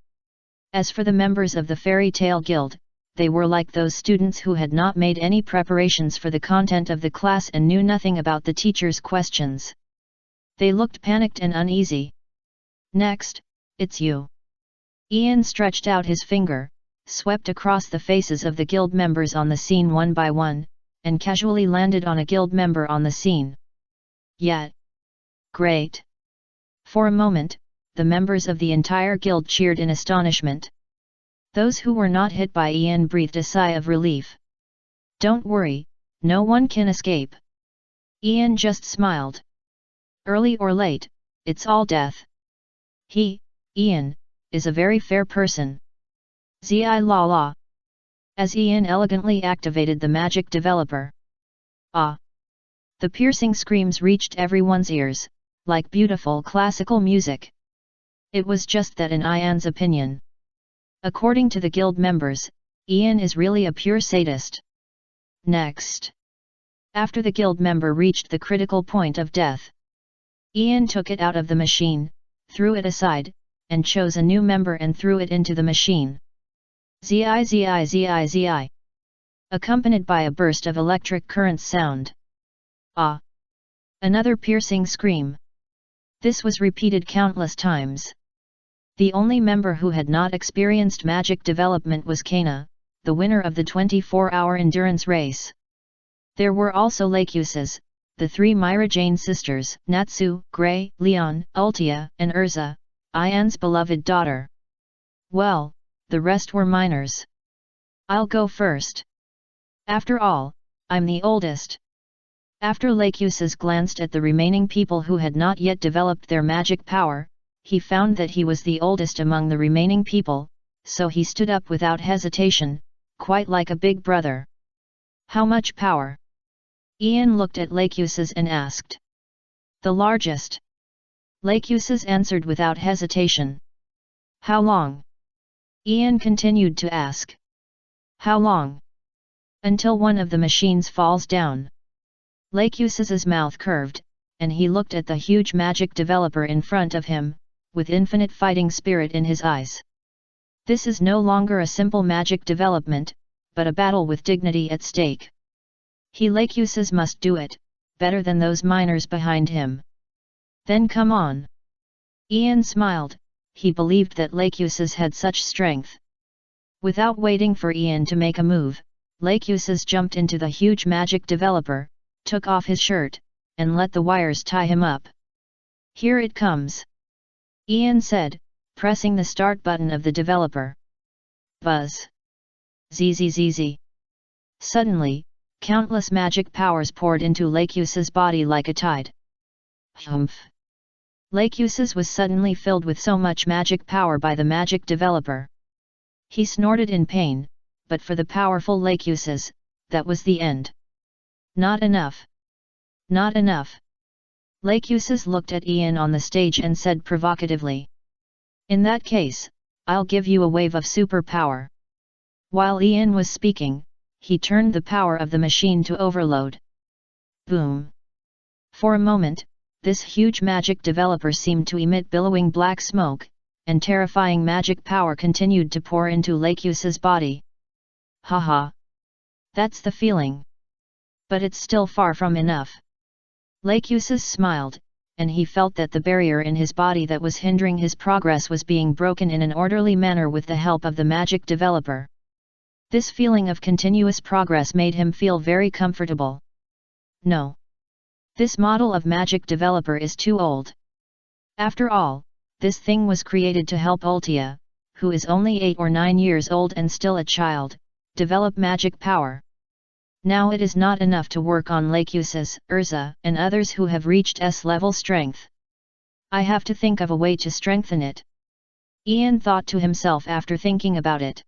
As for the members of the Fairy Tale Guild, they were like those students who had not made any preparations for the content of the class and knew nothing about the teacher's questions. They looked panicked and uneasy. "Next, it's you." Ian stretched out his finger, swept across the faces of the guild members on the scene one by one, and casually landed on a guild member on the scene. "Yet. Great." For a moment, the members of the entire guild cheered in astonishment. Those who were not hit by Ian breathed a sigh of relief. "Don't worry, no one can escape." Ian just smiled. "Early or late, it's all death." He, Ian, is a very fair person. Zi la la. As Ian elegantly activated the magic developer. Ah! The piercing screams reached everyone's ears, like beautiful classical music. It was just that in Ian's opinion. According to the guild members, Ian is really a pure sadist. Next. After the guild member reached the critical point of death, Ian took it out of the machine, threw it aside, and chose a new member and threw it into the machine. Zi zi zi zi. Accompanied by a burst of electric current sound. Ah! Another piercing scream. This was repeated countless times. The only member who had not experienced magic development was Kana, the winner of the 24-hour endurance race. There were also Laxus, the three Myra Jane sisters, Natsu, Gray, Leon, Ultia, and Erza, Ian's beloved daughter. Well, the rest were minors. I'll go first. After all, I'm the oldest. After Laxus glanced at the remaining people who had not yet developed their magic power, he found that he was the oldest among the remaining people, so he stood up without hesitation, quite like a big brother. "How much power?" Ian looked at Laxus and asked. "The largest." Laxus answered without hesitation. "How long?" Ian continued to ask. "How long?" "Until one of the machines falls down." Laxus's mouth curved, and he looked at the huge magic developer in front of him, with infinite fighting spirit in his eyes. This is no longer a simple magic development, but a battle with dignity at stake. He Laxus must do it, better than those minors behind him. "Then come on." Ian smiled, he believed that Laxus had such strength. Without waiting for Ian to make a move, Laxus jumped into the huge magic developer, took off his shirt, and let the wires tie him up. "Here it comes," Ian said, pressing the start button of the developer. Buzz. Zzz. Suddenly, countless magic powers poured into Laxus's body like a tide. Humph! Laxus was suddenly filled with so much magic power by the magic developer. He snorted in pain, but for the powerful Laxus, that was the end. Not enough. Not enough. Laxus looked at Ian on the stage and said provocatively. "In that case, I'll give you a wave of superpower." While Ian was speaking, he turned the power of the machine to overload. Boom! For a moment, this huge magic developer seemed to emit billowing black smoke, and terrifying magic power continued to pour into Laxus's body. Haha! That's the feeling. But it's still far from enough. Laxus smiled, and he felt that the barrier in his body that was hindering his progress was being broken in an orderly manner with the help of the magic developer. This feeling of continuous progress made him feel very comfortable. No. This model of magic developer is too old. After all, this thing was created to help Ultia, who is only 8 or 9 years old and still a child, develop magic power. Now it is not enough to work on Laxus, Erza, and others who have reached S-level strength. I have to think of a way to strengthen it. Ian thought to himself after thinking about it.